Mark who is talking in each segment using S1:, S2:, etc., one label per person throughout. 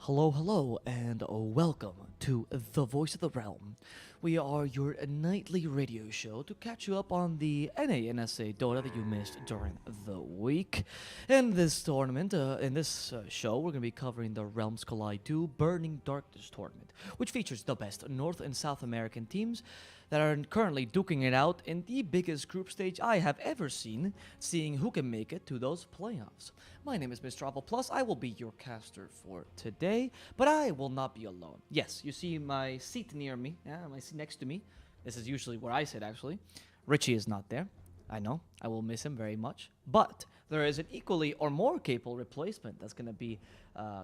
S1: Hello, hello, and welcome to The Voice of the Realm. We are your nightly radio show to catch you up on the NA NSA Dota that you missed during the week. In this tournament, in this show, we're going to be covering the Realms Collide 2 Burning Darkness tournament, which features the best North and South American teams that are currently duking it out in the biggest group stage I have ever seen, seeing who can make it to those playoffs. My name is Mr. Apple Plus. I will be your caster for today, but I will not be alone. Yes, you see my seat near me, my seat next to me. This is usually where I sit, actually. Richie is not there. I know, I will miss him very much. But there is an equally or more capable replacement that's going to be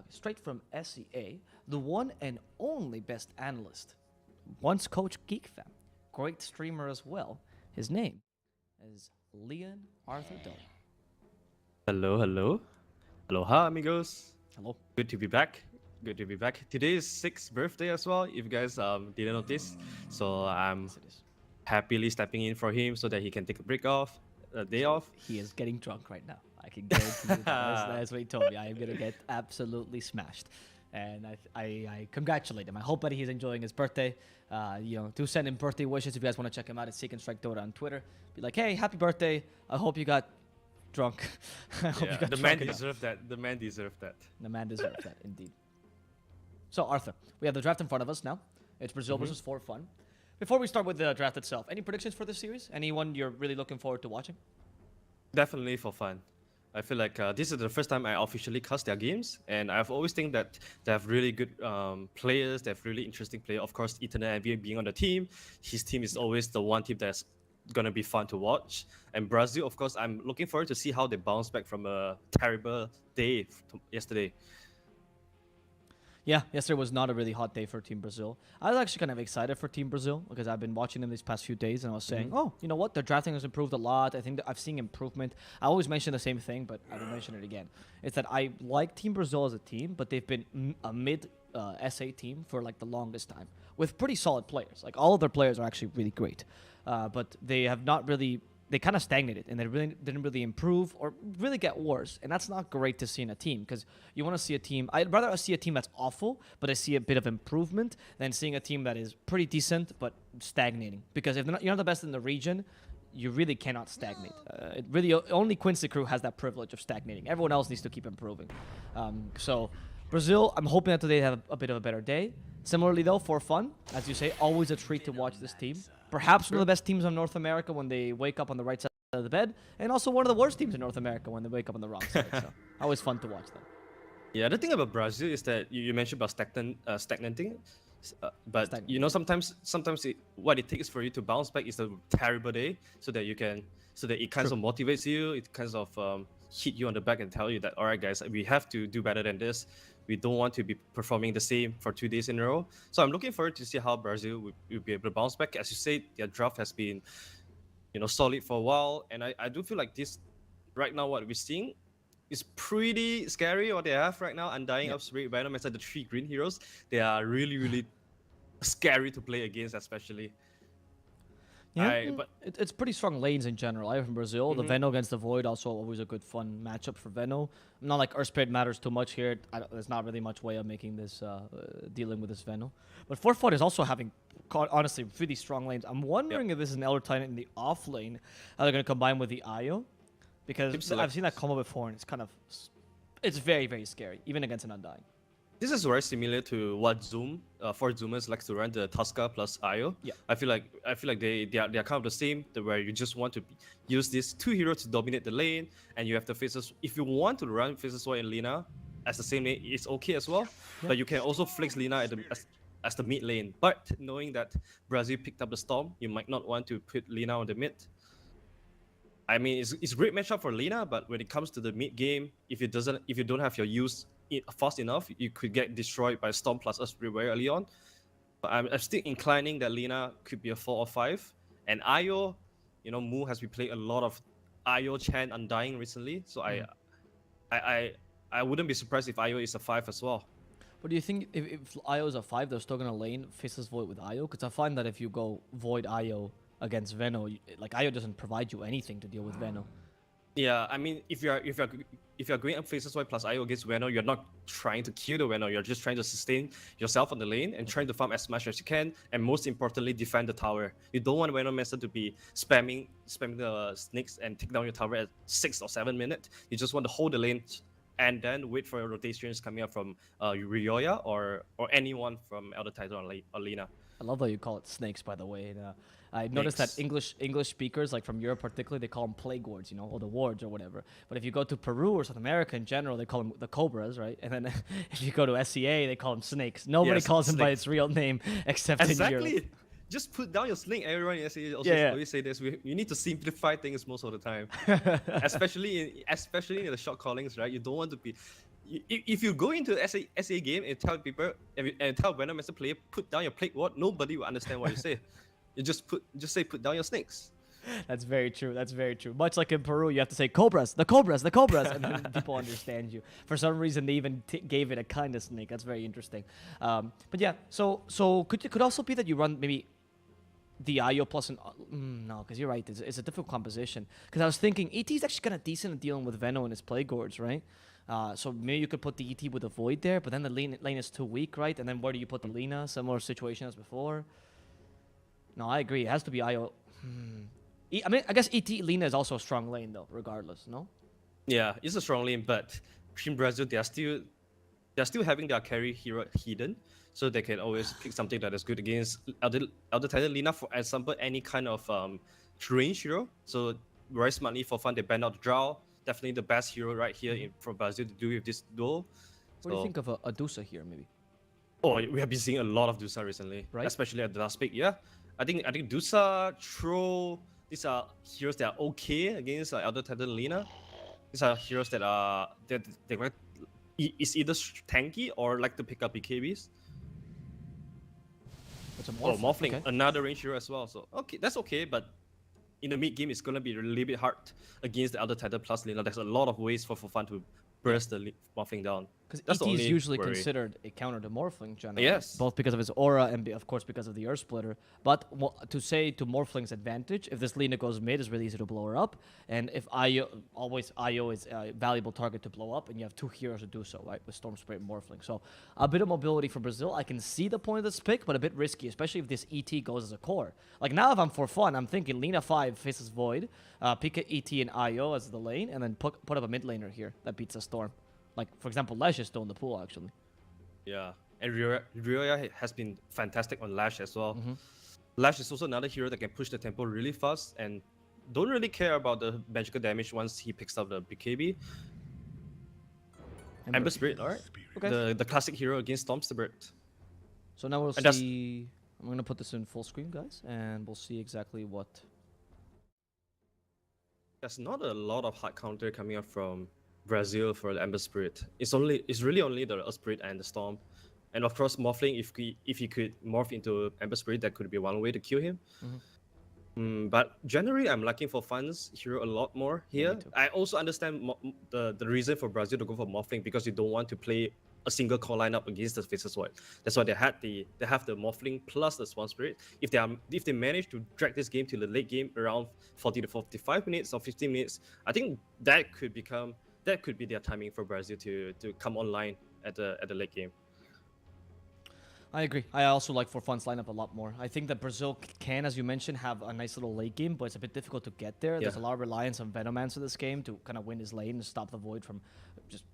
S1: straight from SEA, the one and only best analyst. Once Coach GeekFam. Great streamer as well. His name is Leon Arthur Doe.
S2: Hello, hello. Aloha, amigos.
S1: Hello.
S2: Good to be back. Good to be back. Today is 6th birthday as well, if you guys didn't notice. So I'm
S1: Yes, it is.
S2: happily stepping in for him so that he can take a day off.
S1: He is getting drunk right now. I can guarantee you that. That's what he told me. I am going to get absolutely smashed. And I congratulate him. I hope that he's enjoying his birthday. Do send him birthday wishes if you guys want to check him out at Seek and Strike Dota on Twitter. Be like, hey, happy birthday. I hope you got drunk. I hope you got
S2: The
S1: drunk
S2: man
S1: enough.
S2: deserved that. The man deserved that.
S1: The man deserves that, indeed. So, Arthur, we have the draft in front of us now. It's Brazil versus For Fun. Before we start with the draft itself, any predictions for this series? Anyone you're really looking forward to watching?
S2: Definitely for fun. I feel like this is the first time I officially cast their games, and I've always think that they have really good players. They have really interesting players. Of course, Ethernet and being on the team, his team is always the one team that's gonna be fun to watch. And Brazil, of course, I'm looking forward to see how they bounce back from a terrible day yesterday.
S1: Yeah, yesterday was not a really hot day for Team Brazil. I was actually kind of excited for Team Brazil because I've been watching them these past few days and I was saying, oh, you know what? Their drafting has improved a lot. I think that I've seen improvement. I always mention the same thing, but I will mention it again. It's that I like Team Brazil as a team, but they've been a mid SA team for like the longest time with pretty solid players. Like all of their players are actually really great, but they have not really. They kind of stagnated and they really didn't really improve or really get worse. And that's not great to see in a team because you want to see a team. I'd rather see a team that's awful, but I see a bit of improvement than seeing a team that is pretty decent but stagnating. Because if you're not the best in the region, you really cannot stagnate. It really only Quincy Crew has that privilege of stagnating. Everyone else needs to keep improving. So Brazil, I'm hoping that today they have a bit of a better day. Similarly, though, For Fun, as you say, always a treat to watch this team. Perhaps one of the best teams in North America when they wake up on the right side of the bed, and also one of the worst teams in North America when they wake up on the wrong side. So, always fun to watch them.
S2: Yeah, the thing about Brazil is that you mentioned about stagnating, but you know sometimes what it takes for you to bounce back is a terrible day, so that it kind of motivates you. It kind of hit you on the back and tell you that, all right, guys, we have to do better than this. We don't want to be performing the same for 2 days in a row. So I'm looking forward to see how Brazil will be able to bounce back. As you said, their draft has been, solid for a while, and I do feel like this right now what we're seeing is pretty scary. What they have right now, Undying, Upspread, Venom, and the 3 green heroes, they are really, really scary to play against, especially.
S1: Yeah, but it's pretty strong lanes in general. I'm from Brazil. The Veno against the Void also always a good fun matchup for Veno. Not like Earthspirit matters too much here. There's not really much way of making this dealing with this Veno. But For Fun is also having honestly really strong lanes. I'm wondering if this is an Elder Titan in the off lane. How they're gonna combine with the Io, because I've seen that combo before and it's very, very scary even against an Undying.
S2: This is very similar to what for Zoomers likes to run, the Tosca plus Io.
S1: Yeah.
S2: I feel like they are kind of the same, where you just want to use these 2 heroes to dominate the lane, and you have the Faces. If you want to run Faces War and Lina as the same lane, it's okay as well. Yeah. But you can also flex Lina as the mid lane. But knowing that Brazil picked up the Storm, you might not want to put Lina on the mid. I mean, it's a great matchup for Lina, but when it comes to the mid game, if you don't have your use fast enough, you could get destroyed by Storm plus us very early on. But I'm still inclining that Lina could be a 4 or 5. And Io, Mu has been playing a lot of Io Chan Undying recently, so I wouldn't be surprised if Io is a 5 as well.
S1: But do you think if Io is a 5, they're still gonna lane Faceless Void with Io? Because I find that if you go Void Io against Veno, like Io doesn't provide you anything to deal with Veno.
S2: Yeah, I mean, if you're going up Faces Y plus IO against Venom, you're not trying to kill the Venom. You're just trying to sustain yourself on the lane and trying to farm as much as you can, and most importantly, defend the tower. You don't want Venom Master to be spamming the snakes and take down your tower at 6 or 7 minutes. You just want to hold the lane and then wait for your rotations coming up from Ryoya or anyone from Elder Titan or Lina.
S1: I love how you call it snakes, by the way. And, I noticed that
S2: Snakes.
S1: English speakers, like from Europe particularly, they call them plague wards, you know, or the wards or whatever. But if you go to Peru or South America in general, they call them the cobras, right? And then if you go to SEA, they call them snakes. Nobody
S2: Yes,
S1: calls them by
S2: snakes.
S1: its real name except in Europe.
S2: Exactly. Just put down your snake. Everyone in SA also
S1: Yeah, yeah.
S2: always say this. You need to simplify things most of the time, especially in the short callings, right? You don't want to be. If you go into SA game and tell people and tell Venom Master player put down your plague ward, nobody will understand what you say. You just say put down your snakes.
S1: That's very true. That's very true. Much like in Peru, you have to say cobras, the cobras, the cobras, and then people understand you. For some reason, they even gave it a kind of snake. That's very interesting. But yeah, so could also be that you run maybe the IO plus an no, because you're right. It's a difficult composition. Because I was thinking ET is actually kind of decent at dealing with Venom and his plague gorge, right? So maybe you could put the ET with a void there, but then the lane is too weak, right? And then where do you put the Lina? Similar situation as before. No, I agree. It has to be IO. I mean, I guess ET Lina is also a strong lane though, regardless. No.
S2: Yeah, it's a strong lane, but Team Brazil they're still having their carry hero hidden, so they can always pick something that is good against Elder Titan Lina, for example, any kind of range hero. So very smartly for fun, they ban out the Drow. Definitely the best hero right here for Brazil to do with this duel.
S1: What do you think of a Dusa here, maybe?
S2: Oh, we have been seeing a lot of Dusa recently,
S1: Right?
S2: especially at the last pick. Yeah, I think Dusa, Troll, these are heroes that are okay against Elder Titan Lina. These are heroes that are they like is either tanky or like to pick up BKBs.
S1: It's a
S2: Oh,
S1: Morphling.
S2: Morphling,
S1: Okay.
S2: another range hero as well. So okay, that's okay, but in the mid game, it's gonna be a little bit hard against the Elder Titan plus Lina. There's a lot of ways for fun to burst the Morphling down.
S1: Because
S2: That's the
S1: ET is
S2: only
S1: usually
S2: worry.
S1: considered a counter to Morphling generally.
S2: Yes.
S1: Both because of his aura and of course because of the Earth Splitter. But to say to Morphling's advantage, if this Lina goes mid, it's really easy to blow her up. And if IO is a valuable target to blow up, and you have two heroes to do so, right? With Storm Spirit and Morphling. So a bit of mobility for Brazil. I can see the point of this pick, but a bit risky, especially if this ET goes as a core. Like now, if I'm for fun, I'm thinking Lina 5 faces Void, pick a ET and IO as the lane, and then put up a mid laner here that beats a Storm. Like, for example, Lash is still in the pool, actually.
S2: Yeah, and Ryoya has been fantastic on Lash as well.
S1: Mm-hmm.
S2: Lash is also another hero that can push the tempo really fast and don't really care about the magical damage once he picks up the BKB. Ember Spirit, alright?
S1: Okay.
S2: The classic hero against Storm Spirit.
S1: So now we'll
S2: And that's-
S1: see. I'm going to put this in full screen, guys, and we'll see exactly what.
S2: There's not a lot of hard counter coming up from Brazil for the Ember Spirit. It's really only the Earth Spirit and the Storm. And of course, Morphling, if he could morph into Ember Spirit, that could be one way to kill him. But generally, I'm liking for fun's hero a lot more here.
S1: me too.
S2: I also understand the reason for Brazil to go for Morphling because you don't want to play a single core lineup against the Faceless Void. That's why they have the Morphling plus the Swan Spirit. If they manage to drag this game to the late game around 40 to 45 minutes or 15 minutes, I think that could be their timing for Brazil to come online at the late game.
S1: I agree. I also like for fun's lineup a lot more. I think that Brazil can, as you mentioned, have a nice little late game, but it's a bit difficult to get there. There's a
S2: Yeah.
S1: lot of reliance on Venomancer this game to kind of win his lane and stop the Void from just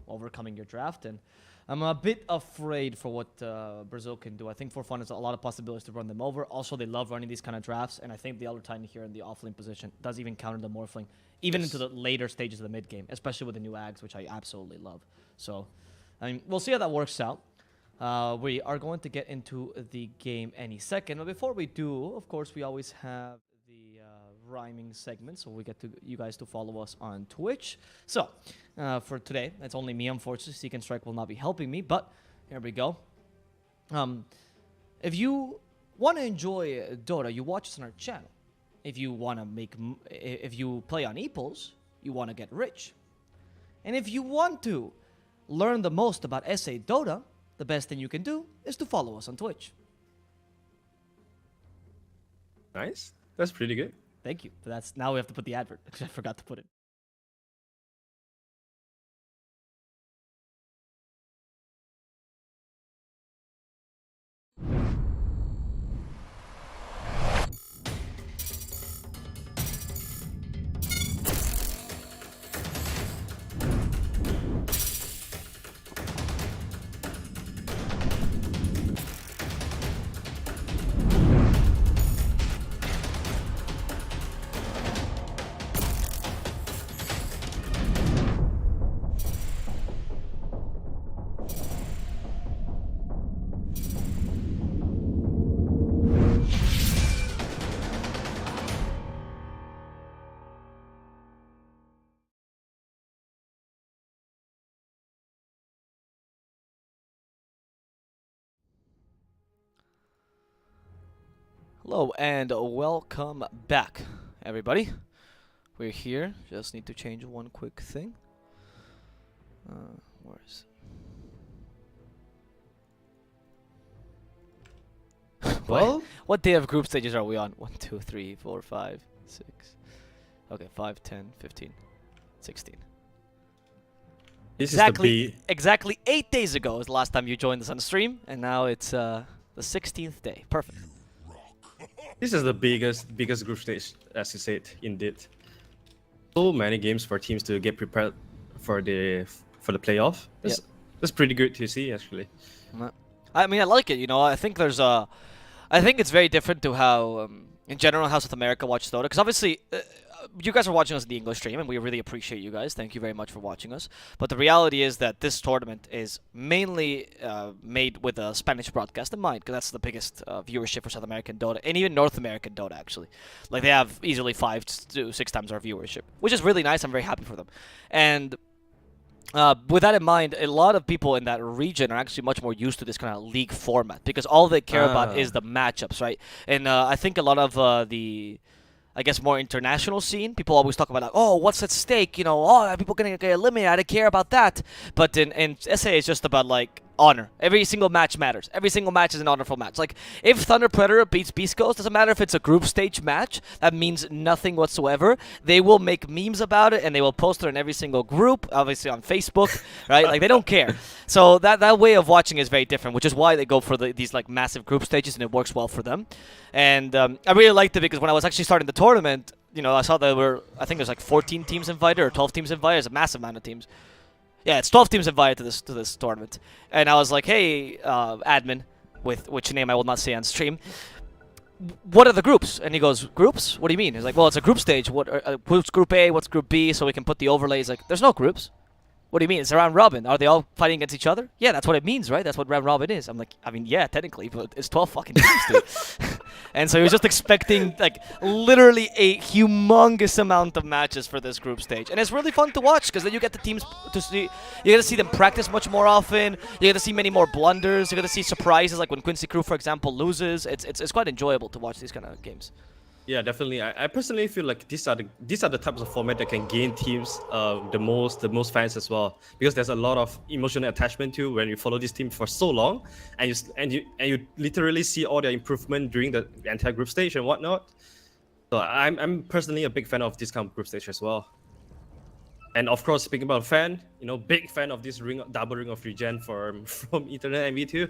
S1: overcoming your draft. And I'm a bit afraid for what Brazil can do. I think for fun, there's a lot of possibilities to run them over. Also, they love running these kind of drafts, and I think the Elder Titan here in the off-lane position does even counter the Morphling, even into the later stages of the mid game, especially with the new Ags, which I absolutely love. So, I mean, we'll see how that works out. We are going to get into the game any second, but before we do, of course, we always have the rhyming segment, so we get to you guys to follow us on Twitch. So, for today, it's only me, unfortunately. Seek and Strike will not be helping me, but here we go. If you want to enjoy Dota, you watch us on our channel. If you want to if you play on Eeples, you want to get rich. And if you want to learn the most about SA Dota, the best thing you can do is to follow us on Twitch.
S2: Nice. That's pretty good.
S1: Thank you. Now we have to put the advert because I forgot to put it. Hello and welcome back, everybody. We're here. Just need to change one quick thing. Where is it?
S2: Well,
S1: What day of group stages are we on? 1, 2, 3, 4, 5, 6. Okay, 5, 10, 15, 16.
S2: this
S1: Exactly 8 days ago was the last time you joined us on the stream, and now it's the 16th day. Perfect.
S2: this is the biggest group stage, as you said, indeed. So many games for teams to get prepared for the playoff. That's pretty good to see, actually.
S1: I mean, I like it. You know, I think it's very different to how, in general, how South America watches Dota. Because obviously, you guys are watching us in the English stream, and we really appreciate you guys. Thank you very much for watching us. But the reality is that this tournament is mainly made with a Spanish broadcast in mind, because that's the biggest viewership for South American Dota, and even North American Dota, actually. Like, they have easily 5 to 6 times our viewership, which is really nice. I'm very happy for them. And with that in mind, a lot of people in that region are actually much more used to this kind of league format, because all they care about is the matchups, right? And I think a lot of I guess more international scene, people always talk about like, oh, what's at stake? You know, oh, are people gonna get eliminated? I don't care about that. But in SA, it's just about like honor. Every single match matters. Every single match is an honorful match. Like if Thunder Predator beats Beast Ghost, doesn't matter if it's a group stage match. That means nothing whatsoever. They will make memes about it and they will post it in every single group, obviously on Facebook, right? Like they don't care. So that way of watching is very different, which is why they go for these like massive group stages and it works well for them. And I really liked it because when I was actually starting the tournament, you know, I saw I think there's like 14 teams invited or 12 teams invited. It's a massive amount of teams. Yeah, it's 12 teams invited to this tournament. And I was like, hey, admin, with which name I will not say on stream, what are the groups? And he goes, groups? What do you mean? He's like, well, it's a group stage. What's Group A? What's Group B? So we can put the overlays. Like, there's no groups. What do you mean? It's a round robin. Are they all fighting against each other? Yeah, that's what it means, right? That's what round robin is. I'm like, I mean, yeah, technically, but it's 12 fucking teams, dude. And so he was just expecting, like, literally a humongous amount of matches for this group stage. And it's really fun to watch, because then you get the teams to see, you get to see them practice much more often. You get to see many more blunders. You get to see surprises, like when Quincy Crew, for example, loses. It's quite enjoyable to watch these kind of games.
S2: Yeah, definitely. I personally feel like these are the types of format that can gain teams the most fans as well, because there's a lot of emotional attachment to when you follow this team for so long, and you literally see all their improvement during the entire group stage and whatnot. So I'm personally a big fan of this kind of group stage as well. And of course, speaking about fan, you know, big fan of this double ring of regen from Ethernet and V2.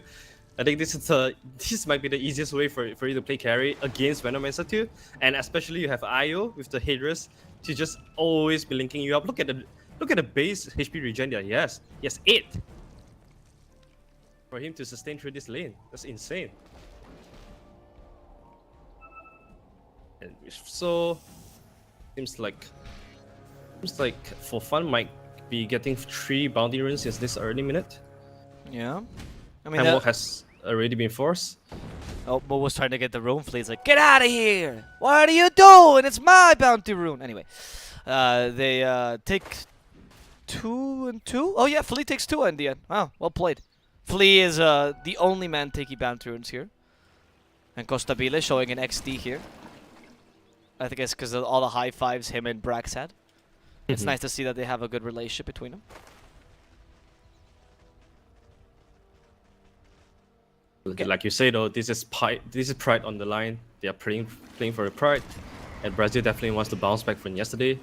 S2: I think this might be the easiest way for you to play carry against Venomancer 2, and especially you have Io with the Hadrus to just always be linking you up. Look at the base HP regen there. Yes, 8 for him to sustain through this lane. That's insane. And so seems like for fun might be getting 3 bounty runes since this early minute.
S1: Yeah. I mean,
S2: Hamwalk has already been forced.
S1: Oh, Mo was trying to get the rune fleet. He's like, get out of here! What are you doing? It's my bounty rune. Anyway, they take 2 and 2. Oh yeah, Flea takes 2 in the end. Wow, well played. Flea is the only man taking bounty runes here, and Costabile showing an XD here. I think it's because of all the high fives him and Brax had. It's nice to see that they have a good relationship between them.
S2: Okay. Like you say though, this is pride on the line. They are playing for the pride, and Brazil definitely wants to bounce back from yesterday.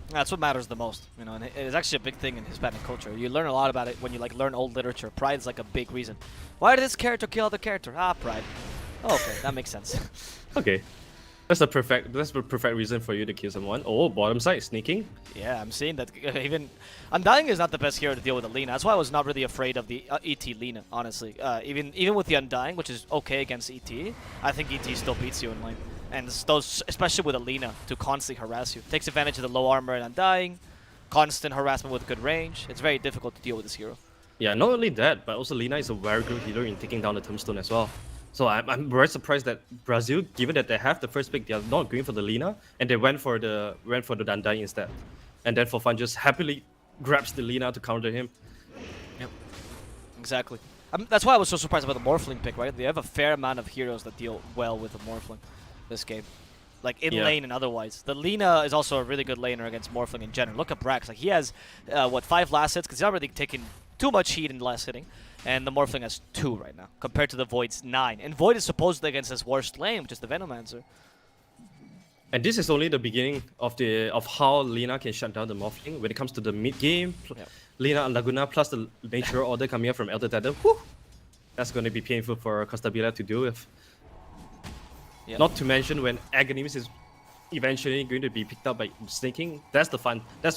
S1: That's what matters the most, you know. And it's actually a big thing in Hispanic culture. You learn a lot about it when you like learn old literature. Pride is like a big reason. Why did this character kill the character? Ah, pride. Oh, okay, that makes sense.
S2: Okay, that's the perfect reason for you to kill someone. Oh, bottom side sneaking.
S1: Yeah, I'm seeing that. Even Undying is not the best hero to deal with Alina. That's why I was not really afraid of the ET Lina, honestly. Even with the Undying, which is okay against ET, I think ET still beats you in lane. And those, especially with Alina, to constantly harass you. Takes advantage of the low armor and Undying, constant harassment with good range. It's very difficult to deal with this hero.
S2: Yeah, not only that, but also Lina is a very good healer in taking down the Tombstone as well. So I'm very surprised that Brazil, given that they have the first pick, they are not going for the Lina, and they went for the Dandai instead. And then for fun, just happily grabs the Lina to counter him.
S1: Yep, exactly.
S3: That's why I was so surprised about the Morphling pick, right? They have a fair amount of heroes that deal well with the Morphling this game. Like in lane and otherwise. The Lina is also a really good laner against Morphling in general. Look at Brax. Like he has, 5 last hits? Because he's not really taking too much heat in last hitting. And the Morphling has 2 right now, compared to the Void's 9. And Void is supposedly against his worst lane, which is the Venomancer.
S2: And this is only the beginning of how Lina can shut down the Morphling. When it comes to the mid game, Lina and Laguna plus the nature order coming up from Elder Tether, that's going to be painful for Constabula to deal with. Yep. Not to mention when Agonimus is eventually going to be picked up by Snaking, that's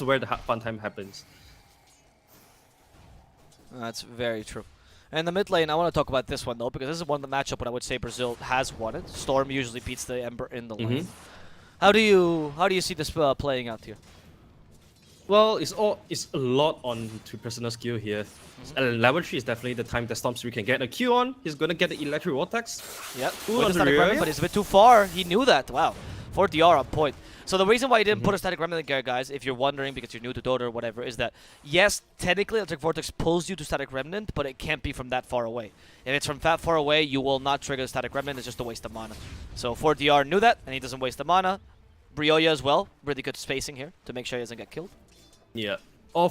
S2: where the fun time happens.
S3: That's very true. And the mid lane, I want to talk about this one though, because this is one of the matchup when I would say Brazil has won it. Storm usually beats the Ember in the lane. How do you see this playing out here?
S2: Well, it's a lot on to personal skill here. Level 3 is definitely the time that Storm 3 can get a Q on. He's gonna get the Electric Vortex.
S3: Yep. With the static remnant, but it's a bit too far. He knew that. Wow. 4DR on point. So the reason why he didn't put a static remnant there, guys, if you're wondering because you're new to Dota or whatever, is that yes, technically Electric Vortex pulls you to static remnant, but it can't be from that far away. If it's from that far away, you will not trigger the static remnant. It's just a waste of mana. So 4DR knew that, and he doesn't waste the mana. Brioya as well. Really good spacing here to make sure he doesn't get killed.
S2: Yeah. All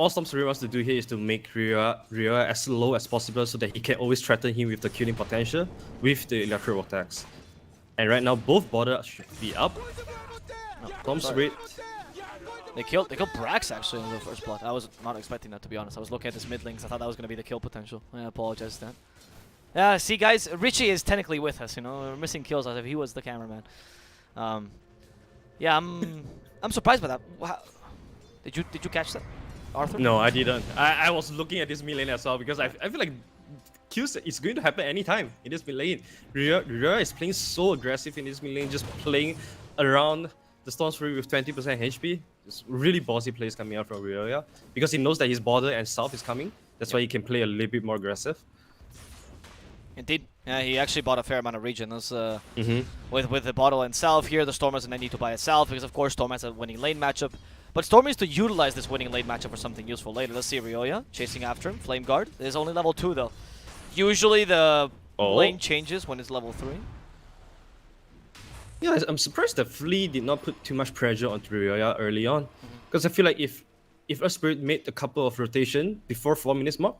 S2: Storm 3 wants to do here is to make Ryoya as low as possible so that he can always threaten him with the killing potential with the Electric Vortex. And right now, both borders should be up. Storm 3.
S3: They killed Brax actually in the first blood. I was not expecting that, to be honest. I was looking at this mid links. I thought that was going to be the kill potential. I apologize for that. Yeah, see guys, Richie is technically with us, you know. We're missing kills as if he was the cameraman. Yeah, I'm surprised by that. Wow. Did you catch that, Arthur?
S2: No, I didn't. I was looking at this mid lane as well because I feel like kills is going to happen anytime in this mid lane. Ryoya is playing so aggressive in this mid lane, just playing around the Storm 3 with 20% HP. It's really bossy plays coming out from Ryoya because he knows that his border and south is coming. That's why he can play a little bit more aggressive.
S3: Indeed. Yeah, he actually bought a fair amount of regen. With the bottle and South here, the Storm doesn't need to buy a South because of course Storm has a winning lane matchup. But Storm needs to utilize this winning lane matchup for something useful later. Let's see Ryoya chasing after him. Flame Guard is only level 2 though. Usually the lane changes when it's level 3.
S2: Yeah, I'm surprised that Flea did not put too much pressure on Ryoya early on. Because I feel like if Earth Spirit made a couple of rotation before 4 minutes mark,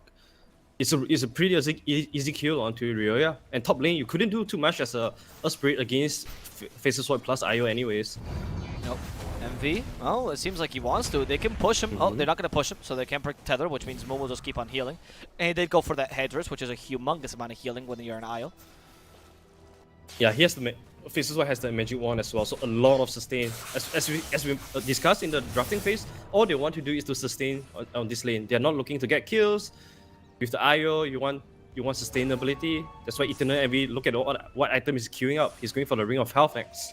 S2: it's a pretty easy kill onto Ryoya. And top lane, you couldn't do too much as a Spirit against Faceless Void plus IO anyways.
S3: Nope. MV, oh, it seems like he wants to. They can push him. Oh, they're not going to push him, so they can break Tether, which means Moon will just keep on healing. And he did go for that Headrest, which is a humongous amount of healing when you're an IO.
S2: Yeah, he has the Faceless Void has the Magic Wand as well, so a lot of sustain. As we discussed in the drafting phase, all they want to do is to sustain on this lane. They're not looking to get kills. With the IO, you want sustainability. That's why Eternal Envy, look at what item is queuing up. He's going for the Ring of Health X.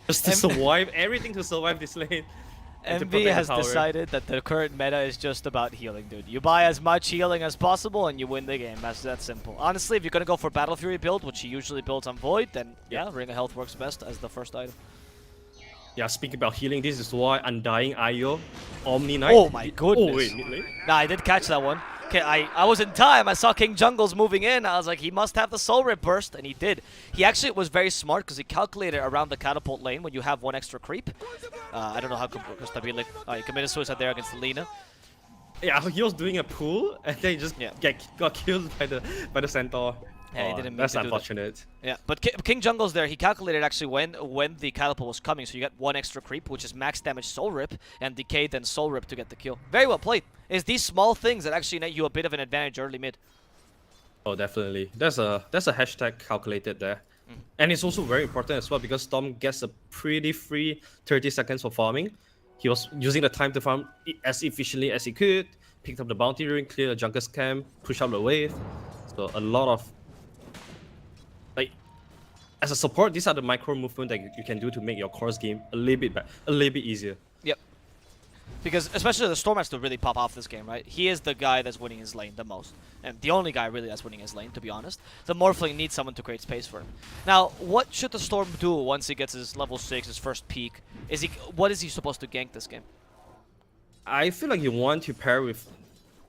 S2: Just to survive, everything to survive this lane.
S3: MV has decided that the current meta is just about healing, dude. You buy as much healing as possible and you win the game. That's that simple. Honestly, if you're going to go for Battle Fury build, which he usually builds on Void, then yeah, Ring of Health works best as the first item.
S2: Yeah, speaking about healing, this is why Undying IO, Omni Knight.
S3: Oh my goodness.
S2: Oh wait, mid lane?
S3: Nah, I did catch that one. Okay, I was in time. I saw King Jungle's moving in. I was like, he must have the Soul Rip burst, and he did. He actually was very smart because he calculated around the catapult lane when you have one extra creep. I don't know how Constabula. He committed suicide there against Lina.
S2: Yeah, he was doing a pull, and then he just got killed by the Centaur.
S3: Yeah, he didn't mean
S2: that's
S3: to
S2: unfortunate.
S3: Do that. Yeah, but King Jungle's there. He calculated actually when the catapult was coming, so you get one extra creep, which is max damage Soul Rip, and Decay then Soul Rip to get the kill. Very well played. It's these small things that actually net you a bit of an advantage early mid.
S2: Oh, definitely. That's a hashtag calculated there. And it's also very important as well because Storm gets a pretty free 30 seconds for farming. He was using the time to farm as efficiently as he could, picked up the bounty ring, clear the Junker's camp, push out the wave. So a lot of as a support, these are the micro movements that you can do to make your course game a little bit easier.
S3: Yep. Because especially the Storm has to really pop off this game, right? He is the guy that's winning his lane the most. And the only guy really that's winning his lane, to be honest. The Morphling needs someone to create space for him. Now, what should the Storm do once he gets his level 6, his first peak? What is he supposed to gank this game?
S2: I feel like you want to pair with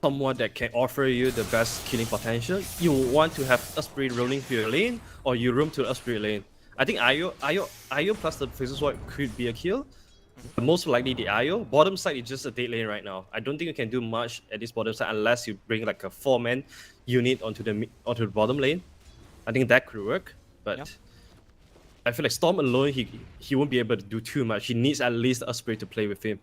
S2: someone that can offer you the best killing potential, you want to have Osprey rolling to your lane, or you roam to Osprey lane. I think Io plus the Faceless Void could be a kill. But most likely the Io. Bottom side is just a dead lane right now. I don't think you can do much at this bottom side unless you bring like a 4-man unit onto the bottom lane. I think that could work, but.
S3: Yep.
S2: I feel like Storm alone, he won't be able to do too much. He needs at least Osprey to play with him.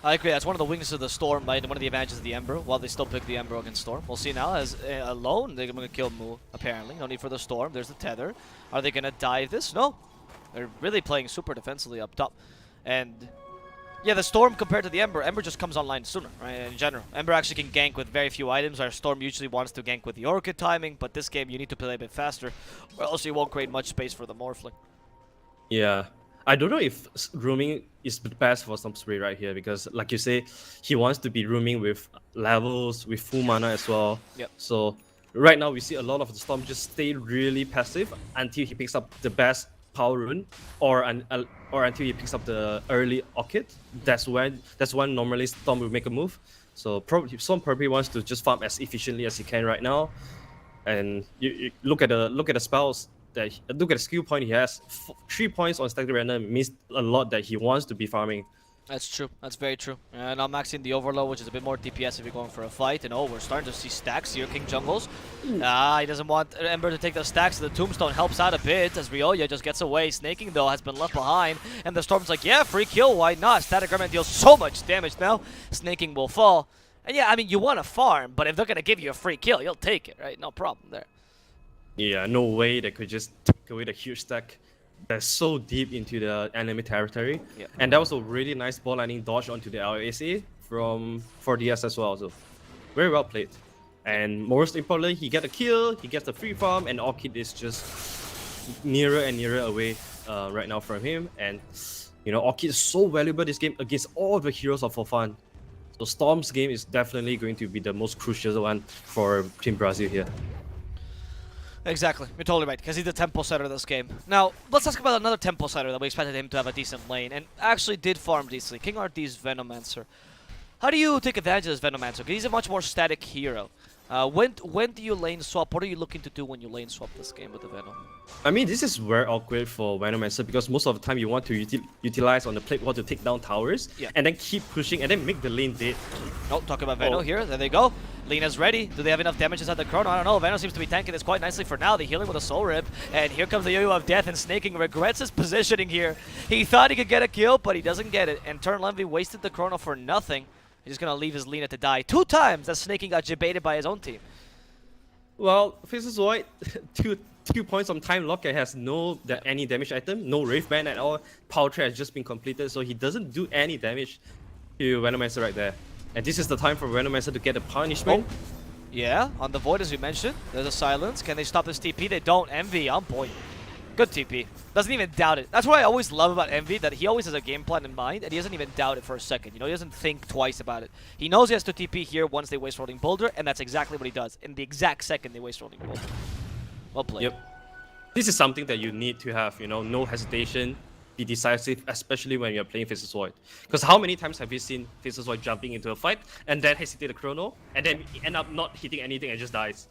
S3: I agree. That's one of the wings of the Storm, right? And one of the advantages of the Ember. While they still pick the Ember against Storm. We'll see now. As alone, they're going to kill Mu, apparently. No need for the Storm. There's the Tether. Are they going to dive this? No. They're really playing super defensively up top. And yeah, the Storm compared to the Ember, Ember just comes online sooner, right, in general. Ember actually can gank with very few items. Our Storm usually wants to gank with the Orchid timing, but this game you need to play a bit faster, or else you won't create much space for the Morphling.
S2: Yeah. I don't know if rooming is the best for some spray right here, because like you say, he wants to be rooming with levels, with full mana as well.
S3: Yep.
S2: So right now we see a lot of the Storm just stay really passive until he picks up the best power rune, or until he picks up the early Orchid. That's when normally Storm will make a move. So Storm probably wants to just farm as efficiently as he can right now. And you look at the spells. Look at the skill point he has. 3 points on Static Random means a lot that he wants to be farming.
S3: That's true. That's very true. And I'm maxing the Overload, which is a bit more DPS if you're going for a fight. And oh, we're starting to see stacks here. King Jungles. He doesn't want Ember to take those stacks. So the Tombstone helps out a bit as Ryoya just gets away. Snaking, though, has been left behind. And the Storm's like, yeah, free kill. Why not? Static Remnant deals so much damage now. Snaking will fall. And yeah, I mean, you want to farm, but if they're going to give you a free kill, you'll take it, right? No problem there.
S2: Yeah, no way they could just take away the huge stack that's so deep into the enemy territory.
S3: Yep.
S2: And that was a really nice ball landing dodge onto the LAC from 4DS as well. So very well played. And most importantly, he gets a kill, he gets the free farm, and Orchid is just nearer and nearer away right now from him. And you know, Orchid is so valuable this game against all the heroes of For Fun. So Storm's game is definitely going to be the most crucial one for Team Brazil here.
S3: Exactly, you're totally right, because he's the tempo setter of this game. Now, let's talk about another tempo setter that we expected him to have a decent lane, and actually did farm decently. King RD's Venomancer. How do you take advantage of this Venomancer? Because he's a much more static hero. When do you lane swap? What are you looking to do when you lane swap this game with the Venom?
S2: I mean, this is very awkward for Venomancer because most of the time you want to utilize on the plate wall to take down towers, and then keep pushing and then make the lane dead.
S3: Oh, talking about Veno here. There they go. Lena's ready. Do they have enough damage inside the Chrono? I don't know. Veno seems to be tanking this quite nicely for now. The healing with a Soul Rip. And here comes the Yo-Yo of Death, and Snaking regrets his positioning here. He thought he could get a kill, but he doesn't get it. And Turn Lenvy wasted the Chrono for nothing. He's just going to leave his Lena to die. 2 times that Snaking got jebaited by his own team.
S2: Well, Faceless Void, two points on time lock and has any damage item, no Wraith Band at all. Power Trap has just been completed, so he doesn't do any damage to Venomancer right there. And this is the time for Venomancer to get a punishment.
S3: Oh. Yeah, on the Void as we mentioned. There's a silence. Can they stop this TP? They don't. Envy on point. Good TP. Doesn't even doubt it. That's what I always love about Envy, that he always has a game plan in mind, and he doesn't even doubt it for a second. You know, he doesn't think twice about it. He knows he has to TP here once they waste Rolling Boulder, and that's exactly what he does. In the exact second they waste Rolling Boulder. Well played.
S2: Yep. This is something that you need to have, you know, no hesitation, be decisive, especially when you're playing Faceless Void. Because how many times have you seen Faceless Void jumping into a fight, and then hesitate the Chrono, and then end up not hitting anything and just dies?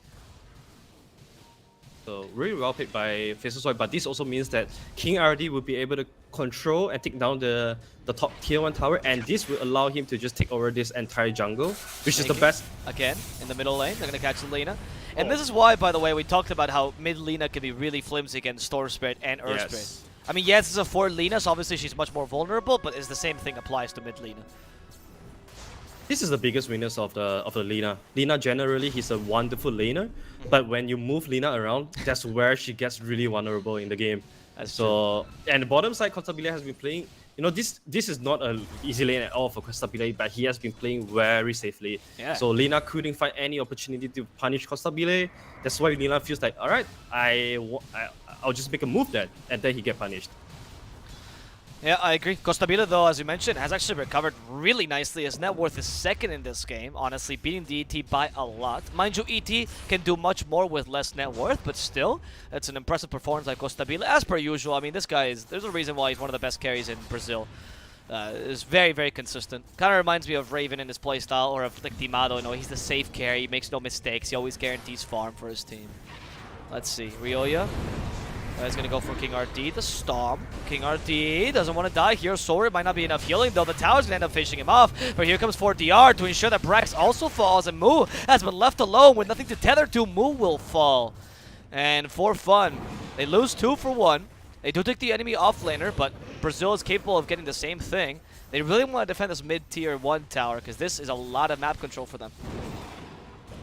S2: So really well played by Faceless Void, but this also means that King RD will be able to control and take down the top tier 1 tower, and this will allow him to just take over this entire jungle, which is the best.
S3: Again, in the middle lane, they're going to catch the Lena. And this is why, by the way, we talked about how mid Lena can be really flimsy against Storm Spirit and Earth Spirit. I mean, yes, it's a 4 Lena, so obviously she's much more vulnerable, but it's the same thing applies to mid Lena.
S2: This is the biggest weakness of the Lina. Lina generally, he's a wonderful laner, but when you move Lina around, that's where she gets really vulnerable in the game.
S3: That's
S2: so true. And the bottom side, Constabile has been playing. You know, this is not an easy lane at all for Constabile, but he has been playing very safely. Yeah. So Lina couldn't find any opportunity to punish Constabile. That's why Lina feels like, all right, I'll just make a move then, and then he get punished.
S3: Yeah, I agree. Constabile, though, as you mentioned, has actually recovered really nicely. His net worth is second in this game, honestly, beating the ET by a lot. Mind you, ET can do much more with less net worth, but still, it's an impressive performance by Constabile. As per usual, I mean, this guy is... There's a reason why he's one of the best carries in Brazil. is very, very consistent. Kind of reminds me of Raven in his playstyle, or of like Dimado. You know, he's the safe carry. He makes no mistakes. He always guarantees farm for his team. Let's see, Ryoya. He's gonna go for King RD, the Stomp. King RD doesn't want to die here. Sword might not be enough healing, though. The tower's gonna end up finishing him off. But here comes 4DR to ensure that Brax also falls, and Moo has been left alone with nothing to tether to. Moo will fall. And for fun, they lose 2 for 1. They do take the enemy offlaner, but Brazil is capable of getting the same thing. They really want to defend this mid-tier 1 tower, because this is a lot of map control for them.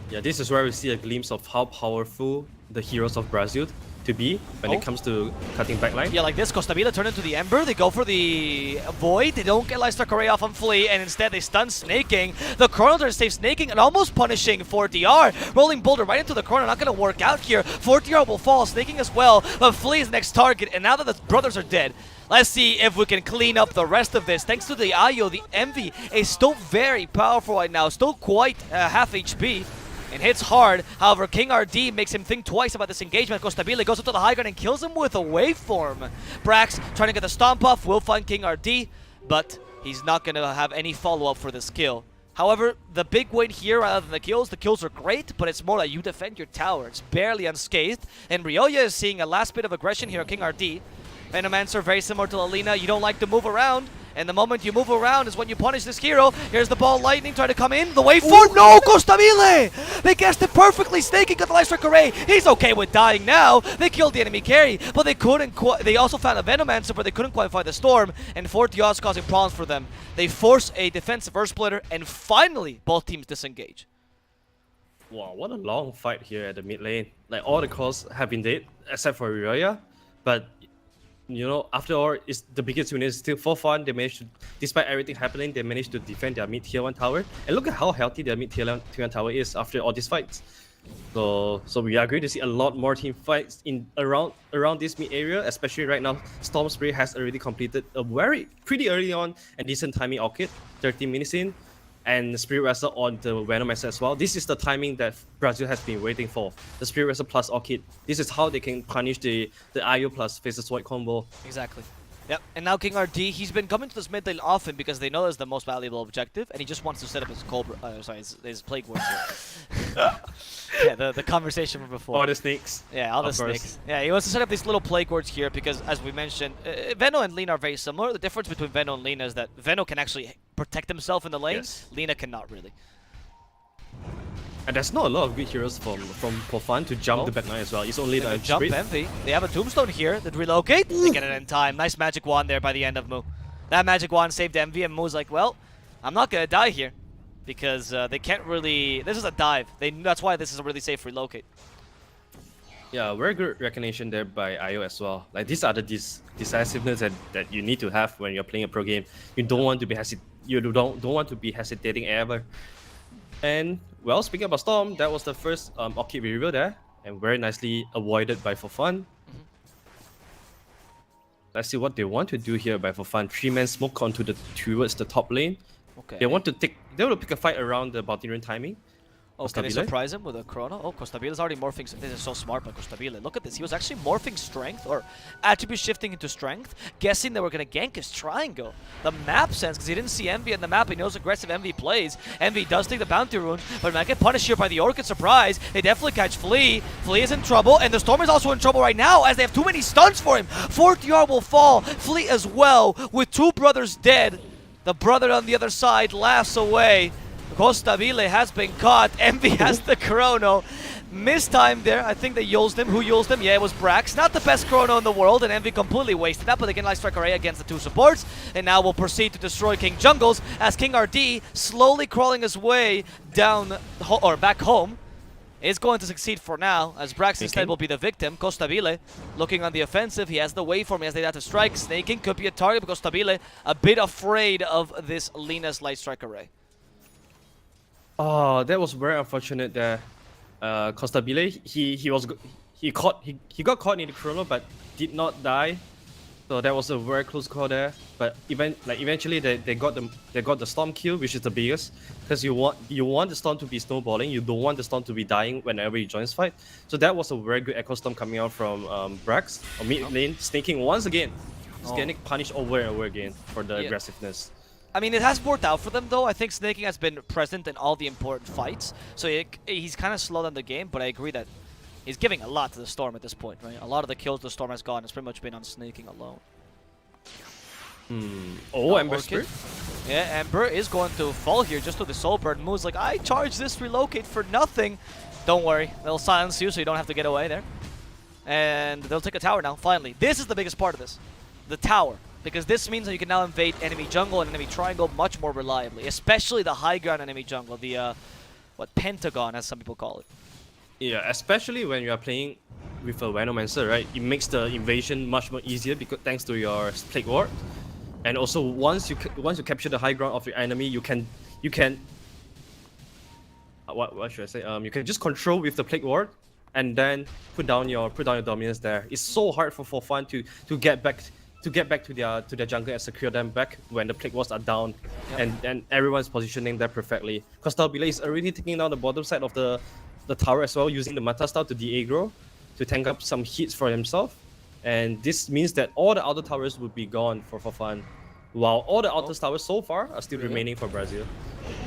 S2: Yeah, this is where we see a glimpse of how powerful the heroes of Brazil to be when it comes to cutting backline.
S3: Yeah, like this, Costabile turn into the Ember. They go for the Void. They don't get Lightstrike Array off on Flea, and instead they stun Snaking. The Chrono turn safe Snaking and almost punishing 4DR. Rolling Boulder right into the corner, not going to work out here. 4DR will fall, Snaking as well, but Flea is the next target, and now that the brothers are dead, let's see if we can clean up the rest of this. Thanks to the Ayo, the Envy is still very powerful right now, still quite half HP. And hits hard. However, King RD makes him think twice about this engagement. Costabile goes up to the high ground and kills him with a waveform. Brax trying to get the stomp off, will find King RD, but he's not going to have any follow-up for this kill. However, the big win here, rather than the kills are great, but it's more that you defend your tower. It's barely unscathed, and Ryoya is seeing a last bit of aggression here on King RD. Venomancer, very similar to Alina. You don't like to move around, and the moment you move around is when you punish this hero. Here's the ball lightning trying to come in. The waveform, no! Costabile! They guessed it perfectly. Snaking got the Lightstrike Array. He's okay with dying now. They killed the enemy carry, but they couldn't. They also found a Venomancer, but they couldn't quite find the Storm, and 4DR is causing problems for them. They force a defensive Earth Splitter, and finally, both teams disengage.
S2: Wow, what a long fight here at the mid lane. Like, all the calls have been dead, except for Ryoya, but you know, after all, it's the biggest win is still for fun. They managed to, despite everything happening, they managed to defend their mid-tier 1 tower. And look at how healthy their mid-tier 1 tower is after all these fights. So we are going to see a lot more team fights in around this mid area, especially right now. Storm Spray has already completed a pretty early on and decent timing orchid, 13 minutes in. And Spirit Wrestle on the Venomancer as well. This is the timing that Brazil has been waiting for. The Spirit Wrestle plus Orchid. This is how they can punish the IO plus Faceless Void combo.
S3: Exactly. Yep, and now King RD, he's been coming to this mid lane often because they know it's the most valuable objective, and he just wants to set up his Cobra, his Plague Ward here. Yeah, the conversation from before.
S2: All the snakes.
S3: Yeah, all the snakes. Yeah, he wants to set up these little Plague Wards here because, as we mentioned, Veno and Lina are very similar. The difference between Veno and Lina is that Veno can actually protect himself in the lane. Yes. Lina cannot really.
S2: And there's not a lot of good heroes from fun to jump the back line as well. It's only the
S3: jump Envy. They have a Tombstone here that relocate. They get it in time. Nice Magic Wand there by the end of Moo. That Magic Wand saved Envy, and Moo's like, well, I'm not gonna die here because they can't really. This is a dive. That's why this is a really safe relocate.
S2: Yeah, very good recognition there by IO as well. Like, these are the decisiveness that you need to have when you're playing a pro game. You don't want to be don't want to be hesitating ever. And well, speaking about Storm, that was the first Orchid reveal there, and very nicely avoided by For Fun. Let's see what they want to do here by For Fun. 3-man smoke towards the top lane.
S3: Okay.
S2: They want to pick a fight around the boundary timing.
S3: Oh, can they surprise him with a Chrono? Oh, Costabile is already morphing. This is so smart by Costabile. Look at this. He was actually morphing Strength, or attribute shifting into Strength, guessing they were going to gank his Triangle. The map sense, because he didn't see Envy in the map. He knows aggressive Envy plays. Envy does take the Bounty Rune, but might get punished here by the Orchid Surprise. They definitely catch Flea. Flea is in trouble, and the Storm is also in trouble right now, as they have too many stuns for him. 4DR will fall. Flea as well, with 2 brothers dead. The brother on the other side laughs away. Costabile has been caught. Envy has the Chrono. Missed time there. I think they used him. Who used him? Yeah, it was Brax. Not the best Chrono in the world, and Envy completely wasted that, but they can Lightstrike Array against the 2 supports. And now we'll proceed to destroy King Jungles as King RD, slowly crawling his way down, or back home, is going to succeed for now, as Brax instead will be the victim. Costabile looking on the offensive. He has the waveform, he has the data strike. Snaking could be a target, but Costabile a bit afraid of this Lina's Lightstrike Array.
S2: Oh, that was very unfortunate there. Costabile, he got caught in the Chrono but did not die. So that was a very close call there. But eventually they got the Storm kill, which is the biggest, because you want the Storm to be snowballing. You don't want the Storm to be dying whenever he joins fight. So that was a very good Echo Storm coming out from Brax, or mid lane, snaking once again. He's getting punished over and over again for the aggressiveness.
S3: I mean, it has worked out for them, though. I think Snaking has been present in all the important fights, so he's kind of slowed down the game, but I agree that he's giving a lot to the Storm at this point, right? A lot of the kills the Storm has gotten has pretty much been on Snaking alone.
S2: Oh, Ember Spirit?
S3: Yeah, Ember is going to fall here just to the Soul Burn. Moon's like, I charged this relocate for nothing. Don't worry, they'll silence you so you don't have to get away there. And they'll take a tower now, finally. This is the biggest part of this, the tower. Because this means that you can now invade enemy jungle and enemy triangle much more reliably. Especially the high ground enemy jungle, the, Pentagon, as some people call it.
S2: Yeah, especially when you are playing with a Venomancer, right? It makes the invasion much more easier because thanks to your Plague Ward. And also, once you capture the high ground of your enemy, you can what should I say? You can just control with the Plague Ward, and then put down your dominance there. It's so hard for fun to get back to their jungle and secure them back when the Plague Wards are down, and everyone's positioning there perfectly. Because Taubile is already taking down the bottom side of the tower as well, using the Mata Style to de-aggro to tank up some hits for himself. And this means that all the outer towers would be gone for fun, while all the outer towers so far are still remaining for Brazil.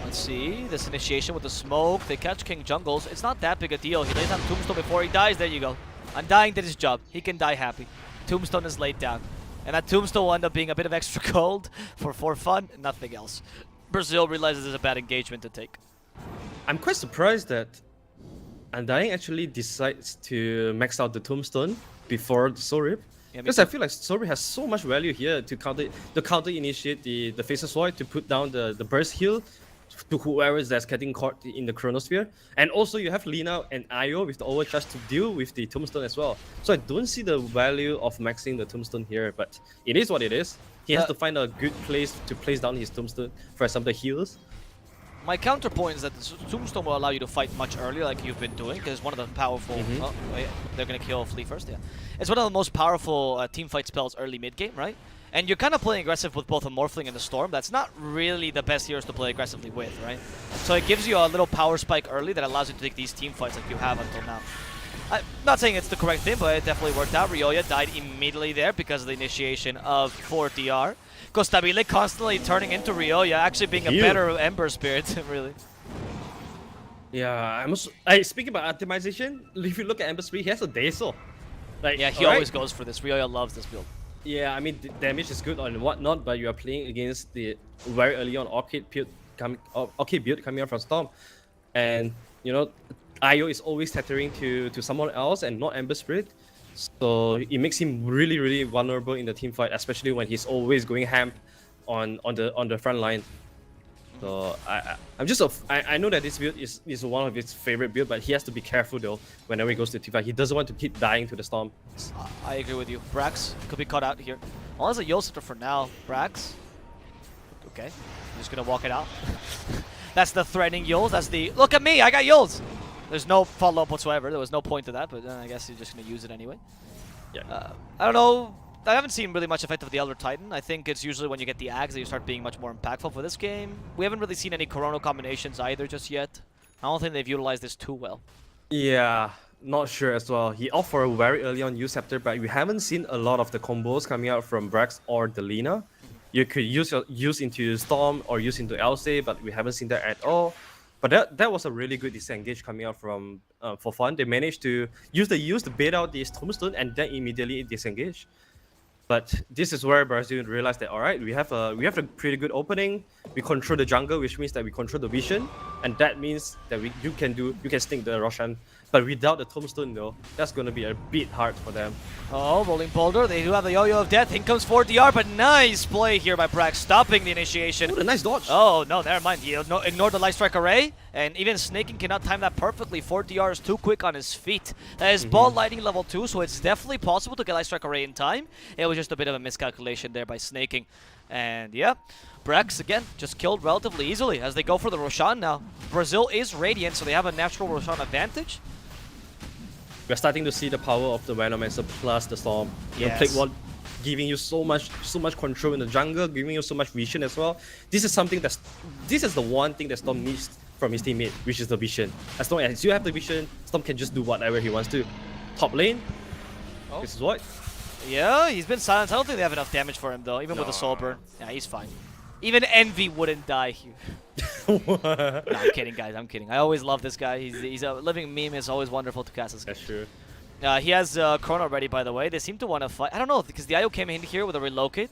S3: Let's see, this initiation with the smoke, they catch King Jungles. It's not that big a deal. He lays down Tombstone before he dies. There you go. Undying did his job. He can die happy. Tombstone is laid down. And that Tombstone will end up being a bit of extra gold for fun, nothing else. Brazil realizes it's a bad engagement to take.
S2: I'm quite surprised that Undying actually decides to max out the Tombstone before the Soul Rip. Because I feel like Soul Rip has so much value here to counter initiate the Faceless Void, to put down the burst heal to whoever that's getting caught in the Chronosphere. And also you have Lina and Io with the overcharge to deal with the Tombstone as well. So I don't see the value of maxing the Tombstone here, but it is what it is. He has to find a good place to place down his Tombstone, for example, the heals.
S3: My counterpoint is that the Tombstone will allow you to fight much earlier, like you've been doing, because it's one of the powerful... Oh, wait, they're going to kill Flea first, yeah. It's one of the most powerful team fight spells early mid-game, right? And you're kind of playing aggressive with both a Morphling and a Storm. That's not really the best heroes to play aggressively with, right? So it gives you a little power spike early that allows you to take these team fights like you have until now. I'm not saying it's the correct thing, but it definitely worked out. Ryoya died immediately there because of the initiation of 4DR. Stabile constantly turning into Ryoya, actually being a better Ember Spirit, really.
S2: Yeah, speaking about optimization, if you look at Ember Spirit, he has a Daisel. Like,
S3: yeah, he always goes for this. Ryoya loves this build.
S2: Yeah, I mean, the damage is good and whatnot, but you are playing against the very early on Orchid build coming out from Storm. And, you know, Io is always tethering to someone else and not Ember Spirit. So it makes him really, really vulnerable in the team fight, especially when he's always going ham on the front line. So I know that this build is one of his favorite build, but he has to be careful though whenever he goes to team fight. He doesn't want to keep dying to the Storm.
S3: I agree with you. Brax could be caught out here. Well, that's a Yol Scepter for now. Brax. Okay, I'm just gonna walk it out. That's the threatening Yols. That's the look at me, I got Yols. There's no follow-up whatsoever. There was no point to that, but I guess you're just going to use it anyway.
S2: Yeah.
S3: I don't know. I haven't seen really much effect of the Elder Titan. I think it's usually when you get the Ags that you start being much more impactful for this game. We haven't really seen any Corona combinations either just yet. I don't think they've utilized this too well.
S2: Yeah, not sure as well. He opted for a very early on use Scepter, but we haven't seen a lot of the combos coming out from Brax or Delina. You could use into Storm or use into Elsa, but we haven't seen that at all. But that was a really good disengage coming out from for fun. They managed to use to bait out this Tombstone and then immediately disengage. But this is where Brazil realized that alright, we have a pretty good opening. We control the jungle, which means that we control the vision, and that means that you can sneak the Roshan. But without the Tombstone though, that's gonna be a bit hard for them.
S3: Oh, Rolling Boulder, they do have the Yo-Yo of Death. In comes 4DR, but nice play here by Brax, stopping the initiation.
S2: Ooh, a nice dodge.
S3: Oh, no, never mind. He ignored the Light Strike Array, and even Snaking cannot time that perfectly. 4DR is too quick on his feet. That is ball lighting level 2, so it's definitely possible to get Light Strike Array in time. It was just a bit of a miscalculation there by Snaking. And yeah, Brax, again, just killed relatively easily as they go for the Roshan now. Brazil is Radiant, so they have a natural Roshan advantage.
S2: We're starting to see the power of the Venomancer plus the Storm. You know, Plague Ward giving you so much control in the jungle, giving you so much vision as well. This is the one thing that Storm needs from his teammate, which is the vision. As long as you have the vision, Storm can just do whatever he wants to. Top lane, this is what.
S3: Yeah, he's been silenced. I don't think they have enough damage for him, though, even with the soul burn. Yeah, he's fine. Even Envy wouldn't die here. No, I'm kidding, guys. I'm kidding. I always love this guy. He's a living meme. It's always wonderful to cast this guy.
S2: That's true.
S3: He has Chrono ready, by the way. They seem to want to fight. I don't know, because the IO came in here with a relocate.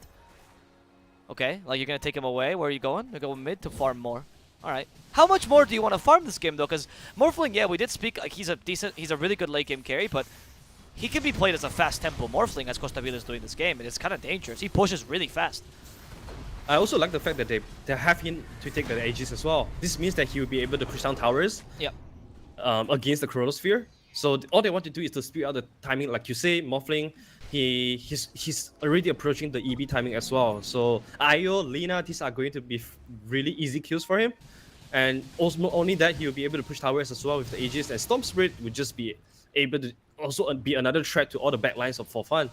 S3: Okay, like you're going to take him away. Where are you going? You're going mid to farm more. All right. How much more do you want to farm this game, though? Because Morphling, yeah, we did speak. Like he's a really good late game carry, but he can be played as a fast tempo Morphling as Costabile is doing this game, and it's kind of dangerous. He pushes really fast.
S2: I also like the fact that they have him to take the Aegis as well. This means that he will be able to push down towers against the Chronosphere. So all they want to do is to speed out the timing. Like you say, Morphling, he's already approaching the EB timing as well. So Io, Lina, these are going to be really easy kills for him. And also not only that, he will be able to push towers as well with the Aegis. And Storm Spirit would just be able to also be another threat to all the backlines of for fun.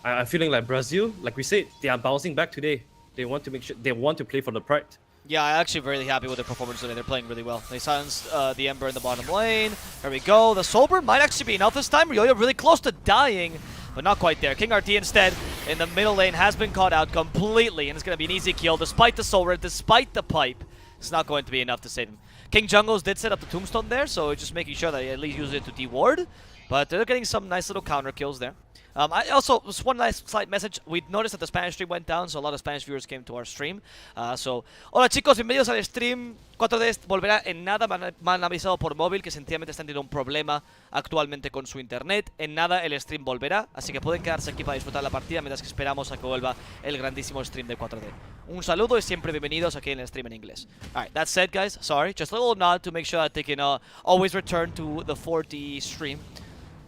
S2: I'm feeling like Brazil, like we said, they are bouncing back today. They want to make sure they want to play for the pride.
S3: Yeah, I'm actually really happy with their performance today. They're playing really well. They silenced the Ember in the bottom lane. There we go. The Soulburn might actually be enough this time. Ryoyo really close to dying, but not quite there. King RT instead in the middle lane has been caught out completely, and it's going to be an easy kill despite the Soul Red, despite the pipe. It's not going to be enough to save him. King Jungles did set up the Tombstone there, so just making sure that he at least uses it to de-ward. But they're getting some nice little counter kills there. I also, just one nice slight message. We noticed that the Spanish stream went down, so a lot of Spanish viewers came to our stream. Hola chicos, bienvenidos al stream. 4D volverá en nada. Me han avisado por móvil que sencillamente están teniendo un problema actualmente con su internet. En nada el stream volverá, así que pueden quedarse aquí para disfrutar la partida mientras que esperamos a que vuelva el grandísimo stream de 4D. Un saludo y siempre bienvenidos aquí en el stream en inglés. Alright, that said guys, sorry. Just a little nod to make sure that they can always return to the 4D stream.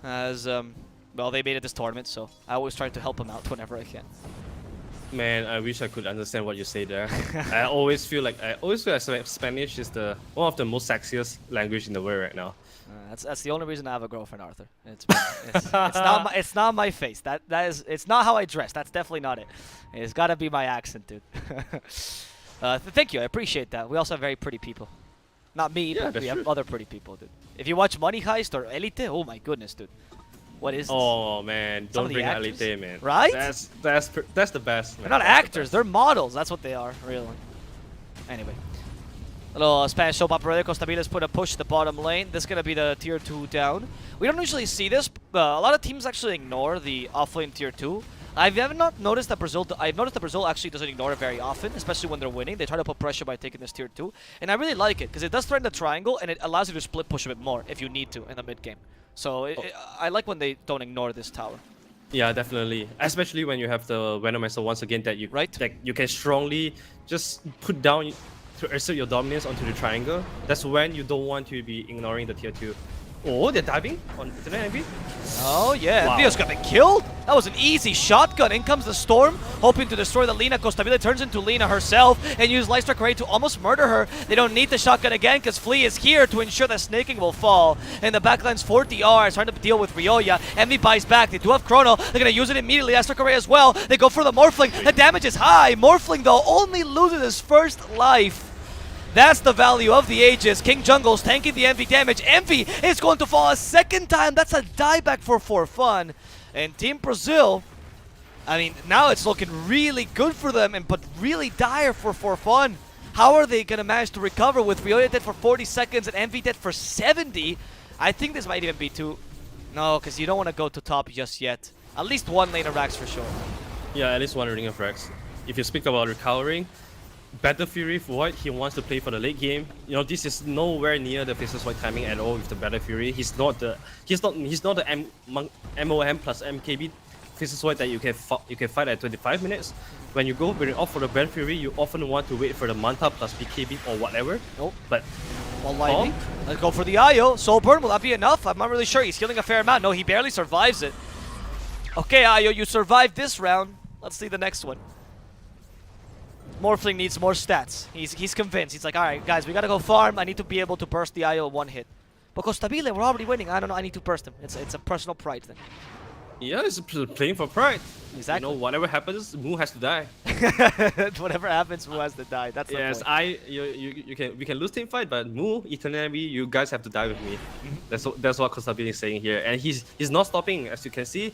S3: As, well, they made it this tournament, so I always try to help them out whenever I can.
S2: Man, I wish I could understand what you say there. I always feel like Spanish is one of the most sexiest language in the world right now.
S3: That's the only reason I have a girlfriend, Arthur. It's not my face. It's not how I dress. That's definitely not it. It's gotta be my accent, dude. Thank you, I appreciate that. We also have very pretty people. Not me, but we have other pretty people, dude. If you watch Money Heist or Elite, oh my goodness, dude. What is this?
S2: Oh man, don't bring Elite, man.
S3: Right?
S2: That's the best, man.
S3: They're not actors, they're models. That's what they are, really. Anyway. Little Spanish soap opera. Costabiles put a push to the bottom lane. This is going to be the tier 2 down. We don't usually see this. A lot of teams actually ignore the offlane tier 2. I've not noticed that Brazil. I've noticed that Brazil actually doesn't ignore it very often, especially when they're winning. They try to put pressure by taking this tier 2, and I really like it because it does threaten the triangle and it allows you to split push a bit more if you need to in the mid game. So I like when they don't ignore this tower.
S2: Yeah, definitely. Especially when you have the Venomancer once again that you you can strongly just put down to assert your dominance onto the triangle. That's when you don't want to be ignoring the tier 2. Oh, they're diving on Envy.
S3: Oh, yeah. Wow. Envio's gonna be killed. That was an easy shotgun. In comes the Storm, hoping to destroy the Lina. Costabile turns into Lina herself and uses Lightstrike Array to almost murder her. They don't need the shotgun again because Flea is here to ensure that Snaking will fall. And the backline's 4DR is trying to deal with Ryoya. Envy buys back. They do have Chrono. They're gonna use it immediately. Lightstrike Array as well. They go for the Morphling. The damage is high. Morphling, though, only loses his first life. That's the value of the Aegis. King Jungle's tanking the Envy damage. Envy is going to fall a second time. That's a dieback for fun. And Team Brazil, I mean, now it's looking really good for them, but really dire for fun. How are they going to manage to recover with Ryoya dead for 40 seconds and Envy dead for 70? I think this might even be two. No, because you don't want to go to top just yet. At least one lane of Rax for sure.
S2: Yeah, at least one ring of Rax. If you speak about recovering, Battle Fury Void, he wants to play for the late game. You know, this is nowhere near the Faceless Void timing at all with the Battle Fury. He's not the MOM plus MKB Faceless Void that you can fight at 25 minutes. When you go very off for the Battle Fury, you often want to wait for the Manta plus BKB or whatever.
S3: Nope.
S2: But
S3: While lightning. Let's go for the IO. Soul Burn, will that be enough? I'm not really sure. He's healing a fair amount. No, he barely survives it. Okay, IO, you survived this round. Let's see the next one. Morphling needs more stats. He's convinced. He's like, alright, guys, we gotta go farm. I need to be able to burst the IO one hit. But Costabile, we're already winning. I don't know, I need to burst him. It's a personal pride thing.
S2: Yeah, it's playing for pride.
S3: Exactly.
S2: You know, whatever happens, Moo has to die.
S3: Whatever happens, Moo has to die. That's the point.
S2: We can lose team fight, but Moo, Eternity, you guys have to die with me. That's what Costabile is saying here, and he's not stopping. As you can see,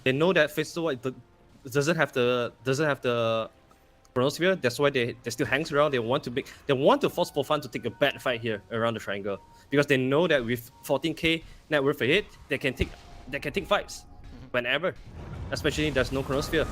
S2: They know that Faceless White doesn't have the Chronosphere. That's why they still hangs around. They want to force for fun to take a bad fight here around the triangle because they know that with 14k net worth a hit, they can take fights whenever, especially there's no Chronosphere.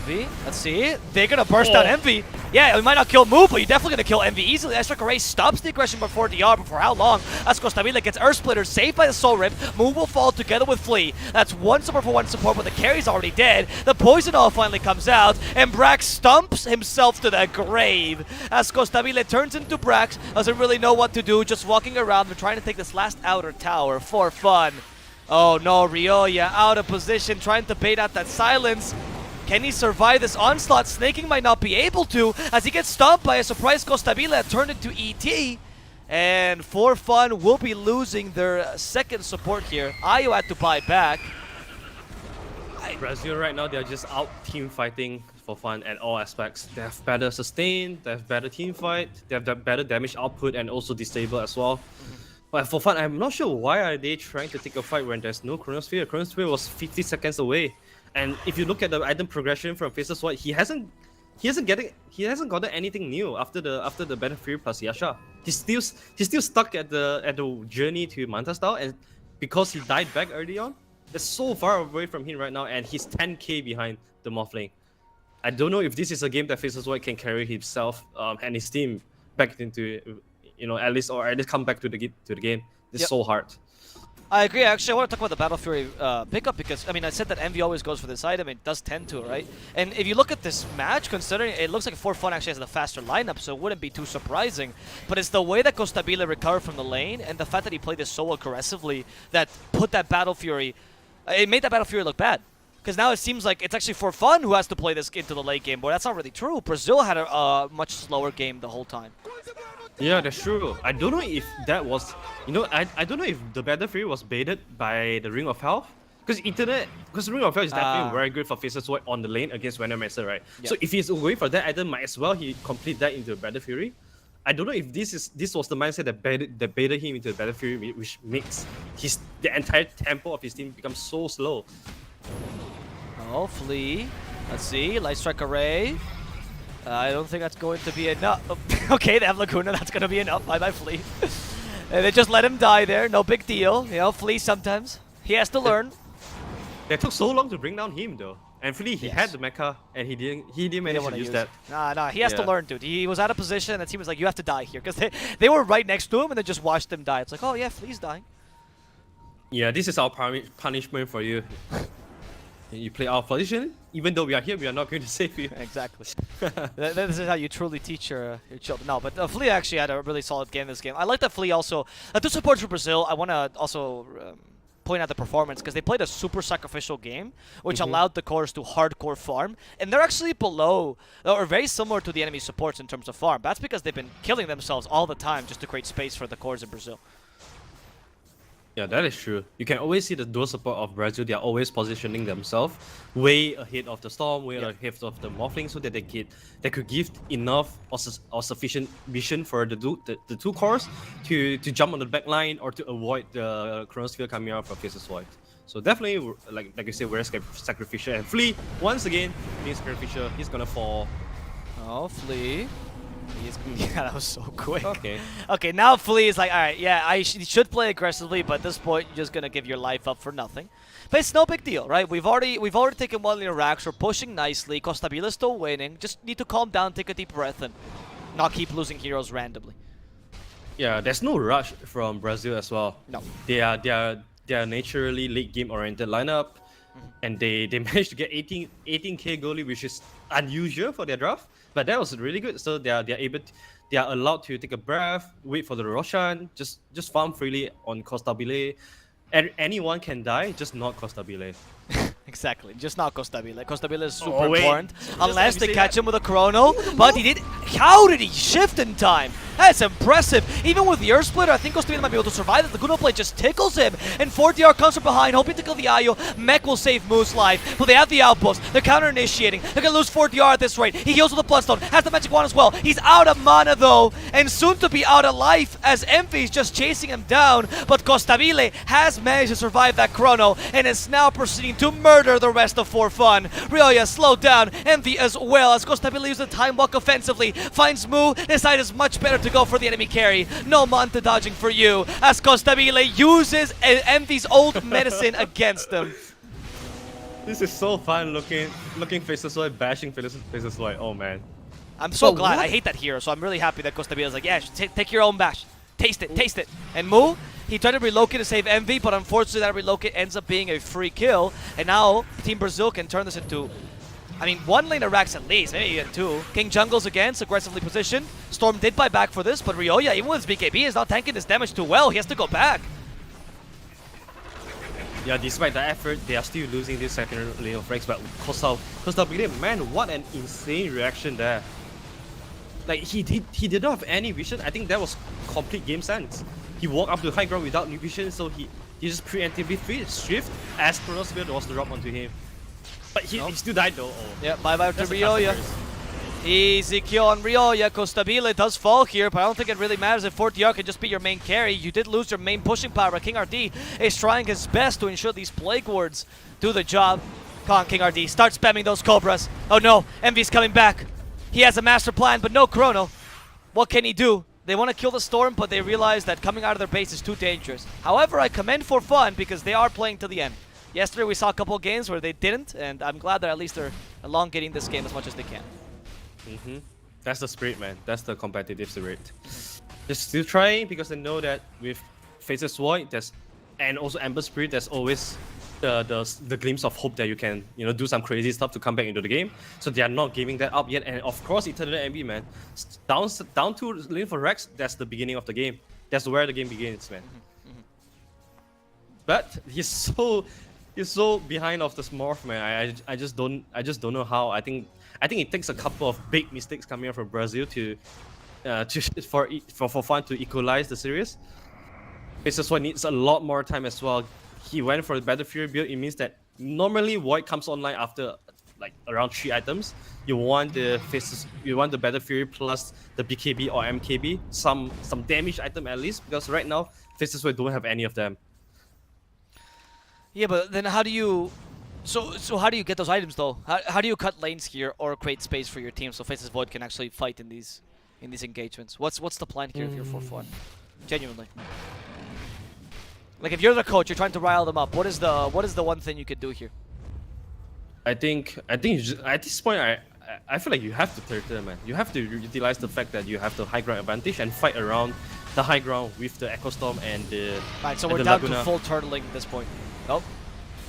S3: Envy, let's see. They're gonna burst down Envy. Yeah, it might not kill Moo, but you're definitely gonna kill Envy easily. Strike Array stops the aggression before DR, but for how long? As Costabile gets Earth Splitter, saved by the Soul Rip. Moo will fall together with Flea. That's one support for one support, but the carry's already dead. The Poison All finally comes out, and Brax stumps himself to the grave. As Costabile turns into Brax, doesn't really know what to do, just walking around and trying to take this last outer tower for fun. Oh no, Ryoya out of position, trying to bait out that silence. Can he survive this onslaught? Snaking might not be able to, as he gets stomped by a surprise Costabile turned into ET. And for fun, will be losing their second support here. Ayo had to buy back.
S2: Brazil right now, they're just out team fighting for fun at all aspects. They have better sustain, they have better team fight, they have better damage output and also disable as well. But for fun, I'm not sure why are they trying to take a fight when there's no Chronosphere. Chronosphere was 50 seconds away. And if you look at the item progression from Faceless White, he hasn't gotten anything new after the Battlefield plus Yasha. He's still stuck at the journey to Manta style, and because he died back early on, that's so far away from him right now, and he's 10k behind the Morphling. I don't know if this is a game that Faceless White can carry himself and his team back into, at least come back to the game. It's so hard.
S3: I agree. Actually, I want to talk about the Battle Fury pickup because, I mean, I said that Envy always goes for this item. It does tend to, right? And if you look at this match, considering it looks like For Fun actually has the faster lineup, so it wouldn't be too surprising. But it's the way that Costabile recovered from the lane and the fact that he played this so aggressively that put that Battle Fury, it made that Battle Fury look bad. Because now it seems like it's actually For Fun who has to play this into the late game, but that's not really true. Brazil had a much slower game the whole time.
S2: Yeah, that's true. I don't know if that was, I don't know if the Battle Fury was baited by the Ring of Health. Because Ring of Health is definitely very good for Faceless White on the lane against Venommancer, right? Yep. So if he's going for that item, might as well he complete that into Battle Fury. I don't know if this was the mindset that baited him into the Battle Fury, which makes the entire tempo of his team become so slow.
S3: Oh, Flea. Let's see. Light Strike Array. I don't think that's going to be enough. Okay, they have Laguna. That's going to be enough. Bye-bye, Flea. And they just let him die there. No big deal. Flea sometimes. He has to learn.
S2: They took so long to bring down him, though. And Flea, he had the mecha, and he didn't manage to use that.
S3: Nah, he has to learn, dude. He was out of position, and the team was like, you have to die here. Because they were right next to him, and then just watched him die. It's like, oh yeah, Flea's dying. Yeah,
S2: this is our punishment for you. You play our position, even though we are here, we are not going to save you.
S3: Exactly. This is how you truly teach your children. No, but Flea actually had a really solid game this game. I like that Flea also. To support for Brazil, I want to also point out the performance because they played a super sacrificial game, which allowed the cores to hardcore farm, and they're actually below or very similar to the enemy supports in terms of farm. That's because they've been killing themselves all the time just to create space for the cores in Brazil.
S2: Yeah, that is true. You can always see the dual support of Brazil. They are always positioning themselves way ahead of the Storm, way ahead of the Morphling, so that they could give enough or sufficient vision for the two cores to jump on the back line or to avoid the Chronosphere coming out from Faceless White. So definitely, like you said, we're sacrificial. And Flea, once again, being sacrificial, he's gonna fall.
S3: Oh, Flea. Yeah, that was so quick.
S2: Okay,
S3: now Flea is like, alright, yeah, you should play aggressively, but at this point, you're just gonna give your life up for nothing. But it's no big deal, right? We've already taken 1 lane racks, we're pushing nicely, Costabile is still winning, just need to calm down, take a deep breath, and not keep losing heroes randomly.
S2: Yeah, there's no rush from Brazil as well.
S3: No.
S2: They are naturally late game oriented lineup, and they managed to get 18k goalie, which is unusual for their draft. But that was really good. So they are allowed to take a breath, wait for the Roshan, just farm freely on Costabile. Anyone can die, just not Costabile.
S3: Exactly, just not Costabile. Costabile is super important, unless they catch him with a chrono. But he did. How did he shift in time? That's impressive. Even with the Earth Splitter, I think Costavile might be able to survive it. The Laguna Blade just tickles him. And 4DR comes from behind, hoping to kill the Ayo. Mech will save Moose life. But they have the outpost. They're counter-initiating. They're going to lose 4DR at this rate. He heals with the Bloodstone. Has the Magic Wand as well. He's out of mana though. And soon to be out of life as Envy's just chasing him down. But Costavile has managed to survive that chrono and is now proceeding to murder the rest of For Fun. Ryoya slowed down. Envy as well as Costavile uses the Time Walk offensively. Finds Moo. Decides it's much better to go for the enemy carry. No Manta dodging for you as Costavile uses Envy's old medicine against him.
S2: This is so fun looking Faceless Void, bashing Faceless Void. Oh man.
S3: I'm so
S2: But
S3: glad.
S2: what?
S3: I hate that hero, so I'm really happy that Costavile is like, yeah, take your own bash. Taste it, taste it. And Moo, he tried to relocate to save Envy, but unfortunately that relocate ends up being a free kill. And now Team Brazil can turn this into, I mean, one lane of racks at least, maybe even two. King Jungle's against, aggressively positioned. Storm did buy back for this, but Ryoya, even with his BKB, is not tanking this damage too well. He has to go back.
S2: Yeah, despite the effort, they are still losing this second lane of ranks. But Costavile, man, what an insane reaction there. Like, he did not have any vision. I think that was complete game sense. He walked up to high ground without new vision, so he just preemptively shift as Chronos Spear was to drop onto him. But he still died though. Oh.
S3: Yeah, bye-bye to
S2: That's a
S3: Ryoya.
S2: customers.
S3: Easy kill on Ryoya. Costavile does fall here, but I don't think it really matters if 4DR can just be your main carry. You did lose your main pushing power. King RD is trying his best to ensure these Plague Wards do the job. Come on, King RD. Start spamming those Cobras. Oh no, Envy's coming back. He has a master plan, but no Chrono. What can he do? They want to kill the Storm, but they realize that coming out of their base is too dangerous. However, I commend For Fun because they are playing to the end. Yesterday we saw a couple of games where they didn't, and I'm glad that at least they're elongating this game as much as they can.
S2: That's the spirit, man. That's the competitive spirit. Just still trying because they know that with Faceless Void, and also Ember Spirit, there's always the glimpse of hope that you can do some crazy stuff to come back into the game. So they are not giving that up yet. And of course, Eternal Envy, man, down to lane for Rex. That's the beginning of the game. That's where the game begins, man. But he's so behind of this morph, man. I just don't know how. I think it takes a couple of big mistakes coming out from Brazil for Fun to equalize the series. Faceless Void needs a lot more time as well. He went for the Battle Fury build. It means that normally Void comes online after like around 3 items. You want the Battle Fury plus the BKB or MKB, some damage item at least, because right now Faceless Void don't have any of them.
S3: Yeah, but then how do you... So how do you get those items though? How do you cut lanes here or create space for your team so Faceless Void can actually fight in these engagements? What's the plan here if you're For Fun? Genuinely. Like if you're the coach, you're trying to rile them up. What is the one thing you could do here?
S2: I think at this point I feel like you have to turtle, man. You have to utilize the fact that you have the high ground advantage and fight around the high ground with the Echo Storm and the
S3: Right, so
S2: and
S3: we're
S2: the
S3: down
S2: Laguna.
S3: to full turtling at this point. Nope.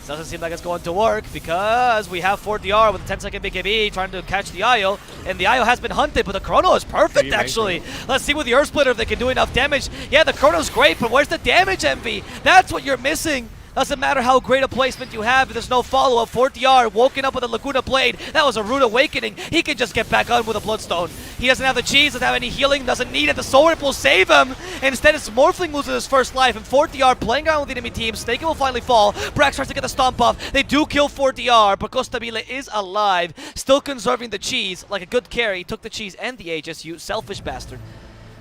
S3: Doesn't seem like it's going to work because we have 4DR with a 10-second BKB trying to catch the Io, and the Io has been hunted, but the Chrono is perfect actually. Let's see with the Earth Splitter if they can do enough damage. Yeah, the Chrono's great, but where's the damage, Envy? That's what you're missing. Doesn't matter how great a placement you have if there's no follow-up. 4DR woken up with a Laguna Blade. That was a rude awakening. He can just get back on with a Bloodstone. He doesn't have the cheese, doesn't have any healing, doesn't need it. The Soul Rip will save him. Instead, it's Morphling loses his first life, and 4DR playing around with the enemy team. Staken will finally fall. Brax starts to get the stomp off. They do kill 4DR, but Costavile is alive, still conserving the cheese like a good carry. Took the cheese and the Aegis, you selfish bastard.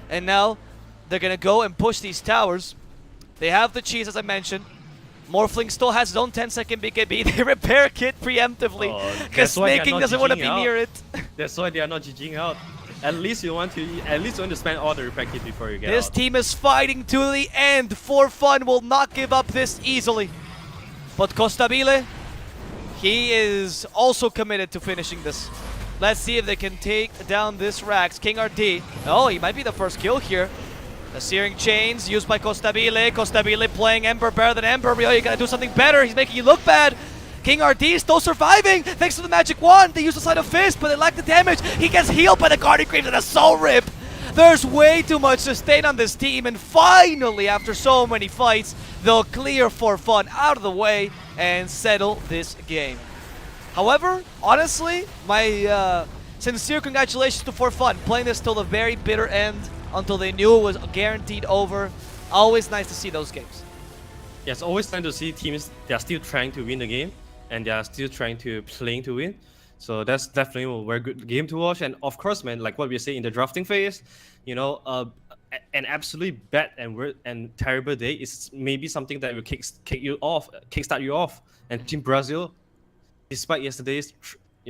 S3: And now, they're going to go and push these towers. They have the cheese, as I mentioned. Morphling still has his own 10-second BKB. They repair kit preemptively because Snaking doesn't want to be near it.
S2: That's why they are not GGing out. At least you want to spend all the repair kit before you get
S3: This
S2: out.
S3: team is fighting to the end. For Fun will not give up this easily. But Costavile, he is also committed to finishing this. Let's see if they can take down this Rax. King RD. Oh, he might be the first kill here. The Searing Chains used by Costavile. Costavile playing Ember better than Ember. Rio, you gotta do something better. He's making you look bad. King RD still surviving thanks to the Magic Wand. They use the Sleight of Fist, but they lack the damage. He gets healed by the Guardian Greaves and a Soul Rip. There's way too much sustain on this team, and finally, after so many fights, they'll clear For Fun out of the way and settle this game. However, honestly, my sincere congratulations to For Fun, playing this till the very bitter end. until they knew it was guaranteed over. Always nice to see those games.
S2: Yeah, it's always nice to see teams they are still trying to win the game and they are still trying to playing to win. So that's definitely a very good game to watch. And of course, man, like what we say in the drafting phase, you know, an absolutely bad and terrible day is maybe something that will kickstart you off. And Team Brazil, despite yesterday's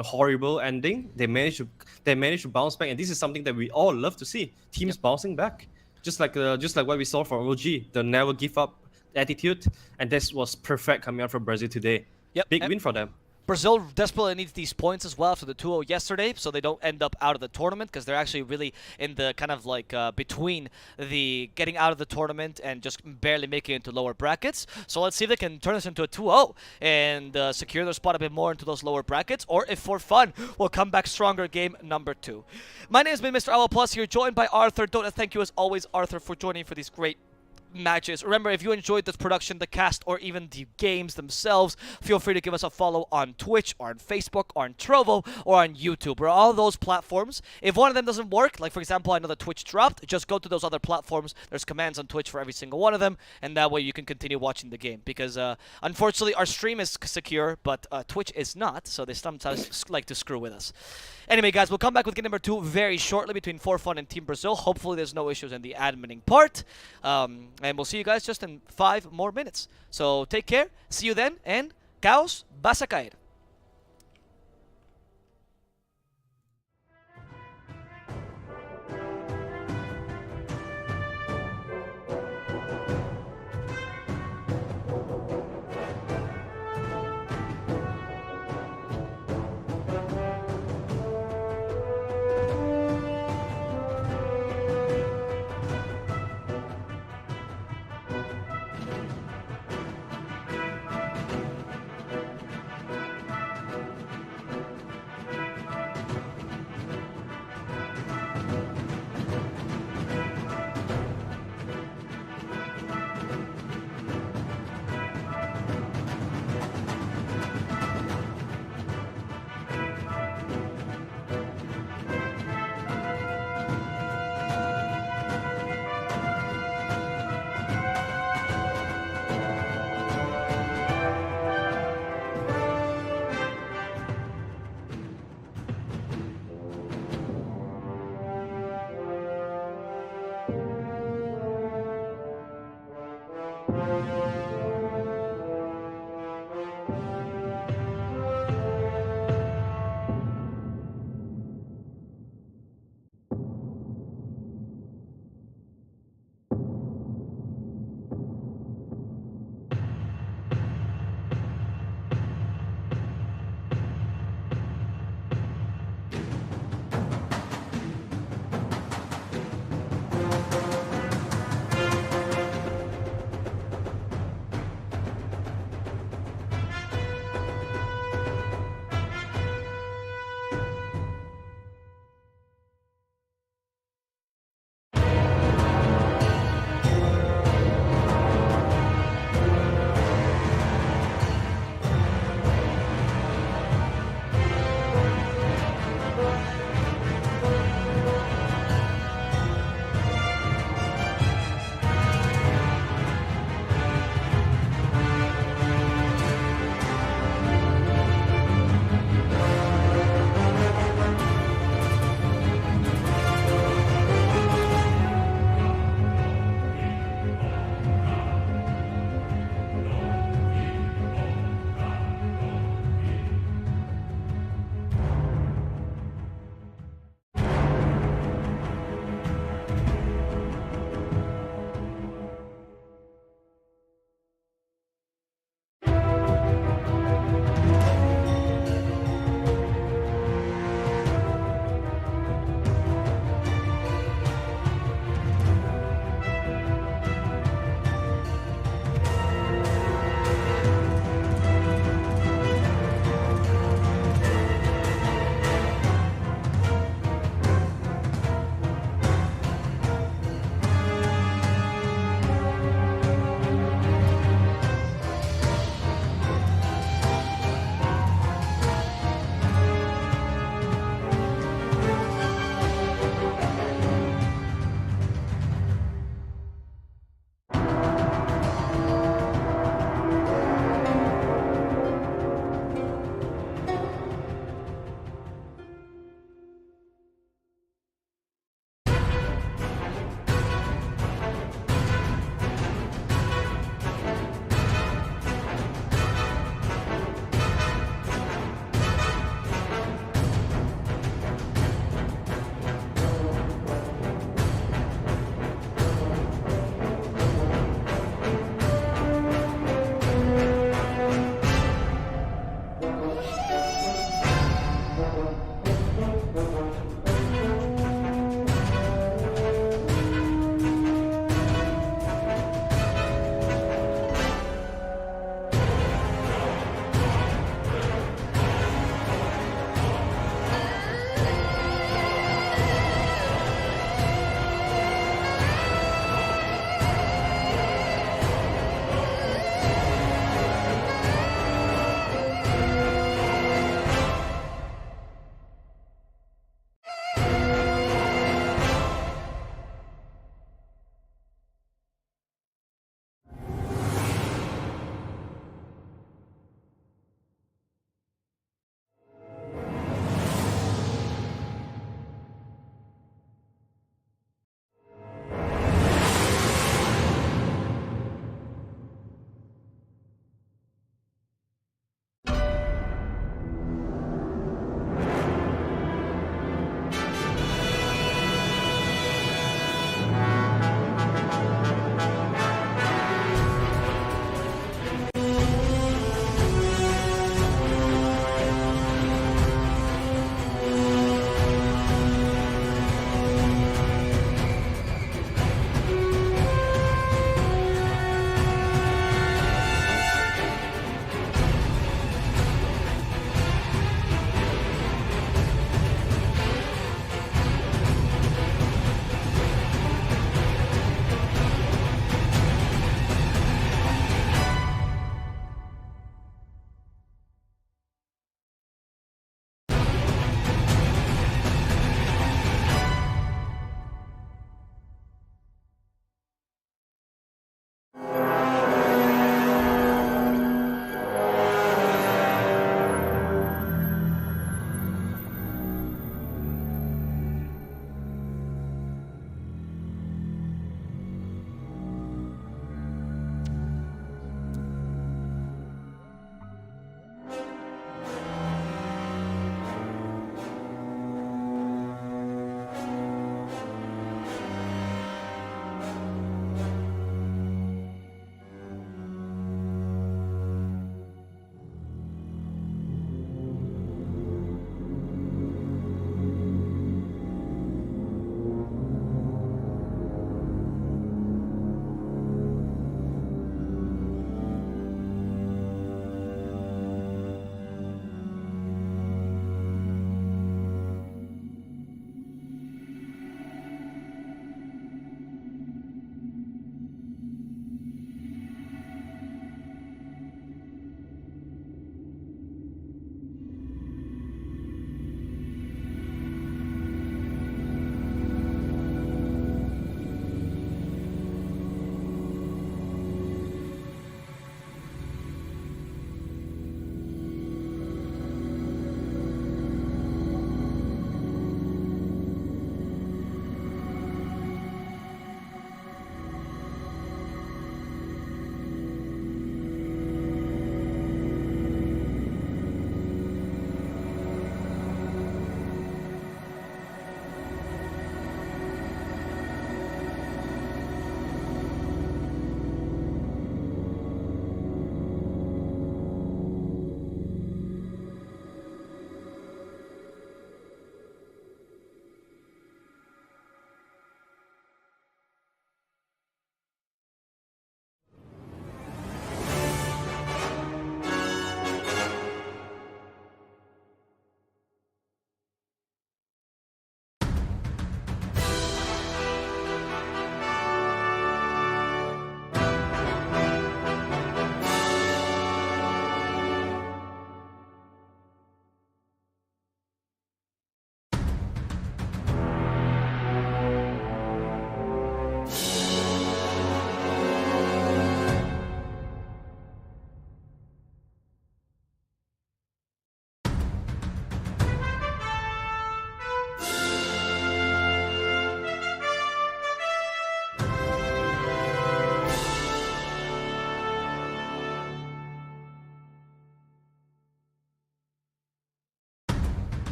S2: horrible ending, they managed to bounce back, and this is something that we all love to see. Teams bouncing back, just like what we saw from OG, the never give up attitude, and this was perfect coming out from Brazil today.
S3: Yep.
S2: Big win for them.
S3: Brazil desperately needs these points as well after the 2-0 yesterday, so they don't end up out of the tournament, because they're actually really in the kind of like between the getting out of the tournament and just barely making it into lower brackets. So let's see if they can turn this into a 2-0 and secure their spot a bit more into those lower brackets, or if for fun, we'll come back stronger game number 2. My name has been Mr. Owl Plus here, joined by Arthur. Don't thank you as always, Arthur, for joining for these great matches. Remember, if you enjoyed this production, the cast, or even the games themselves, feel free to give us a follow on Twitch, or on Facebook, or on Trovo, or on YouTube, or all those platforms. If one of them doesn't work, like for example, I know that Twitch dropped, just go to those other platforms. There's commands on Twitch for every single one of them, and that way you can continue watching the game. Because unfortunately, our stream is secure, but Twitch is not, so they sometimes like to screw with us. Anyway, guys, we'll come back with game number 2 very shortly between 4Fun and Team Brazil. Hopefully, there's no issues in the adminning part. And we'll see you guys just in 5 more minutes. So take care. See you then. And Caos vas a caer.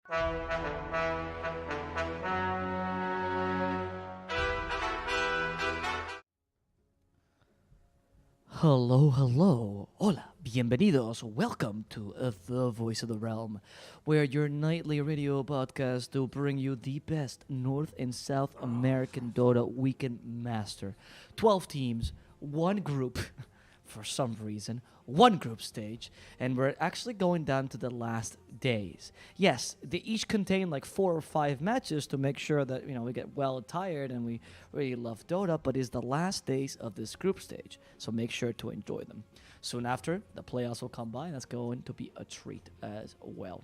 S1: Hello, hello. Hola, bienvenidos. Welcome to The Voice of the Realm, where your nightly radio podcast to bring you the best North and South American Dota Weekend Master. 12 teams, one group, for some reason, one group stage, and we're actually going down to the last days. Yes, they each contain like 4 or 5 matches to make sure that, we get well tired and we really love Dota, but it's the last days of this group stage, so make sure to enjoy them. Soon after, the playoffs will come by, and that's going to be a treat as well.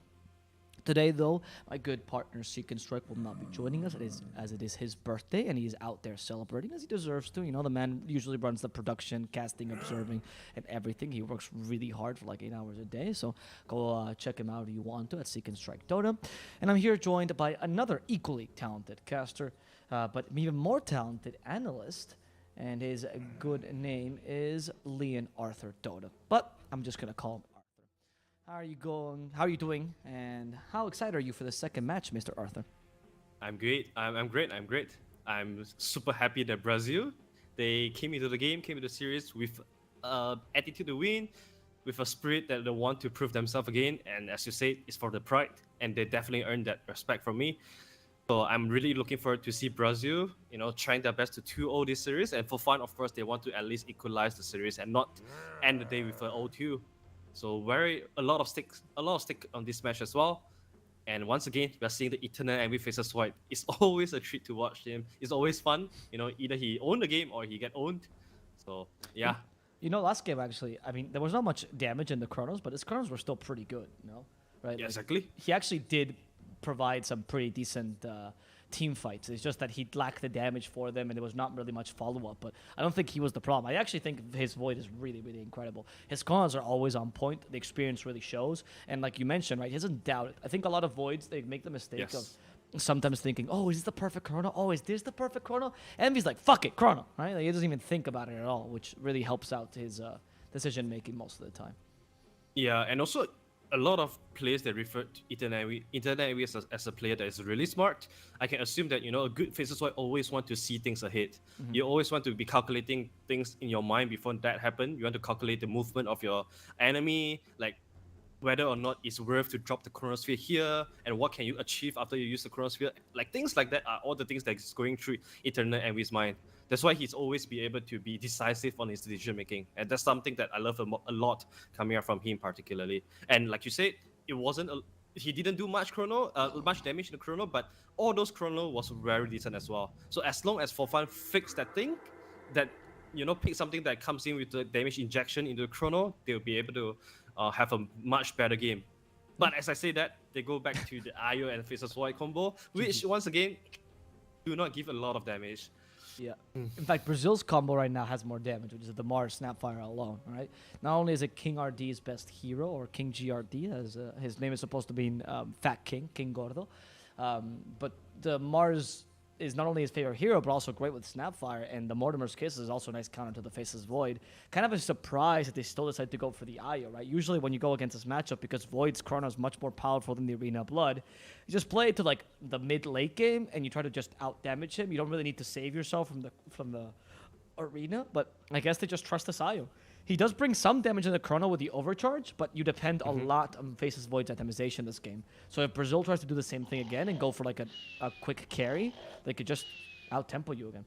S1: Today, though, my good partner Seek and Strike will not be joining us as it is his birthday, and he is out there celebrating as he deserves to. The man usually runs the production, casting, observing, and everything. He works really hard for like 8 hours a day, so go check him out if you want to at Seek and Strike Dota. And I'm here joined by another equally talented caster, but even more talented analyst, and his good name is Leon Arthur Dota. But I'm just gonna call him Arthur. How are you going? How are you doing? And how excited are you for the second match, Mr. Arthur?
S2: I'm great. I'm great. I'm great. I'm super happy that Brazil, they came into the game, came into the series with attitude to win, with a spirit that they want to prove themselves again. And as you said, it's for the pride, and they definitely earned that respect from me. So I'm really looking forward to see Brazil, trying their best to 2-0 this series. And for fun, of course, they want to at least equalize the series and not end the day with an 0-2. So a lot of stake on this match as well. And once again, we are seeing the Eternal Envy faces Void. It's always a treat to watch him. It's always fun. Either he owned the game or he get owned. So yeah.
S1: Last game actually, there was not much damage in the chronos, but his chronos were still pretty good, right?
S2: Yeah, exactly.
S1: He actually did provide some pretty decent team fights. It's just that he lacked the damage for them, and there was not really much follow-up, but I don't think he was the problem. I actually think his Void is really, really incredible. His chronos are always on point. The experience really shows, and like you mentioned, right, he doesn't doubt it. I think a lot of Voids, they make the mistake of sometimes thinking, oh, is this the perfect chrono? Oh, is this the perfect chrono? Envy's like, fuck it, chrono, right? Like, he doesn't even think about it at all, which really helps out his decision-making most of the time.
S2: Yeah, and also a lot of players that refer to Eternal Envy as a player that is really smart. I can assume that, a good Faces Void always want to see things ahead. Mm-hmm. You always want to be calculating things in your mind before that happen. You want to calculate the movement of your enemy, like whether or not it's worth to drop the Chronosphere here, and what can you achieve after you use the Chronosphere. Like things like that are all the things that's going through Eternal Envy's mind. That's why he's always be able to be decisive on his decision making, and that's something that I love a lot coming out from him particularly. And like you said, he didn't do much damage in the chrono, but all those chrono was very decent as well. So as long as For Fun fix that thing, that pick something that comes in with the damage injection into the chrono, they'll be able to have a much better game. But as I say that, they go back to the Io and Faces Void combo, which once again do not give a lot of damage.
S1: Yeah. In fact, Brazil's combo right now has more damage, which is the Mars Snapfire alone, right? Not only is it King RD's best hero, or King GRD, as his name is supposed to be Fat King, King Gordo, but the Mars is not only his favorite hero, but also great with Snapfire, and the Mortimer's Kiss is also a nice counter to the Faces Void. Kind of a surprise that they still decided to go for the Io, right? Usually when you go against this matchup, because Void's chrono is much more powerful than the Arena Blood, you just play it to like the mid-late game, and you try to just out-damage him. You don't really need to save yourself from the arena, but I guess they just trust this Io. He does bring some damage in the chrono with the overcharge, but you depend a lot on Faces Void's itemization this game. So if Brazil tries to do the same thing again and go for like a quick carry, they could just out-tempo you again.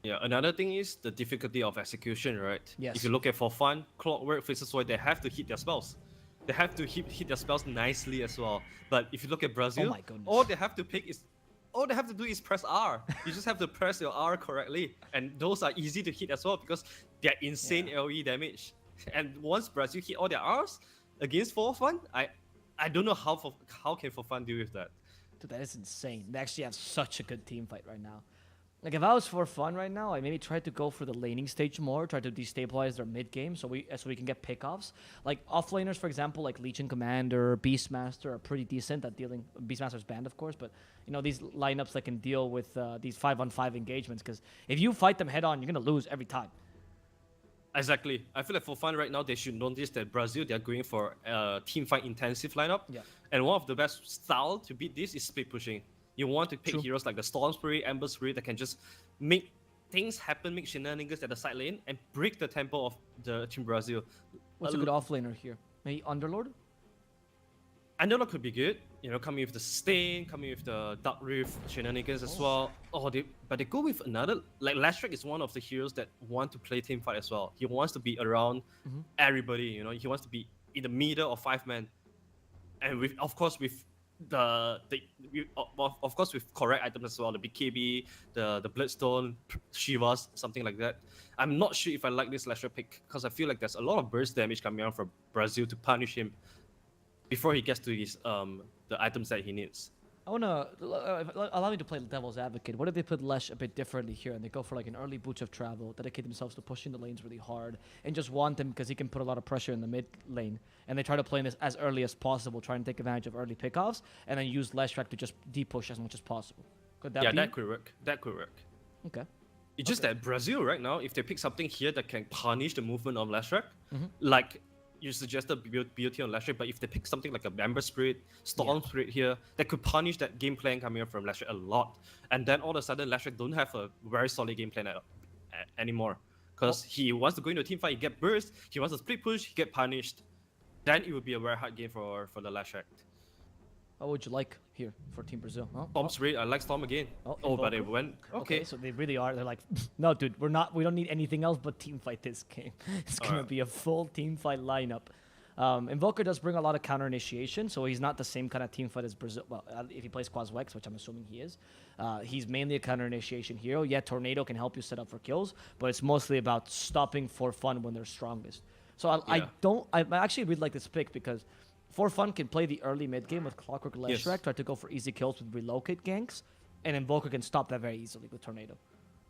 S2: Yeah, another thing is the difficulty of execution, right?
S1: Yes.
S2: If you look at For Fun, Clockwork, Faces Void, they have to hit their spells. They have to hit their spells nicely as well. But if you look at Brazil,
S1: oh my goodness,
S2: all they have to do is press R. You just have to press your R correctly. And those are easy to hit as well because they're insane LE damage. And once Brazil hit all their Rs against For Fun, I don't know how can For Fun deal with that.
S1: Dude, that is insane. They actually have such a good team fight right now. Like, if I was For Fun right now, I maybe try to go for the laning stage more, try to destabilize their mid game so we can get pickoffs. Like, offlaners, for example, like Legion Commander, Beastmaster are pretty decent at dealing. Beastmaster's banned, of course, but these lineups that can deal with these 5-on-5 engagements. Because if you fight them head on, you're gonna lose every time.
S2: Exactly. I feel like for fun right now, they should notice that Brazil, they're going for a team fight intensive lineup.
S1: Yeah.
S2: And one of the best style to beat this is split pushing. You want to pick
S1: True.
S2: heroes like the Storm Spirit, Ember Spirit that can just make things happen, make shenanigans at the side lane, and break the tempo of the Team Brazil.
S1: What's a good offlaner here? Maybe Underlord?
S2: Underlord could be good, you know, coming with the Stain, coming with the Dark Rift shenanigans as well. But they go with another, like Lashrak is one of the heroes that want to play team fight as well. He wants to be around everybody, you know, he wants to be in the middle of 5 men. And with, of course, with of course with correct items as well, the BKB, the Bloodstone, Shivas, something like that. I'm not sure if I like this Lashrak pick because I feel like there's a lot of burst damage coming out from Brazil to punish him before he gets to his the items that he needs.
S1: I wanna allow me to play devil's advocate. What if they put Lesh a bit differently here and they go for like an early boot of travel, dedicate themselves to pushing the lanes really hard, and just want him because he can put a lot of pressure in the mid lane, and they try to play this as early as possible, trying to take advantage of early pickoffs, and then use Leshrac to just deep push as much as possible. Could that be?
S2: That could work. That could work.
S1: Okay.
S2: It's just that Brazil right now, if they pick something here that can punish the movement of Lashrak, like you suggested beauty on Lashrak, but if they pick something like a Ember Spirit, Storm Spirit here, that could punish that game plan coming up from Lashrak a lot. And then all of a sudden, Lashrak don't have a very solid game plan anymore. Because he wants to go into a team fight, he get burst, he wants to split push, he get punished. Then it would be a very hard game for the Lashrak.
S1: What would you like here for Team Brazil? Oh,
S2: Storm Spirit, I like Storm again. But it went okay.
S1: So they really are. They're like, no, dude, we don't need anything else but team fight this game. It's gonna be a full team fight lineup. Invoker does bring a lot of counter initiation, so he's not the same kind of team fight as Brazil. Well, if he plays Quazwex, which I'm assuming he is, he's mainly a counter initiation hero. Yeah, Tornado can help you set up for kills, but it's mostly about stopping for fun when they're strongest. So I actually really like this pick because For Fun can play the early mid game with Clockwork Leshrac, try to go for easy kills with relocate ganks, and Invoker can stop that very easily with Tornado.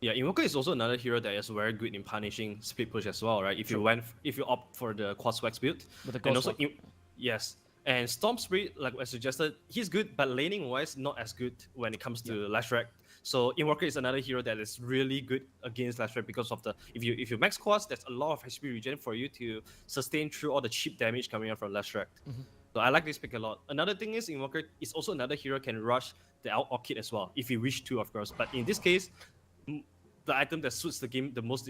S2: Yeah, Invoker is also another hero that is very good in punishing split push as well, right? If you opt for the Quazwex build,
S1: with the Ghost Walk.
S2: Yes, and Storm Spirit, like I suggested, he's good, but laning wise not as good when it comes to Lashrak. So Invoker is another hero that is really good against Lashrak because of the if you max Quaz, there's a lot of HP regen for you to sustain through all the cheap damage coming out from Lashrak. So I like this pick a lot. Another thing is Invoker is also another hero can rush the Orchid as well if you wish to, of course. But in this case, the item that suits the game the most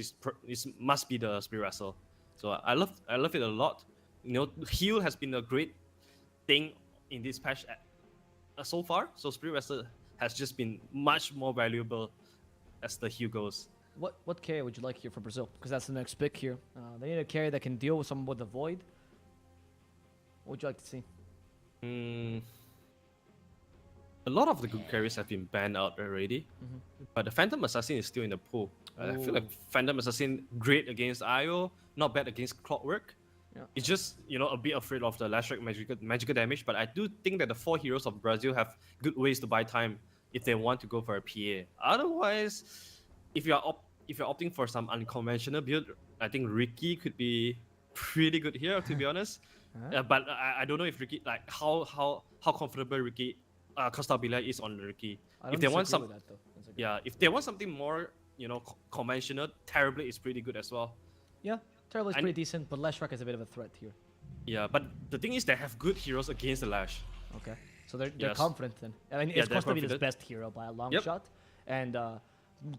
S2: must be the Spirit Wrestle. So I love it a lot. You know, heal has been a great thing in this patch so far. So Spirit Wrestle has just been much more valuable as the heal goes.
S1: What carry would you like here for Brazil? Because that's the next pick here. They need a carry that can deal with someone with the Void. What would you like to see?
S2: A lot of the good carries have been banned out already, but the Phantom Assassin is still in the pool. I feel like Phantom Assassin great against IO, not bad against Clockwork.
S1: Yeah.
S2: It's just, you know, a bit afraid of the Lashrak magical damage, but I do think that the 4 heroes of Brazil have good ways to buy time if they want to go for a PA. Otherwise, if you're opting for some unconventional build, I think Ricky could be pretty good here, to be honest. But I don't know if Ricky, like how comfortable Ricky Costabile is on Ricky.
S1: If they want some,
S2: if they want something more, you know, conventional, Terribly is pretty good as well.
S1: Yeah, Terribly is pretty decent, but Lashrak is a bit of a threat here.
S2: Yeah, but the thing is they have good heroes against the Lash.
S1: Okay, so they're confident then. I mean, it's Costabile's best hero by a long shot, and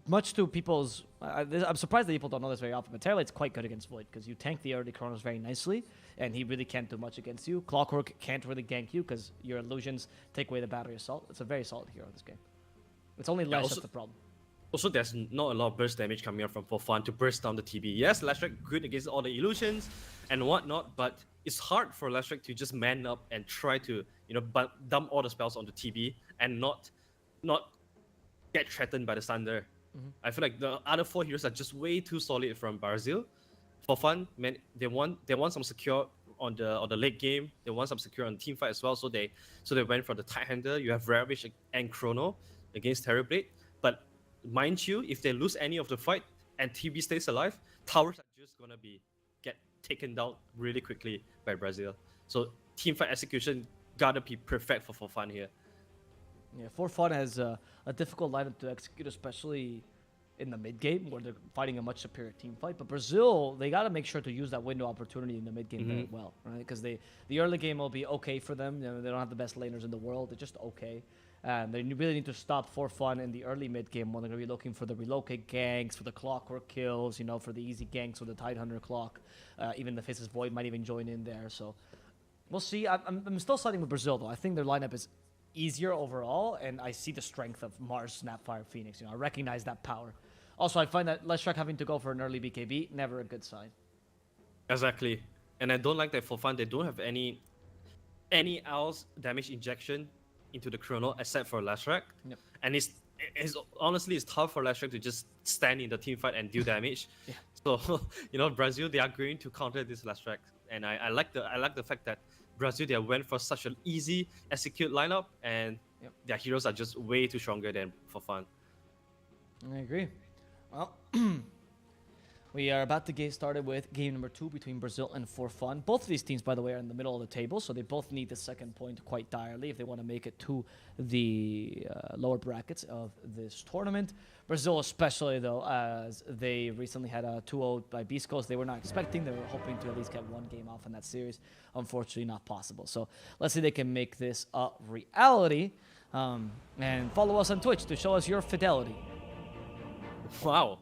S1: much to people's, I'm surprised that people don't know this very often, but Terriblade's quite good against Void because you tank the early chronos very nicely, and he really can't do much against you. Clockwork can't really gank you because your illusions take away the battery assault. It's a very solid hero in this game. It's only Lash that's the problem.
S2: Also, there's not a lot of burst damage coming up from For Fun to burst down the TB. Yes, Lashrak good against all the illusions and whatnot, but it's hard for Lashrak to just man up and try to, you know, dump all the spells onto TB and not get threatened by the Thunder. I feel like the other 4 heroes are just way too solid from Brazil. For Fun, man, they want some secure on the late game. They want some secure on the team fight as well. So they went for the tight hander. You have Ravish and Chrono against Terrorblade. But mind you, if they lose any of the fight and TB stays alive, towers are just gonna get taken down really quickly by Brazil. So team fight execution gotta be perfect for Fun here.
S1: Yeah, For Fun has a difficult lineup to execute, especially in the mid game where they're fighting a much superior team fight. But Brazil, they got to make sure to use that window opportunity in the mid game very well, right? Because the early game will be okay for them. You know, they don't have the best laners in the world. They're just okay. And they really need to stop for fun in the early mid game when they're going to be looking for the relocate ganks, for the clockwork kills, you know, for the easy ganks with the Tidehunter clock. Even the Faceless Void might even join in there. So we'll see. I'm still siding with Brazil, though. I think their lineup is easier overall, and I see the strength of Mars, Snapfire, Phoenix. You know, I recognize that power. Also, I find that Leshrac having to go for an early BKB, never a good sign.
S2: Exactly. And I don't like that for fun. They don't have any else damage injection into the chrono except for Leshrac.
S1: Yep.
S2: And it's honestly it's tough for Leshrac to just stand in the team fight and deal damage.
S1: Yeah.
S2: So you know, Brazil, they are going to counter this Leshrac, and I like the fact that Brazil, they went for such an easy execute lineup, and their heroes are just way too stronger than for fun.
S1: I agree. Well, we are about to get started with game number 2 between Brazil and For Fun. Both of these teams, by the way, are in the middle of the table, so they both need the second point quite direly if they want to make it to the lower brackets of this tournament. Brazil especially, though, as they recently had a 2-0 by Biscos. They were not expecting. They were hoping to at least get one game off in that series. Unfortunately, not possible. So let's see if they can make this a reality. And follow us on Twitch to show us your fidelity.
S2: Wow.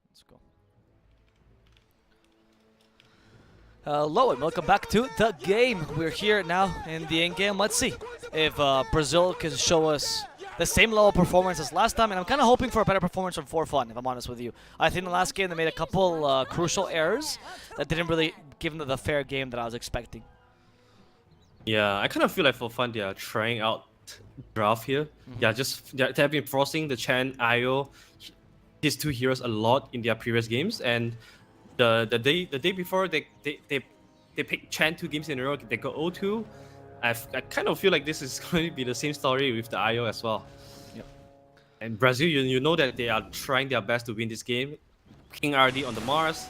S1: Let's go.
S3: Hello and welcome back to the game. We're here now in the end game. Let's see if Brazil can show us the same level of performance as last time, and I'm kind of hoping for a better performance from For Fun, if I'm honest with you. I think the last game they made a couple crucial errors that didn't really give them the fair game that I was expecting.
S2: Yeah, I kind of feel like for fun they are trying out draft here. They have been forcing the Chan, Io, these two heroes a lot in their previous games, and the day before they picked Chan 2 games in a row, they got 0-2. I kind of feel like this is going to be the same story with the IO as well.
S1: Yep.
S2: And Brazil, you know that they are trying their best to win this game. King RD on the Mars,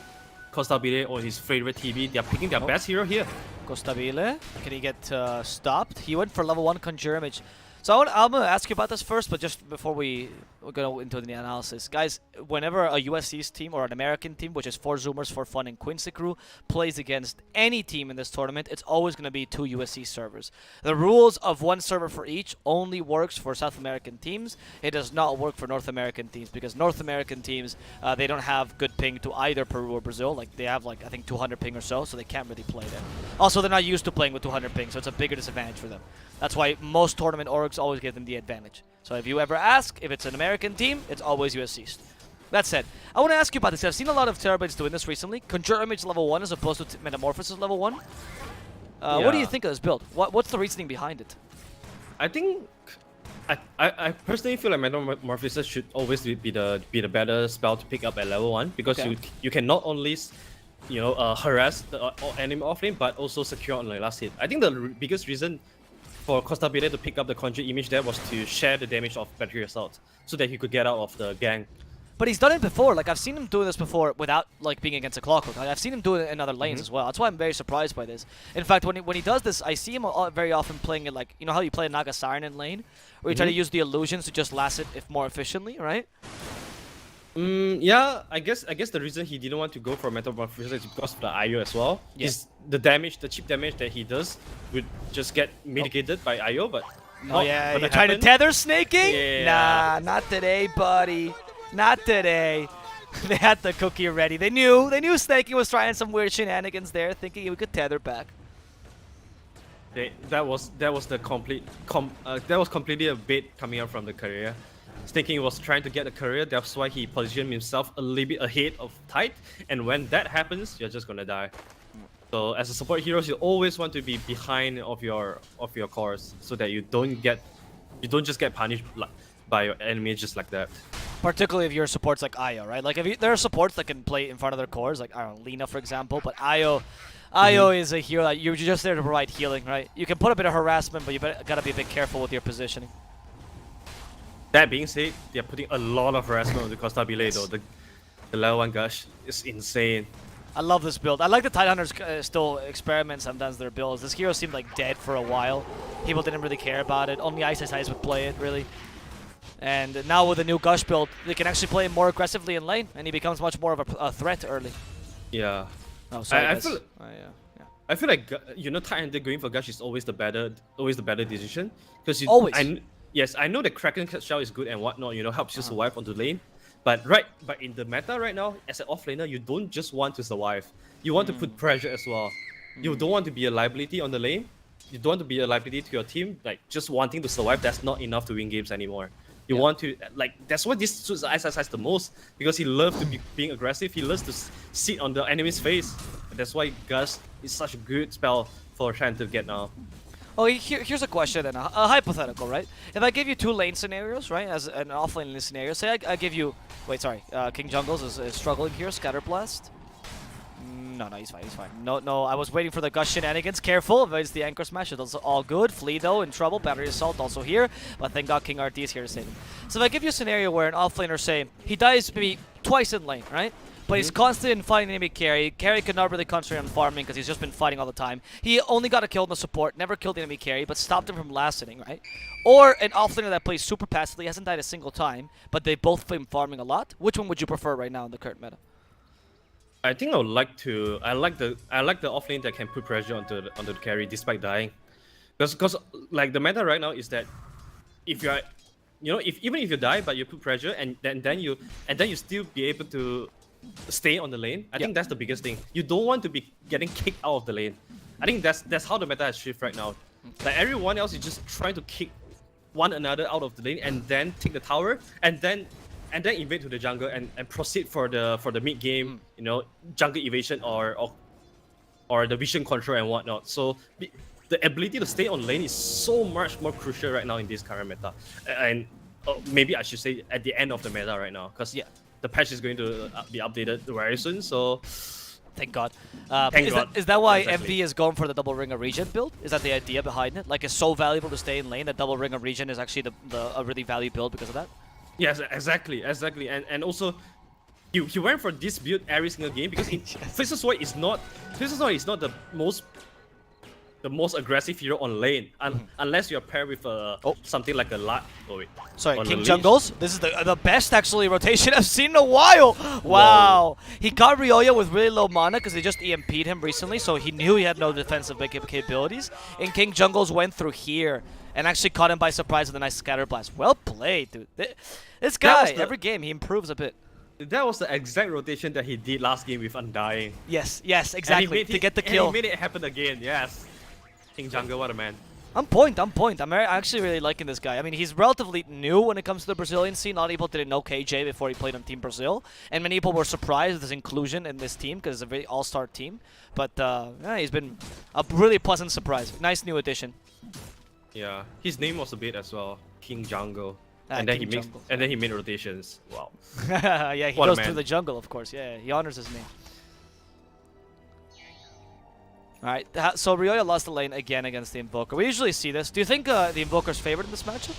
S2: Costabile on his favorite TB. They are picking their best hero here.
S3: Costabile, can he get stopped? He went for level 1 Conjure Image. So I'm going to ask you about this first, but just before we go into the analysis. Guys, whenever a US East team or an American team, which is 4 Zoomers, For Fun, and Quincy Crew, plays against any team in this tournament, it's always going to be 2 US East servers. The rules of 1 server for each only works for South American teams. It does not work for North American teams, because North American teams, they don't have good ping to either Peru or Brazil. Like, they have, like, I think 200 ping or so they can't really play there. Also, they're not used to playing with 200 ping, so it's a bigger disadvantage for them. That's why most tournament orgs always give them the advantage. So if you ever ask if it's an American team, it's always US East. That said, I want to ask you about this. I've seen a lot of Terabytes doing this recently. Conjure Image level 1 as opposed to Metamorphosis level 1. What do you think of this build? What's the reasoning behind it?
S2: I think I personally feel like Metamorphosis should always be the better spell to pick up at level 1, because you can not only harass the enemy offlane, but also secure on the last hit. I think the biggest reason for Costabile to pick up the Conjure Image there was to share the damage of Battery Assault, so that he could get out of the gang.
S3: But he's done it before. Like, I've seen him do this before without, like, being against a Clockwork. Like, I've seen him do it in other lanes as well. That's why I'm very surprised by this. In fact, when he does this, I see him very often playing it like, you know how you play Naga Siren in lane? Where you try to use the illusions to just last it more efficiently, right?
S2: Yeah, I guess the reason he didn't want to go for Metamorphosis is because of the IO as well.
S3: Yeah.
S2: The cheap damage that he does would just get mitigated by IO, but
S3: you're trying to tether snaking? Yeah. Nah, not today, buddy. Not today. They had the cookie ready. They knew snaking was trying some weird shenanigans there, thinking we could tether back.
S2: That was completely a bait coming out from the career. thinking he was trying to get a career. That's why he positioned himself a little bit ahead of Tide. And when that happens, you're just gonna die. So as a support hero, you always want to be behind of your cores so that you don't just get punished by your enemy just like that.
S3: Particularly if your supports like Io, right? Like there are supports that can play in front of their cores, like I don't know, Lina for example, but Io is a hero that you're just there to provide healing, right? You can put a bit of harassment, but you gotta be a bit careful with your positioning.
S2: That being said, they're putting a lot of harassment on the Costa Belay though. The level 1 gush is insane.
S3: I love this build. I like the Tidehunters still experiment sometimes their builds. This hero seemed like dead for a while. People didn't really care about it. Only Ice would play it, really. And now with the new Gush build, they can actually play him more aggressively in lane, and he becomes much more of a threat early.
S2: Yeah.
S3: Oh, sorry,
S2: I
S3: guys.
S2: feel,
S3: Yeah.
S2: I feel like Tidehunter going for Gush is always the better decision because
S3: Always.
S2: Yes, I know the Kraken shell is good and whatnot. Helps you survive on the lane. But in the meta right now, as an offlaner, you don't just want to survive. You want to put pressure as well. You don't want to be a liability on the lane. You don't want to be a liability to your team. Like just wanting to survive, that's not enough to win games anymore. You want to that's what this suits ISIS the most because he loves to be being aggressive. He loves to sit on the enemy's face. That's why Gush is such a good spell for Shan to get now.
S3: Oh, here's a question then, a hypothetical, right? If I give you 2 lane scenarios, right, as an offlane scenario, say I give you, wait, sorry, King Jungles is struggling here, Scatterblast. No, he's fine. No, I was waiting for the Gush shenanigans. Careful, avoids the Anchor Smash. It's all good. Flea, though, in trouble. Battery Assault also here. But thank God King RT is here to save him. So if I give you a scenario where an offlaner, say, he dies maybe twice in lane, right? But he's constant in fighting enemy carry. Carry could not really concentrate on farming because he's just been fighting all the time. He only got a kill in the support, never killed the enemy carry, but stopped him from last inning, right? Or an offlaner that plays super passively, hasn't died a single time, but they both been farming a lot. Which one would you prefer right now in the current meta?
S2: I think I would like to. I like the offlane that can put pressure onto the carry despite dying, because like the meta right now is that if you are, even if you die but you put pressure and then you still be able to stay on the lane. I think that's the biggest thing. You don't want to be getting kicked out of the lane. I think that's how the meta has shifted right now. Like everyone else is just trying to kick one another out of the lane and then take the tower and then invade to the jungle and proceed for the mid game, jungle evasion or the vision control and whatnot. So the ability to stay on lane is so much more crucial right now in this current meta, and maybe I should say at the end of the meta right now, because the patch is going to be updated very soon. So
S3: thank God.
S2: Thank God.
S3: Is that why
S2: Exactly.
S3: MV is going for the double ring of regen build? Is that the idea behind it? Like, it's so valuable to stay in lane that double ring of regen is actually a really valuable build because of that?
S2: Yes, exactly, and also, he went for this build every single game because Faceless Void is not the most aggressive hero on lane, unless you're paired with something like a lot. Oh wait,
S3: sorry, King Jungles. This is the best actually rotation I've seen in a while. Wow, he caught Ryoya with really low mana because they just EMP'd him recently, so he knew he had no defensive capabilities. And King Jungles went through here and actually caught him by surprise with a nice scatter blast. Well played, dude. This guy, every game he improves a bit.
S2: That was the exact rotation that he did last game with Undying.
S3: Yes, exactly. To get the kill.
S2: And he made it happen again. Yes, King Jungle, what a man.
S3: On point. I'm actually really liking this guy. I mean, he's relatively new when it comes to the Brazilian scene. A lot of people didn't know KJ before he played on Team Brazil. And many people were surprised with his inclusion in this team because it's a very all-star team. But he's been a really pleasant surprise. Nice new addition.
S2: Yeah, his name was a bit as well, King Jungle. And
S3: King
S2: then
S3: Jungle.
S2: he made rotations. Wow.
S3: Yeah, he
S2: What a
S3: goes
S2: man.
S3: through the jungle, of course. Yeah, he honors his name. Alright, so Ryoya lost the lane again against the Invoker. We usually see this. Do you think the Invoker's favored in this matchup?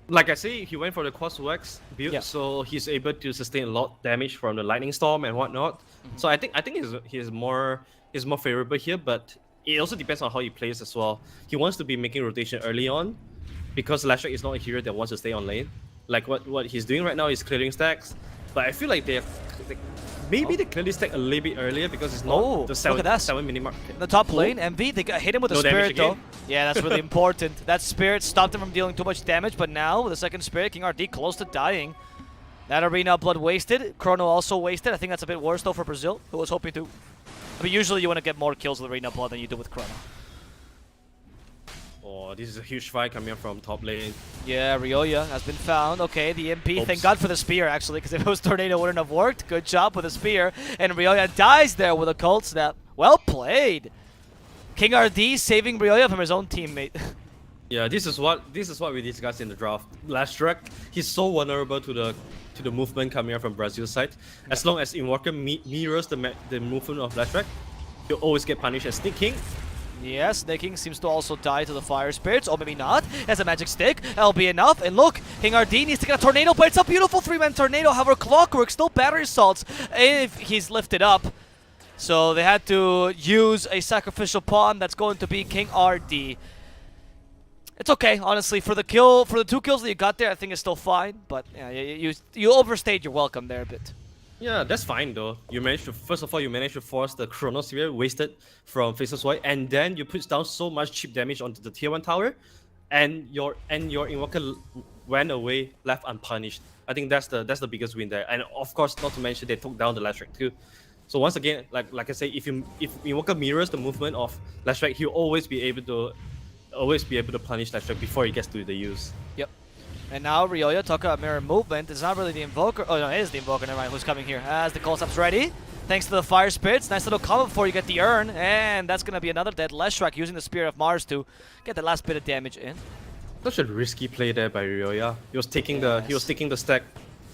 S2: Like I say, he went for the Quas Wax build, so he's able to sustain a lot of damage from the Lightning Storm and whatnot. So I think he's more favorable here, but it also depends on how he plays as well. He wants to be making rotation early on, because Lashak is not a hero that wants to stay on lane. Like what he's doing right now is clearing stacks, but I feel like maybe they clearly stack a little bit earlier because it's not the 7 minute mark.
S3: The top lane, MV, they hit him with a Spirit though. Yeah, that's really important. That Spirit stopped him from dealing too much damage, but now with the second Spirit, King RD close to dying. That Arena blood wasted. Chrono also wasted. I think that's a bit worse though for Brazil, who was hoping to. I mean, usually you want to get more kills with Arena blood than you do with Chrono.
S2: Oh, Oh, this is a huge fight coming up from top lane.
S3: Yeah, Ryoya has been found. Okay, the MP.
S2: Oops.
S3: Thank God for the spear, actually, because if it was Tornado, it wouldn't have worked. Good job with the spear. And Ryoya dies there with a cold snap. Well played. King RD saving Ryoya from his own teammate.
S2: Yeah, this is what we discussed in the draft. Lashrak, he's so vulnerable to the movement coming up from Brazil's side. As long as Invoker mirrors the movement of Lashrak, he'll always get punished as Snake King.
S3: Yes, Snake King seems to also die to the Fire Spirits, or maybe not. Has a magic stick, that'll be enough. And look, King RD needs to get a Tornado, but it's a beautiful 3-man Tornado. However, Clockwork still battery assaults if he's lifted up. So they had to use a sacrificial pawn that's going to be King RD. It's okay, honestly. For the 2 kills that you got there, I think it's still fine. But yeah, you overstayed your welcome there a bit.
S2: Yeah, that's fine though. You managed to, first of all, you managed to force the Chronosphere wasted from Faceless Void, and then you put down so much cheap damage onto the tier 1 tower, and your Invoker went away left unpunished. I think that's the biggest win there. And of course, not to mention they took down the Lashrak too. So once again, like I say, if Invoker mirrors the movement of Lashrak, he'll always be able to punish Lashrak before he gets to the use.
S3: Yep. And now Ryoya, talk about mirror movement. It's not really the Invoker. Oh no, it is the Invoker. Never mind. Who's coming here? As the Cold Snap's ready. Thanks to the Fire Spirits. Nice little combo before you get the Urn. And that's going to be another dead Leshrak using the Spear of Mars to get the last bit of damage in.
S2: Such a risky play there by Ryoya. He was taking the stack,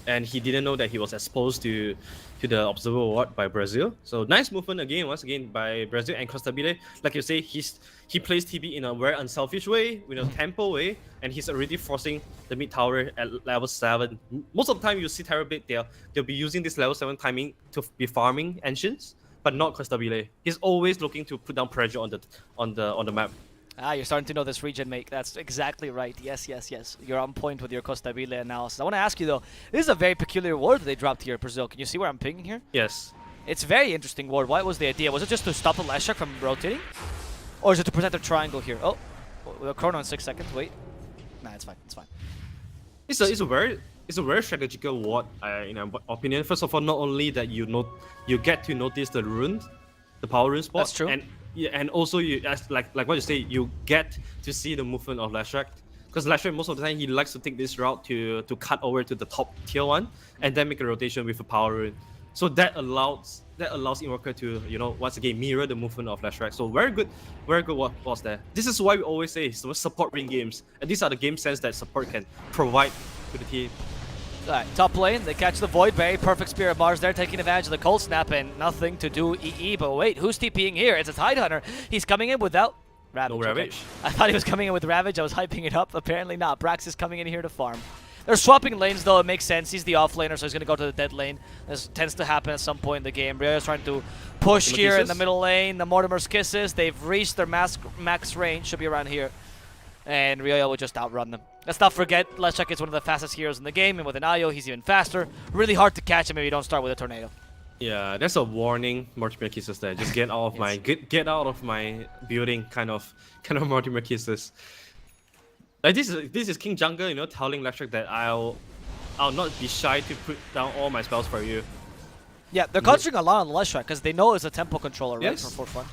S2: and he didn't know that he was exposed to the Observer Ward by Brazil. So nice movement once again by Brazil. And Costabile, like you say, he plays TB in a very unselfish way, in a tempo way, and he's already forcing the mid tower at level 7. Most of the time you see Terrorblade, they'll be using this level 7 timing to be farming Ancients, but not Costabile. He's always looking to put down pressure on the map.
S3: Ah, you're starting to know this region, mate. That's exactly right. Yes, yes, yes. You're on point with your Costabile analysis. I want to ask you, though, this is a very peculiar ward that they dropped here, Brazil. Can you see where I'm pinging here?
S2: Yes.
S3: It's a very interesting ward. What was the idea? Was it just to stop the Leshrak from rotating? Or is it to protect the triangle here? Oh, we're chrono in 6 seconds. Wait. Nah, it's fine. It's fine.
S2: It's a very strategical ward, in my opinion. First of all, not only that you get to notice the rune, the power rune spot.
S3: That's true.
S2: And yeah, and also like what you say, you get to see the movement of Lashrak. Because Lashrak most of the time he likes to take this route to cut over to the top tier 1 and then make a rotation with a power rune. So that allows Invoker to, once again mirror the movement of Lashrak. So very good what was there. This is why we always say support win games, and these are the game sense that support can provide to the team.
S3: Alright, top lane, they catch the Void. Very perfect Spear of Mars there, taking advantage of the Cold Snap and nothing to do EE. But wait, who's TPing here? It's a Tidehunter. He's coming in without Ravage.
S2: No Ravage.
S3: Okay. I thought he was coming in with Ravage. I was hyping it up. Apparently not. Brax is coming in here to farm. They're swapping lanes though, it makes sense. He's the offlaner, so he's going to go to the dead lane. This tends to happen at some point in the game. Ryoya's trying to push
S2: Mortimer
S3: here
S2: Kisses.
S3: in the middle lane. The Mortimer's Kisses. They've reached their max range. Should be around here. And Ryoya will just outrun them. Let's not forget, Leshrak is one of the fastest heroes in the game, and with an Ayo, he's even faster. Really hard to catch him if you don't start with a Tornado.
S2: Yeah, that's a warning, Mortimer Kisses there. Just get out of my get out of my building, kind of Mortimer Kisses. Like this is King Jungle, telling Leshrak that I'll not be shy to put down all my spells for you.
S3: Yeah, they're concentrating a lot on Leshrak because they know it's a tempo controller, right?
S2: Yes.
S3: For fun.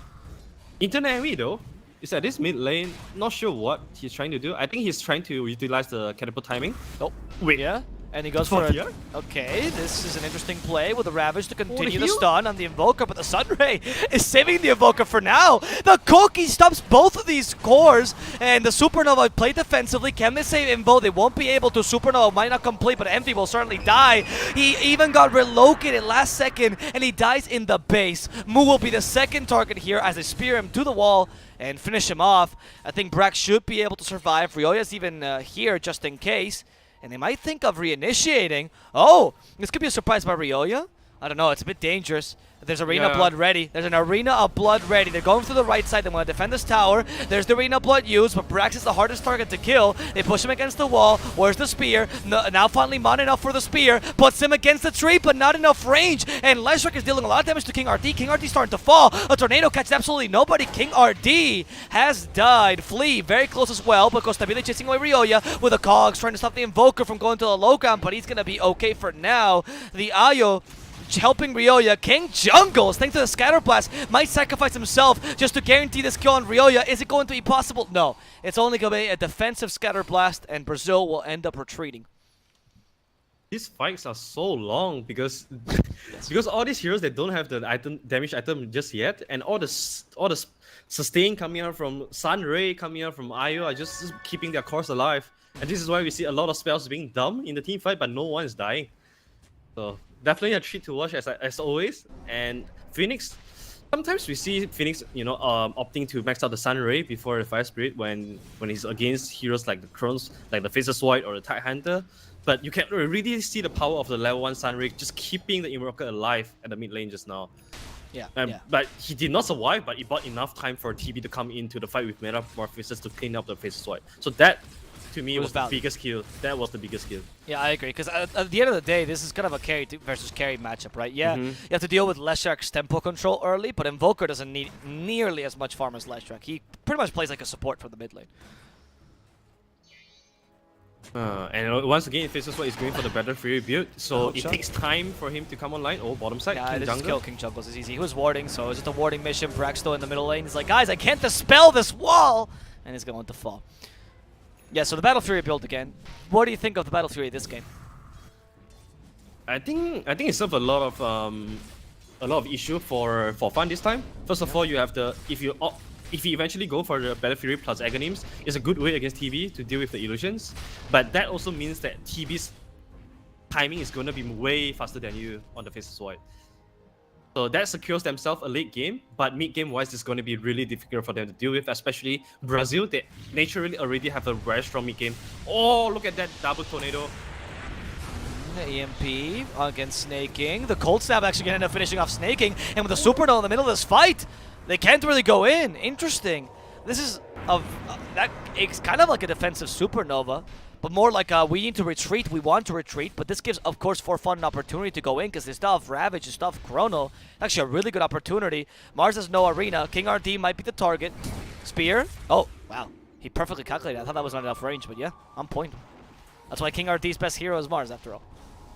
S2: Internet though is at this mid lane, not sure what he's trying to do. I think he's trying to utilize the catapult timing.
S3: Oh, wait. Yeah. And he goes for it. Okay, this is an interesting play with the Ravage to continue the stun on the Invoker, but the Sunray is saving the Invoker for now. The Cookie stops both of these cores, and the Supernova play defensively. Can they save Invo? They won't be able to. Supernova might not complete, but Envy will certainly die. He even got relocated last second, and he dies in the base. Mu will be the second target here as they spear him to the wall and finish him off. I think Brax should be able to survive. Ryoya's even here just in case. And they might think of reinitiating. Oh, this could be a surprise by Ryoya. I don't know, it's a bit dangerous. There's Arena Blood ready. There's an Arena of Blood ready. They're going through the right side. They want to defend this tower. There's the Arena of Blood used, but Brax is the hardest target to kill. They push him against the wall. Where's the spear? No, now finally Mon enough for the spear. Puts him against the tree, but not enough range. And Leshrak is dealing a lot of damage to King RD. King RD starting to fall. A tornado catches absolutely nobody. King RD has died. Flea very close as well, but Costabile chasing away Ryoya with a Cogs trying to stop the Invoker from going to the low ground, but he's going to be okay for now. The Ayo helping Ryoya. King Jungles, thanks to the Scatter Blast, might sacrifice himself just to guarantee this kill on Ryoya. Is it going to be possible? No. It's only going to be a defensive Scatter Blast, and Brazil will end up retreating.
S2: These fights are so long because because all these heroes, they don't have the damage item just yet, and all the sustain coming out from Sunray, coming out from Io are just keeping their cores alive. And this is why we see a lot of spells being dumped in the team fight, but no one is dying. So definitely a treat to watch as always. And Phoenix, sometimes we see Phoenix, opting to max out the Sunray before the Fire Spirit when he's against heroes like the Crones, like the Faceless Void or the Tide Hunter. But you can really see the power of the level 1 Sunray just keeping the Invoker alive at the mid lane just now.
S3: Yeah,
S2: But he did not survive, but it bought enough time for TB to come into the fight with Metamorphosis to clean up the Faceless Void. So that, to me, was the biggest kill. That was the biggest kill.
S3: Yeah, I agree. Because at the end of the day, this is kind of a carry versus carry matchup, right? Yeah, you have to deal with Leshrak's tempo control early, but Invoker doesn't need nearly as much farm as Leshrak. He pretty much plays like a support for the mid lane.
S2: And once again, Faceless Void is going for the Battle Fury build, so it takes time for him to come online. Oh, bottom side,
S3: yeah,
S2: King
S3: just
S2: Jungle.
S3: kill King Jungles is easy. He was warding, so it's just a warding mission. Brax still in the middle lane. He's like, guys, I can't dispel this wall! And he's going to fall. Yeah, so the Battle Fury build again. What do you think of the Battle Fury this game?
S2: I think it served a lot of issue for fun this time. First of all, you have the if you eventually go for the Battle Fury plus Aghanims, it's a good way against TB to deal with the illusions. But that also means that TB's timing is going to be way faster than you on the Faceless Void. So that secures themselves a late game, but mid game wise, it's going to be really difficult for them to deal with, especially Brazil. They naturally already have a very strong mid game. Oh, look at that double tornado.
S3: EMP against Snaking. The Cold Snap actually going to end up finishing off Snaking, and with the Supernova in the middle of this fight, they can't really go in. Interesting. This is it's kind of like a defensive Supernova, but more like we need to retreat. We want to retreat, but this gives, of course, for fun an opportunity to go in because they still have Ravage, they still have Chrono. Actually, a really good opportunity. Mars has no arena. King RD might be the target. Spear. Oh, wow. He perfectly calculated. I thought that was not enough range, but yeah, on point. That's why King RD's best hero is Mars, after all.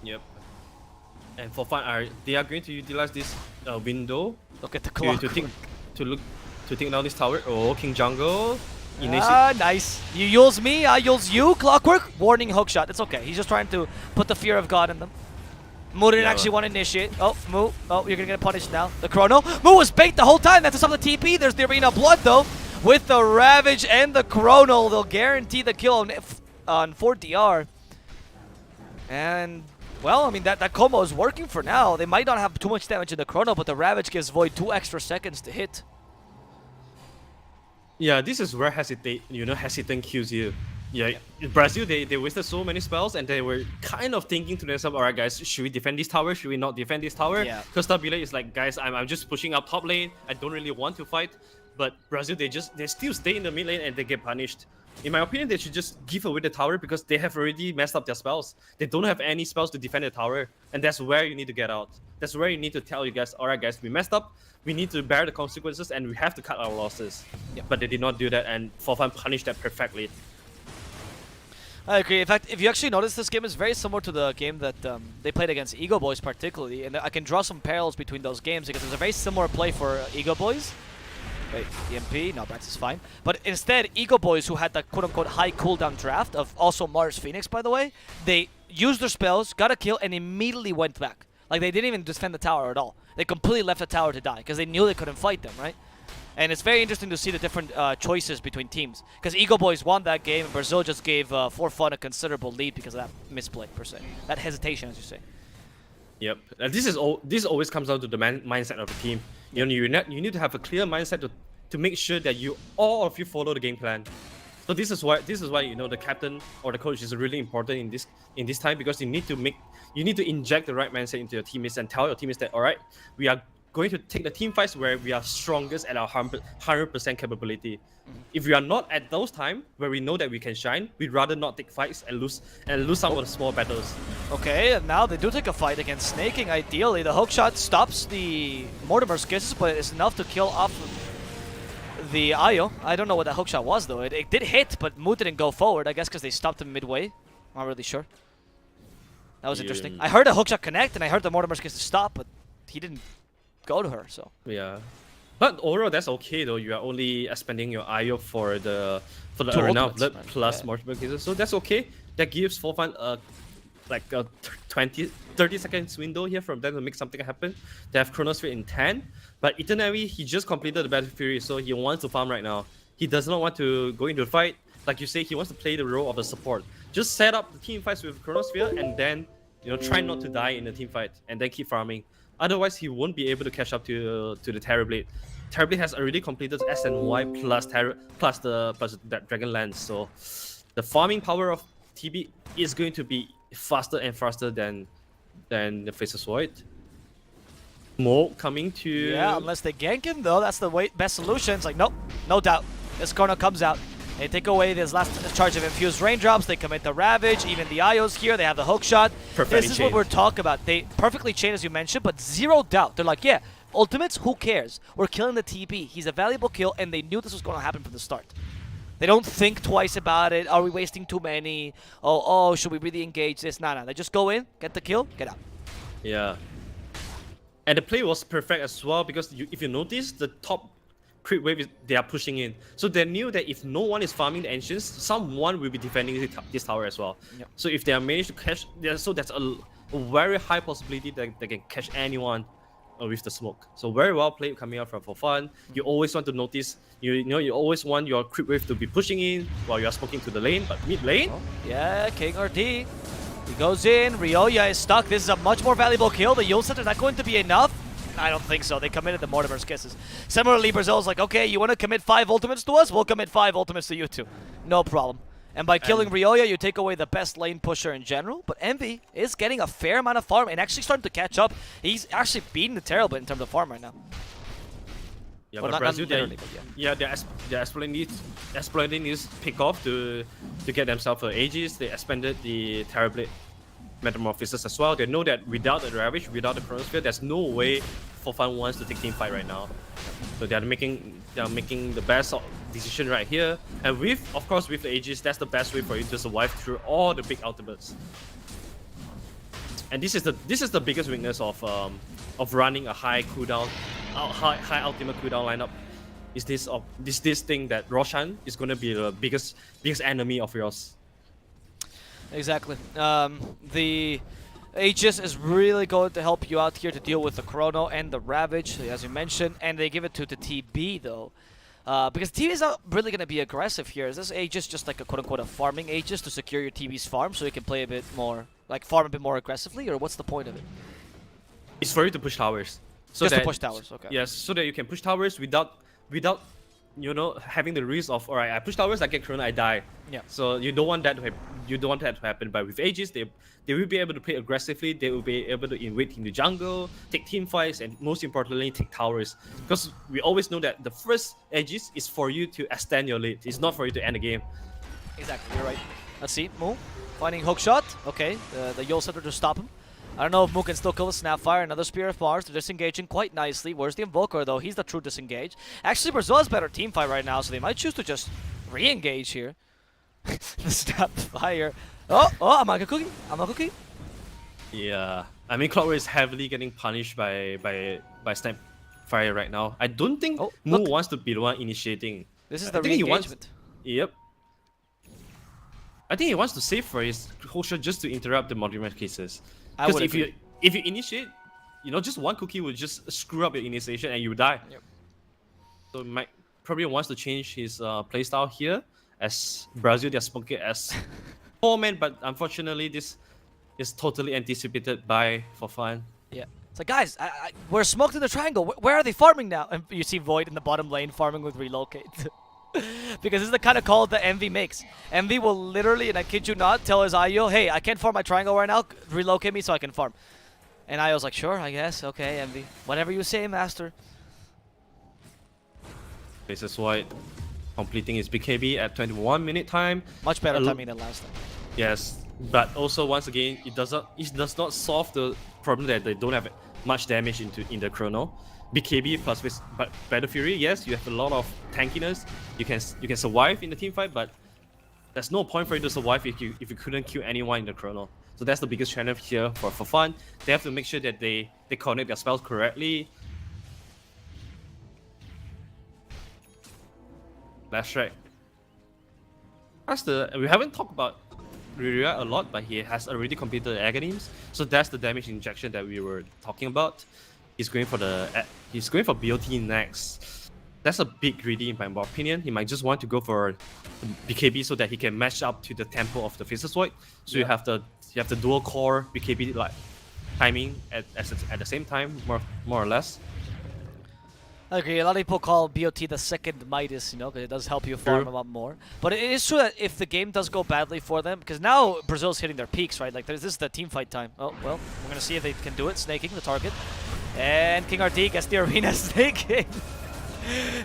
S2: Yep. And for fun, they are going to utilize this window.
S3: Look at the clock.
S2: To take down this tower. Oh, King Jungle.
S3: Nice. You use me, I use you. Clockwork. Warning hookshot. It's okay. He's just trying to put the fear of God in them. Mu didn't actually want to initiate. Oh, Mu. Oh, you're going to get punished now. The Chrono. Mu was bait the whole time. That's to stop the TP. There's the Arena Blood, though. With the Ravage and the Chrono, they'll guarantee the kill on 4DR. And, well, I mean, that combo is working for now. They might not have too much damage in the Chrono, but the Ravage gives Void 2 extra seconds to hit.
S2: Yeah, this is where hesitant kills you. Yeah, in Brazil, they wasted so many spells, and they were kind of thinking to themselves, alright guys, should we defend this tower? Should we not defend this tower?
S3: Yeah.
S2: Because Tabile is like, guys, I'm just pushing up top lane. I don't really want to fight. But Brazil, they still stay in the mid lane and they get punished. In my opinion, they should just give away the tower because they have already messed up their spells. They don't have any spells to defend the tower, and that's where you need to get out. That's where you need to tell you guys, alright guys, we messed up. We need to bear the consequences and we have to cut our losses.
S3: Yep.
S2: But they did not do that, and Forfan punished that perfectly.
S3: I agree. In fact, if you actually notice, this game is very similar to the game that they played against Ego Boys particularly, and I can draw some parallels between those games because there's a very similar play for Ego Boys. Wait, EMP? No, Brax is fine. But instead, Ego Boys, who had the quote-unquote high cooldown draft of also Mars Phoenix, by the way, they used their spells, got a kill, and immediately went back. Like, they didn't even defend the tower at all. They completely left the tower to die because they knew they couldn't fight them, right? And it's very interesting to see the different choices between teams. Because Ego Boys won that game, and Brazil just gave For Fun a considerable lead because of that misplay, per se. That hesitation, as you say.
S2: Yep. This always comes down to the mindset of the team. You know, you need to have a clear mindset to make sure that all of you follow the game plan. So this is why the captain or the coach is really important in this time, because you need to inject the right mindset into your teammates and tell your teammates that, all right, we are going to take the team fights where we are strongest at our 100% capability. If we are not at those times where we know that we can shine, we'd rather not take fights and lose some of the small battles.
S3: Okay, and now they do take a fight against Snaking. Ideally, the hookshot stops the Mortimer's kisses, but it's enough to kill off the Io. I don't know what that hookshot was, though. It did hit, but Mu didn't go forward. I guess because they stopped him midway. Not really sure. That was interesting. I heard a hookshot connect, and I heard the Mortimer's kiss to stop, but he didn't go to her, so.
S2: Yeah. But overall, that's okay though. You are only expanding your IO for the Arena of Blood plus Mortimer kisses, so that's okay. That gives for fun like a 30 seconds window here from them to make something happen. They have Chronosphere in 10, but Eternary, he just completed the Battle Fury, so he wants to farm right now. He does not want to go into the fight. Like you say, he wants to play the role of a support. Just set up the team fights with Chronosphere and then, you know, try not to die in the team fight and then keep farming. Otherwise, he won't be able to catch up to the Terrorblade. Terrorblade has already completed SNY plus that Dragonlance, so the farming power of TB is going to be faster and faster than the Faceless Void. Smoke coming to...
S3: Yeah, unless they gank him though, that's the best solution. It's like, nope, no doubt. This Chrono comes out. They take away this last charge of Infused Raindrops, they commit the Ravage, even the IOs here, they have the hookshot. This is what we're talking about. They perfectly chain as you mentioned, but zero doubt. They're like, yeah, ultimates, who cares? We're killing the TP. He's a valuable kill, and they knew this was going to happen from the start. They don't think twice about it. Are we wasting too many? Oh, should we really engage this? Nah, they just go in, get the kill, get out.
S2: Yeah. And the play was perfect as well, because if you notice, the top creep wave, they are pushing in. So they knew that if no one is farming the Ancients, someone will be defending this tower as well.
S3: Yep.
S2: So if they are managed to catch, so that's a very high possibility that they can catch anyone with the smoke. So very well played coming out from for fun. You always want to notice, you know, you always want your creep wave to be pushing in while you are smoking to the lane, but mid lane.
S3: Oh, yeah, King RT. He goes in, Ryoya is stuck. This is a much more valuable kill. The Yule Center is not going to be enough. I don't think so. They committed the Mortimer's kisses. Similarly, Brazil's like, okay, you want to commit 5 ultimates to us? We'll commit 5 ultimates to you too. No problem. And by killing Ryoya, you take away the best lane pusher in general. But Envy is getting a fair amount of farm and actually starting to catch up. He's actually beating the Terrorblade in terms of farm right now.
S2: Yeah,
S3: well,
S2: but Brazil,
S3: they're
S2: exploiting this pick off to get themselves Aegis. They expanded the Terrorblade Metamorphosis as well. They know that without the Ravage, without the Chronosphere, there's no way for fun wants to take team fight right now. So they're making the best decision right here. And of course with the Aegis, that's the best way for you to survive through all the big ultimates. And this is the biggest weakness of running a high cooldown, high ultimate cooldown lineup. Is this thing that Roshan is going to be the biggest enemy of yours.
S3: Exactly. The Aegis is really going to help you out here to deal with the Chrono and the Ravage, as you mentioned, and they give it to the TB though. Because TB is not really going to be aggressive here. Is this Aegis just like a quote-unquote a farming Aegis to secure your TB's farm so you can play a bit more, like farm a bit more aggressively, or what's the point of it?
S2: It's for you to push towers. So
S3: just to push towers, okay.
S2: Yes, so that you can push towers without you know, having the risk of, alright, I push towers, I get Chrono, I die.
S3: Yeah.
S2: So you don't want that to happen. But with Aegis, they will be able to play aggressively. They will be able to invade in the jungle, take team fights, and most importantly, take towers. Because we always know that the first Aegis is for you to extend your lead. It's not for you to end the game.
S3: Exactly, you're right. Let's see, Mu finding hookshot. Okay, the Yule Center to stop him. I don't know if Mu can still kill the Snapfire. Another Spear of Mars. They're disengaging quite nicely. Where's the Invoker, though? He's the true disengage. Actually, Brazil has better team fight right now, so they might choose to just re-engage here. The Snapfire. Oh, I'm like a cookie. I'm a cookie.
S2: Yeah. I mean, Clockwork is heavily getting punished by Snapfire right now. I don't think Mu wants to be the one initiating.
S3: This is the re-engagement.
S2: Yep. I think he wants to save for his whole shot just to interrupt the Mortimer cases. Because if you initiate, you know, just one cookie will just screw up your initiation and you die.
S3: Yep.
S2: So he might probably wants to change his playstyle here, as Brazil they're smoking as 4-man, but unfortunately this is totally anticipated by for fun.
S3: Yeah. It's like, guys, we're smoked in the triangle. Where are they farming now? And you see Void in the bottom lane farming with Relocate. Because this is the kind of call that Envy makes. Envy will literally, and I kid you not, tell his IO, hey, I can't farm my triangle right now, relocate me so I can farm. And IO's like, sure, I guess, okay, Envy. Whatever you say, master.
S2: This is why completing his BKB at 21-minute time.
S3: Much better timing than last time.
S2: Yes, but also once again, it does not solve the problem that they don't have much damage in the Chrono. BKB plus with Battle Fury, yes, you have a lot of tankiness. You can survive in the team fight, but there's no point for you to survive if you couldn't kill anyone in the Chrono. So that's the biggest challenge here for fun. They have to make sure that they connect their spells correctly. That's right. We haven't talked about Ryu a lot, but he has already completed the Aghanim's. So that's the damage injection that we were talking about. He's going for BOT next. That's a bit greedy in my opinion. He might just want to go for BKB so that he can match up to the tempo of the Faceless Void. So you have the dual core BKB like timing at the same time, more or less.
S3: I agree. A lot of people call BOT the second Midas, you know, because it does help you farm a lot more. But it is true that if the game does go badly for them, because now Brazil's hitting their peaks, right? Like, this is the team fight time. Oh, well, we're going to see if they can do it. Snaking the target. And King RT gets the arena snaking.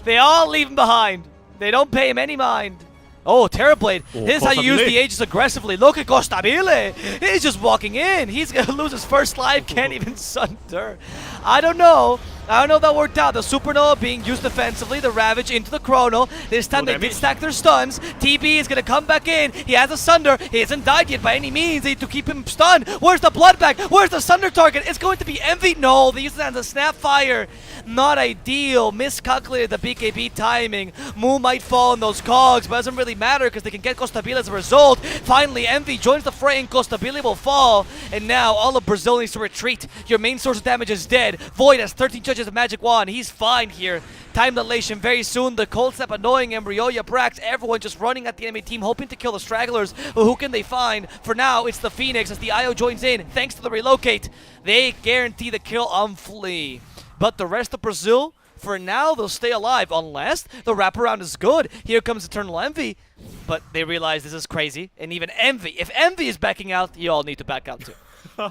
S3: They all leave him behind. They don't pay him any mind. Oh, Terrorblade.
S2: Oh,
S3: this is how you use the Aegis aggressively. Look at Costabile. He's just walking in. He's going to lose his first life. Can't even sunder. I don't know. I don't know if that worked out. The Supernova being used defensively. The Ravage into the Chrono. This time they did stack their stuns. TB is going to come back in. He has a Sunder. He hasn't died yet by any means. They need to keep him stunned. Where's the Blood Bag? Where's the Sunder target? It's going to be Envy. No, they use it as a Snapfire. Not ideal. Miscalculated the BKB timing. Moo might fall in those cogs, but it doesn't really matter because they can get Costabile as a result. Finally, Envy joins the fray and Costabile will fall. And now all of Brazil needs to retreat. Your main source of damage is dead. Void has 13 judges of Magic Wand. He's fine here. Time dilation very soon. The Cold Snap annoying him. Ryoya, Brax, everyone just running at the enemy team, hoping to kill the stragglers. But who can they find? For now, it's the Phoenix as the IO joins in. Thanks to the relocate, they guarantee the kill on Flea. But the rest of Brazil, for now, they'll stay alive unless the wraparound is good. Here comes Eternal Envy. But they realize this is crazy. And even Envy, if Envy is backing out, you all need to back out too.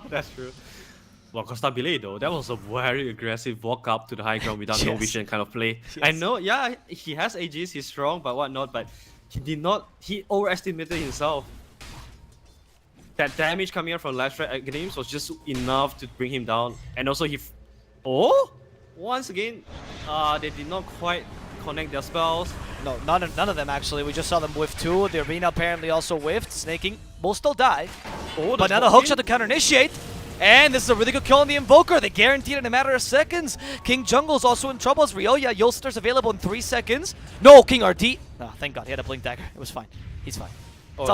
S2: That's true. Well, Costabile though, that was a very aggressive walk up to the high ground without no vision kind of play.
S3: Yes.
S2: I know, yeah, he has AGs, he's strong, but whatnot, but he overestimated himself. That damage coming out from last right games was just enough to bring him down. And also once again, they did not quite connect their spells.
S3: No, none of them actually. We just saw them whiff two. The arena apparently also whiffed. Snaking will still die. But now the hookshot to counter initiate. And this is a really good kill on the Invoker. They guaranteed it in a matter of seconds. King Jungle's also in trouble as Ryoya. Yolster's available in 3 seconds. No, King RT. Oh, thank God. He had a Blink Dagger. It was fine. He's fine.
S2: Oh,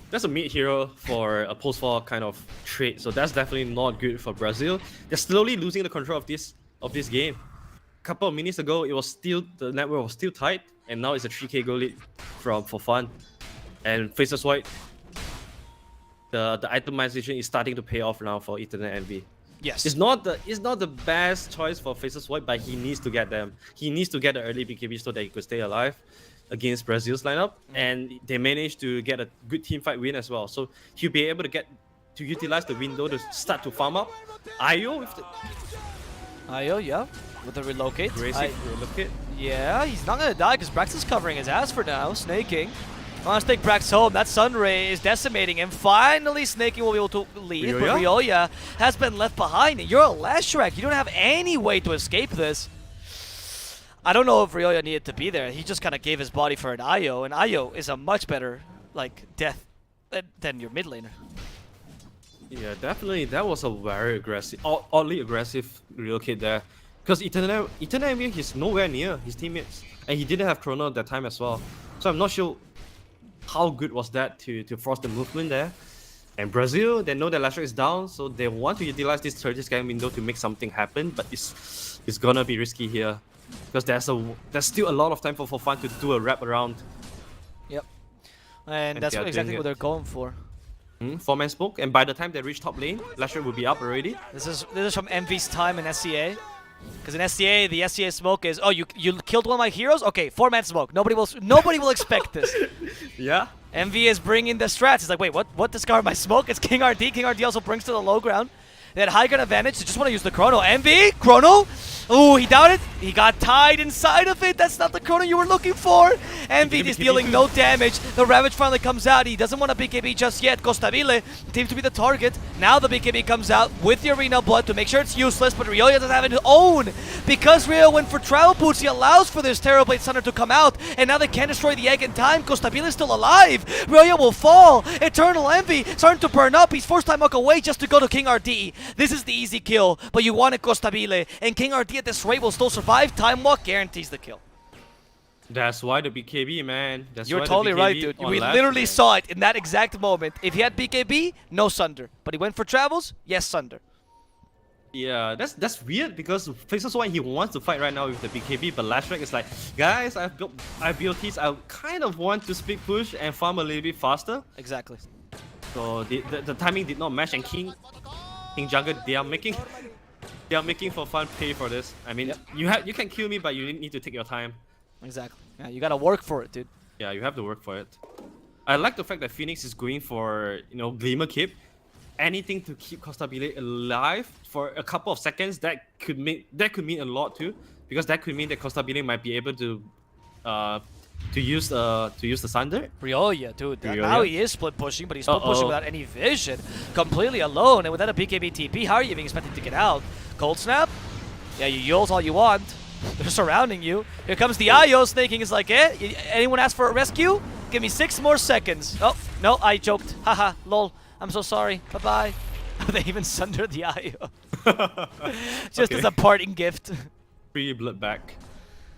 S2: that's a mid hero for a post-fall kind of trade. So that's definitely not good for Brazil. They're slowly losing the control of this game. A couple of minutes ago, the network was still tight, and now it's a 3k goal lead for fun. And Faceless Void, the itemization is starting to pay off now for Eternal Envy.
S3: Yes.
S2: It's not the best choice for Faceless Void, but he needs to get them. He needs to get the early BKB so that he could stay alive against Brazil's lineup, and they managed to get a good team fight win as well. So he'll be able to utilize the window to start to farm up. IO with the
S3: yeah, with the relocate.
S2: relocate.
S3: Yeah, he's not gonna die because Brax is covering his ass for now. Snaking. Wants to take Brax home. That Sunray is decimating him. Finally, Snaking will be able to leave, but Ryoya has been left behind. You're a Leshrac. You don't have any way to escape this. I don't know if Ryoya needed to be there. He just kind of gave his body for an IO, and IO is a much better death than your mid laner.
S2: Yeah, definitely. That was a very aggressive, oddly aggressive relocate there. Because Eternal Envy, he's nowhere near his teammates. And he didn't have Chrono at that time as well. So I'm not sure how good was that to force the movement there. And Brazil, they know that Lashrac is down, so they want to utilize this 30-second window to make something happen. But it's gonna be risky here. Because there's still a lot of time for fun to do a wrap around.
S3: Yep. And that's exactly what they're going for.
S2: 4-man smoke, and by the time they reach top lane, Lashrac will be up already.
S3: This is from Envy's time in SCA. Because in SCA, the SCA smoke is, oh, you killed one of my heroes? Okay, 4-man smoke. Nobody will expect this.
S2: Yeah.
S3: Envy is bringing the strats. It's like, wait, what discard my smoke? It's King RD. King RD also brings to the low ground. That high ground advantage, they just want to use the Chrono. MV, Chrono. Ooh, he doubted. He got tied inside of it. That's not the Chrono you were looking for. MV is dealing no damage. The Ravage finally comes out. He doesn't want a BKB just yet. Costabile seems to be the target. Now the BKB comes out with the Arena Blood to make sure it's useless, but Ryoya doesn't have his own. Because Ryoya went for Travel Boots, he allows for this Terrorblade Thunder to come out, and now they can't destroy the egg in time. Costabile is still alive. Ryoya will fall. Eternal Envy starting to burn up. He's forced time walk away just to go to King RD. This is the easy kill, but you wanted Costabile, and King RD at this rate will still survive. Time walk guarantees the kill.
S2: That's why the BKB, man. That's
S3: You're
S2: why
S3: totally
S2: the
S3: right,
S2: BKB
S3: dude.
S2: on
S3: We
S2: last,
S3: literally
S2: man.
S3: saw it in that exact moment. If he had BKB, no Sunder. But he went for Travels, yes Sunder.
S2: Yeah, that's weird because Faceless One he wants to fight right now with the BKB, but Lashrak is like, guys, I have BOTs. I kind of want to split push and farm a little bit faster.
S3: Exactly.
S2: So the timing did not match, and King Jungle they are making for fun pay for this. I mean, you can kill me, but you need to take your time.
S3: Exactly. Yeah, you gotta work for it, dude.
S2: Yeah, you have to work for it. I like the fact that Phoenix is going for Glimmer Cape. Anything to keep Costabile alive for a couple of seconds, that could mean a lot too, because that could mean that Costabile might be able to use the Sunder.
S3: Ryoya, dude.
S2: Ryoya?
S3: Now he is split pushing, but he's split pushing without any vision. Completely alone, and without a BKB TP, how are you even expecting to get out? Cold Snap? Yeah, you yols all you want. They're surrounding you. Here comes the Io. Snaking is like, anyone ask for a rescue? Give me 6 more seconds. Oh, no, I joked. Haha, lol. I'm so sorry. Bye-bye. They even sundered the Io. Just as a parting gift.
S2: Free blood back.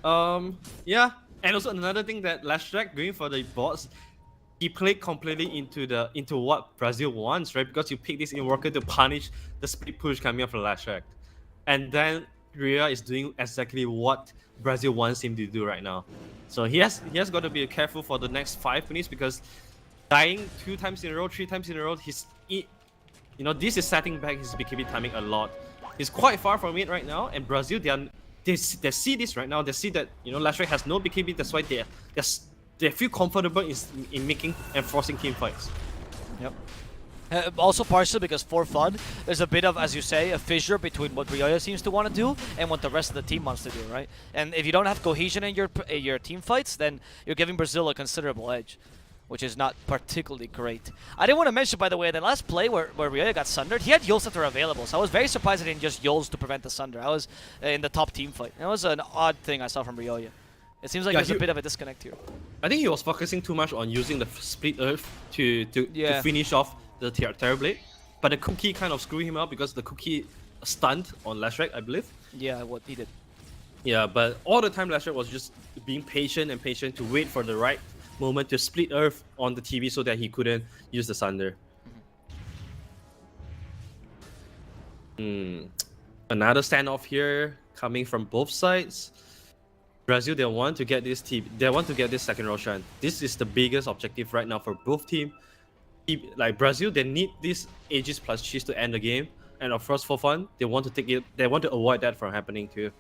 S2: Yeah, and also another thing that Lashrak going for the bots, he played completely into what Brazil wants, right? Because you pick this Invoker to punish the split push coming up from Lashrak, and then Rhea is doing exactly what Brazil wants him to do right now. So he has got to be careful for the next 5 minutes, because dying 2 times in a row, 3 times in a row, this is setting back his BKB timing a lot. He's quite far from it right now, and Brazil they see this right now. They see that Lashrak has no BKB. That's why they feel comfortable in making and forcing team fights.
S3: Yep. Also partially because for fun, there's a bit of, as you say, a fissure between what Ryoya seems to want to do and what the rest of the team wants to do, right? And if you don't have cohesion in your team fights, then you're giving Brazil a considerable edge, which is not particularly great. I didn't want to mention, by the way, the last play where Ryoya got sundered, he had Yuls that were available, so I was very surprised I didn't just Yuls to prevent the sunder. I was in the top team fight. It was an odd thing I saw from Ryoya. It seems like there's a bit of a disconnect here.
S2: I think he was focusing too much on using the split earth to finish off the Terrorblade, but the cookie kind of screwed him up because the cookie stunned on Lashrak, I believe.
S3: Yeah, what he did.
S2: Yeah, but all the time Lashrak was just being patient to wait for the right moment to split earth on the TV so that he couldn't use the Sunder. Another standoff here coming from both sides. Brazil, they want to get this second Roshan. This is the biggest objective right now for both teams. Like Brazil, they need this Aegis plus Cheese to end the game, and of course for fun, they want to take it. They want to avoid that from happening too.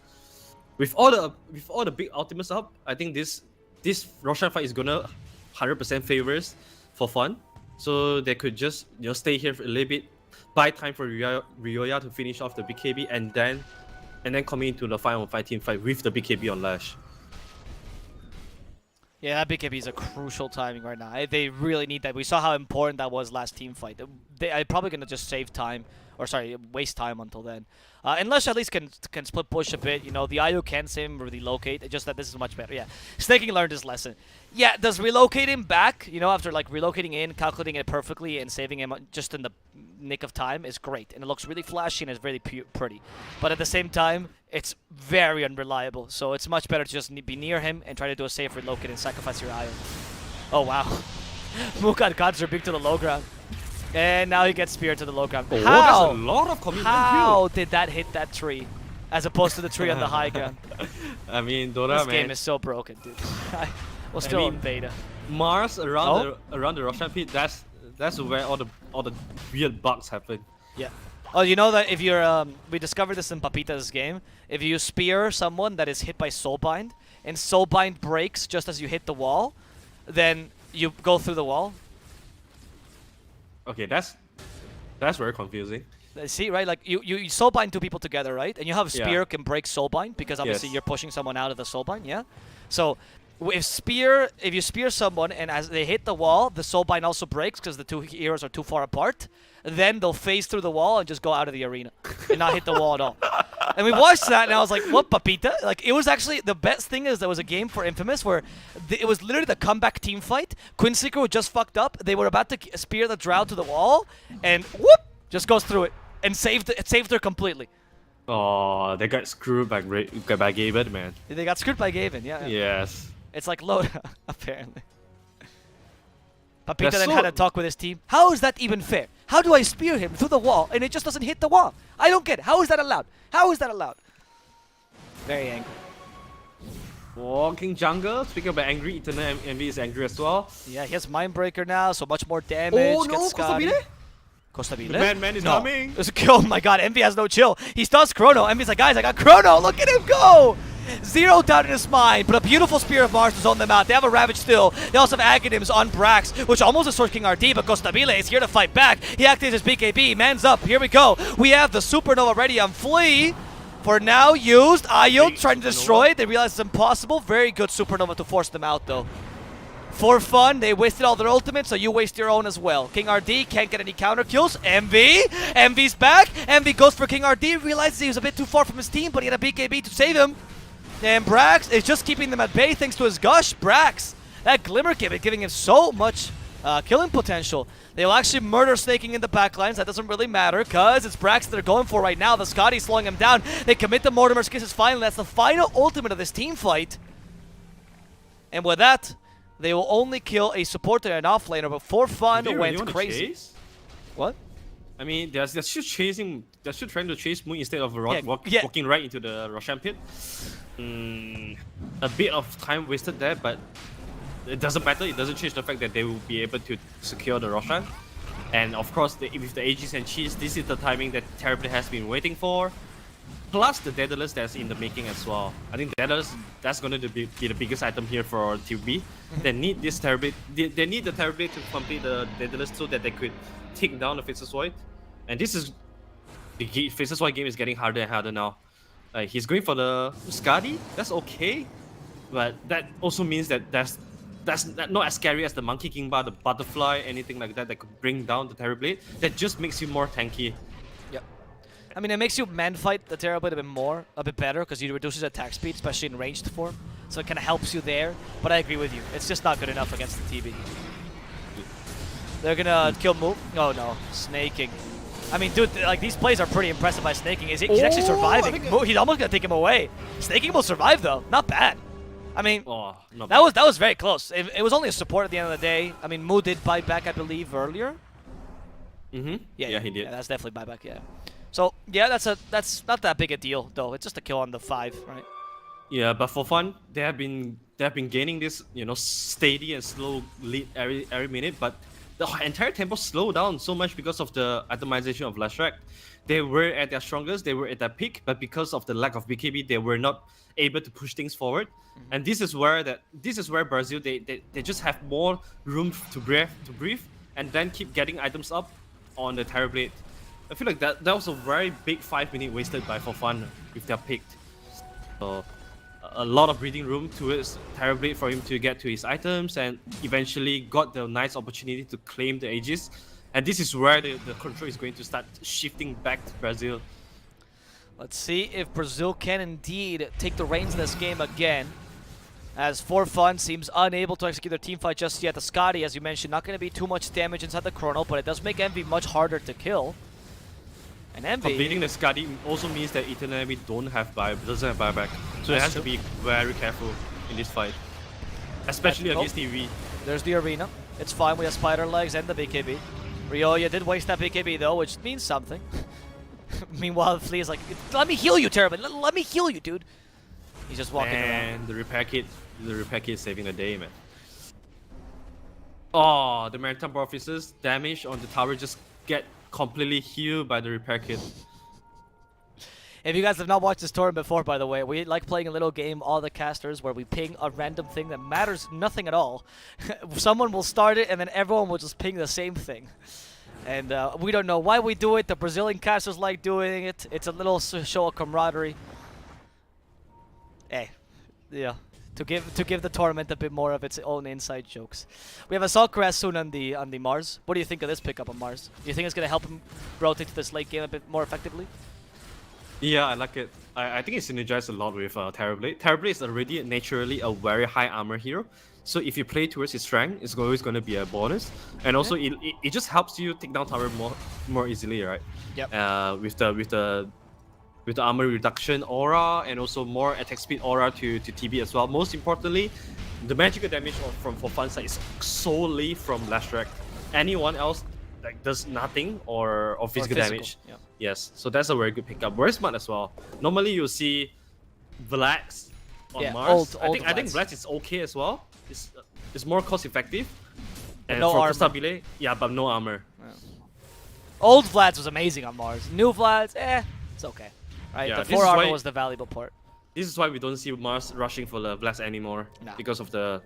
S2: With all the big ultimates up, I think this Roshan fight is gonna 100% favors for fun. So they could just stay here for a little bit, buy time for Ryoya to finish off the BKB, and then coming into the 5-on-5 team fight with the BKB on Lash.
S3: Yeah, that BKB is a crucial timing right now. They really need that. We saw how important that was last team fight. They're probably going to just save time, or sorry, waste time until then. Unless at least can split push a bit. The IO can save him relocate. It's just that this is much better. Yeah, Snaking learned his lesson. Yeah, does relocate him back, after like relocating in, calculating it perfectly, and saving him just in the nick of time is great. And it looks really flashy and it's really pretty. But at the same time, it's very unreliable. So it's much better to just be near him and try to do a safe relocate and sacrifice your IO. Oh, wow. Mukan Gods are big to the low ground. And now he gets speared to the low ground.
S2: Oh,
S3: How?
S2: that's a lot of commitment.
S3: How did that hit that tree? As opposed to the tree on the high ground.
S2: I mean, Dora,
S3: This
S2: man.
S3: game is so broken, dude. We're still in beta.
S2: Mars around the Roshan pit. That's where all the weird bugs happen.
S3: Yeah. Oh, you know that if you're we discovered this in Papita's game. If you spear someone that is hit by Soulbind, and Soulbind breaks just as you hit the wall, then you go through the wall.
S2: Okay, that's very confusing.
S3: See, right? Like you soul bind two people together, right? And you have spear can break soul bind because obviously you're pushing someone out of the soul bind, yeah? So if you spear someone and as they hit the wall, the soul bind also breaks because the two heroes are too far apart, then they'll phase through the wall and just go out of the arena and not hit the wall at all. And we watched that and I was like, what, papita? Like, it was actually, the best thing is there was a game for Infamous where it was literally the comeback team fight. Quinseeker was just fucked up. They were about to spear the Drow to the wall and whoop, just goes through it and saved her completely.
S2: Oh, they got screwed by Gaben, man.
S3: They got screwed by Gaben, yeah.
S2: Yes.
S3: It's like Loda, apparently. Papita then had a talk with his team. How is that even fair? How do I spear him through the wall and it just doesn't hit the wall? I don't get it. How is that allowed? How is that allowed? Very angry.
S2: Walking jungle. Speaking about angry, Eternal Envy is angry as well.
S3: Yeah, he has Mindbreaker now, so much more damage.
S2: Oh no,
S3: Costabile?
S2: The man is coming.
S3: Oh my god, Envy has no chill. He stuns Chrono. Envy's like, guys, I got Chrono. Look at him go. Zero doubt in his mind, but a beautiful Spear of Mars to zone them out. They have a Ravage still. They also have Aghanims on Brax, which almost destroys King RD, but Costabile is here to fight back. He activates his BKB. Man's up. Here we go. We have the Supernova ready on Flea. For now, used. Ayo trying to destroy it. They realize it's impossible. Very good Supernova to force them out, though. For fun, they wasted all their ultimates, so you waste your own as well. King RD can't get any counter kills. Envy's back. Envy goes for King RD. Realizes he was a bit too far from his team, but he had a BKB to save him. And Brax is just keeping them at bay thanks to his gush. Brax, that Glimmer Gibbet giving him so much killing potential. They'll actually murder Snaking in the backlines. That doesn't really matter because it's Brax that they're going for right now. The Scotty's slowing him down. They commit to Mortimer's Kisses finally. That's the final ultimate of this team fight. And with that, they will only kill a supporter and offlaner, but for fun, it went crazy. What?
S2: I mean, they're still chasing. They're still trying to chase Moon instead of walking right into the Roshan pit. A bit of time wasted there, but it doesn't matter. It doesn't change the fact that they will be able to secure the Roshan. And of course, with the AGs and cheats, this is the timing that Terribly has been waiting for. Plus the Daedalus that's in the making as well. I think Daedalus, that's going to be the biggest item here for TB. They need this Terribly. They need the Terribly to complete the Daedalus so that they could take down the Faceless Void. And this is the Faceless Void game is getting harder and harder now. He's going for the Skadi. That's okay, but that also means that that's not as scary as the Monkey King Bar, the Butterfly, anything like that could bring down the Terrorblade. That just makes you more tanky.
S3: Yep. I mean, it makes you man-fight the Terrorblade a bit better because you reduces attack speed, especially in ranged form. So it kind of helps you there. But I agree with you. It's just not good enough against the TB. They're gonna kill Move. Oh no, Snaking. I mean, dude, like these plays are pretty impressive by Snaking. He's actually surviving. He's almost gonna take him away. Snaking will survive though. Not bad. I mean, that was very close. It was only a support at the end of the day. I mean, Mu did buy back, I believe, earlier.
S2: Yeah, he did.
S3: Yeah, that's definitely buyback. Yeah. So yeah, that's not that big a deal though. It's just a kill on the 5, right?
S2: Yeah, but for fun, they have been gaining this steady and slow lead every minute, but the entire tempo slowed down so much because of the atomization of Lashrak. They were at their strongest, they were at their peak, but because of the lack of BKB, they were not able to push things forward. And this is where Brazil they just have more room to breathe, and then keep getting items up on the Terrorblade. I feel like that was a very big 5-minute wasted by for fun if they're picked. So a lot of breathing room towards Terrorblade for him to get to his items, and eventually got the nice opportunity to claim the Aegis. And this is where the control is going to start shifting back to Brazil.
S3: Let's see if Brazil can indeed take the reins in this game again. As For Fun seems unable to execute their team fight just yet. The Scotty, as you mentioned, not going to be too much damage inside the Chrono, but it does make Envy much harder to kill. And Envy...
S2: Completing the Scotty also means that Eternal Envy doesn't have buyback. So it has to be very careful in this fight. Especially against TV.
S3: There's the arena. It's fine. We have Spider Legs and the BKB. Ryoya did waste that BKB though, which means something. Meanwhile, Flea is like, let me heal you, Terrible. Let me heal you, dude. He's just walking around.
S2: And the repair kit is saving the day, man. Oh, the Maritime Officers damage on the tower just get completely healed by the repair kit.
S3: If you guys have not watched this tournament before, by the way, we like playing a little game, all the casters, where we ping a random thing that matters nothing at all. Someone will start it, and then everyone will just ping the same thing. And we don't know why we do it. The Brazilian casters like doing it. It's a little show of camaraderie. Hey, yeah. To give the tournament a bit more of its own inside jokes. We have a Soccer soon on the Mars. What do you think of this pickup on Mars? Do you think it's gonna help him rotate to this late game a bit more effectively?
S2: Yeah, I like it. I think it synergizes a lot with Terrorblade. Terrorblade is already naturally a very high armor hero. So if you play towards his strength, it's always going to be a bonus. And also, it just helps you take down tower more easily, right?
S3: Yep.
S2: With the armor reduction aura and also more attack speed aura to TB as well. Most importantly, the magical damage from for fun side is solely from Lashrak. Anyone else like does nothing or physical damage.
S3: Yeah.
S2: Yes, so that's a very good pickup. Very smart as well. Normally you'll see Vlax on Mars. I think Vlax is okay as well. It's more cost effective. And
S3: no
S2: for
S3: armor.
S2: Stabile, yeah, but no armor.
S3: Yeah. Old Vlad's was amazing on Mars. New Vlad's, it's okay. Right,
S2: Yeah,
S3: the 4 armor was the valuable part.
S2: This is why we don't see Mars rushing for the Vlax anymore.
S3: Nah.
S2: Because of the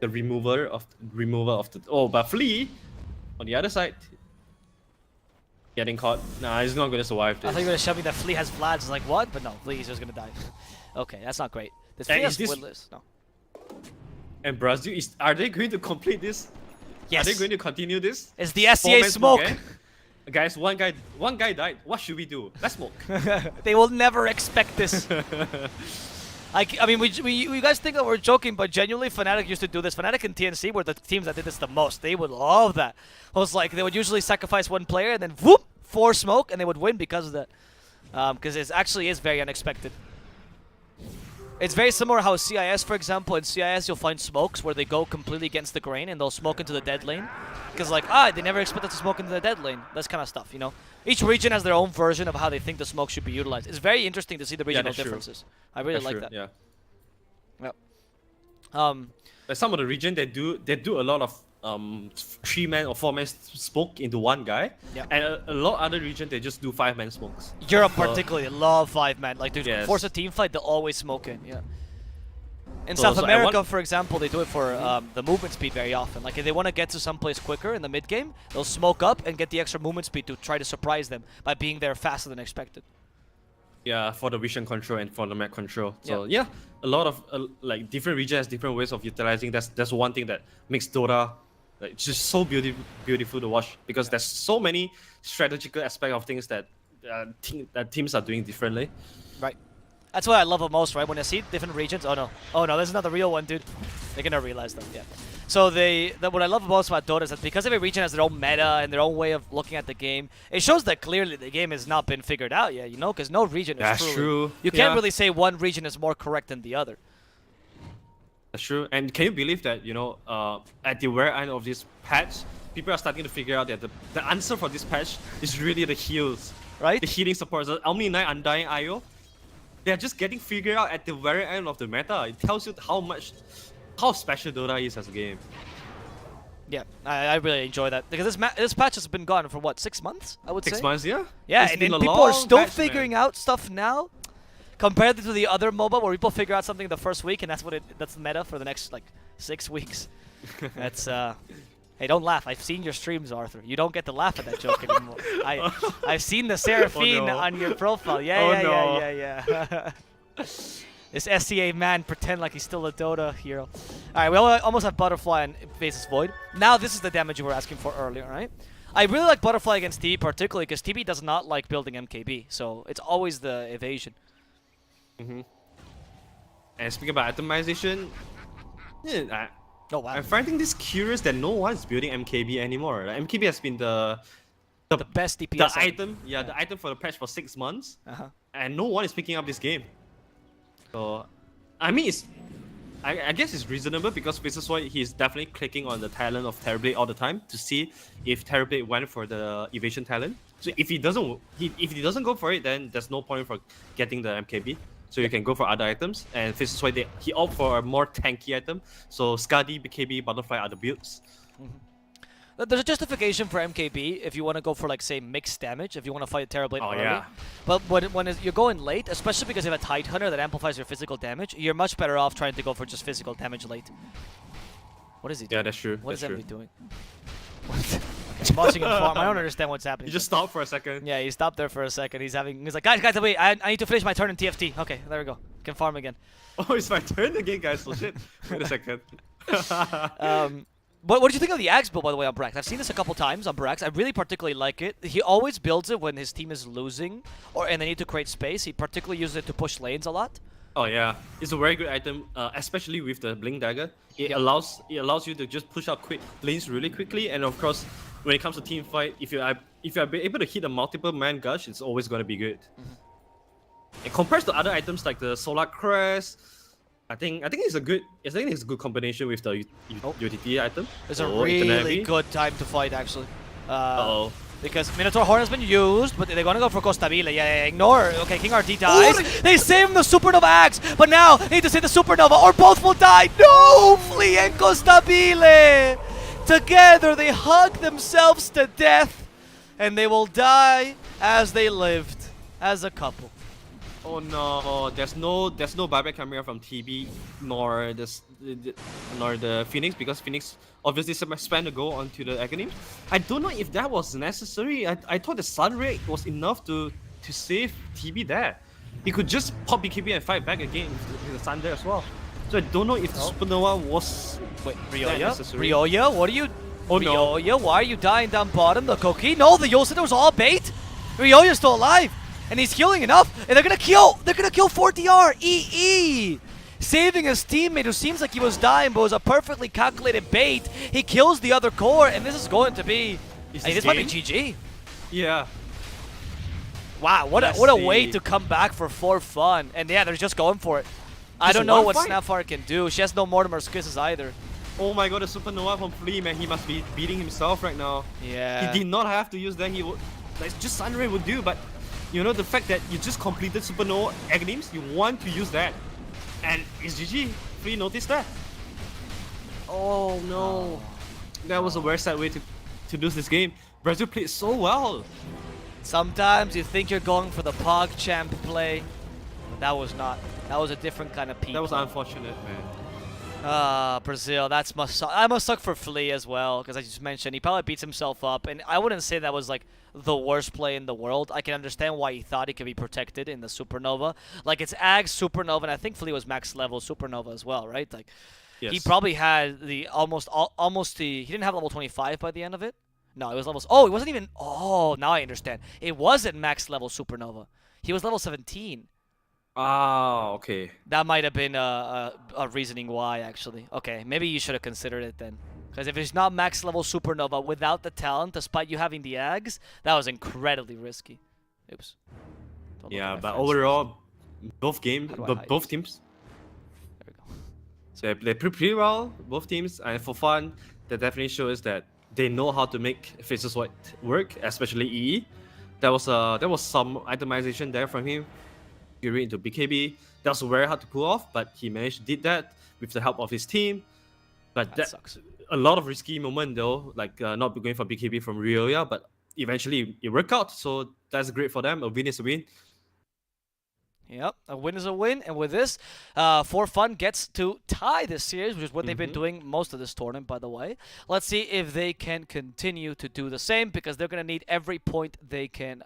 S2: removal of the but Flea on the other side getting caught. Nah, he's not gonna survive this.
S3: I thought you were gonna show me that Flea has Vlad's. Like what? But no, Flea's just gonna die. Okay, that's not great. This Flea has Woodless. No.
S2: And Brazil are they going to complete this?
S3: Yes.
S2: Are they going to continue this?
S3: It's the SCA smoke.
S2: Guys, one guy died. What should we do? Let's smoke.
S3: They will never expect this. I mean, we guys think that we're joking, but genuinely, Fnatic used to do this. Fnatic and TNC were the teams that did this the most. They would love that. It was like they would usually sacrifice one player and then whoop, 4 smoke, and they would win because of that. Because it actually is very unexpected. It's very similar how CIS, for example, in CIS you'll find smokes where they go completely against the grain and they'll smoke into the dead lane. Because like, they never expected to smoke into the dead lane. That kind of stuff, you know? Each region has their own version of how they think the smoke should be utilized. It's very interesting to see the regional differences. I really like that.
S2: Yeah.
S3: Yep.
S2: Like some of the region they do a lot of 3-man or 4-man smoke into one guy.
S3: Yep.
S2: And a lot of other region they just do 5-man smokes.
S3: Europe particularly love 5-man. Like to force a team fight, they'll always smoke in. Yeah. In South America, for example, they do it for the movement speed very often. Like if they want to get to someplace quicker in the mid game, they'll smoke up and get the extra movement speed to try to surprise them by being there faster than expected.
S2: Yeah, for the vision control and for the map control. So yeah, a lot of like different regions has different ways of utilizing. That's one thing that makes Dota like just so beautiful to watch, because there's so many strategical aspect of things that teams are doing differently.
S3: Right. That's what I love the most, right? When I see different regions, oh no, there's another real one, dude. They're gonna realize that, yeah. So what I love most about Dota is that because every region has their own meta and their own way of looking at the game, it shows that clearly the game has not been figured out yet, you know? Because no region is
S2: That's true.
S3: You can't really say one region is more correct than the other.
S2: That's true. And can you believe that, you know, at the very end of this patch, people are starting to figure out that the answer for this patch is really the heals.
S3: Right?
S2: The healing support. So Omni Knight, Undying IO, they're just getting figured out at the very end of the meta. It tells you how special Dota is as a game.
S3: Yeah, I really enjoy that. Because this patch has been gone for what, 6 months, I would say?
S2: 6 months, yeah?
S3: Yeah,
S2: It's
S3: and
S2: been a
S3: people are
S2: long
S3: still
S2: patch,
S3: figuring
S2: man.
S3: out stuff now. Compared to the other MOBA where people figure out something the first week and that's the meta for the next like 6 weeks. That's hey, don't laugh. I've seen your streams, Arthur. You don't get to laugh at that joke anymore. I've seen the Seraphine on your profile. Yeah. This SCA man pretend like he's still a Dota hero. Alright, we almost have Butterfly and faces Void. Now this is the damage you were asking for earlier, right? I really like Butterfly against TB particularly because TB does not like building MKB, so it's always the evasion.
S2: And speaking about itemization,
S3: Oh wow.
S2: I'm finding this curious that no one's building MKB anymore. Like, MKB has been the
S3: best DPS
S2: item, the item for the patch for 6 months, and no one is picking up this game. So, I mean, I guess it's reasonable because Faces Void, he's definitely clicking on the talent of Terrorblade all the time to see if Terrorblade went for the evasion talent. So if he doesn't go for it, then there's no point for getting the MKB. So you can go for other items, and Faces Void, he opted for a more tanky item. So Skadi, BKB, Butterfly are the builds.
S3: There's a justification for MKB if you want to go for, like, say, mixed damage, if you want to fight a Terrorblade early.
S2: Yeah.
S3: But when you're going late, especially because you have a Tide Hunter that amplifies your physical damage, you're much better off trying to go for just physical damage late. What is he doing?
S2: Yeah, that's true.
S3: What is
S2: that's
S3: Emily
S2: true.
S3: doing? What? I'm watching him farm. I don't understand what's happening.
S2: You just stop for a second.
S3: Yeah, he stopped there for a second. He's like, guys, wait, I need to finish my turn in TFT. Okay, there we go. Can farm again.
S2: Oh, it's my turn again, guys. So shit. Wait a second.
S3: What did you think of the Axe build, by the way, on Brax? I've seen this a couple times on Brax. I really particularly like it. He always builds it when his team is losing and they need to create space. He particularly uses it to push lanes a lot.
S2: Oh yeah, it's a very good item, especially with the Blink Dagger. It allows you to just push out quick lanes really quickly, and of course, when it comes to team fight, if you are able to hit a multiple man gush, it's always gonna be good. And compared to other items like the Solar Crest, I think it's a good combination with the UTT item.
S3: It's a really
S2: Heavy.
S3: good time to fight actually.
S2: Uh-oh.
S3: Because Minotaur Horn has been used, but they're gonna go for Costabile. Yeah, ignore. Okay, King RT dies. They save him the Supernova Axe, but now they need to save the Supernova or both will die. No! Flea and Costabile! Together they hug themselves to death, and they will die as they lived, as a couple.
S2: Oh no, there's no buyback camera from TB nor the Phoenix, because Phoenix obviously spent a go onto the Aghanim. I don't know if that was necessary. I thought the Sunray was enough to save TB there. He could just pop BKB and fight back again with the Sun there as well. So I don't know if the Supernova was necessary.
S3: Ryoya, what are you?
S2: Oh no.
S3: Ryoya, why are you dying down bottom? The Koki? No, the Yosuke was all bait. Ryoya's still alive. And he's healing enough, and they're gonna kill 4DR. EE, saving his teammate who seems like he was dying, but was a perfectly calculated bait. He kills the other core, and this is going to be. This might be GG.
S2: Yeah.
S3: Wow, what a way to come back for fun. And yeah, they're just going for it. I don't know what Snapfire can do. She has no Mortimer's Kisses either.
S2: Oh my god, the Supernova from Flea, man, he must be beating himself right now.
S3: Yeah.
S2: He did not have to use that. He would, like, just Sunray would do, but. You know, the fact that you just completed Supernova Aghanims, you want to use that. And it's GG. Free noticed that. Oh no. That was a very sad way to lose this game. Brazil played so well.
S3: Sometimes you think you're going for the Pog champ play, but that was not. That was a different kind of peak.
S2: That was unfortunate, man.
S3: Brazil, that must suck for Flea as well, because as you just mentioned, he probably beats himself up, and I wouldn't say that was like the worst play in the world. I can understand why he thought he could be protected in the Supernova. Like, it's Ag's Supernova, and I think Flea was max level Supernova as well, right? Like, yes. He probably had the he didn't have level 25 by the end of it. No, it was levels. Oh, it wasn't even. Oh, now I understand. It wasn't max level Supernova. He was level 17.
S2: Ah, okay.
S3: That might have been a reasoning why, actually. Okay, maybe you should have considered it then. Because if it's not max level Supernova without the talent, despite you having the Ags, that was incredibly risky. Oops.
S2: Yeah, but overall, both teams.
S3: There we go.
S2: So they played pretty well, both teams, and for fun, that definitely shows that they know how to make Faces White work, especially EE. There was some itemization there from him. Gearing into BKB. That was very hard to pull off, but he managed to did that with the help of his team. But that sucks. A lot of risky moment though, like not going for BKB from Ryoya, but eventually it worked out. So that's great for them. A win is a win.
S3: Yep, a win is a win, and with this, For Fun gets to tie this series, which is what they've been doing most of this tournament, by the way. Let's see if they can continue to do the same, because they're going to need every point they can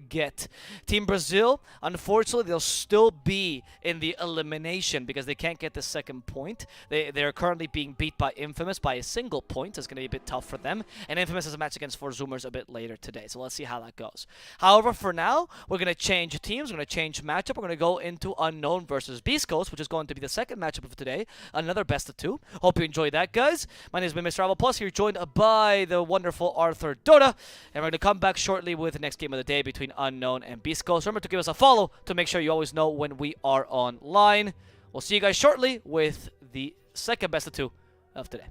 S3: get. Team Brazil, unfortunately, they'll still be in the elimination because they can't get the second point. They're currently being beat by Infamous by a single point. It's going to be a bit tough for them, and Infamous has a match against 4Zoomers a bit later today, so let's see how that goes. However, for now, we're going to change teams, we're going to change matchup. We're going to go into Unknown versus Beast Coast, which is going to be the second matchup of today. Another best of two. Hope you enjoyed that, guys. My name is Mr. Travel Plus, here joined by the wonderful Arthur Dota, and we're going to come back shortly with the next game of the day between Unknown and Beast Coast. Remember to give us a follow to make sure you always know when we are online. We'll see you guys shortly with the second best of two of today.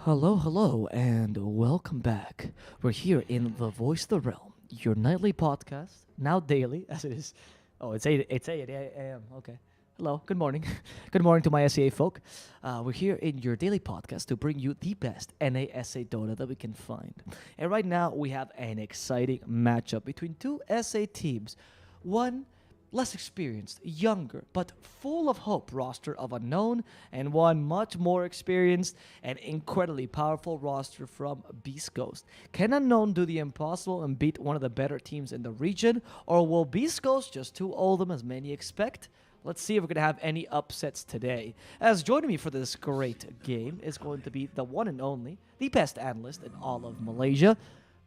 S1: Hello, hello, and welcome back. We're here in the Voice the Realm, your nightly podcast, now daily, as it is. Oh, it's 8 a.m. Okay. Hello, good morning. Good morning to my SEA folk. We're here in your daily podcast to bring you the best NASA Dota that we can find. And right now, we have an exciting matchup between two SA teams. One less experienced, younger, but full of hope roster of Unknown, and one much more experienced and incredibly powerful roster from Beast Coast. Can Unknown do the impossible and beat one of the better teams in the region, or will Beast Coast just 2-0 them as many expect? Let's see if we're going to have any upsets today. As joining me for this great game is going to be the one and only, the best analyst in all of Malaysia,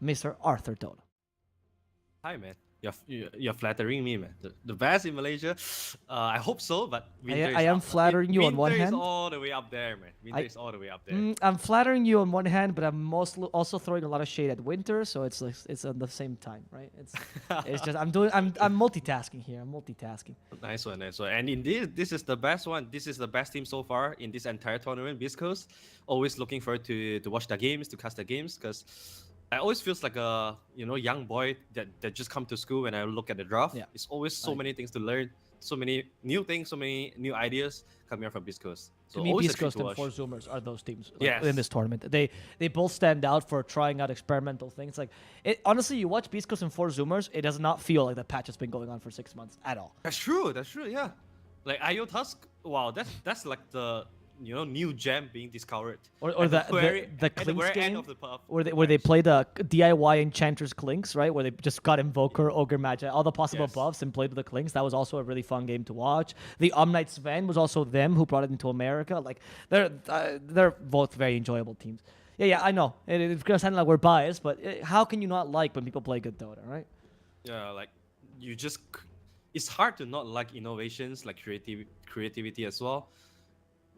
S1: Mr. Arthur Dota.
S2: Hi, man. You're flattering me, man. The best in Malaysia. I hope so, but
S1: I am flattering you on one hand.
S2: Winter is all the way up there, man. Winter is all the way up there.
S1: I'm flattering you on one hand, but I'm also throwing a lot of shade at Winter, so it's like it's at the same time, right? It's just I'm multitasking here. I'm multitasking.
S2: Nice one, nice one. And indeed, this is the best one. This is the best team so far in this entire tournament. Beast Coast. Always looking forward to watch the games, to cast the games, because I always feels like a young boy that just come to school when I look at the draft.
S1: Yeah.
S2: It's always so many things to learn, so many new things, so many new ideas coming out from Beast Coast. So
S1: To me,
S2: always
S1: Beast
S2: a treat
S1: Coast
S2: to
S1: and
S2: watch.
S1: 4Zoomers are those teams
S2: Yes.
S1: in this tournament. They both stand out for trying out experimental things. Like honestly, you watch Beast Coast and 4Zoomers, it does not feel like the patch has been going on for 6 months at all.
S2: That's true. That's true. Yeah. Like IO Tusk. Wow. That's like the new gem being discovered.
S1: Or
S2: At
S1: the
S2: at
S1: Clinks
S2: very end
S1: game,
S2: of the path.
S1: where they play the DIY Enchantress Clinks, right? Where they just got Invoker, Ogre Magi, all the possible
S2: Yes.
S1: buffs and played with the Clinks. That was also a really fun game to watch. The Omnight Sven was also them who brought it into America. Like they're both very enjoyable teams. Yeah, I know. It's gonna sound like we're biased, but how can you not like when people play good Dota, right?
S2: Yeah, like it's hard to not like innovations, like creativity as well.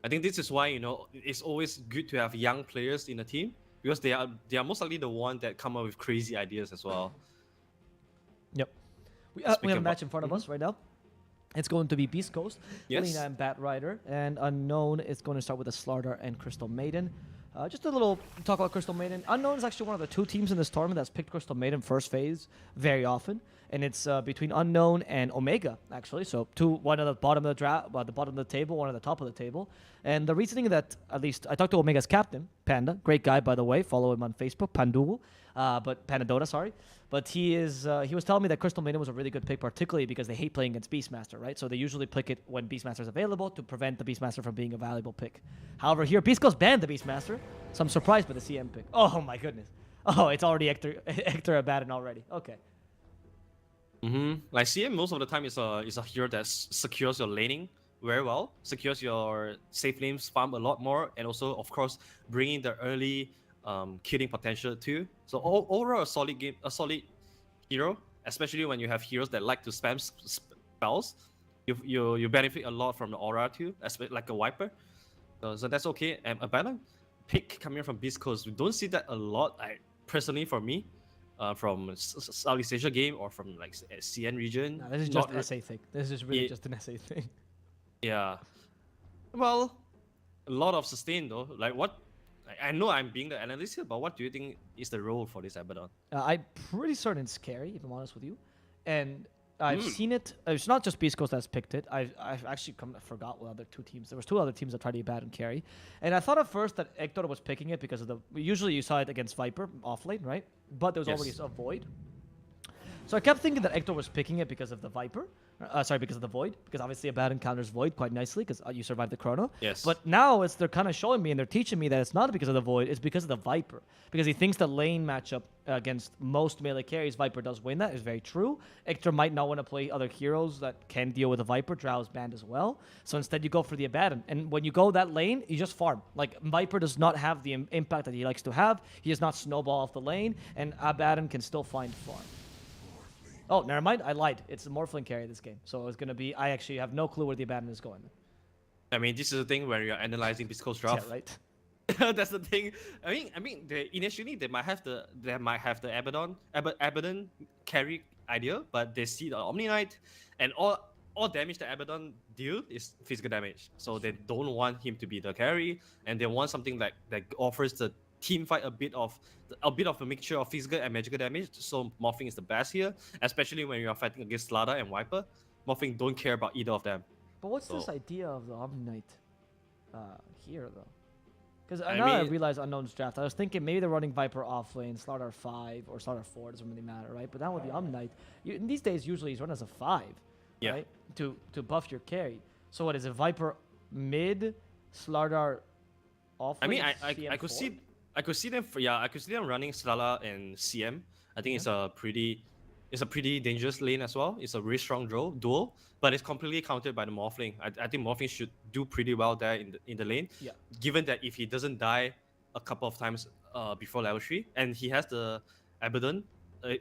S2: I think this is why it's always good to have young players in a team, because they are most likely the one that come up with crazy ideas as well.
S1: Yep. We have a
S2: Speaking
S1: match
S2: about-
S1: in front of us right now. It's going to be Beast Coast,
S2: Yes.
S1: Lina and Bat Rider, and Unknown is going to start with the Slardar and Crystal Maiden. Just a little talk about Crystal Maiden. Unknown is actually one of the two teams in this tournament that's picked Crystal Maiden first phase very often, and it's between Unknown and Omega actually. So one at the bottom of the bottom of the table, one at the top of the table. And the reasoning that, at least I talked to Omega's captain, Panda, great guy by the way. Follow him on Facebook, Pandugu, but Panadota, sorry. But he was telling me that Crystal Maiden was a really good pick, particularly because they hate playing against Beastmaster, right? So they usually pick it when Beastmaster is available to prevent the Beastmaster from being a valuable pick. However, here Beastco's banned the Beastmaster, so I'm surprised by the CM pick. Oh my goodness. Oh, it's already Hector Abaddon already. Okay.
S2: Like CM most of the time is a hero that secures your laning very well, secures your safe lanes farm a lot more, and also of course bringing the early killing potential too. So overall a solid game, a solid hero, especially when you have heroes that like to spam spells. You benefit a lot from the aura too, especially like a Viper. So that's okay. And Abaddon pick coming from Beast Coast, we don't see that a lot. Personally, for me, from Southeast Asia game or from like CN region.
S1: No, this is just an SA thing. This is really just an SA thing.
S2: Yeah. Well, a lot of sustain though. Like what? I know I'm being the analyst here, but what do you think is the role for this Abaddon?
S1: I'm pretty certain it's scary, if I'm honest with you. And I've seen it. It's not just Beast Coast that's picked it. I've actually forgot what other two teams. There was two other teams that tried to Abaddon carry. And I thought at first that Hector was picking it because of the... Usually you saw it against Viper off lane, right? But there was already a Void. So I kept thinking that Hector was picking it because of the Viper. Because of the Void. Because obviously Abaddon counters Void quite nicely because you survived the Chrono.
S2: Yes.
S1: But now they're kind of showing me and they're teaching me that it's not because of the Void, it's because of the Viper. Because he thinks the lane matchup against most melee carries, Viper does win. That is very true. Hector might not want to play other heroes that can deal with a Viper. Drow is banned as well. So instead you go for the Abaddon. And when you go that lane, you just farm. Like Viper does not have the impact that he likes to have. He does not snowball off the lane. And Abaddon can still find farm. Oh, never mind. I lied. It's a Morphling carry this game. So it's going to be... I actually have no clue where the Abaddon is going.
S2: I mean, this is the thing when you're analyzing Beast Coast draft.
S1: Yeah, right.
S2: That's the thing. I mean, initially they might have the Abaddon carry idea, but they see the Omni Knight, and all damage that Abaddon deal is physical damage. So they don't want him to be the carry, and they want something that offers the team fight a bit of a mixture of physical and magical damage. So Morphling is the best here, especially when you are fighting against Slada and Viper. Morphling don't care about either of them.
S1: But what's this idea of the Omni Knight here though? Because I realized Unknown's draft. I was thinking maybe they're running Viper off lane, Slaughter 5 or Slaughter 4, doesn't really matter, right? But now with the Omni Knight, in these days usually he's run as a 5, right? To buff your carry. So what is it? Viper mid, Slaughter off lane?
S2: I mean, I could see them running Slala and CM. I think it's a pretty dangerous lane as well. It's a really strong duel, but it's completely countered by the Morphling. I think Morphling should do pretty well there in the lane. Yeah. Given that if he doesn't die a couple of times before level 3, and he has the Abaddon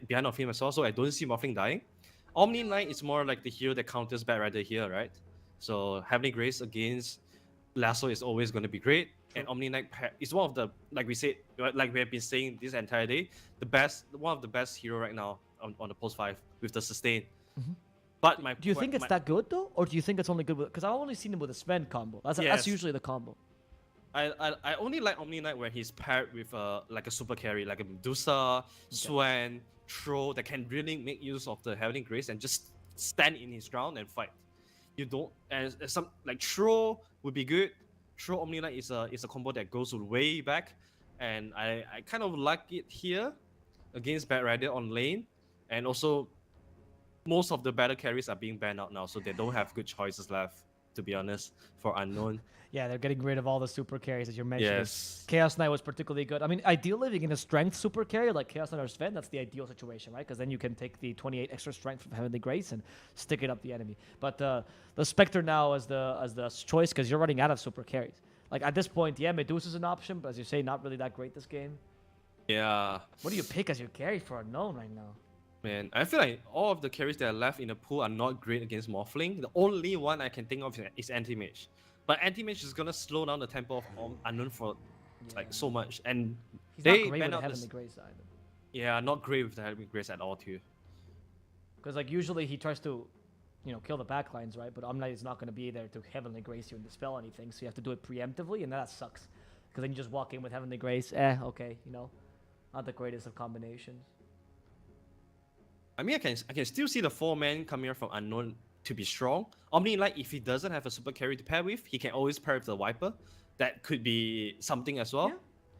S2: behind of him as well, so I don't see Morphling dying. Omni Knight is more like the hero that counters Bat Rider here, right? So Heavenly Grace against Lasso is always going to be great. And Omni Knight is one of the, like we have been saying this entire day, one of the best hero right now on the post 5 with the sustain. But
S1: do you think it's that good though, or do you think it's only good with? Because I've only seen him with a Sven combo. That's usually the combo.
S2: I only like Omni Knight when he's paired with like a super carry, like a Medusa, Swan, Troll that can really make use of the Heavenly Grace and just stand in his ground and fight. You don't, and some like Troll would be good. Troll Omni Knight is a combo that goes way back, and I kind of like it here against Bat Rider on lane, and also most of the battle carries are being banned out now, so they don't have good choices left, to be honest, for Unknown.
S1: Yeah, they're getting rid of all the super carries as you're mentioning.
S2: Yes.
S1: Chaos Knight was particularly good. I mean, ideally, living in a strength super carry like Chaos Knight or Sven, that's the ideal situation, right? Because then you can take the 28 extra strength from Heavenly Grace and stick it up the enemy. But the Spectre now as the choice, because you're running out of super carries. Like at this point, yeah, Medusa's an option, but as you say, not really that great this game.
S2: Yeah.
S1: What do you pick as your carry for Unknown right now?
S2: Man, I feel like all of the carries that are left in the pool are not great against Morphling. The only one I can think of is Anti-Mage. But Anti-Mage is gonna slow down the tempo of Unknown for like so much, and
S1: he's not great with the Heavenly Grace either.
S2: Yeah, not great with the Heavenly Grace at all too.
S1: Because like usually he tries to, kill the backlines, right? But Omni is not going to be there to Heavenly Grace you and dispel anything, so you have to do it preemptively, and that sucks. Because then you just walk in with Heavenly Grace, okay, not the greatest of combinations.
S2: I mean, I can still see the 4-man coming from Unknown to be strong. Omni, like, if he doesn't have a super carry to pair with, he can always pair with the Viper. That could be something as well.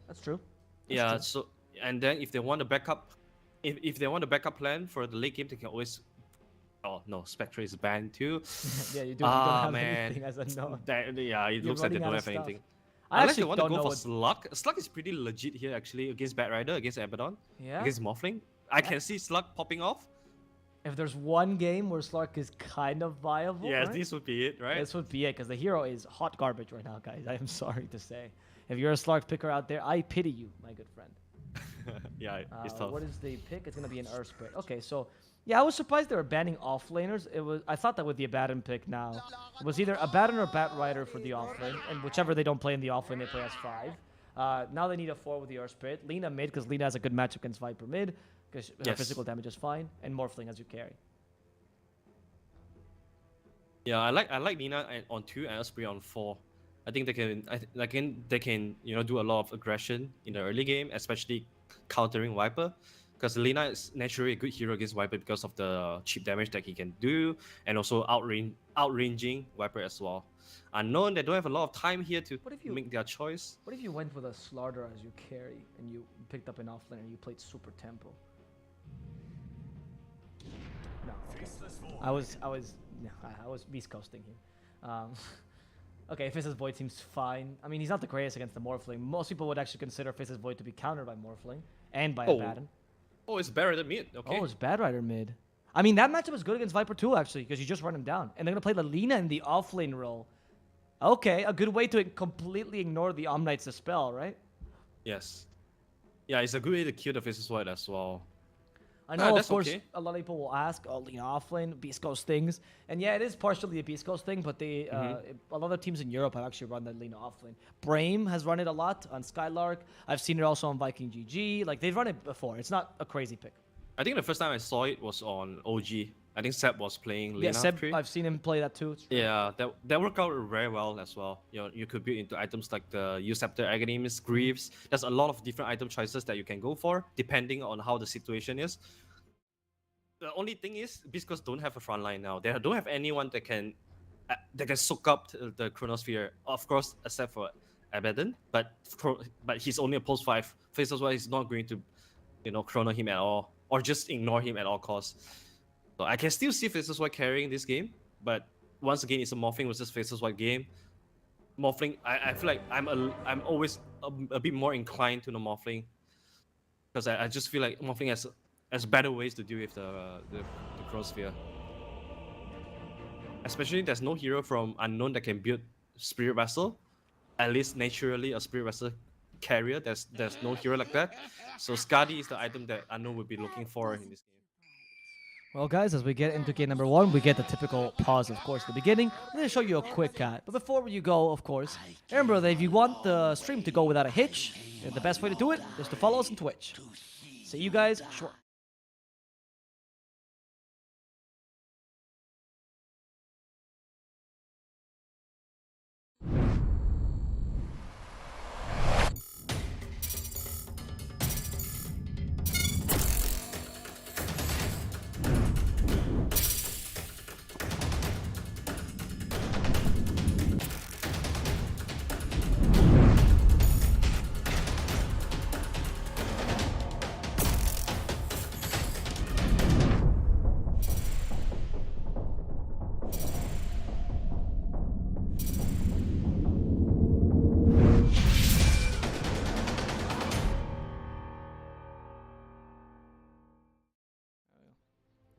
S1: That's true.
S2: Yeah.
S1: true.
S2: So and then if they want a backup, if they want a backup plan for the late game, they can always. Oh no, Spectre is banned too.
S1: Yeah, you don't
S2: Ah
S1: have
S2: man.
S1: anything as a no.
S2: Yeah, it
S1: You're
S2: looks like they
S1: running
S2: don't
S1: out of
S2: have
S1: stuff.
S2: anything.
S1: I
S2: Unless they
S1: actually
S2: want to
S1: don't
S2: go
S1: know
S2: for
S1: what.
S2: Slug. Slug is pretty legit here actually against Bat Rider, against Abaddon,
S1: Yeah.
S2: against Morphling. I can see Slug popping off.
S1: If there's one game where Slark is kind of viable,
S2: Yes,
S1: right?
S2: this would be it, right?
S1: This would be it, because the hero is hot garbage right now, guys. I am sorry to say. If you're a Slark picker out there, I pity you, my good friend.
S2: Yeah, it's tough.
S1: What is the pick? It's gonna be an Earth Spirit. Okay, so yeah, I was surprised they were banning offlaners. I thought that with the Abaddon pick now, it was either Abaddon or Bat Rider for the offlane, and whichever they don't play in the offlane, they play as 5. Now they need a 4 with the Earth Spirit. Lina mid, because Lina has a good matchup against Viper mid, because her
S2: Yes.
S1: physical damage is fine, and Morphling as you carry.
S2: Yeah, I like Nina on 2 and Osprey on 4. I think they can do a lot of aggression in the early game, especially countering Viper, because Lina is naturally a good hero against Viper because of the cheap damage that he can do, and also outranging Viper as well. Unknown, they don't have a lot of time here to
S1: What if you-
S2: make their choice.
S1: What if you went with a Slaughter as you carry, and you picked up an offlaner and you played super tempo? No, okay. I was beast coasting here. Okay, Fizz's Void seems fine. I mean, he's not the greatest against the Morphling. Most people would actually consider Fizz's Void to be countered by Morphling and by Abaddon.
S2: Oh, it's better than mid. Okay.
S1: Oh, it's Bad Rider mid. I mean, that matchup is good against Viper too, actually, because you just run him down. And they're going to play the Lina in the offlane role. Okay, a good way to completely ignore the Omnight's Dispel, right?
S2: Yes. Yeah, it's a good way to kill the Faceless Void as well.
S1: I know, of
S2: that's
S1: course,
S2: okay.
S1: a lot of people will ask, oh, Lina offlane, Beast Coast things. And yeah, it is partially a Beast Coast thing, but they, a lot of teams in Europe have actually run the Lina offlane. Brame has run it a lot on Skylark. I've seen it also on Viking GG. Like, they've run it before. It's not a crazy pick.
S2: I think the first time I saw it was on OG. I think Seb was playing Lina.
S1: Yeah, Seb,
S2: pre.
S1: I've seen him play that too. It's true.
S2: Yeah, that worked out very well as well. You could build into items like the Uceptor, Aghanimus, Greaves. There's a lot of different item choices that you can go for depending on how the situation is. The only thing is, Biscos don't have a front line now. They don't have anyone that can soak up the Chronosphere. Of course, except for Abaddon, but he's only a post 5. Faceless Void is not going to, chrono him at all, or just ignore him at all costs. So I can still see Faceless Void carrying this game, but once again, it's a Morphling versus Faceless Void game. Morphling, I feel like I'm always a bit more inclined to the Morphling, because I just feel like Morphling has better ways to deal with the Chronosphere. Especially there's no hero from Unknown that can build Spirit Vessel. At least naturally a Spirit Vessel carrier. There's no hero like that. So Skadi is the item that Unknown would be looking for in this game.
S1: Well, guys, as we get into game number 1, we get the typical pause, of course, at the beginning. I'm going to show you a quick cut. But before you go, of course, remember that if you want the stream to go without a hitch, the best way to do it is to follow us on Twitch. See you guys short.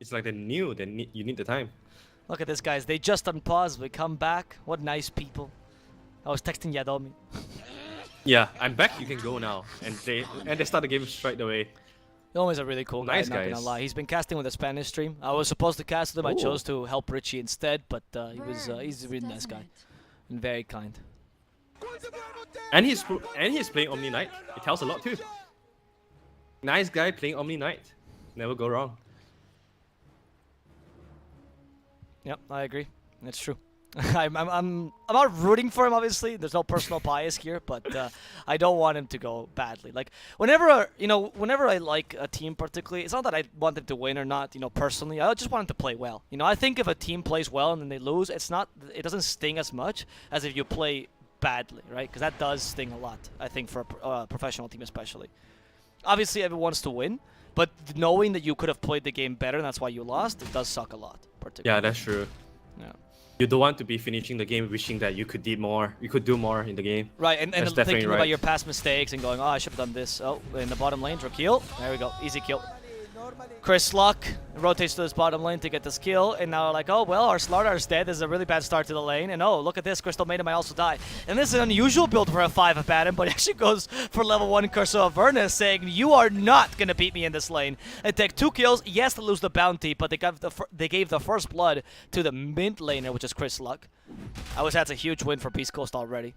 S2: It's like they knew you need the time.
S3: Look at this, guys. They just unpaused. We come back. What nice people. I was texting Yadomi.
S2: Yeah, I'm back. You can go now, and they start the game straight away.
S3: Yadomi is a really cool guy.
S2: Nice
S3: Not gonna
S2: guys.
S3: lie. He's been casting with a Spanish stream. I was supposed to cast with him. I
S2: Oh.
S3: chose to help Richie instead, but he's a really nice guy and very kind.
S2: And he's playing Omni Knight. It tells a lot too. Nice guy playing Omni Knight. Never go wrong.
S3: Yep, I agree. It's true. I'm not rooting for him. Obviously, there's no personal bias here, but I don't want him to go badly. Like whenever I like a team particularly, it's not that I want them to win or not. Personally, I just want them to play well. I think if a team plays well and then they lose, it doesn't sting as much as if you play badly, right? Because that does sting a lot, I think, for a professional team especially. Obviously, everyone wants to win, but knowing that you could have played the game better and that's why you lost, it does suck a lot, particularly.
S2: Yeah, that's true.
S3: Yeah.
S2: You don't want to be finishing the game wishing that you could do more. You could do more in the game.
S3: Right, and
S2: That's definitely
S3: thinking
S2: right.
S3: about your past mistakes and going, oh, I should have done this. Oh, in the bottom lane, Drakeel. There we go, easy kill. Chris Luck rotates to his bottom lane to get this kill, and now like, oh, well, our Slardar's dead. This is a really bad start to the lane, and oh, look at this, Crystal Maiden might also die. And this is an unusual build for a 5 of Adam, but he actually goes for level 1 Curse of Avernus, saying, you are not going to beat me in this lane. They take 2 kills, yes, to lose the bounty, but they gave the first blood to the mid laner, which is Chris Luck. I would say that's a huge win for Beast Coast already.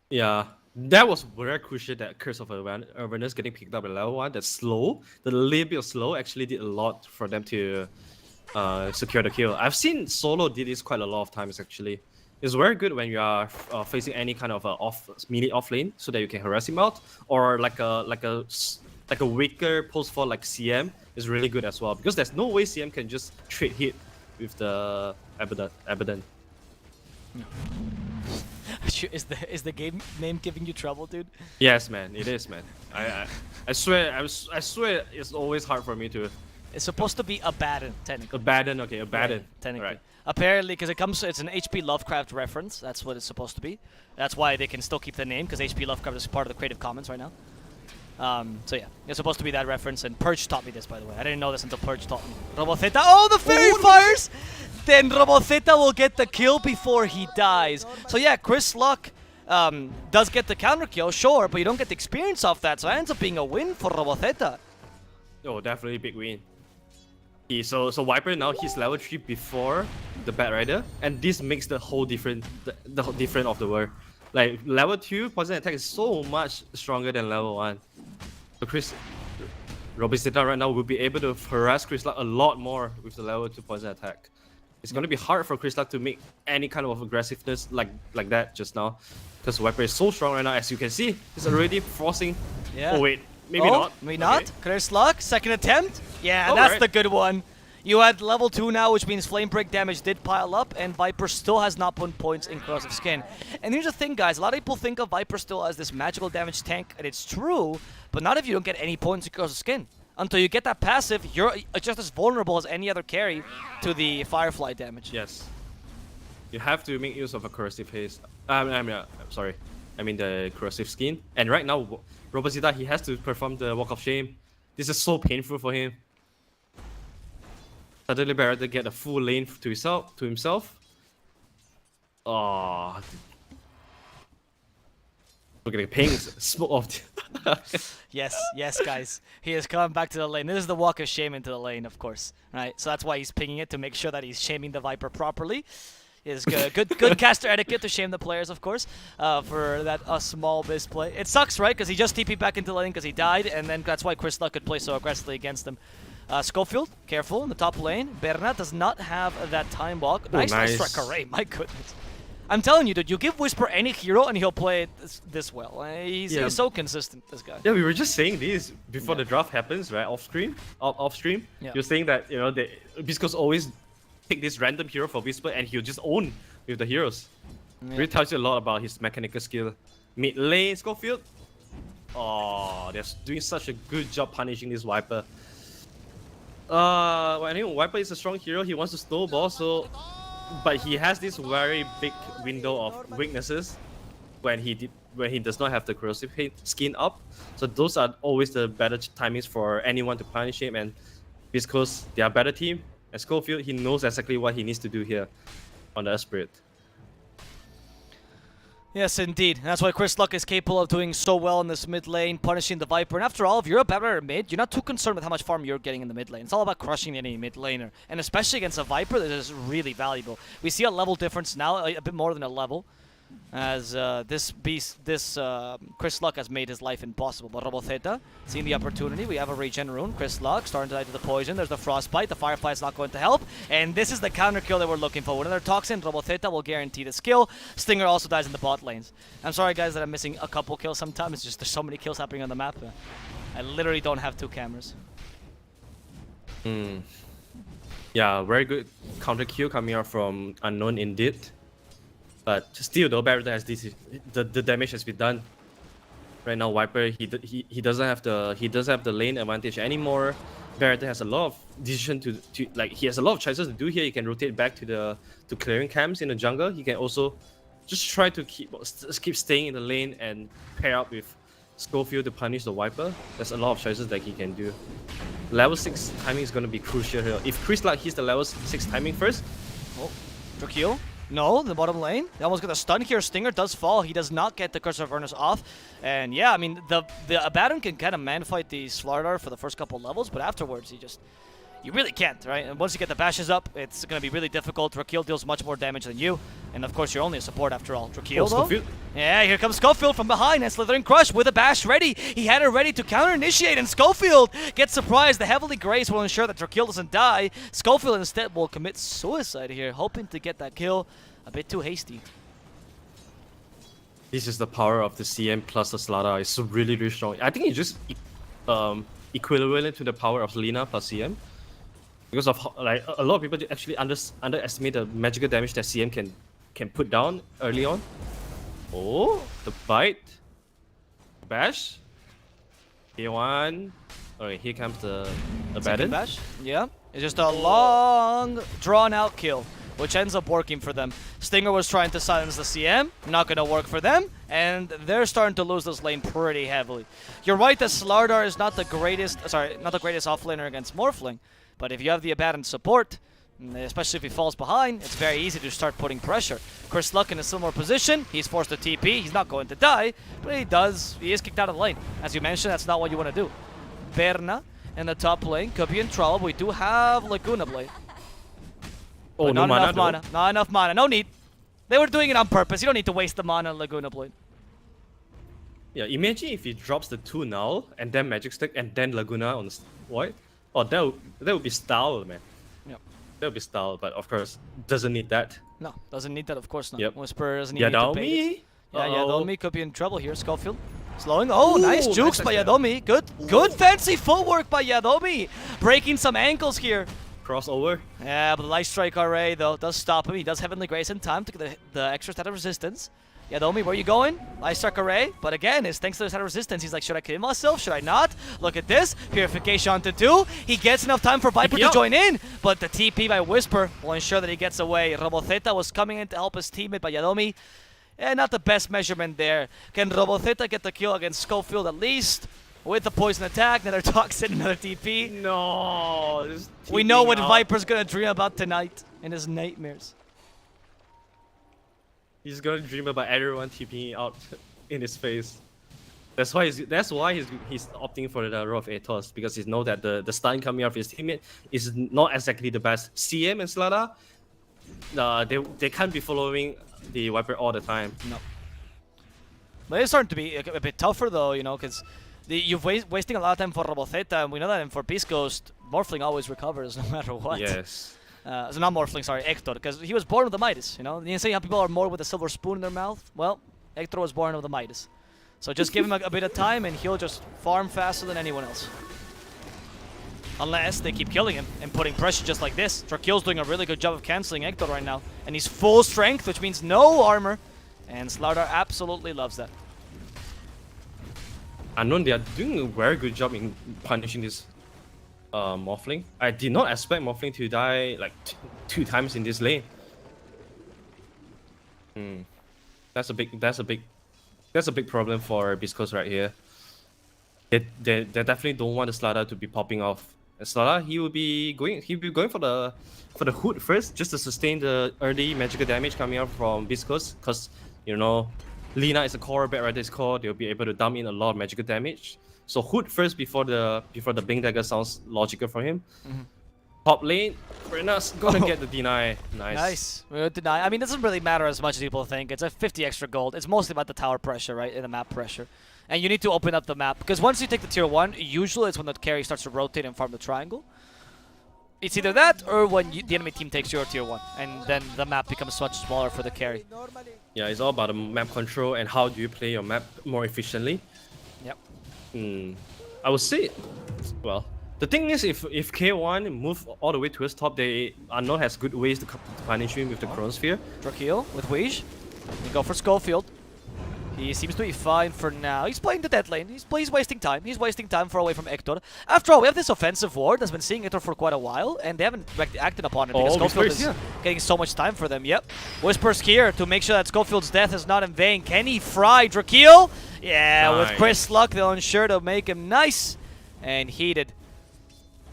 S2: Yeah, that was very crucial, that Curse of Avernus getting picked up at level 1. That slow, the little bit of slow actually did a lot for them to secure the kill. I've seen Solo did this quite a lot of times actually. It's very good when you are facing any kind of melee off lane so that you can harass him out, or like a weaker post for like CM is really good as well, because there's no way CM can just trade hit with the Abaddon.
S3: Is the game name giving you trouble, dude?
S2: Yes, man, it is, man. I swear it's always hard for me to.
S3: It's supposed to be Abaddon, technically.
S2: Abaddon, okay, Abaddon.
S3: Yeah, technically.
S2: Right.
S3: Apparently, because it's an H.P. Lovecraft reference. That's what it's supposed to be. That's why they can still keep the name, because H.P. Lovecraft is part of the Creative Commons right now. So yeah, it's supposed to be that reference, and Purge taught me this, by the way. I didn't know this until Purge taught me. Roboceta, oh, the fairy fires! Then Roboceta will get the kill before he dies. So yeah, Chris Luck does get the counter kill, sure, but you don't get the experience off that, so it ends up being a win for Roboceta.
S2: Oh, definitely big win. So Viper now he's level 3 before the Bat Rider, and this makes the whole different of the world. Like level 2 poison attack is so much stronger than level 1. So Roboceta right now will be able to harass Chris Luck a lot more with the level 2 poison attack. It's gonna be hard for Chris Luck to make any kind of aggressiveness like that just now, because Viper is so strong right now. As you can see, he's already forcing.
S3: Yeah.
S2: Oh wait, maybe not.
S3: Maybe not. Chris Luck, second attempt. Yeah,
S2: Oh,
S3: that's
S2: right.
S3: the good one. You had level 2 now, which means flame break damage did pile up, and Viper still has not put points in Corrosive Skin. And here's the thing, guys. A lot of people think of Viper still as this magical damage tank, and it's true, but not if you don't get any points in Corrosive Skin. Until you get that passive, you're just as vulnerable as any other carry to the Firefly damage.
S2: Yes. You have to make use of a corrosive haste. Sorry. I mean the corrosive skin. And right now, Roboceta, he has to perform the Walk of Shame. This is so painful for him. Suddenly better get a full lane to himself. Oh. Look at the pings. Smoke off.
S3: Yes, guys. He has come back to the lane. This is the walk of shame into the lane, of course. Right? So that's why he's pinging it, to make sure that he's shaming the Viper properly. It's good caster etiquette to shame the players, of course, for that small misplay. It sucks, right? Because he just TP'd back into the lane because he died, and then that's why Chris Luck could play so aggressively against him. Schofield, careful in the top lane. Bernat does not have that time walk. Nice strike array, my goodness. I'm telling you, dude, you give Whisper any hero and he'll play it this well. He's so consistent, this guy.
S2: Yeah, we were just saying this before the draft happens, right? Off stream.
S3: Yeah.
S2: You're saying that, you know, Bisco's always pick this random hero for Whisper and he'll just own with the heroes.
S3: Yeah.
S2: Really tells you a lot about his mechanical skill. Mid lane, Schofield. Oh, they're doing such a good job punishing this Viper. Well, I think Viper is a strong hero. He wants to snowball, but he has this very big window of weaknesses when he does not have the corrosive skin up. So those are always the better timings for anyone to punish him. And because they are a better team, and Schofield, he knows exactly what he needs to do here on the Spirit.
S3: Yes, indeed. That's why Chris Luck is capable of doing so well in this mid lane, punishing the Viper. And after all, if you're a better mid, you're not too concerned with how much farm you're getting in the mid lane. It's all about crushing any mid laner. And especially against a Viper, this is really valuable. We see a level difference now, a bit more than a level, as Chris Luck has made his life impossible. But Roboceta, seeing the opportunity, we have a regen rune. Chris Luck starting to die to the poison. There's the frostbite. The Firefly's not going to help. And this is the counter kill that we're looking for. With another toxin, Roboceta will guarantee the skill. Stinger also dies in the bot lanes. I'm sorry, guys, that I'm missing a couple kills sometimes. It's just there's so many kills happening on the map. I literally don't have 2 cameras.
S2: Yeah, very good counter kill coming out from Unknown indeed. But still, though, Barrett has this. The damage has been done. Right now, Viper he doesn't have the lane advantage anymore. Barrett has a lot of decision to like he has a lot of choices to do here. He can rotate back to clearing camps in the jungle. He can also just try to keep staying in the lane and pair up with Schofield to punish the Viper. There's a lot of choices that he can do. Level 6 timing is going to be crucial here. If Chris Luck hits the level 6 timing first.
S3: Oh, Drakeel? No, the bottom lane. They almost got a stun here. Stinger does fall. He does not get the Curse of Avernus off. And yeah, I mean, the Abaddon can kind of man-fight the Slardar for the first couple levels, but afterwards, you really can't, right? And once you get the bashes up, it's going to be really difficult. Drakeel deals much more damage than you. And of course, you're only a support after all. Drakeel, though?
S2: Schofield.
S3: Yeah, here comes Schofield from behind, and Slithering Crush with a bash ready. He had it ready to counter-initiate, and Schofield gets surprised. The Heavenly Grace will ensure that Drakeel doesn't die. Schofield instead will commit suicide here, hoping to get that kill. A bit too hasty.
S2: This is the power of the CM plus the Slardar. It's really, really strong. I think it's just equivalent to the power of Lina plus CM. Because of like a lot of people actually underestimate the magical damage that CM can put down early on. Oh, the bite, bash, K1. Alright, here comes the Abaddon.
S3: Bash. Yeah, it's just a long, drawn-out kill, which ends up working for them. Stinger was trying to silence the CM, not gonna work for them, and they're starting to lose this lane pretty heavily. You're right that Slardar is not the greatest offlaner against Morphling, but if you have the Abaddon support, especially if he falls behind, it's very easy to start putting pressure. Chris Luck in a similar position, he's forced to TP, he's not going to die, but he is kicked out of the lane. As you mentioned, that's not what you want to do. Berna in the top lane could be in trouble. We do have Laguna Blade.
S2: Oh,
S3: But
S2: no
S3: not enough
S2: mana.
S3: mana. Not enough mana. No need. They were doing it on purpose. You don't need to waste the mana on Laguna Blade.
S2: Yeah, imagine if he drops the 2 null and then Magic Stick and then Laguna on the Void. Oh, that would be style, man.
S3: Yep.
S2: That would be style, but of course, doesn't need that.
S3: No, doesn't need that, of course not.
S2: Yep.
S3: Whisper doesn't need to pay it.
S2: Yadomi?
S3: Yeah,
S2: Uh-oh.
S3: Yadomi could be in trouble here. Schofield slowing. Oh, nice
S2: Ooh,
S3: jukes
S2: nice
S3: by
S2: attack.
S3: Yadomi. Good fancy footwork by Yadomi. Breaking some ankles here.
S2: Crossover.
S3: Yeah, but the Light Strike array, though, does stop him. He does Heavenly Grace in time to get the extra stat of resistance. Yadomi, where you going? Light Strike array. But again, it's thanks to the stat of resistance. He's like, should I kill myself? Should I not? Look at this. Purification on to 2. He gets enough time for Viper to
S2: Yup.
S3: join in. But the TP by Whisper will ensure that he gets away. Roboceta was coming in to help his teammate by Yadomi. Not the best measurement there. Can Roboceta get the kill against Schofield at least? With the poison attack, another toxin, another TP.
S2: No. this
S3: We know
S2: TPing
S3: what
S2: out.
S3: Viper's gonna dream about tonight in his nightmares.
S2: He's gonna dream about everyone TPing out in his face. That's why he's opting for the role of Atos, because he knows that the stun coming off his teammate is not exactly the best. CM and Slardar, they can't be following the Viper all the time.
S3: No. But it's starting to be a bit tougher though, you know, because you're wasting a lot of time for Roboceta, and we know that for Beast Ghost, Morphling always recovers no matter what.
S2: Yes.
S3: So not Morphling, sorry, Hector, because he was born with the Midas, you know? You say how people are more with a silver spoon in their mouth? Well, Hector was born with the Midas. So just give him a bit of time and he'll just farm faster than anyone else. Unless they keep killing him and putting pressure just like this. Drakeel's doing a really good job of canceling Hector right now. And he's full strength, which means no armor. And Slardar absolutely loves that.
S2: Unknown, they are doing a very good job in punishing this Morphling. I did not expect Morphling to die like 2 times in this lane. That's a big problem for Biscos right here. They definitely don't want the Slardar to be popping off. And Slardar, he'll be going for the hood first, just to sustain the early magical damage coming out from Biscos, because you know Lina is a core, Bad Rider is core, they'll be able to dump in a lot of magical damage. So hood first before the Blink Dagger sounds logical for him. Top lane, Rena's gonna get the deny.
S3: Nice. Deny. I mean, it doesn't really matter as much as people think. It's a 50 extra gold. It's mostly about the tower pressure, right? And the map pressure. And you need to open up the map. Because once you take the tier 1, usually it's when the carry starts to rotate and farm the triangle. It's either that or when the enemy team takes your tier 1. And then the map becomes much smaller for the carry.
S2: Yeah, it's all about the map control and how do you play your map more efficiently.
S3: Yep.
S2: I would say, well, the thing is, if K1 move all the way towards top, Unknown has good ways to punish him with the Chronosphere.
S3: Drakeel with Weege. You go for Schofield. He seems to be fine for now. He's playing the dead lane. He's wasting time. He's wasting time far away from Hector. After all, we have this offensive ward that's been seeing Hector for quite a while, and they haven't acted upon it because Schofield is getting so much time for them. Yep. Whisper's here to make sure that Schofield's death is not in vain. Can he fry Drakeel? Yeah,
S2: nice.
S3: with Chris Luck, they'll ensure to make him nice and heated.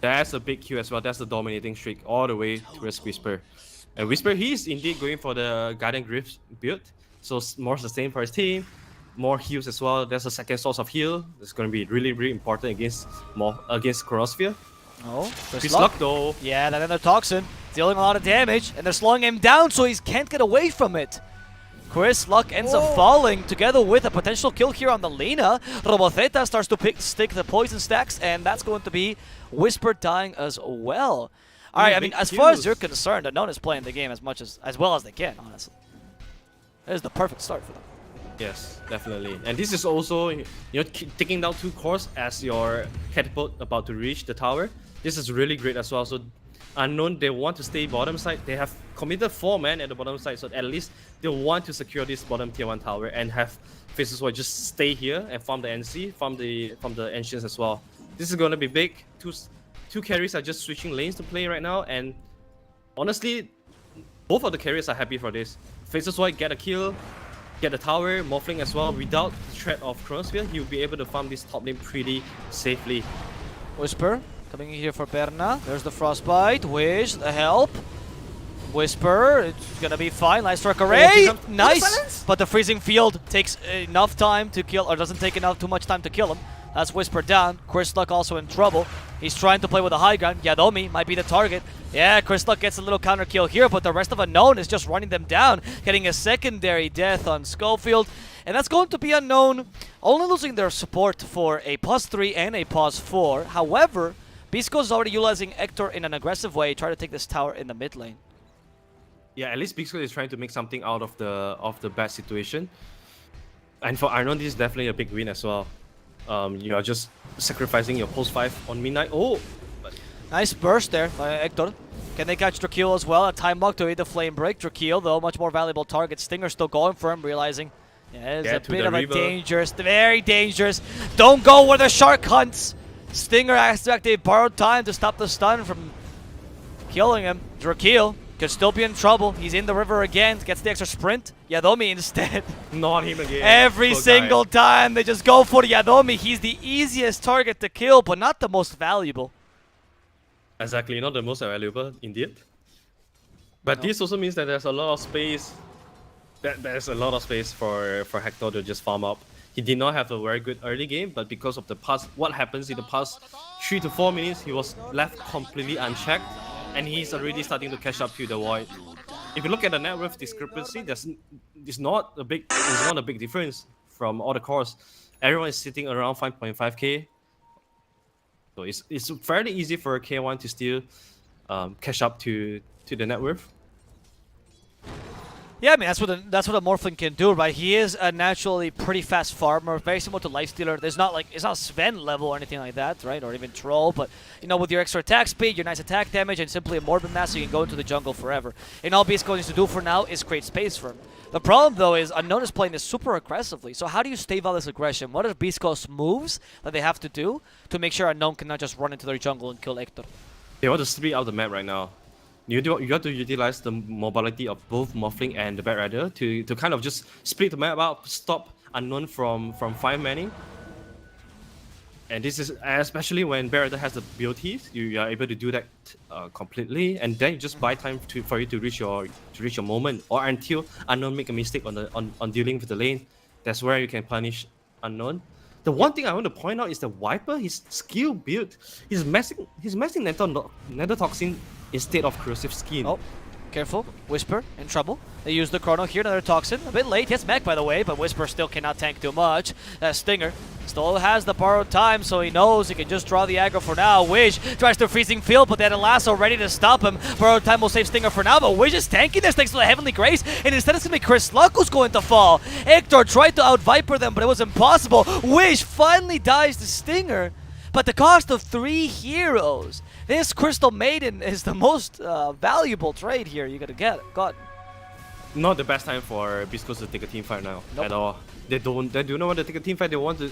S2: That's a big Q as well. That's the dominating streak all the way towards Whisper. And Whisper, he's indeed going for the Guardian Griff build. So more sustain for his team, more heals as well. That's a second source of heal. It's going to be really, really important against Chronosphere.
S3: Oh,
S2: Chris Luck though.
S3: Yeah, that other Toxin dealing a lot of damage, and they're slowing him down so he can't get away from it. Chris Luck ends up falling together with a potential kill here on the Lina. Roboceta starts to stick the poison stacks, and that's going to be Whisper dying as well. All right, I mean, as far as you're concerned, Unknown is playing the game as well as they can, honestly. That is the perfect start for them.
S2: Yes, definitely. And this is also, taking down 2 cores as your catapult about to reach the tower. This is really great as well. So Unknown, they want to stay bottom side. They have committed 4 men at the bottom side, so at least they want to secure this bottom tier 1 tower and have Faces Void just stay here and farm the NC, farm the Ancients as well. This is going to be big. Two carries are just switching lanes to play right now, and honestly, both of the carriers are happy for this. Faces Void get a kill, get the tower, Morphling as well. Without the threat of Chronosphere, he'll be able to farm this top lane pretty safely.
S3: Whisper coming in here for Perna. There's the Frostbite. Wish, the help. Whisper, it's gonna be fine. Nice strike array. Nice. But the freezing field takes enough time to kill, or doesn't take too much time to kill him. That's Whisper down. Chris Luck also in trouble. He's trying to play with the high ground. Yadomi might be the target. Yeah, Chris Luck gets a little counter kill here, but the rest of Unknown is just running them down, getting a secondary death on Schofield. And that's going to be Unknown, only losing their support for a +3 and a +4. However, Bisco is already utilizing Hector in an aggressive way, trying to take this tower in the mid lane.
S2: Yeah, at least Bisco is trying to make something out of the bad situation. And for Unknown, this is definitely a big win as well. You are just sacrificing your post 5 on midnight. Oh!
S3: Nice burst there by Hector. Can they catch Drakeel as well? A time lock to hit the flame break. Drakeel, though, much more valuable target. Stinger still going for him, realizing it's a bit of a dangerous, very dangerous. Don't go where the shark hunts. Stinger has to activate borrowed time to stop the stun from killing him. Drakeel could still be in trouble. He's in the river again. Gets the extra sprint. Yadomi instead.
S2: Not him again.
S3: Every single time they just go for Yadomi. He's the easiest target to kill, but not the most valuable.
S2: Exactly, not the most valuable indeed. But this also means that there's a lot of space. There's a lot of space for Hector to just farm up. He did not have a very good early game, but because of the past, what happens in the past 3 to 4 minutes, he was left completely unchecked, and he's already starting to catch up to the Void. If you look at the net worth discrepancy, it's not a big difference from all the cores. Everyone is sitting around 5.5k. So it's fairly easy for K1 to still catch up to the net worth.
S3: Yeah, I mean that's what a Morphling can do, right? He is a naturally pretty fast farmer, very similar to Lifestealer. There's not like it's not Sven level or anything like that, right? Or even Troll, but with your extra attack speed, your nice attack damage, and simply a Morbid Mass, you can go into the jungle forever. And all Bisco needs to do for now is create space for him. The problem though is Unknown is playing this super aggressively. So how do you stave out this aggression? What are Bisco's moves that they have to do to make sure Unknown cannot just run into their jungle and kill Hector?
S2: They want to split out the map right now. You have to utilize the mobility of both Morphling and the Bat Rider to kind of just split the map out, stop Unknown from 5 manning. And this is especially when Bat Rider has the abilities, you are able to do that completely, and then you just buy time for you to reach your moment, or until Unknown make a mistake on dealing with the lane. That's where you can punish Unknown. The one thing I want to point out is the Viper, his skill build. He's messing Nether Toxin instead of Corrosive Skin.
S3: Oh, careful. Whisper in trouble. They use the Chrono here, another Toxin. A bit late. Yes, mech by the way, but Whisper still cannot tank too much. Stinger still has the borrowed time, so he knows he can just draw the aggro for now. Wish tries to freezing field, but then a lasso ready to stop him. Borrowed time will save Stinger for now, but Wish is tanking this thanks to the Heavenly Grace, and instead it's going to be Chris Luck who's going to fall. Hector tried to out-Viper them, but it was impossible. Wish finally dies to Stinger, but the cost of 3 heroes. This Crystal Maiden is the most valuable trade here you gotta get. God.
S2: not the best time for Biscos to take a team fight now
S3: Nope.
S2: at all. They do not want to take a team fight. They want to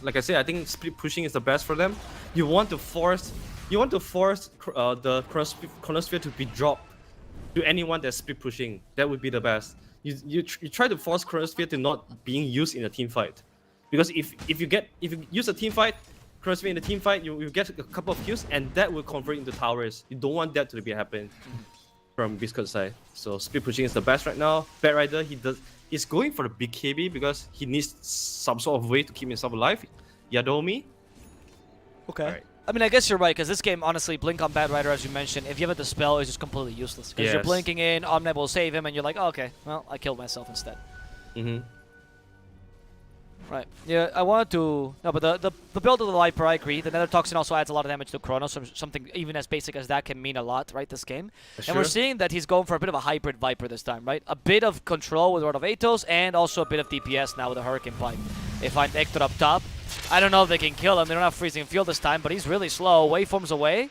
S2: like I said, I think split pushing is the best for them. You want to force the chronosphere to be dropped to anyone that's split pushing. That would be the best. You try to force chronosphere to not being used in a team fight, because if you use a team fight, chronosphere in the team fight, you get a couple of kills and that will convert into towers. You don't want that to be happen from Biscuit's side. So split pushing is the best right now. Bad Rider, he's going for the big KB because he needs some sort of way to keep himself alive. Yadomi.
S3: Okay.
S2: Alright.
S3: I mean, I guess you're right, because this game, honestly, Blink on Bad Rider, as you mentioned, if you have a Dispel, it's just completely useless. Because you're
S2: Yes.
S3: blinking in, Omnib will save him, and you're like, oh, okay, well, I killed myself instead. Right. Yeah, I wanted to... No, but the build of the Viper, I agree. The Nether Toxin also adds a lot of damage to Chronos, so something even as basic as that can mean a lot, right, this game. And we're seeing that he's going for a bit of a hybrid Viper this time, right? A bit of control with Word of Atos, and also a bit of DPS now with the Hurricane Pipe. They find Hector up top. I don't know if they can kill him. They don't have Freezing Field this time, but he's really slow. Waveform's away.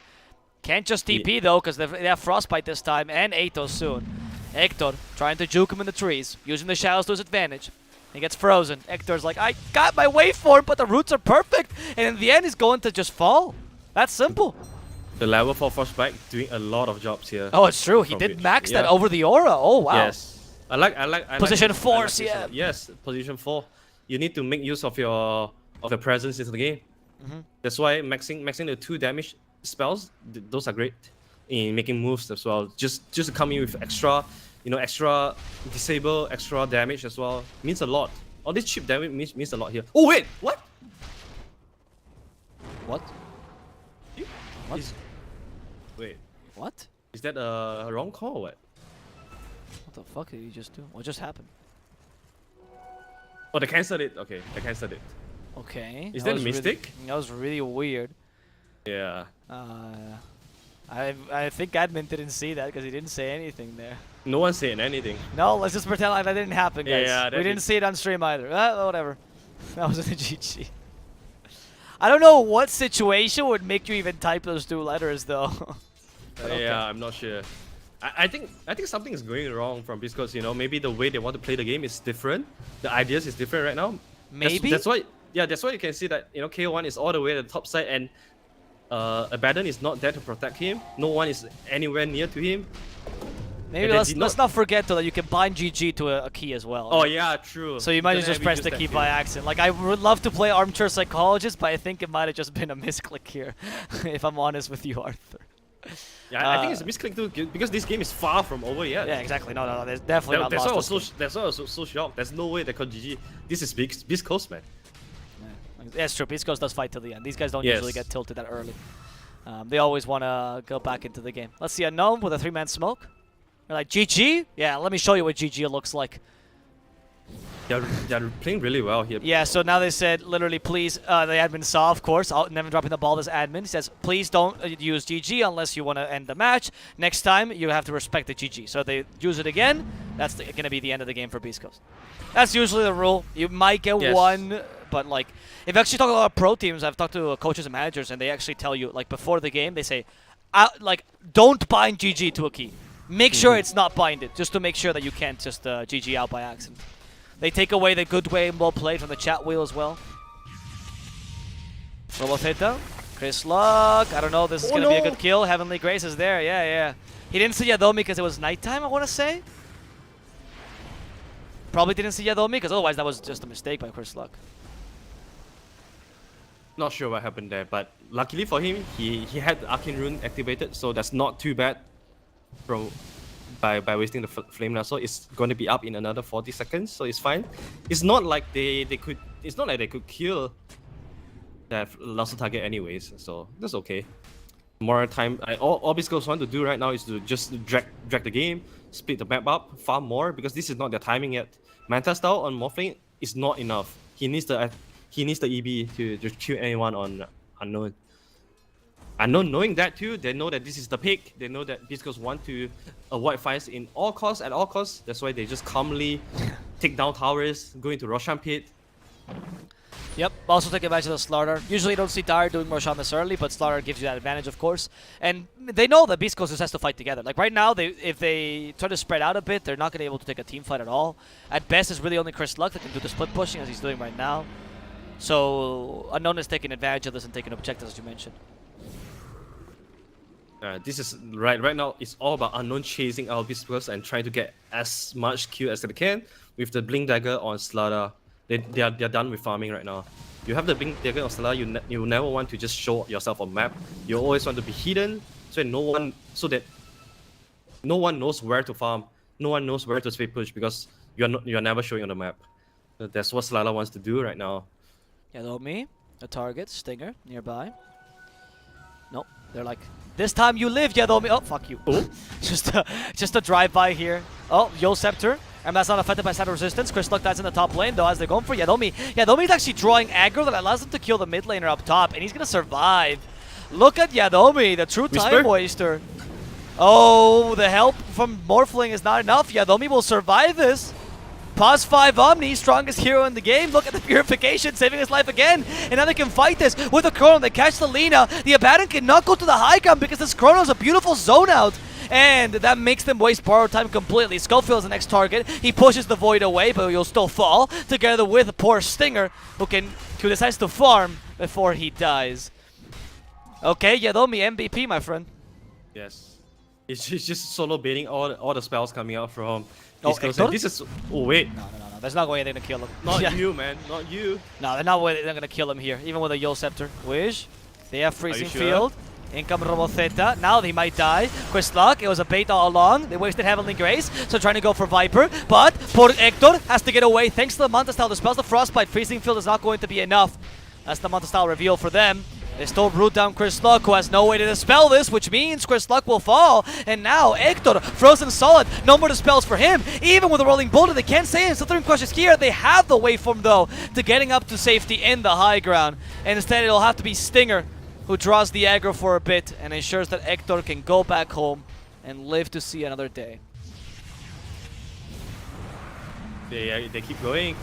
S3: Can't just TP, though, because they have Frostbite this time, and Atos soon. Hector trying to juke him in the trees, using the shadows to his advantage. He gets frozen. Hector's like, I got my waveform, but the roots are perfect. And in the end, he's going to just fall. That's simple.
S2: The level 4 Frostbite doing a lot of jobs here.
S3: Oh, it's true. He did max that over the aura. Oh, wow.
S2: Yes. I like
S3: Position 4,
S2: I like
S3: yeah.
S2: Yes, position 4. You need to make use of your presence in the game. That's why maxing the 2 damage spells, those are great in making moves as well. Just to come in with extra, extra disable, extra damage as well means a lot. All this cheap damage means a lot here. Oh wait, what?
S3: What? What?
S2: Wait,
S3: What?
S2: is that a wrong call or what?
S3: What the fuck did you just do? What just happened?
S2: Oh, they cancelled it. Okay, they cancelled it.
S3: Okay.
S2: Is that a
S3: was
S2: mistake?
S3: That was really weird.
S2: Yeah.
S3: I think admin didn't see that because he didn't say anything there.
S2: No one saying anything.
S3: No, let's just pretend like that didn't happen, guys.
S2: Yeah,
S3: we didn't see it on stream either. Whatever. That was in a GG. I don't know what situation would make you even type those 2 letters, though. Okay.
S2: Yeah, I'm not sure. I think something is going wrong from Biscos. Maybe the way they want to play the game is different. The ideas is different right now.
S3: Maybe.
S2: That's why. Yeah, that's why you can see that KO1 is all the way at the top side and Abaddon is not there to protect him. No one is anywhere near to him.
S3: Maybe let's not forget though that you can bind GG to a key as well.
S2: Oh yeah, true.
S3: So you might have just pressed the key by accident. Like I would love to play Armchair Psychologist, but I think it might have just been a misclick here, if I'm honest with you, Arthur.
S2: Yeah, I think it's a misclick too because this game is far from over yet.
S3: Yeah, exactly. No, there's definitely not
S2: that's
S3: lost.
S2: That's why I was so shocked. There's no way they could GG. This is Biscos, man.
S3: Yeah, it's true. Biscos does fight till the end. These guys don't usually get tilted that early. They always want to go back into the game. Let's see a gnome with a 3-man smoke. They're like, GG? Yeah, let me show you what GG looks like.
S2: They're playing really well here.
S3: Yeah, so now they said, literally, please, the admin saw, of course, never dropping the ball, this admin. He says, please don't use GG unless you want to end the match. Next time, you have to respect the GG. So if they use it again, that's going to be the end of the game for Biscos. That's usually the rule. You might get one, but like, if you actually talk to a lot of pro teams, I've talked to coaches and managers, and they actually tell you, like, before the game, they say, don't bind GG to a key. Make sure it's not binded, just to make sure that you can't just GG out by accident. They take away the good way and well played from the chat wheel as well. Roboceta, Chris Luck. I don't know, this is going to be a good kill. Heavenly Grace is there, yeah. He didn't see Yadomi because it was nighttime, I want to say. Probably didn't see Yadomi because otherwise that was just a mistake by Chris Luck.
S2: Not sure what happened there, but luckily for him, he had the Arcane Rune activated, so that's not too bad by wasting the Flame Lasso. It's going to be up in another 40 seconds, so it's fine. It's not like they could kill that Lasso target anyways, so that's okay. More time. All Biscos want to do right now is to just drag the game, split the map up far more because this is not their timing yet. Manta style on Morphling is not enough. He needs the EB to just kill anyone on Unknown. Unknown knowing that too, they know that this is the pick. They know that Biscos want to avoid fights at all costs. That's why they just calmly take down towers, go into Roshan Pit.
S3: Yep, also take advantage of the Slaughter. Usually you don't see Dire doing more shot this early, but Slaughter gives you that advantage, of course. And they know that Beast Coast just has to fight together. Like right now, if they try to spread out a bit, they're not going to be able to take a team fight at all. At best, it's really only Chris Luck that can do the split pushing as he's doing right now. So Unknown is taking advantage of this and taking objectives, as you mentioned.
S2: This is right now. It's all about Unknown chasing out Beast Coast and trying to get as much kill as they can with the Blink Dagger on Slaughter. They're done with farming right now. You have the Blink Dagger on Slaughter. You never want to just show yourself on map. You always want to be hidden so that no one knows where to farm. No one knows where to split push because you're never showing on the map. So that's what Slaughter wants to do right now.
S3: Yadomi, a target, Stinger nearby. Nope, they're like, this time you live, Yadomi. Oh, fuck you.
S2: Oh.
S3: just a drive-by here. Oh, Yo Scepter. And that's not affected by static resistance. Chris Luck dies in the top lane though as they're going for Yadomi. Yadomi's actually drawing aggro that allows him to kill the mid laner up top, and he's gonna survive. Look at Yadomi, the true time waster. Oh, the help from Morphling is not enough. Yadomi will survive this. Pause 5 Omni, strongest hero in the game. Look at the purification, saving his life again. And now they can fight this with the Chrono. They catch the Lina. The Abaddon cannot go to the high ground because this Chrono is a beautiful zone out. And that makes them waste borrow time completely. Skullfield is the next target. He pushes the Void away, but he'll still fall. Together with a poor Stinger, who decides to farm before he dies. Okay, Yadomi MVP, my friend.
S2: Yes. It's just solo baiting all the spells coming out from
S3: Oh,
S2: this is... Oh, wait.
S3: No. There's not going to kill him.
S2: Not you, man. Not you.
S3: No, they're not going to kill him here, even with a Yo Scepter. Wish. They have Freezing
S2: sure?
S3: Field. In comes Roboceta. Now he might die. Chris Luck, it was a bait all along. They wasted Heavenly Grace, so trying to go for Viper. But poor Hector has to get away. Thanks to the Manta Style, dispels the Frostbite. Freezing Field is not going to be enough. That's the Manta Style reveal for them. They still root down Chris Luck, who has no way to dispel this, which means Chris Luck will fall. And now Hector, frozen solid, no more dispels for him. Even with a rolling boulder, they can't say it. Slithering Crush is here. They have the waveform, though, to getting up to safety in the high ground. And instead, it'll have to be Stinger, who draws the aggro for a bit and ensures that Hector can go back home and live to see another day.
S2: They keep going.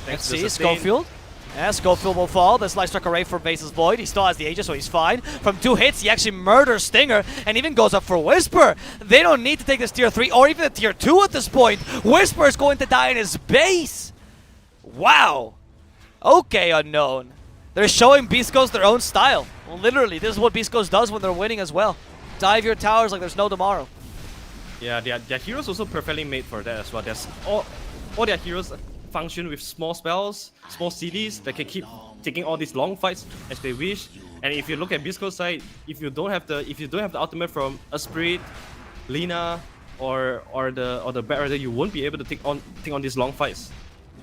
S3: Let's see, Schofield. Yeah, Schofield will fall. This Light Strike array for Base's Void. He still has the Aegis, so he's fine. From 2 hits, he actually murders Stinger and even goes up for Whisper. They don't need to take this tier 3 or even the tier 2 at this point. Whisper is going to die in his base. Wow. Okay, Unknown. They're showing Beast Coast their own style. Well, literally, this is what Beast Coast does when they're winning as well. Dive your towers like there's no tomorrow.
S2: Yeah, their heroes also perfectly made for that as well. There's all their heroes function with small spells, small CDs that can keep taking all these long fights as they wish. And if you look at Bisco's side, if you don't have the ultimate from a Spirit, Lina, or the Bat Rider, you won't be able to take on these long fights.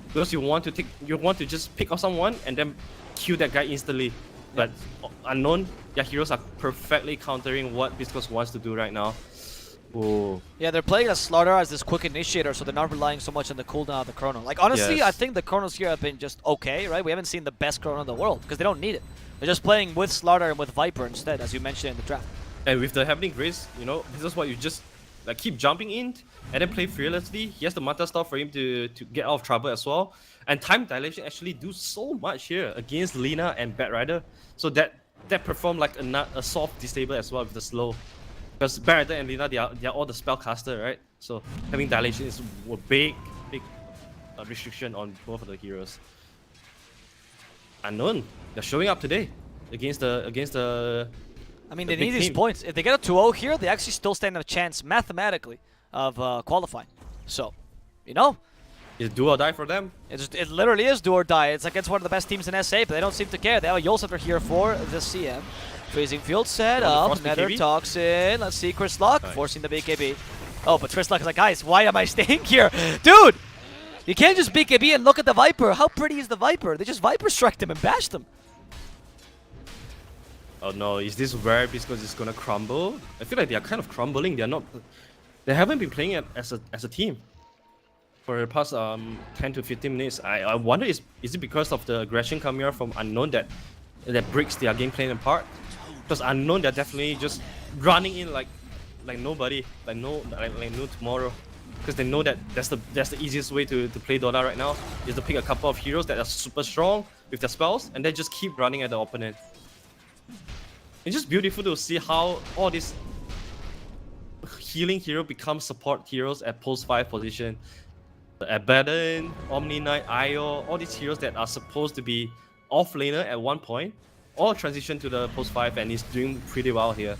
S2: Because you want to just pick off someone and then kill that guy instantly. But Unknown, their heroes are perfectly countering what Biscos wants to do right now. Ooh.
S3: Yeah, they're playing as Slaughter as this quick initiator, so they're not relying so much on the cooldown of the Chrono. Like, honestly,
S2: Yes.
S3: I think the Chronos here have been just okay, right? We haven't seen the best Chrono in the world, because they don't need it. They're just playing with Slaughter and with Viper instead, as you mentioned in the draft.
S2: And with the Heavenly Grace, you know, this is what you just like keep jumping in and then play fearlessly. He has the Manta Star for him to get out of trouble as well. And Time Dilation actually do so much here against Lina and Bat Rider. So that perform like a soft disable as well with the slow. Because Bat Rider and Lina, they are all the spellcaster, right? So having Dilation is a big restriction on both of the heroes. Unknown, they're showing up today against the.
S3: I mean,
S2: the
S3: they
S2: big
S3: need these
S2: team.
S3: points. If they get a 2-0 here, they actually still stand a chance mathematically of qualifying. So, you know,
S2: It's do or die for them.
S3: it literally is do or die. It's against one of the best teams in SA, but they don't seem to care. They have a Yol Scepter here for the CM. Freezing Field set
S2: Oh, the
S3: up.
S2: Frost
S3: Nether
S2: BKB?
S3: Toxin. Let's see Chris Luck
S2: Nice.
S3: forcing the BKB. Oh, but Chris Luck is like, guys, why am I staying here? Dude! You can't just BKB and look at the Viper. How pretty is the Viper? They just Viper struck him and bashed him.
S2: Oh no, is this where Biscos is gonna crumble? I feel like they are kind of crumbling. They haven't been playing it as a team for the past 10 to 15 minutes. I wonder is it because of the aggression coming out from Unknown that breaks their game plan apart? Because Unknown, they're definitely just running in like nobody, like no tomorrow. because they know that that's the easiest way to play Dota right now, is to pick a couple of heroes that are super strong with their spells and then just keep running at the opponent. It's just beautiful to see how all these healing hero become support heroes at post 5 position. Abaddon, Omni Knight, Io, all these heroes that are supposed to be off laner at one point, all transition to the post 5 and he's doing pretty well here.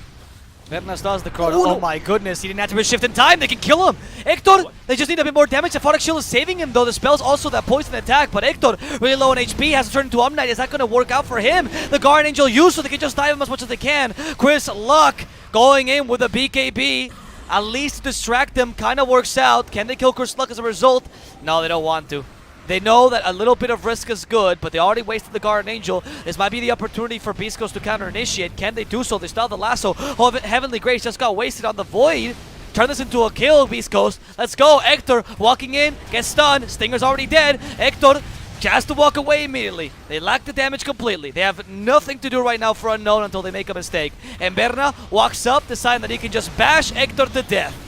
S3: Bernas does the chrono. Oh my goodness, he didn't have to shift in time. They can kill him. Hector, they just need a bit more damage. The Phoenix Shield is saving him though. The spell's also that poison attack, but Hector really low on HP, has to turn into Omni. Is that going to work out for him? The Guardian Angel used so they can just dive him as much as they can. Chris Luck going in with a BKB. At least to distract them, kind of works out. Can they kill Chris Luck as a result? No, they don't want to. They know that a little bit of risk is good, but they already wasted the Guardian Angel. This might be the opportunity for Beast Coast to counter-initiate. Can they do so? They still have the lasso. Oh, Heavenly Grace just got wasted on the Void. Turn this into a kill, Beast Coast. Let's go. Hector walking in, gets stunned. Stinger's already dead. Hector has to walk away immediately. They lack the damage completely. They have nothing to do right now for Unknown until they make a mistake. And Berna walks up, deciding that he can just bash Hector to death.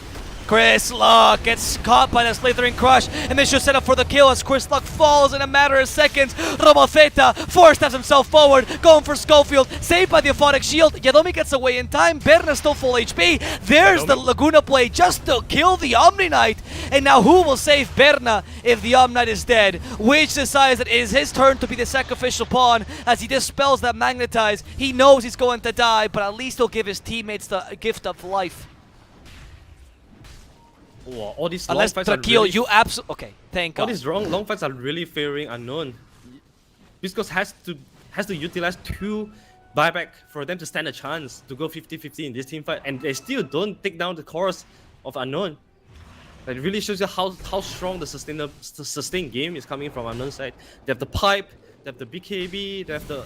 S3: Chris Luck gets caught by the Slithering Crush, and this should set up for the kill as Chris Luck falls in a matter of seconds. Robofeta four-steps himself forward, going for Schofield, saved by the Aphotic Shield. Yadomi gets away in time. Berna still full HP. There's the Laguna play just to kill the Omni Knight. And now who will save Berna if the Omni Knight is dead? Which decides that it is his turn to be the sacrificial pawn as he dispels that Magnetize. He knows he's going to die, but at least he'll give his teammates the gift of life.
S2: Wow, all these long
S3: Unless
S2: fights are
S3: Trakil,
S2: really...
S3: you absolutely... Okay, thank God.
S2: All these long fights are really favoring Unknown. Because has to utilize 2 buyback for them to stand a chance to go 50-50 in this team fight, and they still don't take down the chorus of Unknown. It really shows you how strong the sustained game is coming from Unknown side. They have the pipe, they have the BKB, they have the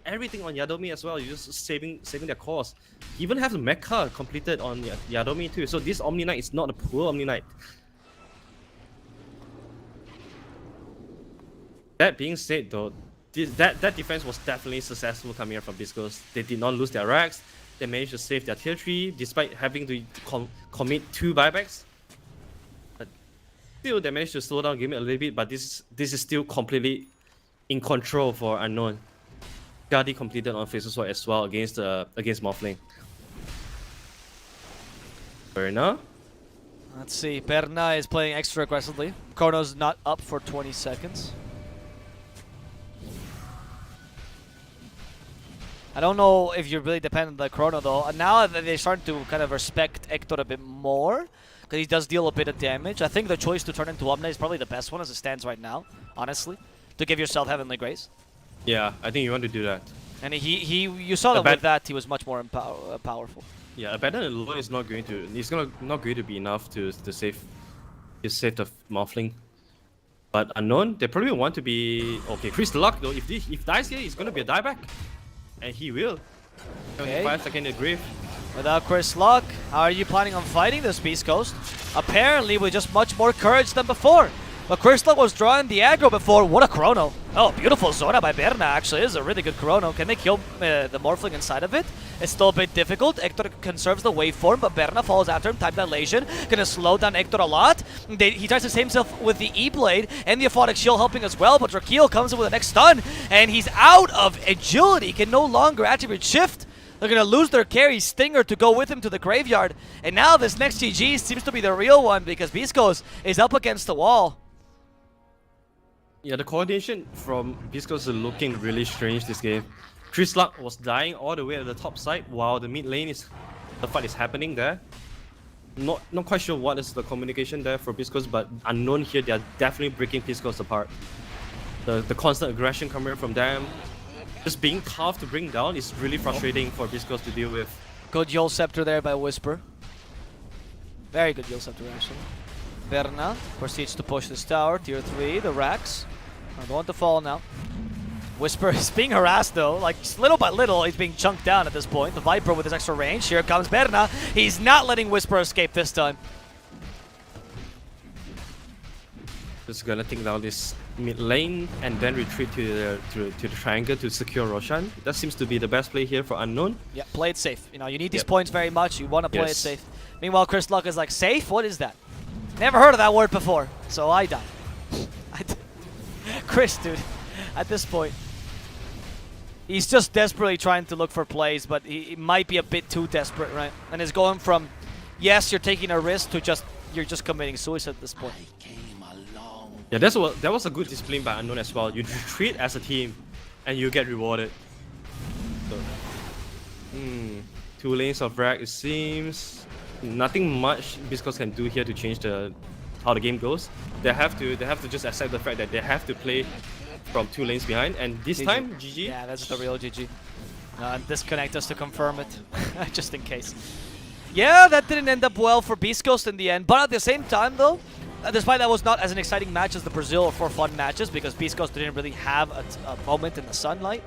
S2: everything on Yadomi as well. You're just saving their cause. You even have the mecha completed on Yadomi too. So this Omni Knight is not a poor Omni Knight. That being said though, that defense was definitely successful coming here from Beast Coast. They did not lose their racks. They managed to save their tier 3 despite having to commit 2 buybacks. But still, they managed to slow down game a little bit. But this is still completely in control for Unknown. Guardi completed on Faceless Void as well against Morphling. Berna.
S3: Let's see. Berna is playing extra aggressively. Chrono's not up for 20 seconds. I don't know if you're really dependent on the Chrono though. And now that they're starting to kind of respect Hector a bit more, because he does deal a bit of damage. I think the choice to turn into Omni is probably the best one as it stands right now, honestly. To give yourself Heavenly Grace.
S2: Yeah, I think you want to do that.
S3: And you saw that with that, he was much more powerful.
S2: Yeah, Abaddon alone is not going to. It's not going to be enough to save the Morphling. But Unknown, they probably want to be okay. Chris Luck though, if dies here, it's going to be a dieback, and he will.
S3: Okay.
S2: 5 seconds in the grave.
S3: Without Chris Luck, how are you planning on fighting this Beast Coast? Apparently with just much more courage than before. But Chris Luck was drawing the aggro before. What a chrono. Oh, beautiful Zona by Berna actually. Is a really good chrono. Can they kill the Morphling inside of it? It's still a bit difficult. Hector conserves the waveform, but Berna follows after him. Time dilation. Gonna slow down Hector a lot. He tries to save himself with the E-Blade and the Aphotic Shield helping as well, but Drakil comes in with the next stun, and he's out of agility. Can no longer attribute shift. They're gonna lose their carry Stinger to go with him to the graveyard. And now this next GG seems to be the real one because Beast Coast is up against the wall.
S2: Yeah, the coordination from Beast Coast is looking really strange this game. Chris Luck was dying all the way at the top side while the mid lane the fight is happening there. Not quite sure what is the communication there for Beast Coast, but Unknown here, they are definitely breaking Beast Coast apart. The constant aggression coming from them, just being tough to bring down is really frustrating for Beast Coast to deal with.
S3: Good Yule Scepter there by Whisper. Very good Yule Scepter actually. Berna proceeds to push this tower, tier 3, the racks are going to fall now. Whisper is being harassed though, like little by little he's being chunked down at this point. The Viper with his extra range, here comes Berna. He's not letting Whisper escape this time.
S2: Just gonna take down this mid lane and then retreat to the triangle to secure Roshan. That seems to be the best play here for Unknown.
S3: Yeah, play it safe. You know, you need these points very much. You want to play it safe. Meanwhile, Chris Luck is like, safe? What is that? Never heard of that word before, so I die. Chris, dude, at this point, he's just desperately trying to look for plays, but he might be a bit too desperate, right? And is going from, yes, you're taking a risk, to just you're just committing suicide at this point.
S2: Yeah, that was a good display by Unknown as well. You retreat as a team, and you get rewarded. So, 2 lanes of frag. It seems nothing much Biscos can do here to change how the game goes. They have to just accept the fact that they have to play from 2 lanes behind, and this
S3: GG.
S2: time GG.
S3: Yeah, that's the real GG. Disconnect us to confirm it, just in case. Yeah, that didn't end up well for Beast Coast in the end, but at the same time though, despite that was not as an exciting match as the Brazil or 4Fun matches, because Beast Coast didn't really have a moment in the sunlight,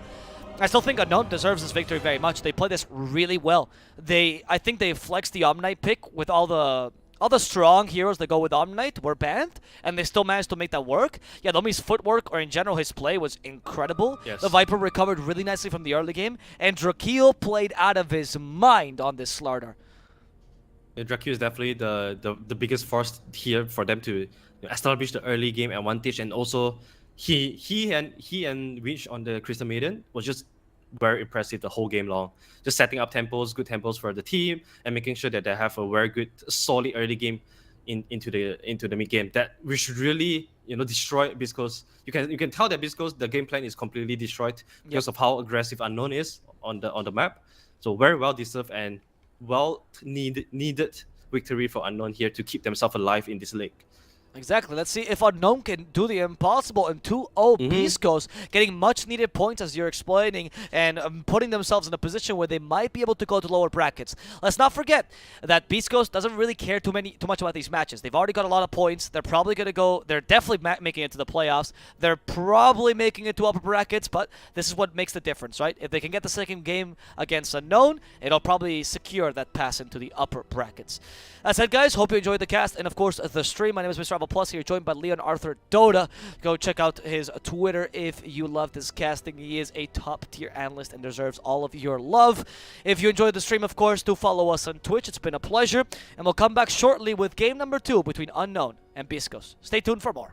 S3: I still think Unknown deserves this victory very much. They played this really well. I think they flexed the Omnite pick with all the strong heroes that go with Omnite were banned, and they still managed to make that work. Yeah, Lomi's footwork, or in general his play, was incredible.
S2: Yes.
S3: The Viper recovered really nicely from the early game, and Drakeel played out of his mind on this Slardar.
S2: Yeah, Dracu is definitely the biggest force here for them to establish the early game advantage, and also he and Reach on the Crystal Maiden was just very impressive the whole game long. Just setting up good tempos for the team, and making sure that they have a very good, solid early game into the mid game. That we should really destroy Biscos. You can tell that Biscos, the game plan is completely destroyed because of how aggressive Unknown is on the map. So very well deserved and well needed victory for Unknown here to keep themselves alive in this league.
S3: Exactly. Let's see if Unknown can do the impossible in 2-0 Beast Coast, getting much needed points as you're explaining, and putting themselves in a position where they might be able to go to lower brackets. Let's not forget that Beast Coast doesn't really care too much about these matches. They've already got a lot of points. They're probably going to go, they're definitely making it to the playoffs. They're probably making it to upper brackets, but this is what makes the difference, right? If they can get the second game against Unknown, it'll probably secure that pass into the upper brackets. That said, guys, hope you enjoyed the cast and, of course, the stream. My name is Mr. Apple Plus here, joined by Leon Arthur Dota. Go check out his Twitter if you love this casting. He is a top-tier analyst and deserves all of your love. If you enjoyed the stream, of course, do follow us on Twitch. It's been a pleasure. And we'll come back shortly with game number 2 between Unknown and Biscos. Stay tuned for more.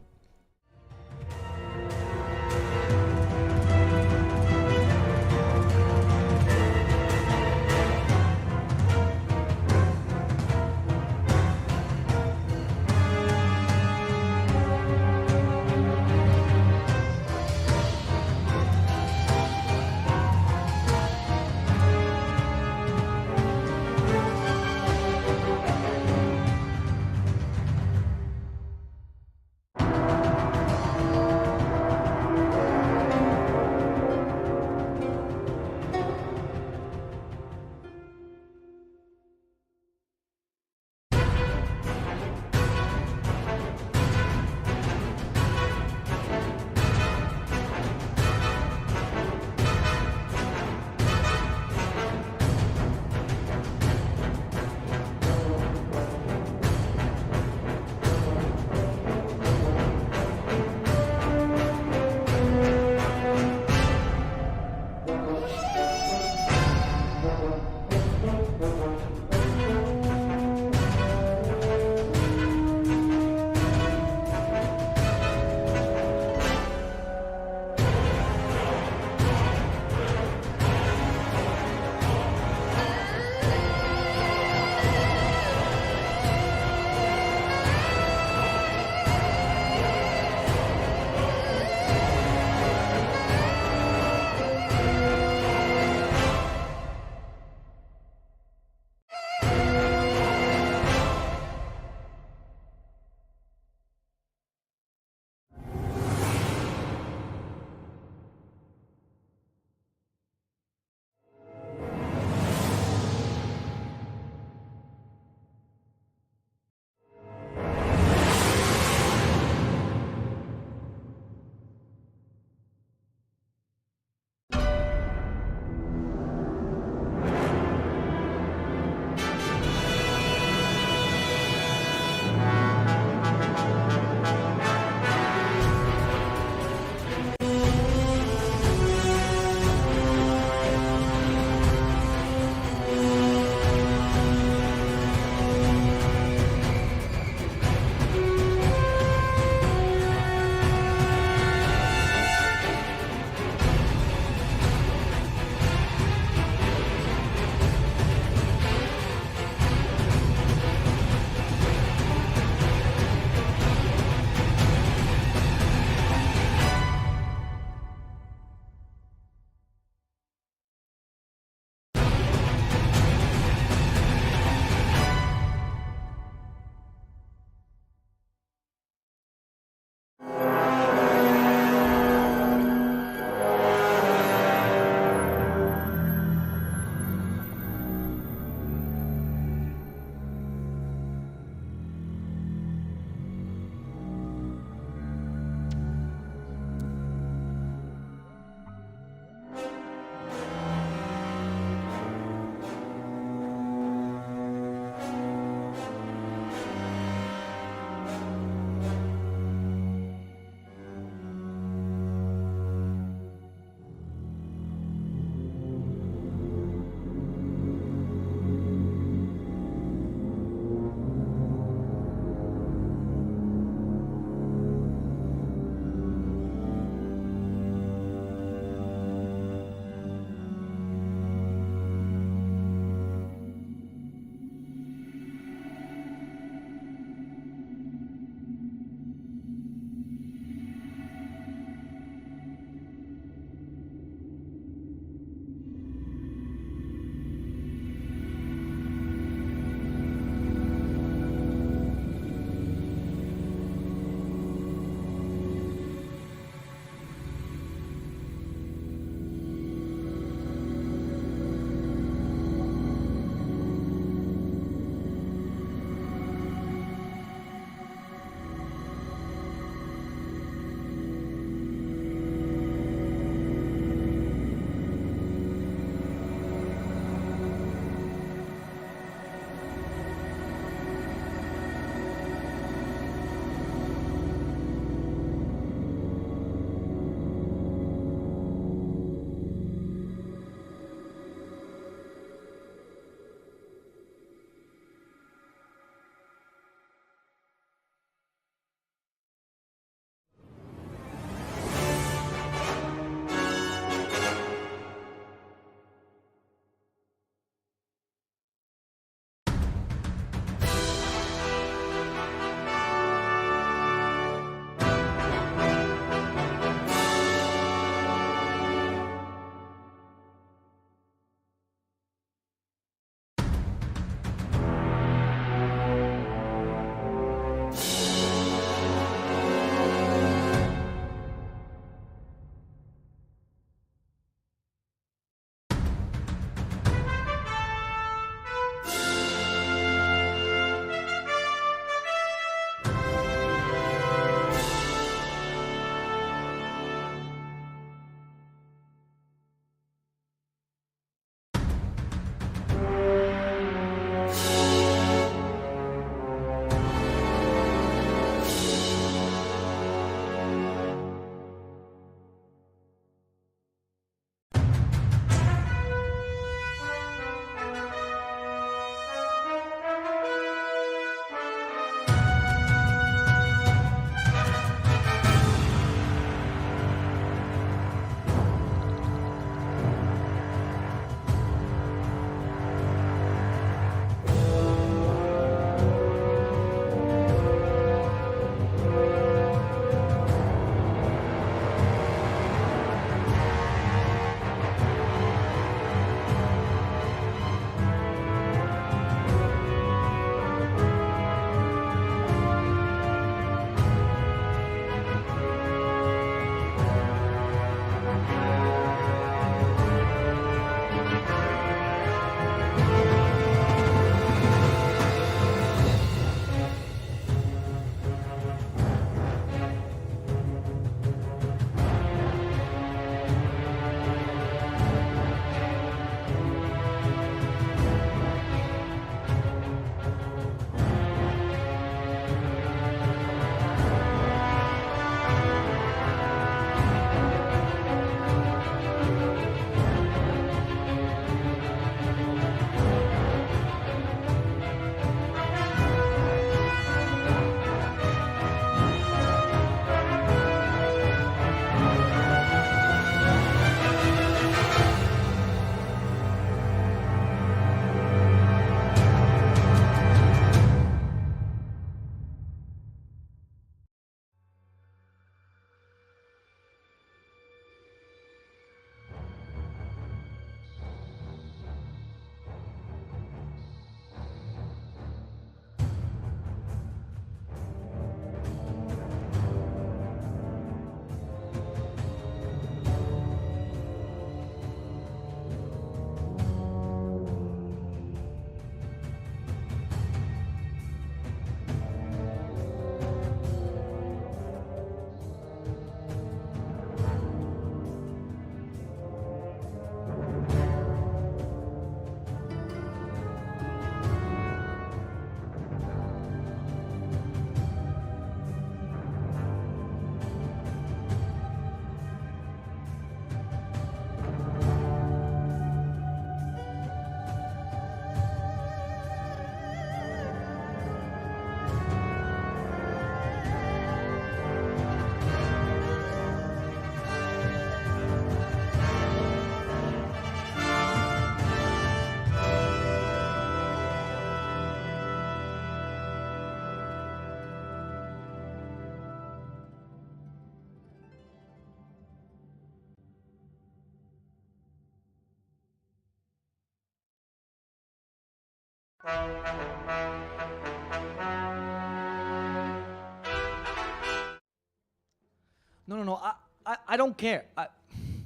S1: No. I don't care.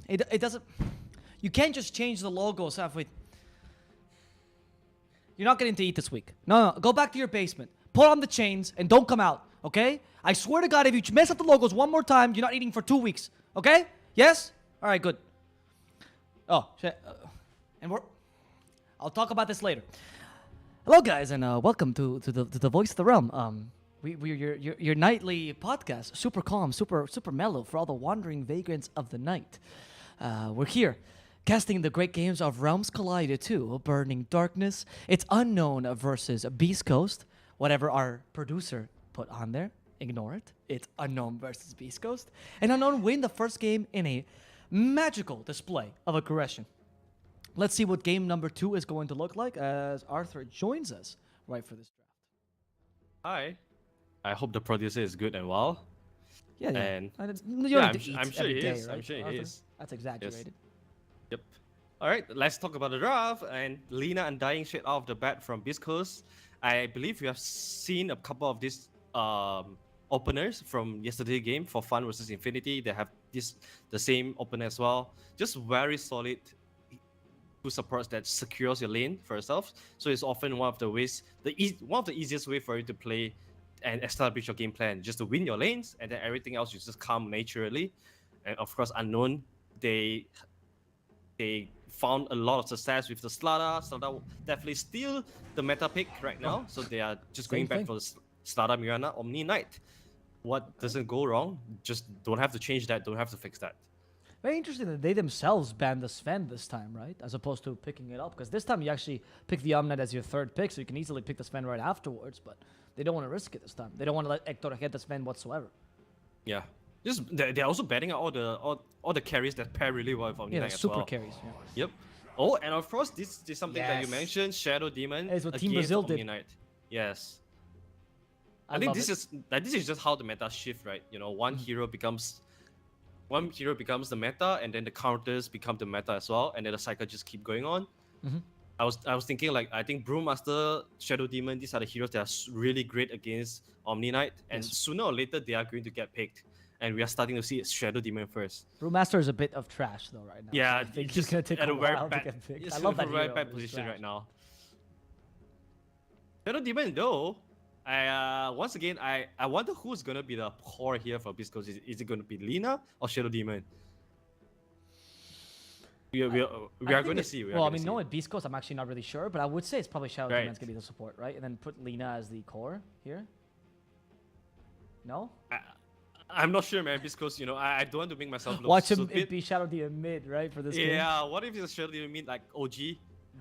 S1: It doesn't. You can't just change the logos halfway. You're not getting to eat this week. No. Go back to your basement. Put on the chains and don't come out. Okay? I swear to God, if you mess up the logos one more time, you're not eating for 2 weeks. Okay? Yes? All right. Good. Oh shit. And I'll talk about this later. Hello, guys, and welcome to the Voice of the Realm. We're your nightly podcast, super calm, super mellow for all the wandering vagrants of the night. We're here, casting the great games of Realms Collide 2, Burning Darkness. It's Unknown versus Beast Coast. Whatever our producer put on there, ignore it. It's Unknown versus Beast Coast, and Unknown win the first game in a magical display of aggression. Let's see what game number 2 is going to look like as Arthur joins us right for this draft.
S2: Hi. I hope the producer is good and well.
S1: Yeah.
S2: And
S1: I'm
S2: sure he is. I'm sure he is.
S1: That's exaggerated.
S2: Yep. All right, let's talk about the draft. And Lina Undying straight out of the bat from Biscos. I believe we have seen a couple of these openers from yesterday's game for Fun versus Infinity. They have the same opener as well. Just very solid supports that secures your lane for yourself. So it's often one of the ways, one of the easiest way for you to play and establish your game plan, just to win your lanes, and then everything else you just come naturally. And of course, Unknown, they found a lot of success with the Slada. Slada definitely still the meta pick right now, so they are just going back for the Slada Mirana Omni Knight. What doesn't go wrong? Just don't have to change that. Don't have to fix that.
S1: Very interesting that they themselves banned the Sven this time, right? As opposed to picking it up. Because this time you actually pick the Omnite as your third pick, so you can easily pick the Sven right afterwards, but they don't want to risk it this time. They don't want to let Hector get the Sven whatsoever.
S2: Yeah. They're also banning out all the carries that pair really well with Omni Knight as well.
S1: Super carries, yeah.
S2: Yep. Oh, and of course, this is something that you mentioned, Shadow Demon
S1: it's what
S2: against
S1: Team Brazil
S2: Omni
S1: did.
S2: Knight. Yes. I think this is just how the meta shift, right? You know, one hero becomes the meta, and then the counters become the meta as well, and then the cycle just keep going on. I was thinking, like, I think Brewmaster, Shadow Demon, these are the heroes that are really great against Omni Knight, and sooner or later they are going to get picked, and we are starting to see Shadow Demon first.
S1: Brewmaster is a bit of trash though right now.
S2: Yeah,
S1: so I think he's gonna take a while to get picked. I love that hero.
S2: Very bad position right now. Shadow Demon though, once again, I wonder who's gonna be the core here for Biscos. Is it gonna be Lina or Shadow Demon? We are going to see.
S1: No, at Beast Coast, I'm actually not really sure, but I would say it's probably Shadow Demon's gonna be the support, right? And then put Lina as the core here. No?
S2: I'm not sure, man. Biscos, I don't want to make myself look
S1: Watch him be Shadow Demon mid, right, for this game.
S2: Yeah, what if it's Shadow Demon mid like OG?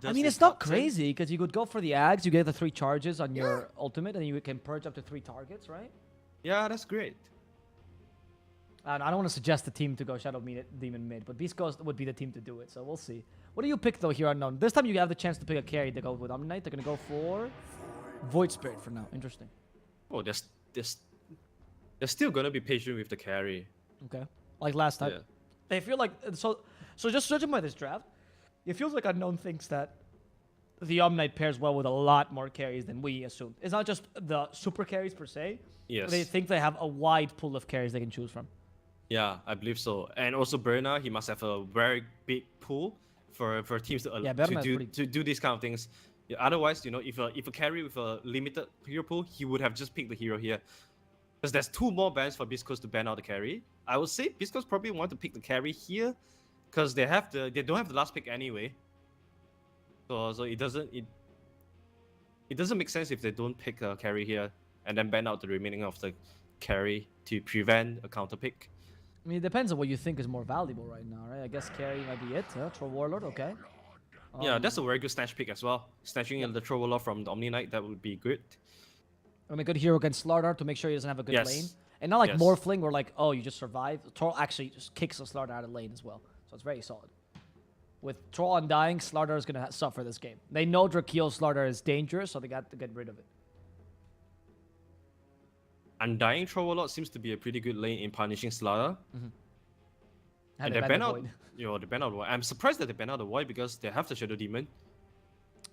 S1: I mean, it's not crazy, because you could go for the Ags, you get the 3 charges on your ultimate, and you can purge up to 3 targets, right?
S2: Yeah, that's great.
S1: I don't want to suggest the team to go Shadow Demon mid, but Beast Coast would be the team to do it, so we'll see. What do you pick, though, here, Unknown? This time you have the chance to pick a carry to go with Omni Knight. They're going to go for Void Spirit for now. Interesting.
S2: Oh, they're still going to be patient with the carry.
S1: Okay. Like last time. Yeah. They feel like... So just judging by this draft, it feels like Unknown thinks that the Omnite pairs well with a lot more carries than we assumed. It's not just the super carries per se.
S2: Yes.
S1: They think they have a wide pool of carries they can choose from.
S2: Yeah, I believe so. And also Berna, he must have a very big pool for teams to do these kind of things. Yeah, otherwise, if a carry with a limited hero pool, he would have just picked the hero here. Because there's 2 more bans for Biscos to ban out the carry. I would say Biscos probably want to pick the carry here, because they don't have the last pick anyway. So it doesn't make sense if they don't pick a carry here and then ban out the remaining of the carry to prevent a counter pick.
S1: I mean, it depends on what you think is more valuable right now, right? I guess carry might be it. Troll Warlord, okay.
S2: Yeah, that's a very good snatch pick as well. Snatching the Troll Warlord from the Omni Knight, that would be good.
S1: I mean, a good hero against Slardar to make sure he doesn't have a good lane. And not like Morphling where like, oh, you just survive. Troll actually just kicks the Slardar out of lane as well. So it's very solid. With Troll Undying, Slardar is going to suffer this game. They know Drakeel Slardar is dangerous, so they got to get rid of it.
S2: Undying Troll Warlord seems to be a pretty good lane in punishing Slardar. And they ban out, they ban out the Void. I'm surprised that they ban out the Void because they have the Shadow Demon.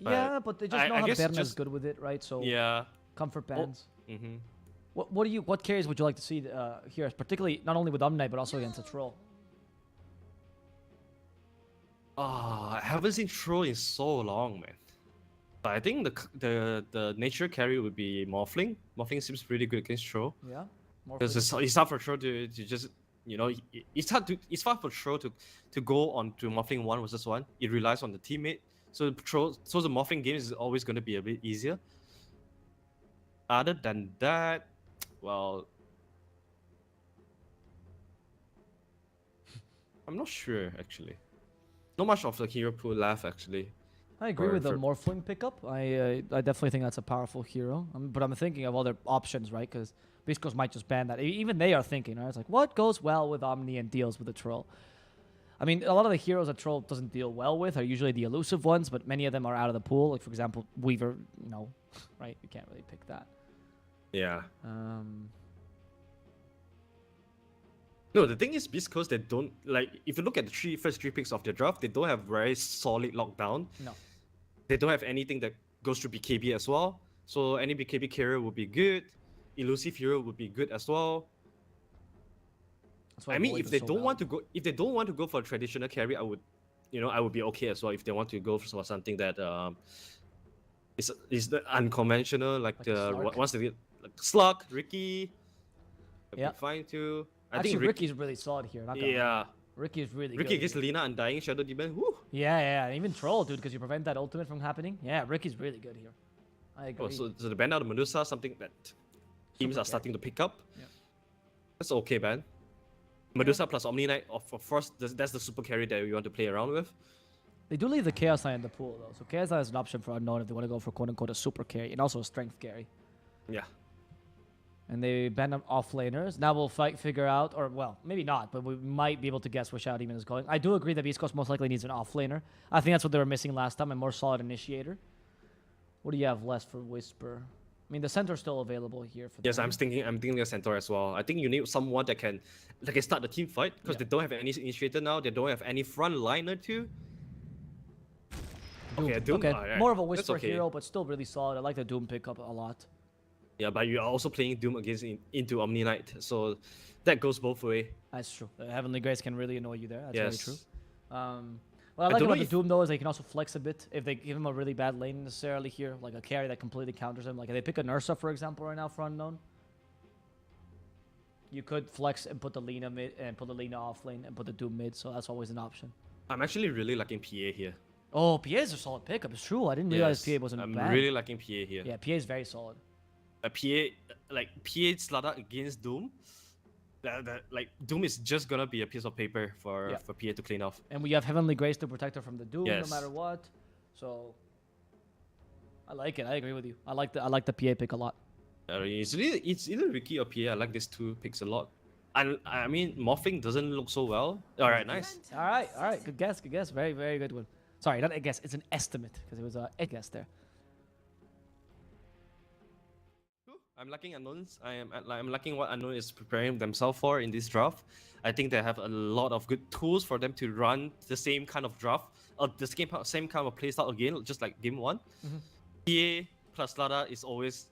S1: Yeah, but they just know how
S2: guess
S1: Berna is
S2: just
S1: good with it, right? So
S2: yeah.
S1: comfort bans.
S2: Mm-hmm.
S1: What carries would you like to see here, particularly not only with Omni but also against a troll?
S2: I haven't seen Troll in so long, man. But I think the nature carry would be Morphling. Morphling seems pretty good against Troll.
S1: Yeah, more
S2: Because it's hard for Troll to just it's hard for Troll to go on to Morphling 1 versus 1. It relies on the teammate. So the Morphling game is always gonna be a bit easier. Other than that, well, I'm not sure actually. Not much of the hero pool left actually.
S1: I agree with the Morphling pickup. I definitely think that's a powerful hero. But I'm thinking of other options, right? Because Beast Coast might just ban that. Even they are thinking, right? It's like, what goes well with Omni and deals with the troll? I mean, a lot of the heroes that troll doesn't deal well with are usually the elusive ones, but many of them are out of the pool. Like, for example, Weaver, no, right? You can't really pick that.
S2: Yeah. No, the thing is, Beast Coast, they don't, like, if you look at the first three picks of their draft, they don't have very solid lockdown.
S1: No.
S2: They don't have anything that goes through BKB as well. So any BKB carrier would be good. Elusive hero would be good as well. I mean, if they don't want to go for a traditional carry, I would be okay as well. If they want to go for something that is the unconventional, like once they get like Slug, Ricky,
S1: yeah,
S2: fine too.
S1: I think Ricky's really solid here.
S2: Yeah.
S1: Ricky's really
S2: good. Ricky against Lina, Undying, Shadow Demon. Woo.
S1: Yeah, even Troll, dude, because you prevent that ultimate from happening. Yeah, Ricky's really good here. I agree.
S2: Oh, so the ban out of Medusa, something that teams are starting to pick up.
S1: Yeah.
S2: That's okay, man. Medusa plus Omni Knight, of course, that's the super carry that you want to play around with.
S1: They do leave the Chaos Knight in the pool, though. So Chaos Knight is an option for Unknown if they want to go for quote-unquote a super carry and also a strength carry.
S2: Yeah.
S1: And they ban up offlaners. Now we'll figure out, or well, maybe not, but we might be able to guess where Shadow Demon is going. I do agree that Beast Coast most likely needs an offlaner. I think that's what they were missing last time, a more solid initiator. What do you have left for Whisper? I mean, the Centaur's still available here for
S2: Yes, I'm thinking a Centaur as well. I think you need someone that can start the team fight because they don't have any initiator now. They don't have any front liner too.
S1: Doom.
S2: Okay, Doom.
S1: Okay.
S2: Right.
S1: More of a Whisper hero, but still really solid. I like the Doom pickup a lot.
S2: Yeah, but you're also playing Doom against into Omni Knight, so that goes both ways.
S1: That's true. Heavenly Grace can really annoy you there. That's very true. What I like
S2: don't
S1: about
S2: know
S1: the Doom, though, is they can also flex a bit if they give him a really bad lane necessarily here, like a carry that completely counters him. Like if they pick a Nursa, for example, right now for Unknown, you could flex and put the Lina mid and put the Lina off lane and put the Doom mid, so that's always an option.
S2: I'm actually really liking PA here.
S1: Oh, PA is a solid pickup. It's true. I didn't realize PA wasn't bad.
S2: I'm really liking PA here.
S1: Yeah, PA is very solid.
S2: PA Slaughter against Doom. Like Doom is just gonna be a piece of paper for PA to clean off.
S1: And we have Heavenly Grace to protect her from the Doom
S2: yes.
S1: no matter what. So I like it. I agree with you. I like the PA pick a lot.
S2: It's either Ricky or PA. I like these two picks a lot. And I mean, Morphing doesn't look so well. All right, nice.
S1: All right. Good guess. Very, very good one. Sorry, not a guess. It's an estimate because it was a guess there.
S2: I'm liking Unknowns. I'm liking what Unknown is preparing themselves for in this draft. I think they have a lot of good tools for them to run the same kind of draft, the same kind of playstyle again, just like game one. PA plus Lada is always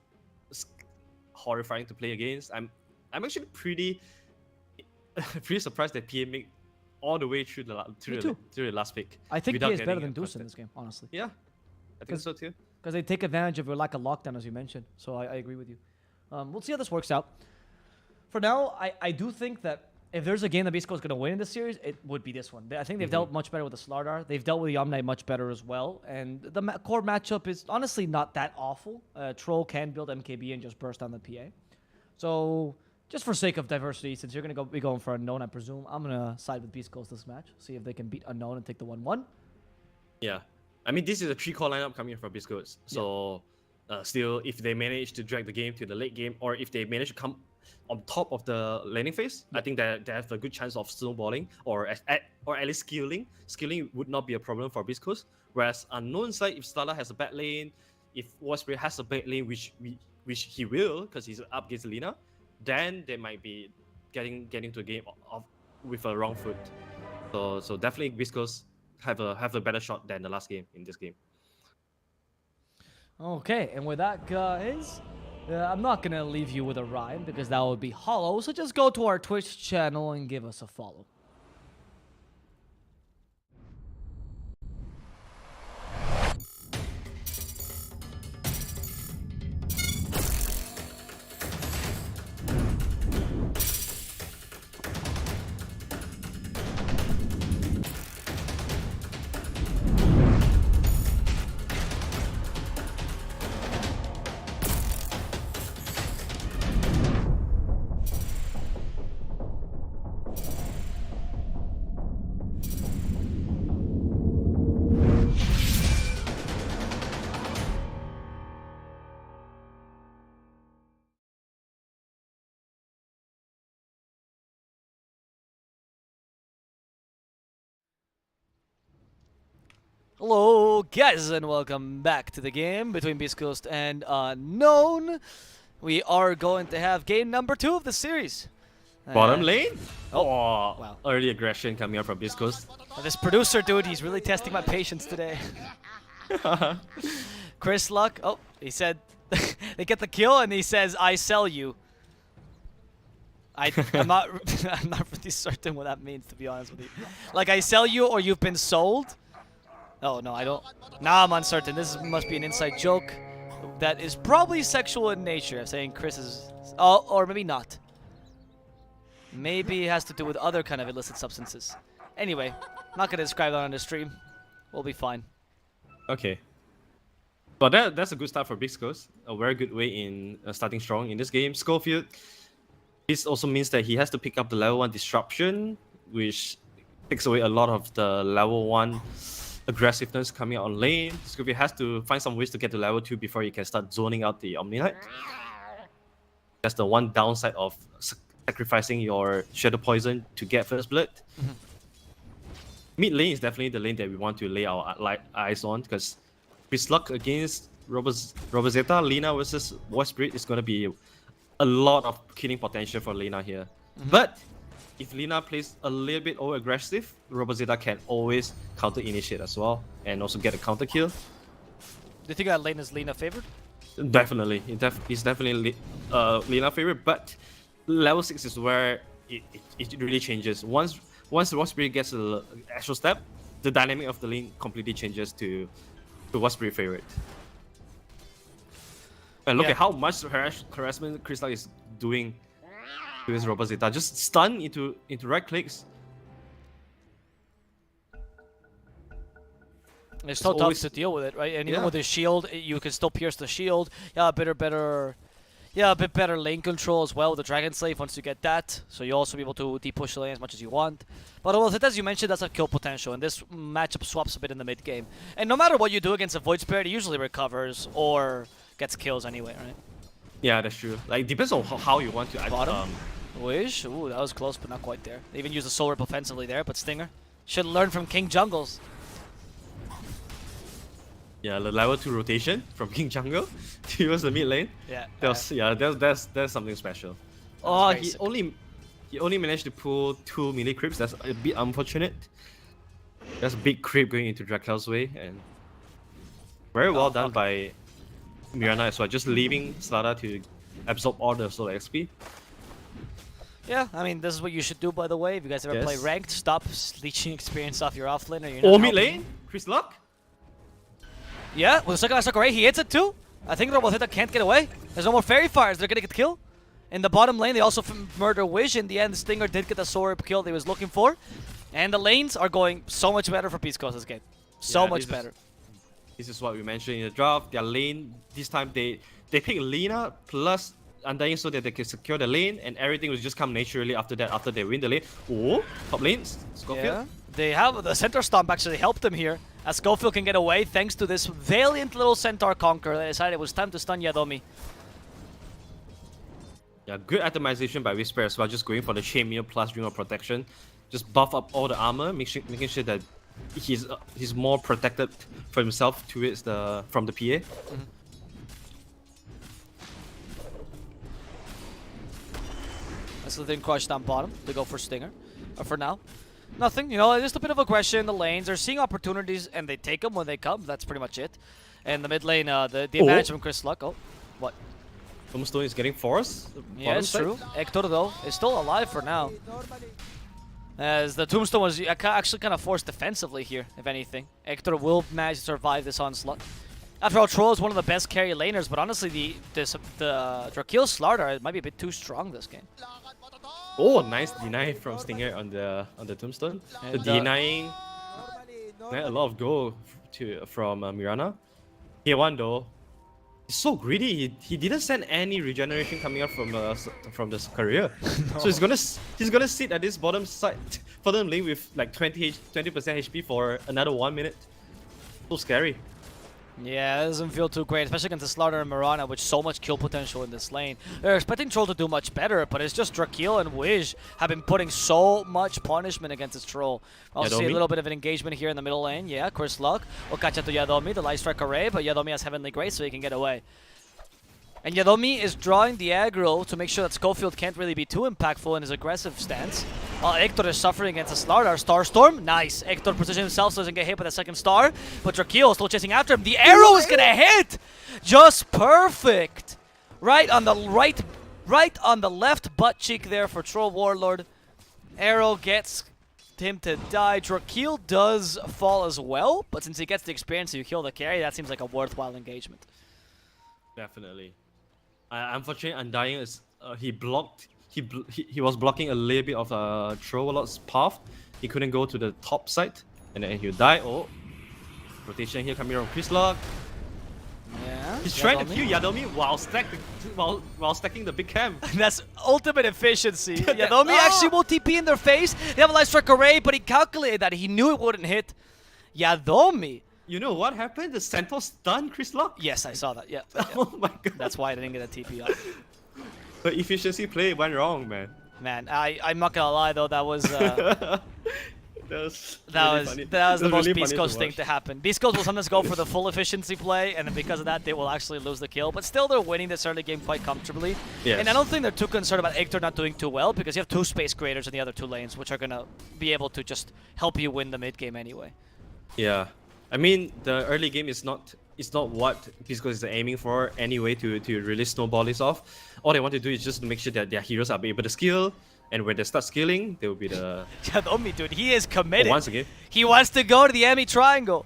S2: horrifying to play against. I'm actually pretty surprised that PA made all the way through the last pick.
S1: I think PA is better than Deuce in this game, honestly.
S2: Yeah, I think so too.
S1: Because they take advantage of your lack of lockdown, as you mentioned. So I agree with you. We'll see how this works out. For now, I do think that if there's a game that Beast Coast is going to win in this series, it would be this one. I think they've dealt much better with the Slardar. They've dealt with the Omni much better as well. And the core matchup is honestly not that awful. Troll can build MKB and just burst on the PA. So just for sake of diversity, since you're going to be going for Unknown, I presume, I'm going to side with Beast Coast this match. See if they can beat Unknown and take the 1-1.
S2: Yeah. I mean, this is a 3-core lineup coming from Beast Coast. So still, if they manage to drag the game to the late game, or if they manage to come on top of the laning phase, I think that they have a good chance of snowballing or at least skilling. Skilling would not be a problem for Beast Coast. Whereas Unknown side, if Stala has a bad lane, if Warspirit has a bad lane, which he will because he's up against Lina, then they might be getting to a game with a wrong foot. So definitely Beast Coast have a better shot than the last game in this game.
S1: Okay, and with that, guys, I'm not gonna leave you with a rhyme because that would be hollow. So just go to our Twitch channel and give us a follow. Hello, guys, and welcome back to the game between Beast Coast and Unknown. We are going to have game number 2 of the series.
S2: Bottom lane?
S1: Oh,
S2: Oh,
S1: wow.
S2: Early aggression coming up from Beast Coast.
S1: This producer dude, he's really testing my patience today. Chris Luck, oh, he said they get the kill and he says, I sell you. I'm not I'm not really certain what that means, to be honest with you. Like, I sell you or you've been sold? Oh, no, I don't. Now I'm uncertain. This must be an inside joke that is probably sexual in nature. I'm saying Chris is... Oh, or maybe not. Maybe it has to do with other kind of illicit substances. Anyway, not going to describe that on the stream. We'll be fine.
S2: Okay. But that's a good start for Beast Coast. A very good way in starting strong in this game. Schofield, this also means that he has to pick up the level 1 disruption, which takes away a lot of the level 1 aggressiveness coming out on lane. Schofield has to find some ways to get to level 2 before he can start zoning out the Omni Knight. That's the one downside of sacrificing your Shadow Poison to get first blood. Mid lane is definitely the lane that we want to lay our eyes on, because Chris Luck against Robozeta, Lina versus Void Spirit is going to be a lot of killing potential for Lina here. But if Lina plays a little bit over aggressive, Robozeta can always counter initiate as well and also get a counter kill.
S1: Do you think that lane is Lina favored?
S2: Definitely, it's definitely Lina favorite, but level 6 is where it really changes. Once the Void Spirit gets an extra step, the dynamic of the lane completely changes to Void Spirit favorite. And look at how much harassment Chris Luck is doing to his Robozeta. Just stun into right clicks.
S1: It's so tough to deal with it, right? And even with the shield, you can still pierce the shield. Yeah, a bit better lane control as well with the Dragon Slave once you get that. So you'll also be able to de-push the lane as much as you want. But as you mentioned, that's a kill potential, and this matchup swaps a bit in the mid game. And no matter what you do against a Void Spirit, it usually recovers or gets kills anyway, right?
S2: Yeah, that's true. Like, depends on how you want to.
S1: Bottom. Wish. Ooh, that was close, but not quite there. They even used the Soul Rip offensively there, but Stinger should learn from King Jungles.
S2: Yeah, the level 2 rotation from King Jungle towards the mid lane.
S1: Yeah.
S2: That's something special. Oh, he only managed to pull 2 melee creeps. That's a bit unfortunate. That's a big creep going into Drakel's way, and very well done by Mirana as well. Just leaving Slada to absorb all the solo XP.
S1: Yeah, I mean, this is what you should do, by the way. If you guys ever play ranked, stop leeching experience off your offlane.
S2: Or mid lane, Chris Luck.
S1: Yeah, with the second last array, he hits it too. I think Robozeta can't get away. There's no more Fairy Fires. They're gonna get killed. In the bottom lane, they also murder Wish. In the end, Stinger did get the Soul Rip kill that he was looking for. And the lanes are going so much better for Beast Coast this game. So much better.
S2: This is what we mentioned in the draft. Their lane, this time they pick Lina plus Undying so that they can secure the lane, and everything will just come naturally after that, after they win the lane. Oh, top lanes, Schofield.
S1: Yeah, they have the Centaur Stomp actually helped them here, as Schofield can get away thanks to this valiant little Centaur Conqueror that decided it was time to stun Yadomi.
S2: Yeah, good itemization by Whisper as well, just going for the Chainmail plus Ring of Protection. Just buff up all the armor, making sure that he's more protected for himself towards from the PA.
S1: Slytherin crushed down bottom to go for Stinger. For now, nothing. You know, just a bit of aggression in the lanes. They're seeing opportunities and they take them when they come. That's pretty much it.
S3: And the mid lane, the
S2: Oh.
S3: advantage from Chris Luck. Oh, what?
S2: Tombstone is getting forced.
S3: Yeah,
S2: Bottom
S3: it's
S2: side.
S3: true. Hector, though, is still alive for now. As the Tombstone was actually kind of forced defensively here, if anything. Hector will manage to survive this onslaught. After all, Troll is one of the best carry laners, but honestly, the Drakil Slardar might be a bit too strong this game.
S2: Oh, nice deny from Stinger on the Tombstone.
S3: And,
S2: The denying a lot of goal from Mirana. Here one though, he's so greedy. He didn't send any regeneration coming out from this career. So he's gonna sit at this bottom side, bottom lane with like 20% HP for another 1 minute. So scary.
S3: Yeah, it doesn't feel too great, especially against the Slardar and Mirana, with so much kill potential in this lane. They're expecting Troll to do much better, but it's just Drakil and Wiz have been putting so much punishment against this Troll. Also see a
S2: Yadomi?
S3: little bit of an engagement here in the middle lane. Yeah, Chris Luck will catch up to Yadomi, the Light Strike Array, but Yadomi has Heavenly Grace, so he can get away. And Yadomi is drawing the aggro to make sure that Schofield can't really be too impactful in his aggressive stance. While Hector is suffering against a Slardar. Starstorm, nice. Hector positions himself so doesn't get hit by the second star. But Drakil still chasing after him. The arrow is gonna hit! Just perfect! Right on the left butt cheek there for Troll Warlord. Arrow gets him to die. Drakil does fall as well, but since he gets the experience to kill the carry, that seems like a worthwhile engagement.
S2: Definitely. Unfortunately, Undying is he was blocking a little bit of Troll's path. He couldn't go to the top side, and then he'll die. Oh, rotation here coming from Chris Luck.
S3: Yeah.
S2: He's trying to kill Yadomi while stacking the big cam.
S3: That's ultimate efficiency. Yadomi actually will TP in their face. They have a Light Strike Array, but he calculated that. He knew it wouldn't hit. Yadomi.
S2: You know what happened? The Centaur stunned Chris Luck.
S3: Yes, I saw that. Yeah.
S2: Oh my god.
S3: That's why I didn't get a TP off.
S2: The efficiency play went wrong, man.
S3: Man, I'm not gonna lie though. That was
S2: That was
S3: the most
S2: really
S3: Beast
S2: funny
S3: Coast
S2: to
S3: thing
S2: watch.
S3: to happen. Beast Coast will sometimes go for the full efficiency play, and then because of that, they will actually lose the kill. But still, they're winning this early game quite comfortably.
S2: Yes.
S3: And I don't think they're too concerned about Hector not doing too well, because you have two space creators in the other two lanes, which are gonna be able to just help you win the mid game anyway.
S2: Yeah, I mean the early game is not what Pisco is aiming for anyway to really snowball this off. All they want to do is just to make sure that their heroes are able to skill, and when they start skilling, they will be the
S3: Yadomi, dude, he is committed.
S2: once again.
S3: He wants to go to the Emmy triangle.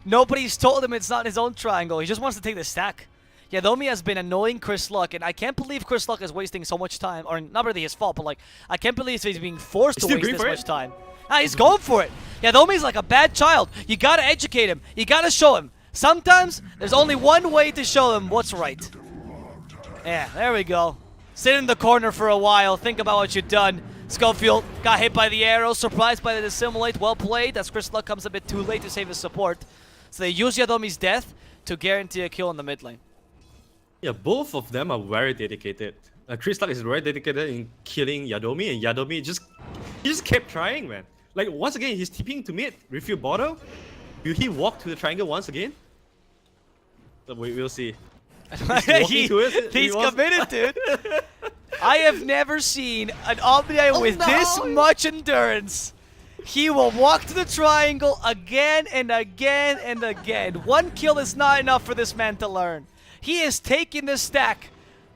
S3: Nobody's told him it's not his own triangle. He just wants to take the stack. Yadomi has been annoying Chris Luck, and I can't believe Chris Luck is wasting so much time. Or not really his fault, but like, I can't believe he's being forced to
S2: He's still
S3: waste
S2: going
S3: this
S2: for
S3: much
S2: it?
S3: time. Nah, he's going for it. Yadomi's like a bad child. You gotta educate him. You gotta show him. Sometimes, there's only one way to show him what's right. Yeah, there we go. Sit in the corner for a while. Think about what you've done. Schofield got hit by the arrow. Surprised by the dissimulate. Well played. As Chris Luck comes a bit too late to save his support. So they use Yadomi's death to guarantee a kill in the mid lane.
S2: Yeah, both of them are very dedicated. Chris Luck is very dedicated in killing Yadomi, and Yadomi he just kept trying, man. Like once again, he's TPing to mid, refill bottle. Will he walk to the triangle once again? We'll see.
S3: He's committed, dude. I have never seen an Omni with this much endurance. He will walk to the triangle again and again and again. One kill is not enough for this man to learn. He is taking the stack.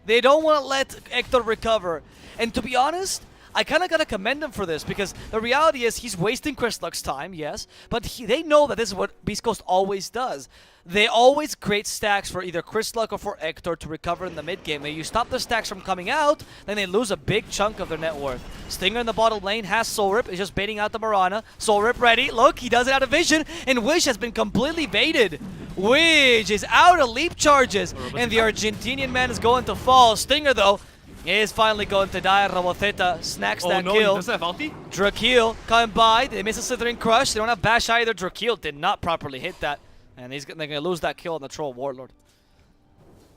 S3: They don't want to let Hector recover. And to be honest, I kind of got to commend him for this, because the reality is he's wasting Chris Luck's time, yes, but they know that this is what Beast Coast always does. They always create stacks for either Chris Luck or for Hector to recover in the mid game. And you stop the stacks from coming out, then they lose a big chunk of their net worth. Stinger in the bottom lane has Soul Rip, is just baiting out the Mirana. Soul Rip ready. Look, he does it out of vision, and Wish has been completely baited. Wish is out of leap charges, and the Argentinian man is going to fall. Stinger, though, is finally going to die. Roboceta snacks that
S2: no,
S3: kill.
S2: he doesn't have ulti?
S3: Drakil coming by. They miss a Slithering Crush. They don't have Bash either. Drakil did not properly hit that. And they're going to lose that kill on the Troll Warlord.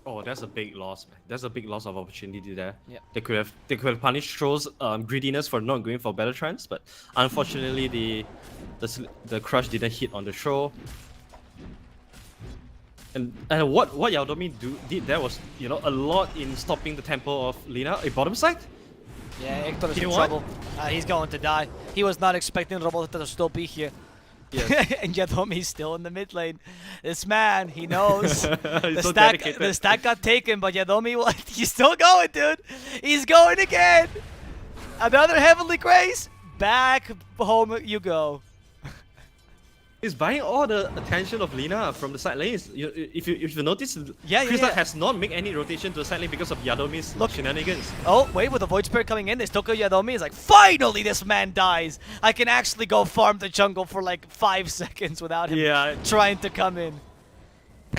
S2: Oh, that's a big loss, man. That's a big loss of opportunity there.
S3: Yeah.
S2: They could have punished Troll's greediness for not going for better trends, but unfortunately the crush didn't hit on the Troll. And what Yaodomi did there was, you know, a lot in stopping the tempo of Lina. A bottom side?
S3: Yeah, Hector is
S2: You
S3: in
S2: know what?
S3: trouble. He's going to die. He was not expecting Roboceta to still be here.
S2: Yes.
S3: And Yadomi's still in the mid lane. This man, he knows.
S2: He's so
S3: The
S2: dedicated.
S3: stack got taken, but Yadomi, he's still going, dude. He's going again. Another Heavenly Grace. Back home you go.
S2: He's buying all the attention of Lina from the side lanes. If you notice,
S3: Yeah,
S2: Krista
S3: yeah.
S2: has not made any rotation to the side lane because of Yadomi's shenanigans.
S3: Oh, wait, with the Void Spirit coming in, they still kill Yadomi. It's like, finally this man dies. I can actually go farm the jungle for like 5 seconds without him
S2: Yeah.
S3: trying to come in.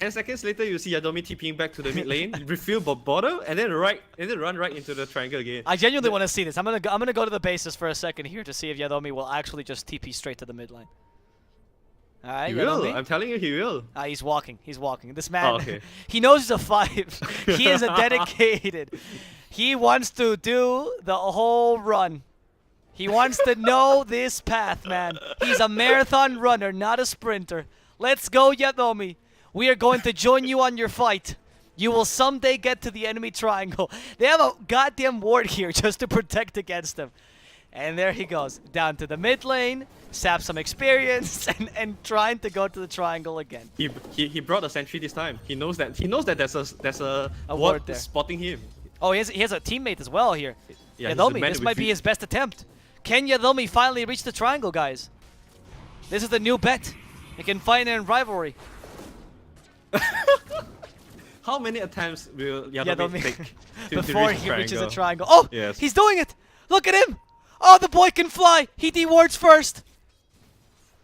S2: 10 seconds later, you see Yadomi TPing back to the mid lane, refill bottom, and then run right into the triangle again.
S3: I genuinely want to see this. I'm gonna go to the bases for a second here to see if Yadomi will actually just TP straight to the mid lane. All right,
S2: He will.
S3: Yadomi.
S2: I'm telling you, he will.
S3: He's walking. He's walking. This man,
S2: Oh, okay.
S3: he knows he's a 5. He is a dedicated. He wants to do the whole run. He wants to know this path, man. He's a marathon runner, not a sprinter. Let's go, Yadomi. We are going to join you on your fight. You will someday get to the enemy triangle. They have a goddamn ward here just to protect against him. And there he goes, down to the mid lane, sap some experience, and trying to go to the triangle again.
S2: He brought a sentry this time. He knows that there's a
S3: A
S2: ward
S3: ward there.
S2: spotting him.
S3: Oh, he has a teammate as well here.
S2: Yeah, he's a
S3: Yadomi,
S2: man
S3: this
S2: with
S3: might be his best attempt. Can Yadomi finally reach the triangle, guys? This is the new bet. He can find it in rivalry.
S2: How many attempts will Yadomi
S3: Yadomi
S2: take to
S3: before
S2: reach
S3: he
S2: the
S3: reaches the
S2: triangle?
S3: triangle. Oh,
S2: Yes.
S3: he's doing it. Look at him. Oh, the boy can fly. He dewards first.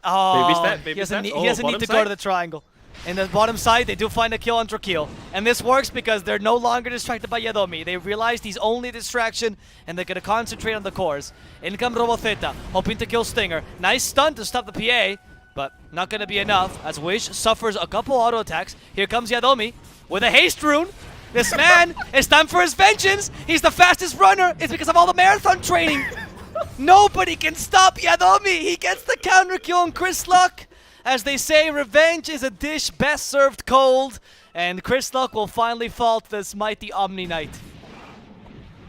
S3: Oh,
S2: step,
S3: he
S2: baby
S3: doesn't,
S2: step.
S3: he doesn't
S2: Oh,
S3: need to
S2: bottom
S3: go to
S2: side?
S3: the triangle. In the bottom side, they do find a kill on Drakeel. And this works because they're no longer distracted by Yadomi. They realized he's only a distraction, and they're going to concentrate on the cores. In comes Robotheta, hoping to kill Stinger. Nice stun to stop the PA, but not going to be enough, as Wish suffers a couple auto attacks. Here comes Yadomi with a haste rune. This man, it's time for his vengeance. He's the fastest runner. It's because of all the marathon training. Nobody can stop Yadomi. He gets the counter kill on Chris Luck. As they say, revenge is a dish best served cold. And Chris Luck will finally fall to this mighty Omni Knight.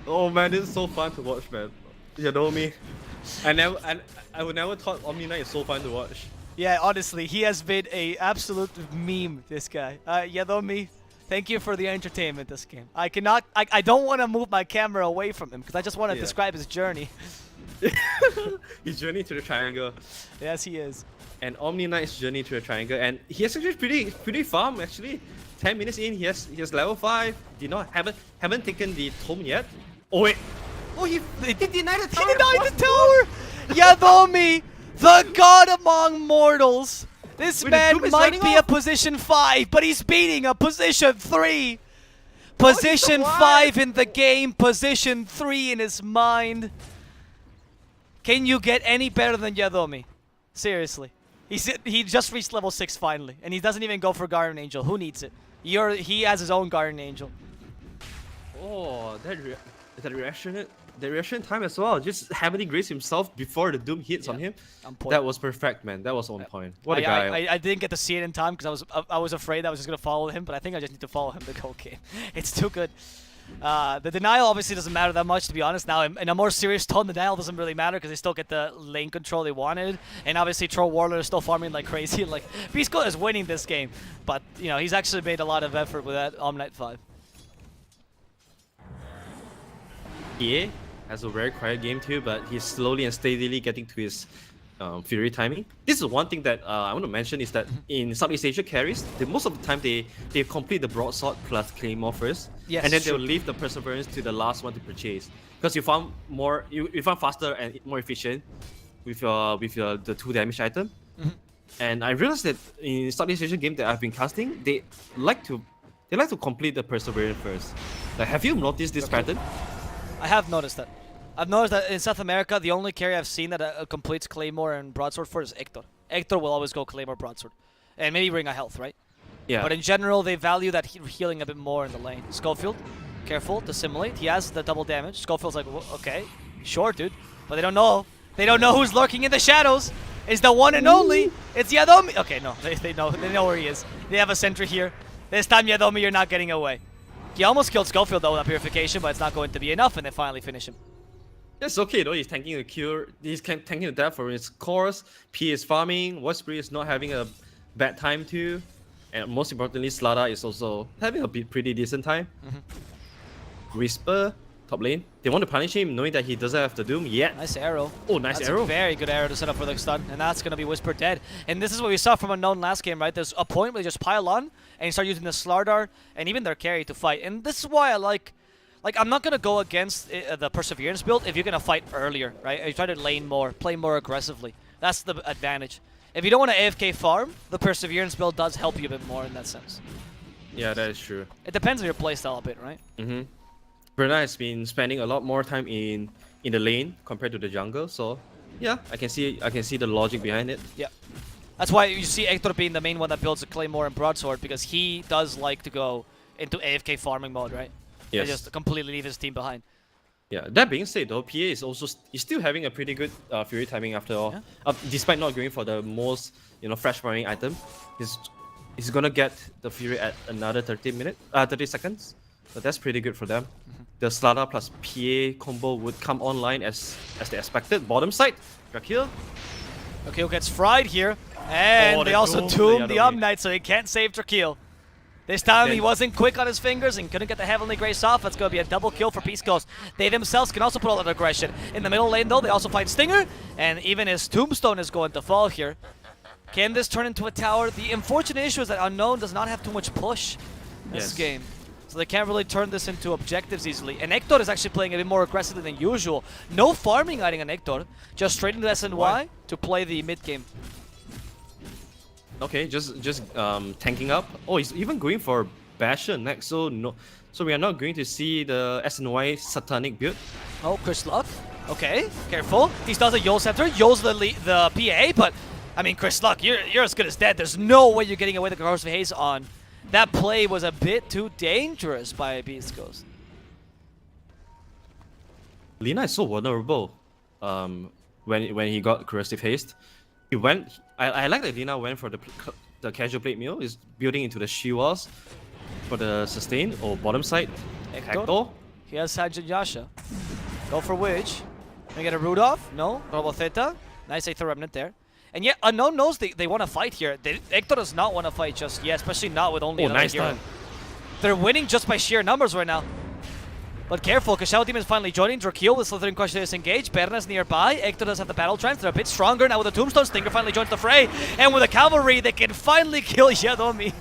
S2: Oh man, this is so fun to watch, man. Yadomi. I would never thought Omni Knight is so fun to watch.
S3: Yeah, honestly, he has been a absolute meme, this guy. Yadomi, thank you for the entertainment this game. I don't want to move my camera away from him because I just want to
S2: Yeah.
S3: describe his journey.
S2: His journey to the triangle.
S3: Yes, he is.
S2: And Omni Knight's journey to the triangle, and he has actually pretty farm actually. 10 minutes in, he has level 5. Haven't taken the tome yet. Oh wait. Oh, he denied the tower.
S3: He denied the tower! Yadomi, the god among mortals. This
S2: Wait, the
S3: man
S2: Doom is
S3: might
S2: running
S3: be a
S2: off?
S3: position 5, but he's beating a position 3. Position
S2: why?
S3: 5 in the game, position 3 in his mind. Can you get any better than Yadomi? Seriously. He just reached level 6 finally, and he doesn't even go for Guardian Angel. Who needs it? He has his own Guardian Angel.
S2: Oh, that reaction time as well. Just Heavenly Grace himself before the Doom hits on him.
S3: On point.
S2: That was perfect, man. That was on point. What a guy.
S3: I didn't get to see it in time because I was afraid I was just gonna follow him, but I think I just need to follow him the whole game. It's too good. The denial obviously doesn't matter that much, to be honest. Now, in a more serious tone, the denial doesn't really matter because they still get the lane control they wanted, and obviously Troll Warlord is still farming like crazy. Like Beast Goat is winning this game, but you know he's actually made a lot of effort with that Omnight 5.
S2: EA has a very quiet game too, but he's slowly and steadily getting to his Fury timing. This is one thing that I want to mention is that in Southeast Asia carries, most of the time they complete the broadsword plus claymore first,
S3: Yes,
S2: and then
S3: true.
S2: they'll leave the perseverance to the last one to purchase because you found you found faster and more efficient with the 2 damage item. And I realized that in Southeast Asian game that I've been casting, they like to complete the perseverance first. Like, have you noticed this pattern?
S3: I have noticed that. I've noticed that in South America, the only carry I've seen that completes Claymore and Broadsword for is Hector. Hector will always go Claymore, Broadsword. And maybe Ring of Health, right?
S2: Yeah.
S3: But in general, they value that healing a bit more in the lane. Schofield, careful, dissimulate. He has the double damage. Schofield's like, okay, sure, dude. But they don't know. They don't know who's lurking in the shadows. It's the one and only. It's Yadomi. Okay, no, they know where he is. They have a sentry here. This time, Yadomi, you're not getting away. He almost killed Schofield though with that purification, but it's not going to be enough, and they finally finish him.
S2: That's okay though. He's tanking the kill. He's tanking the death for his cores. P is farming. Waspree is not having a bad time too, and most importantly, Slada is also having a pretty decent time. Whisper top lane. They want to punish him, knowing that he doesn't have the Doom yet.
S3: Nice arrow.
S2: Oh, nice
S3: That's
S2: arrow.
S3: A very good arrow to set up for the stun, and that's going to be Whisper dead. And this is what we saw from Unknown last game, right? There's a point where they just pile on, and you start using the Slardar and even their carry to fight. And this is why I like, I'm not going to go against the Perseverance build if you're going to fight earlier, right? You try to lane more, play more aggressively. That's the advantage. If you don't want to AFK farm, the Perseverance build does help you a bit more in that sense.
S2: Yeah, that is true.
S3: It depends on your playstyle a bit, right?
S2: Bruna has been spending a lot more time in the lane compared to the jungle, so yeah, I can see the logic behind it.
S3: Yeah. That's why you see Hector being the main one that builds a Claymore and Broadsword, because he does like to go into AFK farming mode, right?
S2: Yes.
S3: And just completely leave his team behind.
S2: Yeah, that being said though, PA is also he's still having a pretty good Fury timing after all.
S3: Yeah.
S2: Despite not going for the most fresh farming item, he's gonna get the Fury at another 30 seconds. So that's pretty good for them. The Slada plus PA combo would come online as they expected. Bottom side, Drakil.
S3: Drakil gets fried here, and they also doomed the Omnight, so he can't save Drakil. This time he wasn't quick on his fingers and couldn't get the Heavenly Grace off. That's going to be a double kill for Peace Coast. They themselves can also put a lot of aggression. In the middle lane though, they also find Stinger, and even his Tombstone is going to fall here. Can this turn into a tower? The unfortunate issue is that Unknown does not have too much push in this game. So they can't really turn this into objectives easily. And Hector is actually playing a bit more aggressively than usual. No farming hiding on Hector. Just straight into SNY to play the mid game.
S2: Okay, just tanking up. Oh, he's even going for Basher next. So we are not going to see the SNY Satanic build.
S3: Oh, Chris Luck. Okay, careful. He does a Yol Scepter, Yol's the PA, but I mean, Chris Luck, you're as good as dead. There's no way you're getting away with the Corrosive Haze on. That play was a bit too dangerous by Beast Ghost.
S2: Lina is so vulnerable. When he got Corrosive Haste, he went. I like that Lina went for the casual plate meal. Is building into the she walls for the sustain or bottom side. Hector.
S3: He has Sajin Yasha. Go for Witch. Can we get a Rudolph? No. Global Theta. Nice Aether Remnant there. And yet, Unknown knows they want to fight here. Hector does not want to fight just yet, especially not with only another hero. They're winning just by sheer numbers right now. But careful, because Shadow Demon is finally joining. Drakil with Slithering Crush to disengage. Berna's nearby. Hector does have the Battle Trance. They're a bit stronger now with the Tombstone. Stinger finally joins the fray. And with the Cavalry, they can finally kill Yadomi.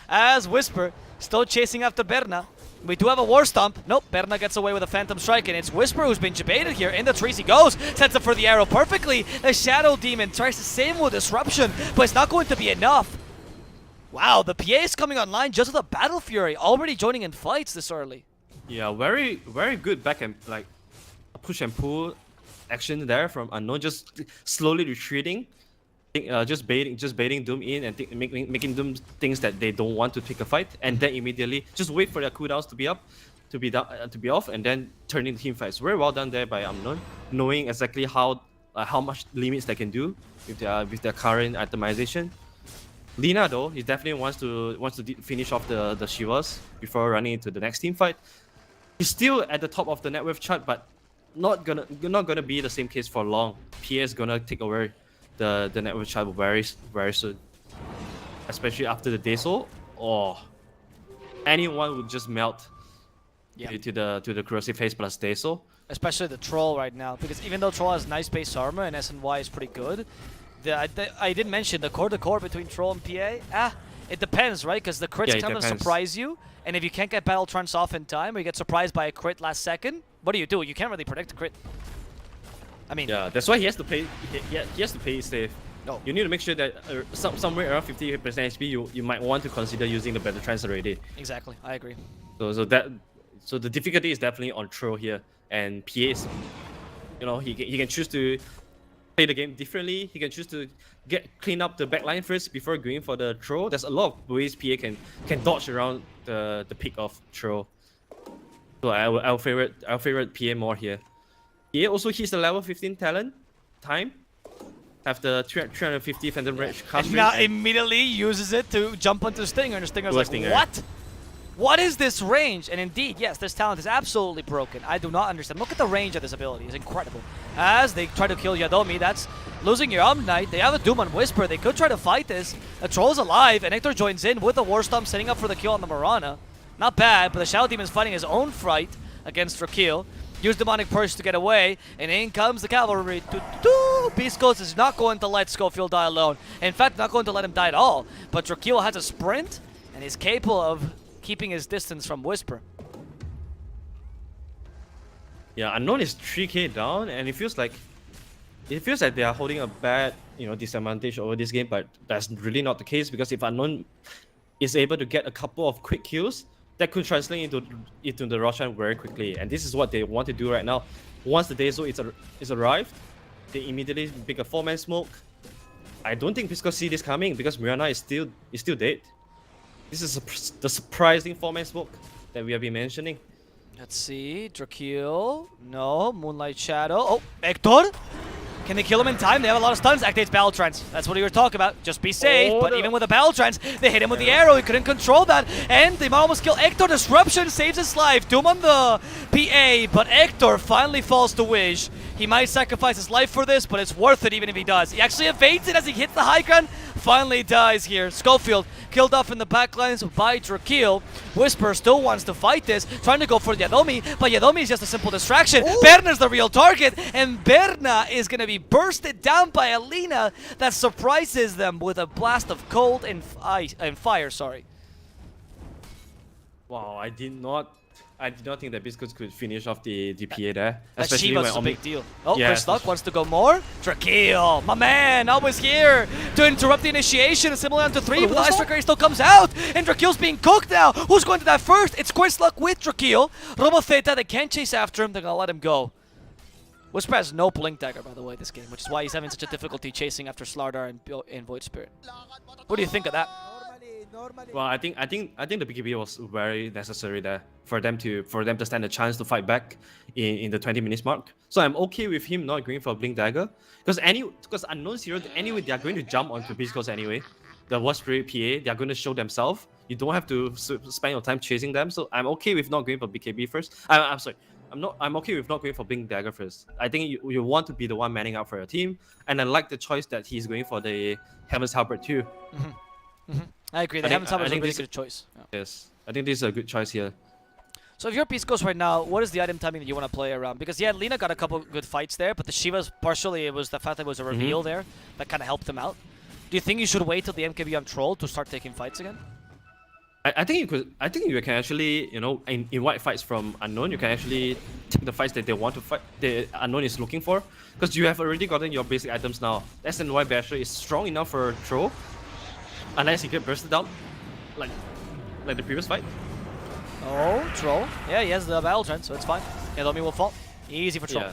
S3: As Whisper still chasing after Berna. We do have a War Stomp. Nope, Berna gets away with a Phantom Strike, and it's Whisper who's been debated here. In the trees he goes, sets up for the arrow perfectly. The Shadow Demon tries to save him with Disruption, but it's not going to be enough. Wow, the PA is coming online just with a Battle Fury, already joining in fights this early.
S2: Yeah, very good back and like push and pull action there from Unknown, just slowly retreating. Just baiting Doom in and making Doom things that they don't want to pick a fight, and then immediately just wait for their cooldowns to be up, to be off, and then turning team fights. Very well done there by Unknown, knowing exactly how much limits they can do with their current itemization. Lina though, he definitely wants to finish off the Shivas before running into the next team fight. He's still at the top of the net worth chart, but not gonna be the same case for long. PA is gonna take over the network chart very soon, especially after the Daisel. Oh, anyone would just melt to the Corrosive Haze plus Daisel.
S3: Especially the Troll right now, because even though Troll has nice base armor and SNY is pretty good, I did mention the core-to-core between Troll and PA. It depends, right? Because the crits kind of surprise you, and if you can't get Battle Trance off in time, or you get surprised by a crit last second, what do? You can't really predict the crit. I mean,
S2: yeah, that's why he has to play. He has to play it safe.
S3: No.
S2: You need to make sure that somewhere around 50% HP, you might want to consider using the Battle Trance already.
S3: Exactly, I agree.
S2: So the difficulty is definitely on Troll here, and PA is, he can choose to play the game differently. He can choose to clean up the backline first before going for the Troll. There's a lot of ways PA can dodge around the pick of Troll. So I'll favorite PA more here. He also hits the level 15 talent time. Have the 350 Phantom Rage cast
S3: and now immediately uses it to jump onto Stinger, and Stinger's like,
S2: Stinger.
S3: what? What is this range? And indeed, yes, this talent is absolutely broken. I do not understand. Look at the range of this ability. It's incredible. As they try to kill Yadomi, that's losing your Knight. They have a Doom on Whisper. They could try to fight this. The Troll's alive, and Hector joins in with the War Stomp, setting up for the kill on the Mirana. Not bad, but the Shadow Demon's fighting his own fight against Drakeel. Use Demonic Purge to get away, and in comes the cavalry. Beast Ghost is not going to let Schofield die alone. In fact, not going to let him die at all. But Drakeel has a sprint, and is capable of keeping his distance from Whisper.
S2: Yeah, Unknown is 3k down, and it feels like they are holding a bad, disadvantage over this game. But that's really not the case, because if Unknown is able to get a couple of quick kills, that could translate into the Roshan very quickly. And this is what they want to do right now. Once the Dazo is arrived, they immediately pick a 4-man smoke. I don't think Pisco see this coming, because Mirana is still dead. This is the surprising 4-man smoke that we have been mentioning.
S3: Let's see. Drakeel. No. Moonlight Shadow. Oh, Hector. Can they kill him in time? They have a lot of stuns. Activates Battle Trance. That's what we were talking about. Just be safe.
S2: Oh,
S3: but
S2: no.
S3: even with the Battle Trance, they hit him with the arrow. He couldn't control that. And they might almost kill Hector. Disruption saves his life. Doom on the PA. But Hector finally falls to Wish. He might sacrifice his life for this, but it's worth it even if he does. He actually evades it as he hits the high ground. Finally dies here. Schofield killed off in the backlines by Drakeel. Whisper still wants to fight this, trying to go for Yadomi, but Yadomi is just a simple distraction.
S1: Ooh.
S3: Berna's the real target, and Berna is going to be bursted down by Alina that surprises them with a blast of cold and fire, sorry.
S2: Wow, I did not think that Biscuits could finish off the PA there.
S3: That
S2: Especially
S3: Shiva's
S2: when
S3: a
S2: Omni...
S3: big deal. Oh,
S2: Yeah.
S3: Chris Luck wants to go more. Drakeel, my man, always here to interrupt the initiation. Similar down to 3, but the Icebreaker still comes out. And Drakeel's being cooked now. Who's going to die first? It's Chris Luck with Drakeel. Robo Theta, they can't chase after him. They're going to let him go. Whisper has no Blink Dagger, by the way, this game, which is why he's having such a difficulty chasing after Slardar and Void Spirit. What do you think of that?
S2: Well, I think the BKB was very necessary there for them to stand a chance to fight back in the 20 minutes mark. So I'm okay with him not going for Blink Dagger, because Unknown Zero anyway, they are going to jump onto Beast Ghost anyway. The War Spirit PA, they are going to show themselves. You don't have to spend your time chasing them. So I'm okay with not going for BKB first. I'm sorry. I'm okay with not going for Blink Dagger first. I think you want to be the one manning up for your team, and I like the choice that he's going for the Heaven's Halberd too.
S3: I agree. The Heaven's Halberd is a really good choice. Yeah.
S2: Yes, I think this is a good choice here.
S3: So if you're Beast Ghost right now, what is the item timing that you want to play around? Because yeah, Lina got a couple good fights there, but the Shiva's partially, it was the fact that it was a reveal there that kind of helped them out. Do you think you should wait till the MKB on Troll to start taking fights again?
S2: I think you could. I think you can actually, in white fights from Unknown, you can actually take the fights that they want to fight. The Unknown is looking for, because you have already gotten your basic items now. SNY Basher is strong enough for Troll, unless he get bursted down, like the previous fight.
S3: Oh, Troll. Yeah, he has the Battle Trend, so it's fine. Yadomi will fall. Easy for Troll.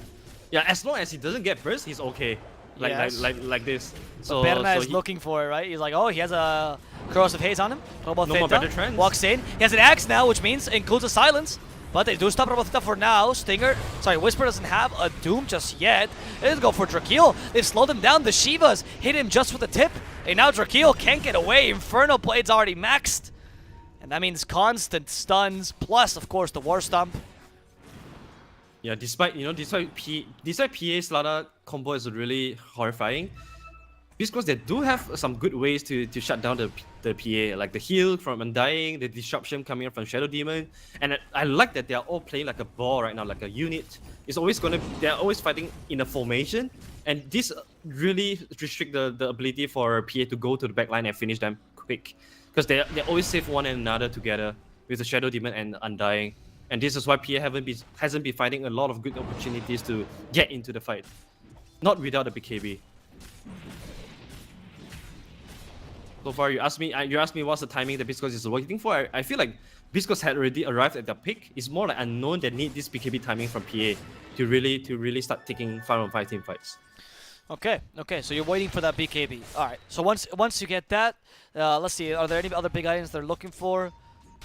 S2: Yeah. As long as he doesn't get burst, he's okay. Like this. So
S3: Berna is looking for it, right? He's like, oh, he has a Corrosive Haze on him. Robo
S2: No more
S3: Theta
S2: better trends.
S3: walks in. He has an Axe now, which means includes a Silence. But they do stop Robo Theta for now. Whisper doesn't have a Doom just yet. They just go for Drakeel. They've slowed him down. The Shivas hit him just with a tip. And now Drakeel can't get away. Inferno Blade's already maxed. And that means constant stuns, plus, of course, the War Stomp.
S2: Yeah, despite PA's Lada combo is really horrifying, because they do have some good ways to shut down the PA, like the heal from Undying, the disruption coming up from Shadow Demon, and I like that they are all playing like a ball right now, like a unit. They're always fighting in a formation, and this really restrict the ability for PA to go to the backline and finish them quick, because they always save one and another together with the Shadow Demon and Undying. And this is why PA hasn't been finding a lot of good opportunities to get into the fight. Not without the BKB. So far, you asked me what's the timing that Biscos is waiting for. I feel like Biscos had already arrived at the peak. It's more like Unknown that need this BKB timing from PA to really start taking 5-on-5 team fights.
S3: Okay, so you're waiting for that BKB. All right. So once you get that, let's see. Are there any other big items they're looking for?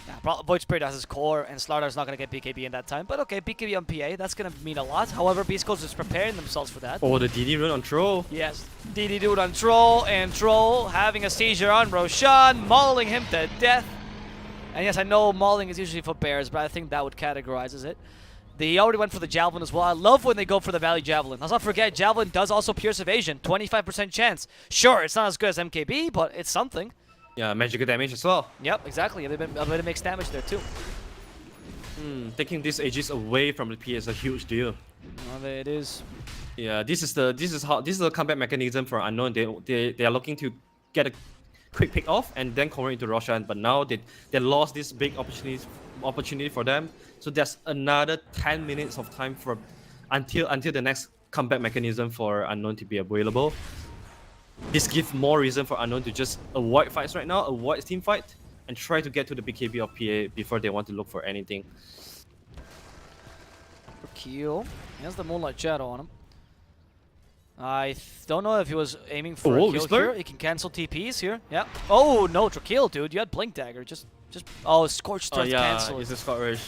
S3: Yeah, Void Spirit has his core, and Slardar's not going to get BKB in that time. But okay, BKB on PA, that's going to mean a lot. However, Beast Coast is preparing themselves for that.
S2: Oh, the DD run on Troll.
S3: Yes, DD dude on Troll, and Troll having a seizure on Roshan, mauling him to death. And yes, I know mauling is usually for bears, but I think that would categorize as it. He already went for the javelin as well. I love when they go for the Valley Javelin. Let's not forget, javelin does also pierce evasion. 25% chance. Sure, it's not as good as MKB, but it's something.
S2: Yeah, magical damage as well.
S3: Yep, exactly. A bit of makes damage there too.
S2: Taking these Aegis away from the PA is a huge deal.
S3: Well, it is.
S2: Yeah, this is the comeback mechanism for Unknown. They are looking to get a quick pick off and then convert into Roshan, but now they lost this big opportunity for them. So there's another 10 minutes of time for until the next comeback mechanism for Unknown to be available. This gives more reason for Unknown to just avoid fights right now, avoid team fight, and try to get to the BKB of PA before they want to look for anything.
S3: Kill. He has the Moonlight Shadow on him. I don't know if he was aiming for a kill
S2: Whisper?
S3: here. He can cancel TPs here. Yeah. Oh no, Drakeel, dude. You had Blink Dagger. Just. Oh, Scorched Earth cancel.
S2: It's a Scorch.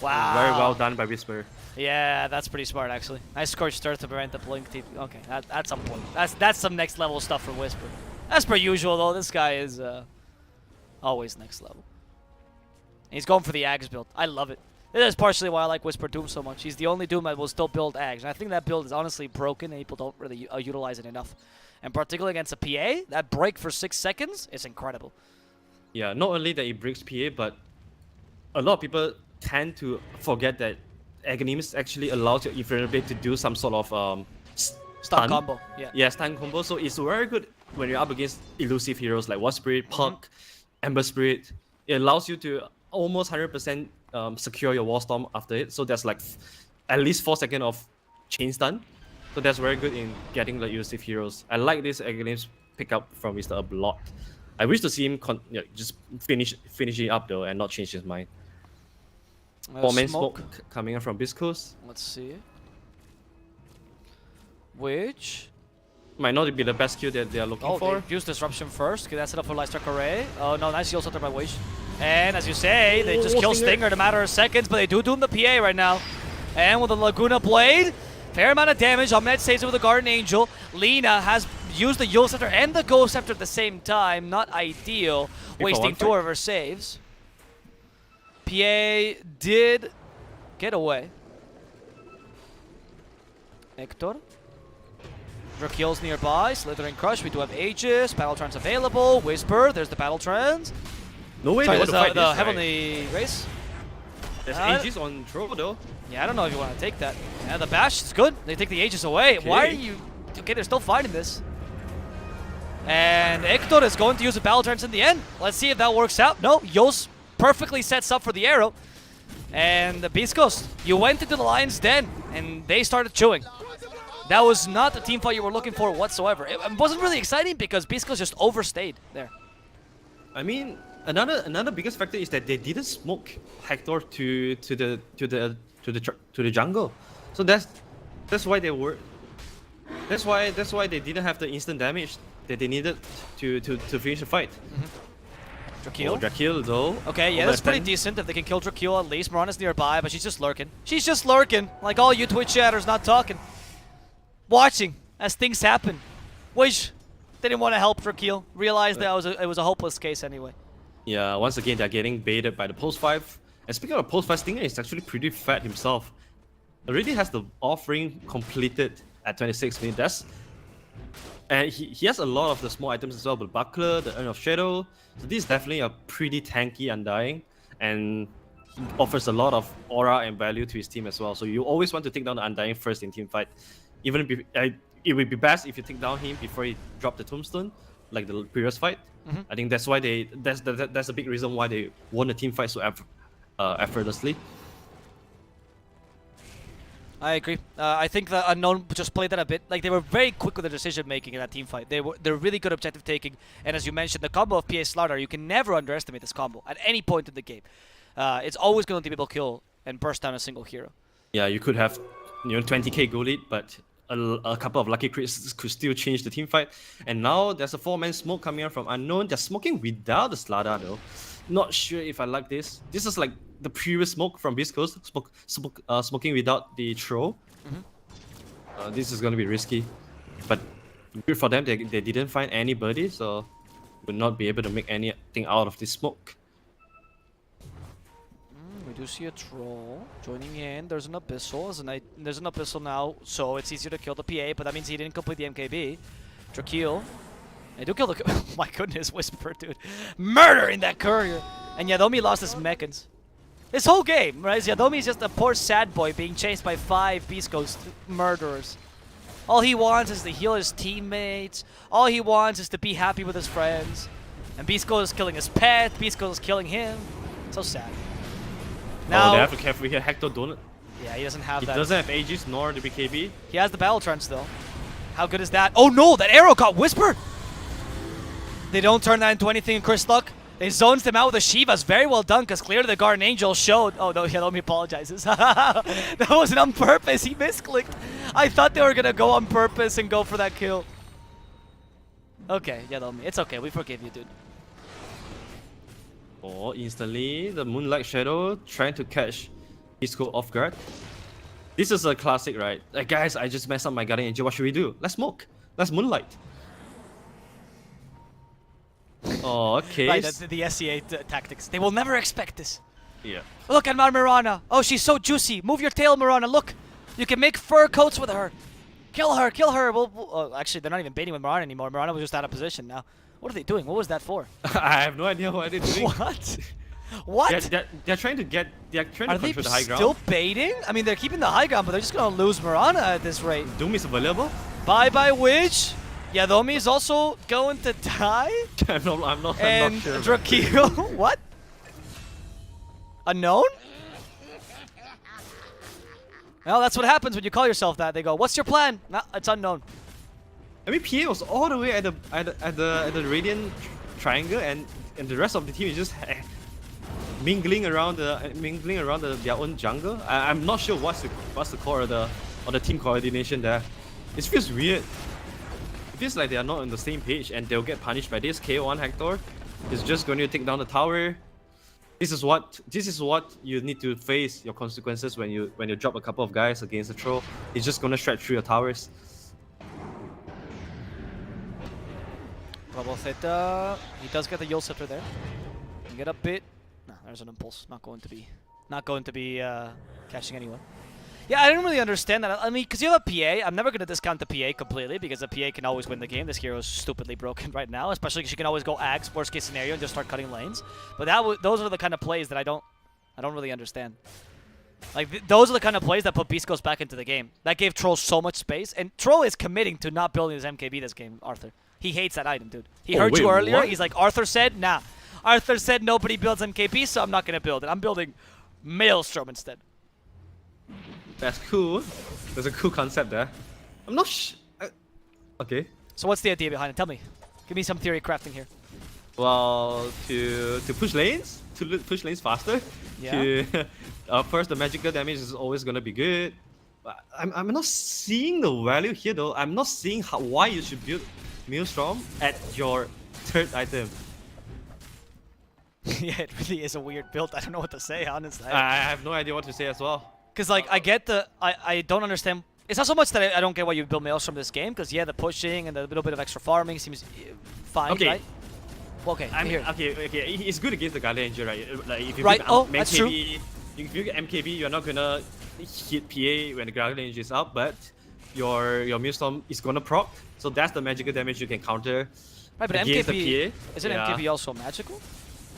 S3: Wow.
S2: Very well done by Whisper.
S3: Yeah, that's pretty smart actually. Nice Scorched Earth to prevent the Blink TP. Okay, at some point. That's some next level stuff for Whisper. As per usual though, this guy is always next level. He's going for the Ags build. I love it. This is partially why I like Whisper Doom so much. He's the only Doom that will still build Ags. And I think that build is honestly broken and people don't really utilize it enough. And particularly against a PA, that break for 6 seconds is incredible.
S2: Yeah, not only that it breaks PA, but a lot of people tend to forget that Aghanim actually allows your Infernal Blade to do some sort of
S3: Stun combo. Yeah.
S2: Yeah, stun combo. So it's very good when you're up against elusive heroes like War Spirit, Puck, Ember Spirit. It allows you to almost 100% secure your Wall Storm after it. So there's like at least 4 seconds of chain stun. So that's very good in getting the elusive heroes. I like this Aghanim's pickup from Mr. Up a lot. I wish to see him just finish it up though and not change his mind. 4-man smoke coming in from Biscos.
S3: Let's see. Which
S2: might not be the best kill that they are looking for.
S3: Use Disruption first. Okay, that's it up for Lightstrike Array. Oh no, nice heal center by Wish. And as you say, they just kill Stinger in a matter of seconds, but they do doom the PA right now. And with the Laguna Blade, fair amount of damage. Ahmed saves it with the Garden Angel. Lina has used the Yule Scepter and the Ghost Scepter at the same time. Not ideal. Wasting 2 of her saves. PA did get away. Hector. Drakeel's nearby. Slithering Crush. We do have Aegis. Battle Trance available. Whisper. There's the Battle Trance.
S2: No way.
S3: Sorry,
S2: there's
S3: the Heavenly Race.
S2: There's Aegis on throw though.
S3: Yeah, I don't know if you want to take that. Yeah, the bash is good. They take the Aegis away. Okay. Why are you... Okay, they're still fighting this. And Hector is going to use the Battle Trance in the end. Let's see if that works out. No, Yos perfectly sets up for the arrow. And the Beast Ghost, you went into the Lion's Den, and they started chewing. That was not the team fight you were looking for whatsoever. It wasn't really exciting because Beast Ghost just overstayed there.
S2: I mean, another biggest factor is that they didn't smoke Hector to the jungle, so that's why they were. That's why they didn't have the instant damage that they needed to finish the fight.
S3: Drakeel?
S2: Oh, Drakeel though.
S3: Okay, yeah, that's pretty decent if they can kill Drakeel at least. Mirana's nearby, but she's just lurking. She's just lurking, like all you Twitch chatters not talking. Watching as things happen. Wish they didn't want to help Drakeel. Realized that it was a hopeless case anyway.
S2: Yeah, once again they're getting baited by the post 5. And speaking of post 5, Stinger is actually pretty fat himself. Already has the offering completed at 26 minutes. And he has a lot of the small items as well, the Buckler, the Urn of Shadow. So this is definitely a pretty tanky Undying, and offers a lot of aura and value to his team as well. So you always want to take down the Undying first in team fight. Even if it would be best if you take down him before he dropped the Tombstone, like the previous fight. I think that's why that's a big reason why they won the team fight so effortlessly.
S3: I agree. I think the Unknown just played that a bit. Like, they were very quick with the decision making in that team fight. They're really good objective taking. And as you mentioned, the combo of PA Slaughter, you can never underestimate this combo at any point in the game. It's always going to be able to kill and burst down a single hero.
S2: Yeah, you could have 20k goal lead, but a couple of lucky crits could still change the team fight. And now there's a 4-man smoke coming out from Unknown. They're smoking without the Slada though. Not sure if I like this. This is like the previous smoke from Beast Coast, smoking without the throw. This is going to be risky. But good for them, they didn't find anybody, so would not be able to make anything out of this smoke.
S3: do see a troll joining in. There's an Abyssal. There's an Abyssal now, so it's easier to kill the PA, but that means he didn't complete the MKB. Drakeel. They do kill the... Oh my goodness, Whisper, dude. Murdering that courier. And Yadomi lost his mechans. This whole game, right? Yadomi is just a poor sad boy being chased by 5 Beast Ghost murderers. All he wants is to heal his teammates. All he wants is to be happy with his friends. And Beast Ghost is killing his pet. Beast Ghost is killing him. So sad. Now,
S2: they have to be careful here. Hector don't.
S3: yeah, he doesn't have
S2: He
S3: that.
S2: doesn't have Aegis nor the BKB.
S3: He has the Battle Trance though. How good is that? Oh no, that arrow got Whispered! They don't turn that into anything in Chris Luck. They zones them out with the Shivas. Very well done, because clearly the Guardian Angel showed... Oh no, Yadomi apologizes. That wasn't on purpose. He misclicked. I thought they were going to go on purpose and go for that kill. Okay, Yadomi. It's okay. We forgive you, dude.
S2: Oh, instantly, the Moonlight Shadow trying to catch Isco off guard. This is a classic, right? Like, guys, I just messed up my Guardian Angel. What should we do? Let's smoke. Let's Moonlight. Oh, okay.
S3: Right, that's the SCA tactics. They will never expect this.
S2: Yeah.
S3: Look at Mirana. Oh, she's so juicy. Move your tail, Mirana. Look. You can make fur coats with her. Kill her. Kill her. Oh, actually, they're not even baiting with Mirana anymore. Mirana was just out of position now. What are they doing? What was that for?
S2: I have no idea what they're doing.
S3: What? What?
S2: They're trying to get... They're trying
S3: Are
S2: to
S3: they
S2: control the high ground.
S3: still baiting? I mean, they're keeping the high ground, but they're just going to lose Mirana at this rate.
S2: Doom is available.
S3: Bye-bye, Witch. Yadomi is also going to die.
S2: I'm not
S3: And
S2: sure.
S3: Drakeel, what? Unknown? Well, that's what happens when you call yourself that. They go, "What's your plan?" No, it's unknown.
S2: I mean, PA was all the way at the Radiant Triangle, and the rest of the team is just mingling around their own jungle. I'm not sure what's the core of the team coordination there. It feels weird. It feels like they are not on the same page, and they'll get punished by this. KO1 Hector is just going to take down the tower. This is what you need to face your consequences when you drop a couple of guys against a troll. It's just gonna stretch through your towers.
S3: Trouble Theta. He does get the Yule Scepter there. Can get a bit. No, there's an impulse. Not going to be catching anyone. Yeah, I don't really understand that. I mean, because you have a PA, I'm never going to discount the PA completely, because the PA can always win the game. This hero is stupidly broken right now, especially because she can always go Ags, worst case scenario, and just start cutting lanes. But those are the kind of plays that I don't really understand. Like, those are the kind of plays that put Beast Ghost back into the game. That gave Troll so much space, and Troll is committing to not building his MKB this game, Arthur. He hates that item, dude. He heard you earlier.
S2: What?
S3: He's like, Arthur said, nah. Arthur said nobody builds MKB, so I'm not going to build it. I'm building Maelstrom instead.
S2: That's cool. There's a cool concept there. I'm not okay.
S3: So what's the idea behind it? Tell me. Give me some theory crafting here.
S2: Well, to push lanes, push lanes faster.
S3: Yeah.
S2: First, the magical damage is always gonna be good. But I'm not seeing the value here though. I'm not seeing why you should build Maelstrom at your third item.
S3: Yeah, it really is a weird build. I don't know what to say, honestly.
S2: I have no idea what to say as well.
S3: Because, like, I get the... I don't understand... It's not so much that I don't get why you build Maelstrom this game, because, yeah, the pushing and the little bit of extra farming seems fine,
S2: Okay.
S3: right? Well, okay, I'm here.
S2: Okay. It's good against the Guardian Angel, right? Like, if you
S3: Right,
S2: pick
S3: oh,
S2: MKB,
S3: that's true.
S2: If you get MKB, you're not gonna hit PA when the Guardian Angel is up, but your Maelstrom is gonna proc, so that's the magical damage you can counter.
S3: Right, but
S2: against
S3: MKB...
S2: the PA.
S3: Isn't
S2: Yeah.
S3: MKB also magical?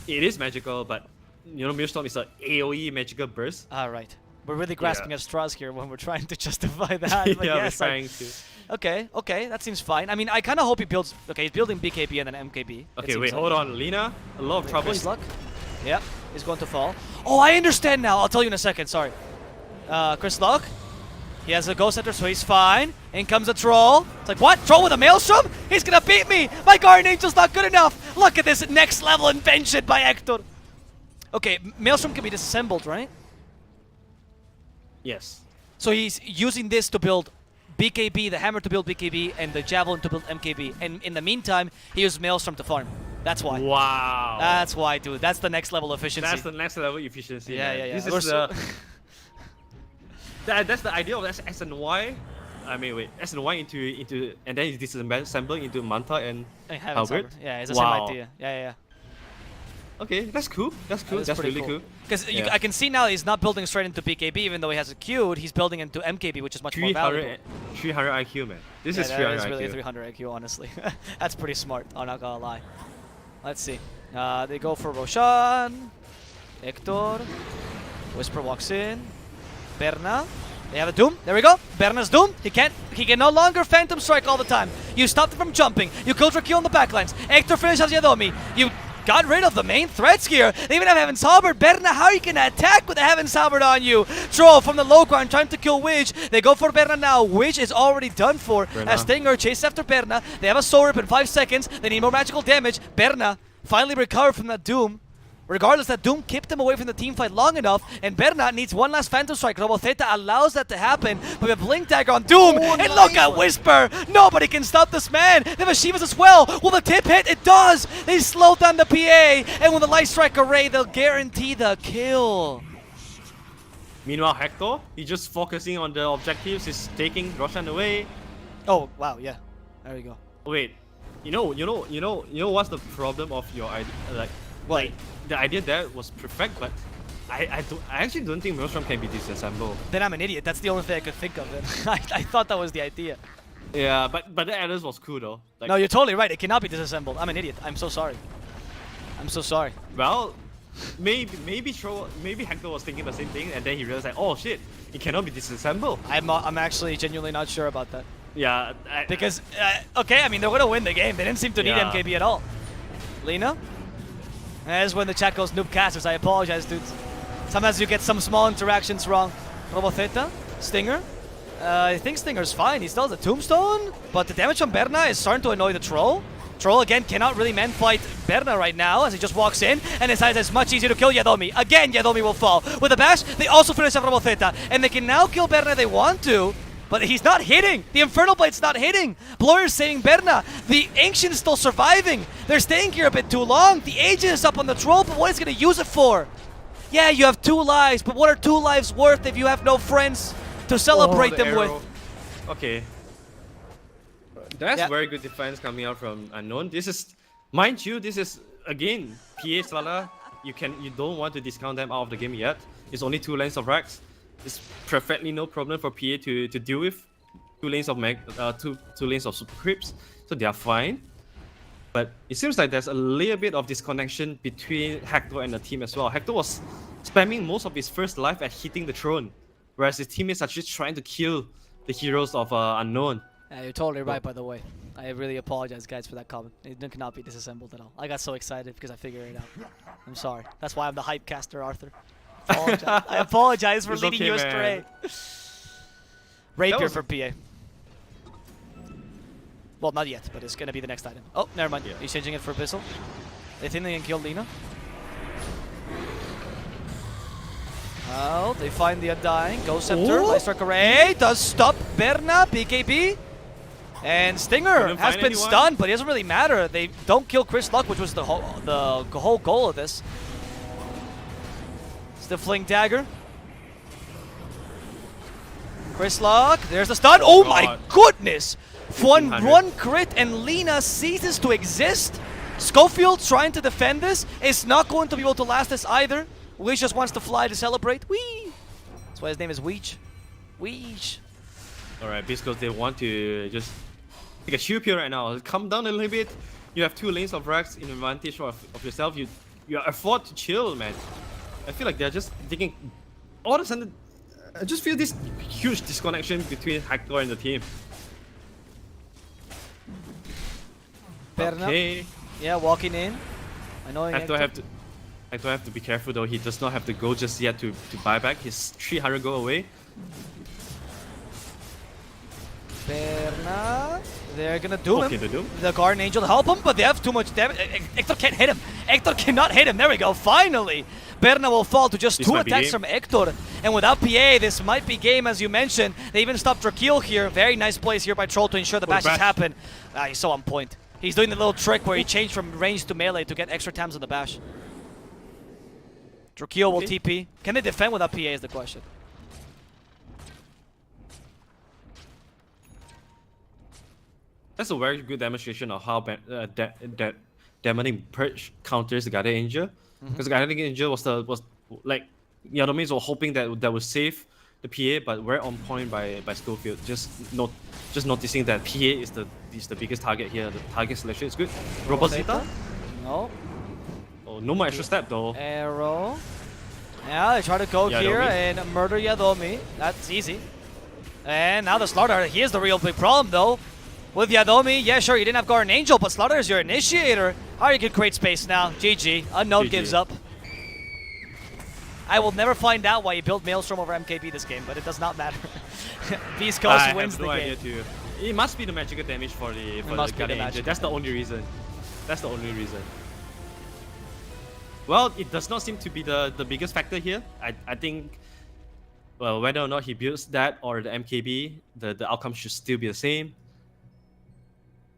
S2: It is magical, but, you know, Maelstrom is an AoE magical burst.
S3: Ah, right. We're really grasping at straws here when we're trying to justify that. But
S2: Yeah,
S3: yes,
S2: we're trying to.
S3: Okay, that seems fine. I mean, I kind of hope he builds... Okay, he's building BKB and then MKB.
S2: Okay, wait, hold on. Lina, a lot of trouble.
S3: Chris Luck. Yep, he's going to fall. Oh, I understand now. I'll tell you in a second. Sorry. Chris Luck. He has a Ghost Center, so he's fine. In comes a Troll. It's like, what? Troll with a Maelstrom? He's going to beat me. My Guardian Angel's not good enough. Look at this next level invention by Hector. Okay, Maelstrom can be disassembled, right?
S2: Yes.
S3: So he's using this to build BKB, the hammer to build BKB, and the javelin to build MKB. And in the meantime, he used Maelstrom to farm. That's why.
S2: Wow.
S3: That's why, dude. That's the next level efficiency.
S2: That's the next level efficiency.
S3: Yeah,
S2: man.
S3: yeah, yeah.
S2: This
S3: We're
S2: is that's the idea of S and Y. I mean, wait, S and Y into, and then it's disassembling into Manta and
S3: I haven't
S2: Halberd.
S3: Yeah, it's the
S2: Wow.
S3: same idea. Yeah.
S2: Okay, that's cool. That's cool.
S3: That is
S2: That's
S3: pretty
S2: really cool.
S3: Because
S2: Yeah.
S3: I can see now he's not building straight into BKB, even though he has a Q. He's building into MKB, which is much more valuable.
S2: 300 IQ, man. This is
S3: Yeah,
S2: 300
S3: that is
S2: IQ.
S3: really 300 IQ, honestly. That's pretty smart, I'm not gonna lie. Let's see. They go for Roshan, Hector, Whisper walks in, Berna. They have a Doom. There we go. Berna's Doom. He can no longer Phantom Strike all the time. You stopped him from jumping. You killed Rakil on the backlines. Hector finishes Yadomi. You got rid of the main threats here. They even have Heaven's Halberd. Berna, how are you gonna attack with a Heaven's Halberd on you? Troll from the low ground trying to kill Widge. They go for Berna now. Widge is already done for.
S2: Berna.
S3: As Stinger chases after Berna. They have a Soul Rip in 5 seconds. They need more magical damage. Berna finally recovered from that Doom. Regardless, that Doom kept him away from the team fight long enough, and Berna needs one last Phantom Strike. Robo Theta allows that to happen, but we have Blink Dagger on Doom, and look at Whisper! Nobody can stop this man! They have Shivas as well! Will the tip hit? It does! They slowed down the PA, and with the Light Strike Array, they'll guarantee the kill.
S2: Meanwhile, Hector, he's just focusing on the objectives. He's taking Roshan away.
S3: Oh, wow, yeah. There we go.
S2: Wait, you know what's the problem of your idea? Like the idea there was perfect, but I actually don't think Maelstrom can be disassembled.
S3: Then I'm an idiot. That's the only thing I could think of. I thought that was the idea.
S2: Yeah, but the others was cool though. Like,
S3: No, you're totally right. It cannot be disassembled. I'm an idiot. I'm so sorry. I'm so sorry.
S2: well, maybe Hector was thinking the same thing, and then he realized like, oh shit, it cannot be disassembled.
S3: I'm actually genuinely not sure about that.
S2: Yeah,
S3: Because, okay, I mean, they're going to win the game. They didn't seem to need
S2: Yeah.
S3: MKB at all. Lina? As when the chat goes noob casters, I apologize, dudes. Sometimes you get some small interactions wrong. Robo Theta? Stinger? I think Stinger's fine. He still has a tombstone, but the damage from Berna is starting to annoy the Troll. Troll again cannot really man fight Berna right now as he just walks in and decides it's much easier to kill Yadomi. Again, Yadomi will fall. With a bash, they also finish off Robo Theta, and they can now kill Berna if they want to. But he's not hitting. The Infernal Blade's not hitting. Bloyer's saving Berna. The Ancient's still surviving. They're staying here a bit too long. The Agent is up on the Troll, but what is he going to use it for? Yeah, you have 2 lives, but what are 2 lives worth if you have no friends to celebrate them with?
S2: Okay. That's
S3: Yeah.
S2: very good defense coming out from Unknown. This is, mind you, this is again PA Slala. You don't want to discount them out of the game yet. It's only 2 lanes of Rax. It's perfectly no problem for PA to deal with. 2 lanes of two lanes of Super Creeps, so they are fine. But it seems like there's a little bit of disconnection between Hector and the team as well. Hector was spamming most of his first life at hitting the throne, whereas his teammates are just trying to kill the heroes of Unknown.
S3: Yeah, you're totally right, by the way. I really apologize, guys, for that comment. It cannot be disassembled at all. I got so excited because I figured it out. I'm sorry. That's why I'm the hype caster, Arthur. I apologize for
S2: It's
S3: leading
S2: okay,
S3: you
S2: man.
S3: astray. Rapier
S2: was-
S3: for PA. Well, not yet, but it's gonna be the next item. Oh, never mind.
S2: Yeah.
S3: He's changing it for Abyssal. They think they can kill Lina. Well, they find the Undying. Ghost Scepter,
S2: Ooh.
S3: Light Strike Array does stop Berna, BKB. And Stinger
S2: Couldn't
S3: has
S2: find
S3: been
S2: anyone.
S3: stunned, but it doesn't really matter. They don't kill Chris Luck, which was the whole goal of this. It's the Fling Dagger. Chris Luck, there's the stun. Oh my
S2: God.
S3: goodness! One
S2: 1500.
S3: crit and Lina ceases to exist. Schofield trying to defend this is not going to be able to last this either. Weech just wants to fly to celebrate. Wee! That's why his name is Weech. Weech.
S2: Alright, because they want to just take a shield here right now. Come down a little bit. You have 2 lanes of Rax in advantage of yourself. You afford to chill, man. I feel like they're just taking all of a sudden. I just feel this huge disconnection between Hector and the team.
S3: Berna.
S2: Okay,
S3: Yeah, walking in. Annoying
S2: Hector have to be careful though. He does not have to go just yet to buy back his 300 go away.
S3: Berna. They're gonna doom
S2: Okay,
S3: him.
S2: the Doom.
S3: The Guardian Angel help him, but they have too much damage. Hector can't hit him. Hector cannot hit him. There we go. Finally, Berna will fall to just
S2: This
S3: 2
S2: might be
S3: attacks
S2: game.
S3: from Hector. And without PA, this might be game, as you mentioned. They even stopped Drakil here. Very nice plays here by Troll to ensure the bashes
S2: bash.
S3: happen. He's so on point. He's doing the little trick where he changed from range to melee to get extra times on the bash. Drakil will
S2: Okay.
S3: TP. Can they defend without PA is the question.
S2: That's a very good demonstration of how Demonic Purge counters the Guardian Angel. because Kinetic Ninja was like Yadomis were hoping that would save the PA, but very on point by Schofield. Just noticing that PA is the biggest target here. The target selection is good. Robozita?
S3: No.
S2: Oh, no more extra step though.
S3: Arrow. Yeah, they try to go here
S2: Yadomi.
S3: and murder Yadomi. That's easy. And now the Slaughter. He is the real big problem though. With Yadomi, yeah, sure, you didn't have Guardian Angel, but Slaughter is your initiator. How you can create space now? GG. Unknown
S2: GG.
S3: gives up. I will never find out why he built Maelstrom over MKB this game, but it does not matter. Beast Coast wins the
S2: no
S3: game.
S2: idea too. It must be the magical damage for the Guardian Angel. That's the only reason. That's the only reason. Well, it does not seem to be the biggest factor here. I think, well, whether or not he builds that or the MKB, the outcome should still be the same.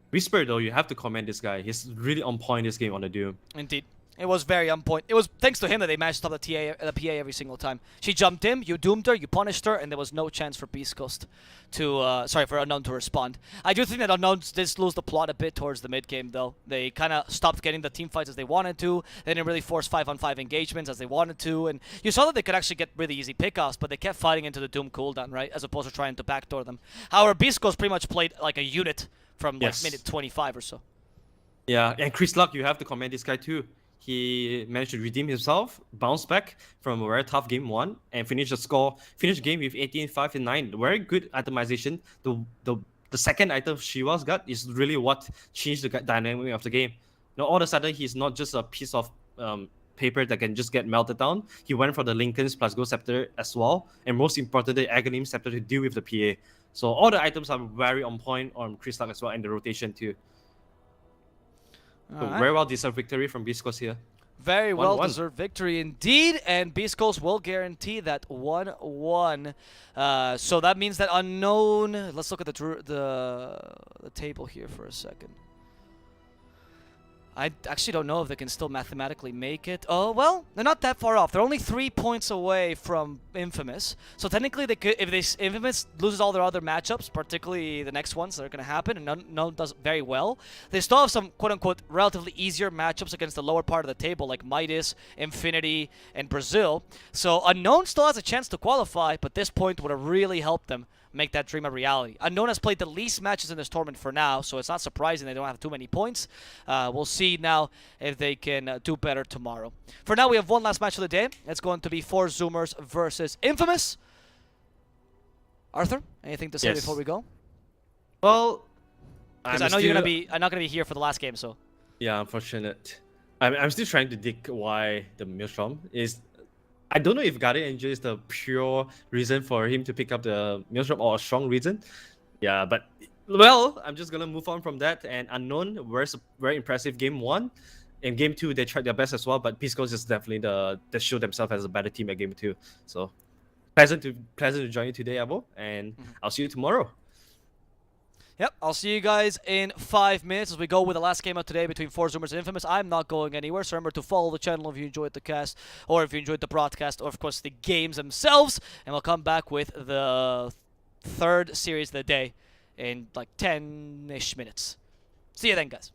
S2: Whisper though, you have to commend this guy. He's really on point this game on the Doom.
S3: Indeed. It was very on point. It was thanks to him that they managed to stop the PA every single time. She jumped him, you doomed her, you punished her, and there was no chance for Beast Coast to, for Unknown to respond. I do think that Unknown did lose the plot a bit towards the mid game though. They kind of stopped getting the team fights as they wanted to. They didn't really force 5-on-5 engagements as they wanted to, and you saw that they could actually get really easy pickoffs, but they kept fighting into the Doom cooldown, right? As opposed to trying to backdoor them. However, Beast Coast pretty much played like a unit from like minute 25 or so.
S2: Yeah, and Chris Luck, you have to commend this guy too. He managed to redeem himself, bounce back from a very tough game 1, and finish the game with 18-5 and 9. Very good itemization. The second item Shiva's got is really what changed the dynamic of the game. Now all of a sudden he's not just a piece of paper that can just get melted down. He went for the Lincoln's plus Gold Scepter as well, and most importantly, Aghanim Scepter to deal with the PA. So all the items are very on point on Chris Luck as well, and the rotation too. So very well deserved victory from Beast Coast here.
S3: Very well deserved victory indeed, and Beast Coast will guarantee that 1-1. So that means that Unknown. Let's look at the table here for a second. I actually don't know if they can still mathematically make it. Oh, well, they're not that far off. They're only 3 points away from Infamous. So technically, they could, if Infamous loses all their other matchups, particularly the next ones that are going to happen, and none does very well, they still have some quote-unquote relatively easier matchups against the lower part of the table, like Midas, Infinity, and Brazil. So Unknown still has a chance to qualify, but this point would have really helped them make that dream a reality. Unknown has played the least matches in this tournament for now, so it's not surprising they don't have too many points. We'll see now if they can do better tomorrow. For now, we have one last match of the day. It's going to be 4 Zoomers versus Infamous. Arthur, anything to say before we go?
S2: Well,
S3: because I know you're not gonna be here for the last game, so.
S2: Yeah, unfortunate. I'm still trying to dig why the Maelstrom is. I don't know if Guardian Angel is the pure reason for him to pick up the Maelstrom or a strong reason. Yeah, but well, I'm just gonna move on from that. And Unknown, very impressive game 1. In game 2, they tried their best as well, but Beast Coast is definitely they showed themselves as a better team at game 2. So pleasant to join you today, Abo, and I'll see you tomorrow.
S3: Yep, I'll see you guys in 5 minutes as we go with the last game of today between 4 Zoomers and Infamous. I'm not going anywhere, so remember to follow the channel if you enjoyed the cast, or if you enjoyed the broadcast, or of course the games themselves, and we'll come back with the 3rd series of the day in like 10-ish minutes. See you then, guys.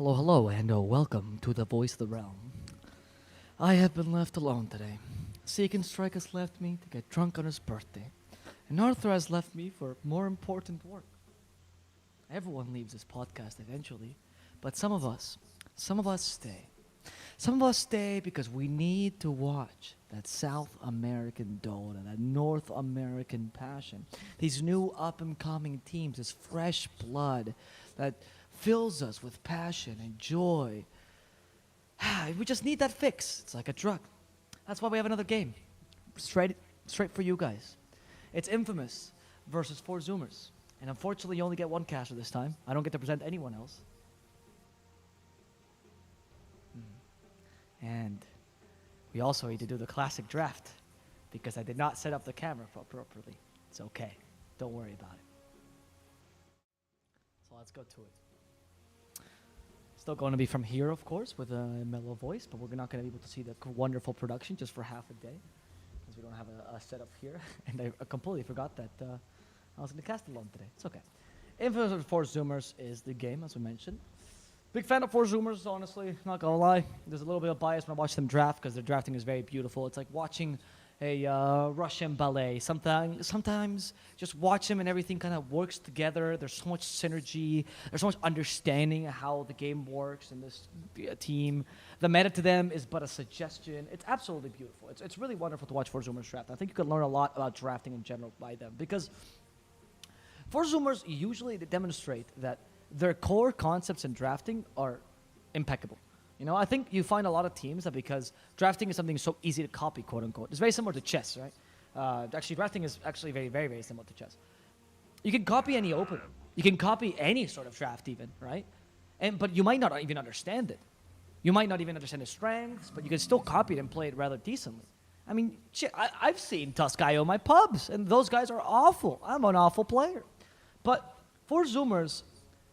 S1: Hello, hello, and welcome to the Voice of the Realm. I have been left alone today. Seek and Strike has left me to get drunk on his birthday, and Arthur has left me for more important work. Everyone leaves this podcast eventually, but some of us stay. Some of us stay because we need to watch that South American Dota, that North American passion, these new up-and-coming teams, this fresh blood that fills us with passion and joy. We just need that fix. It's like a drug. That's why we have another game. Straight for you guys. It's Infamous versus 4 Zoomers. And unfortunately, you only get one caster this time. I don't get to present anyone else. And we also need to do the classic draft because I did not set up the camera properly. It's okay. Don't worry about it. So let's go to it. Still going to be from here, of course, with a mellow voice, but we're not going to be able to see the wonderful production just for half a day because we don't have a setup here. And I completely forgot that I was going to cast alone today. It's okay. Infamous 4 Zoomers is the game, as we mentioned. Big fan of 4 Zoomers, honestly, not gonna lie. There's a little bit of bias when I watch them draft because their drafting is very beautiful. It's like watching a Russian ballet. Sometimes just watch them and everything kind of works together. There's so much synergy. There's so much understanding of how the game works in this team. The meta to them is but a suggestion. It's absolutely beautiful. It's really wonderful to watch 4 Zoomers draft. I think you can learn a lot about drafting in general by them because 4 Zoomers usually they demonstrate that their core concepts in drafting are impeccable. You know, I think you find a lot of teams that because drafting is something so easy to copy, quote unquote. It's very similar to chess, right? Actually, drafting is actually very, very, very similar to chess. You can copy any opener. You can copy any sort of draft even, right? But you might not even understand it. You might not even understand the strengths, but you can still copy it and play it rather decently. I mean, shit, I've seen Tusk.io in my pubs, and those guys are awful. I'm an awful player. But 4 Zoomers,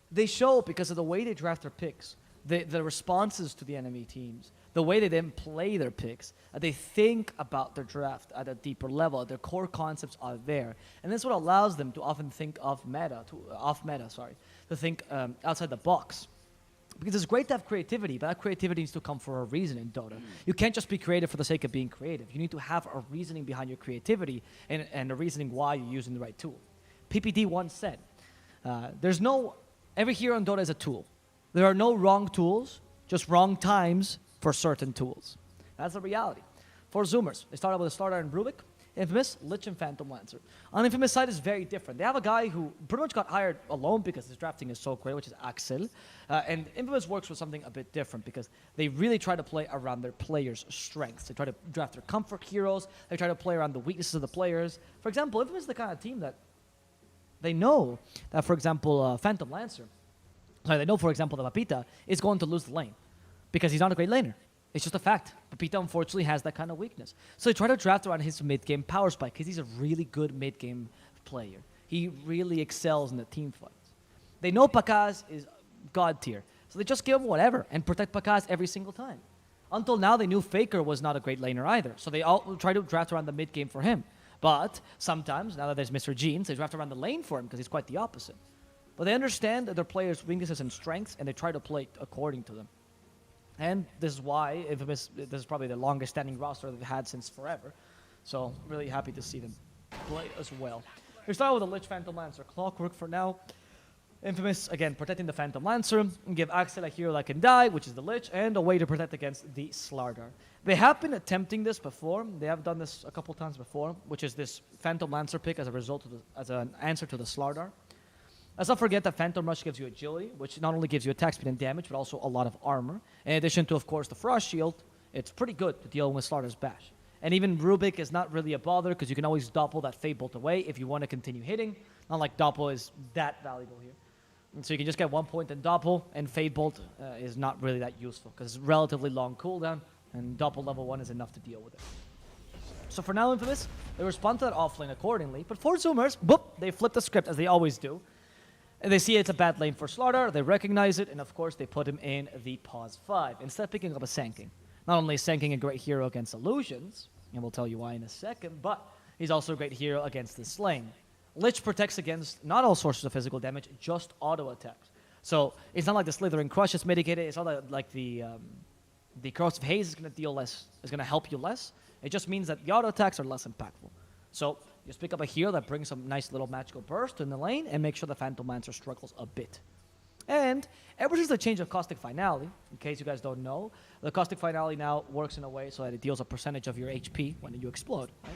S1: they show because of the way they draft their picks, the responses to the enemy teams, the way they then play their picks, they think about their draft at a deeper level. Their core concepts are there, and that's what allows them to often think of to think outside the box. Because it's great to have creativity, but that creativity needs to come for a reason in Dota. You can't just be creative for the sake of being creative. You need to have a reasoning behind your creativity and a reasoning why you're using the right tool. PPD once said, every hero in Dota is a tool. There are no wrong tools, just wrong times for certain tools. That's the reality. 4 Zoomers, they started with a starter in Rubik, Infamous, Lich, and Phantom Lancer. On Infamous side is very different. They have a guy who pretty much got hired alone because his drafting is so great, which is Axel. And Infamous works with something a bit different because they really try to play around their players' strengths. They try to draft their comfort heroes. They try to play around the weaknesses of the players. For example, Infamous is the kind of team that they know that, for example, Phantom Lancer, they know, for example, that Papita is going to lose the lane because he's not a great laner. It's just a fact. Papita, unfortunately, has that kind of weakness. So they try to draft around his mid-game power spike because he's a really good mid-game player. He really excels in the team fights. They know Pakaz is god tier, so they just give him whatever and protect Pakaz every single time. Until now, they knew Faker was not a great laner either, so they all try to draft around the mid-game for him. But sometimes, now that there's Mr. Jeans, they draft around the lane for him because he's quite the opposite. But they understand their players' weaknesses and strengths, and they try to play according to them. And this is why Infamous, this is probably the longest standing roster they've had since forever. So really happy to see them play as well. We start with the Lich Phantom Lancer. Clockwork for now. Infamous, again, protecting the Phantom Lancer. And give Axel a hero that can die, which is the Lich, and a way to protect against the Slardar. They have been attempting this before. They have done this a couple times before, which is this Phantom Lancer pick as a result of as an answer to the Slardar. Let's not forget that Phantom Rush gives you agility, which not only gives you attack speed and damage, but also a lot of armor. In addition to, of course, the Frost Shield, it's pretty good to deal with Slardar's Bash. And even Rubik is not really a bother, because you can always doppel that Fate Bolt away if you want to continue hitting. Not like doppel is that valuable here. And so you can just get 1 point in doppel, and Fate Bolt is not really that useful, because it's relatively long cooldown, and doppel level 1 is enough to deal with it. So for now, Infamous, they respond to that offlane accordingly. But for Zoomers, boop, they flip the script, as they always do. And they see it's a bad lane for Slardar, they recognize it, and of course they put him in the pause 5, instead of picking up a Sanking. Not only is Sanking a great hero against illusions, and we'll tell you why in a second, but he's also a great hero against this lane. Lich protects against not all sources of physical damage, just auto attacks. So it's not like the Slithering Crush is mitigated. It's not like the Corrosive Haze is going to deal less, is going to help you less. It just means that the auto attacks are less impactful. So just pick up a heal that brings some nice little magical burst in the lane and make sure the Phantom Lancer struggles a bit. And ever since the change of Caustic Finale, in case you guys don't know, the Caustic Finale now works in a way so that it deals a percentage of your HP when you explode. Right?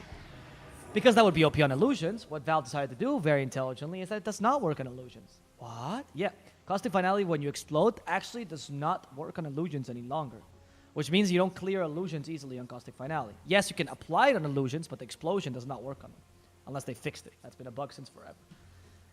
S1: Because that would be OP on illusions, what Valve decided to do very intelligently is that it does not work on illusions. What? Yeah. Caustic Finale, when you explode, actually does not work on illusions any longer. Which means you don't clear illusions easily on Caustic Finale. Yes, you can apply it on illusions, but the explosion does not work on them. Unless they fixed it. That's been a bug since forever.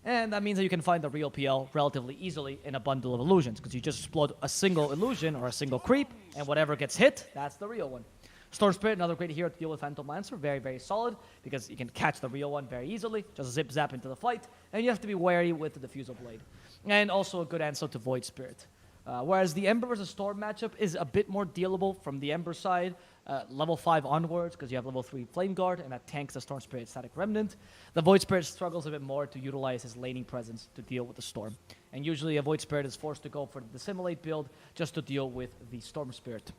S1: And that means that you can find the real PL relatively easily in a bundle of illusions, because you just explode a single illusion or a single creep, and whatever gets hit, that's the real one. Storm Spirit, another great hero to deal with Phantom Lancer, very, very solid, because you can catch the real one very easily, just zip zap into the fight, and you have to be wary with the Diffusal Blade. And also a good answer to Void Spirit. Whereas the Ember versus Storm matchup is a bit more dealable from the Ember side, level 5 onwards, because you have level 3 Flame Guard, and that tanks the Storm Spirit Static Remnant. The Void Spirit struggles a bit more to utilize his laning presence to deal with the Storm. And usually a Void Spirit is forced to go for the Dissimulate build just to deal with the Storm Spirit.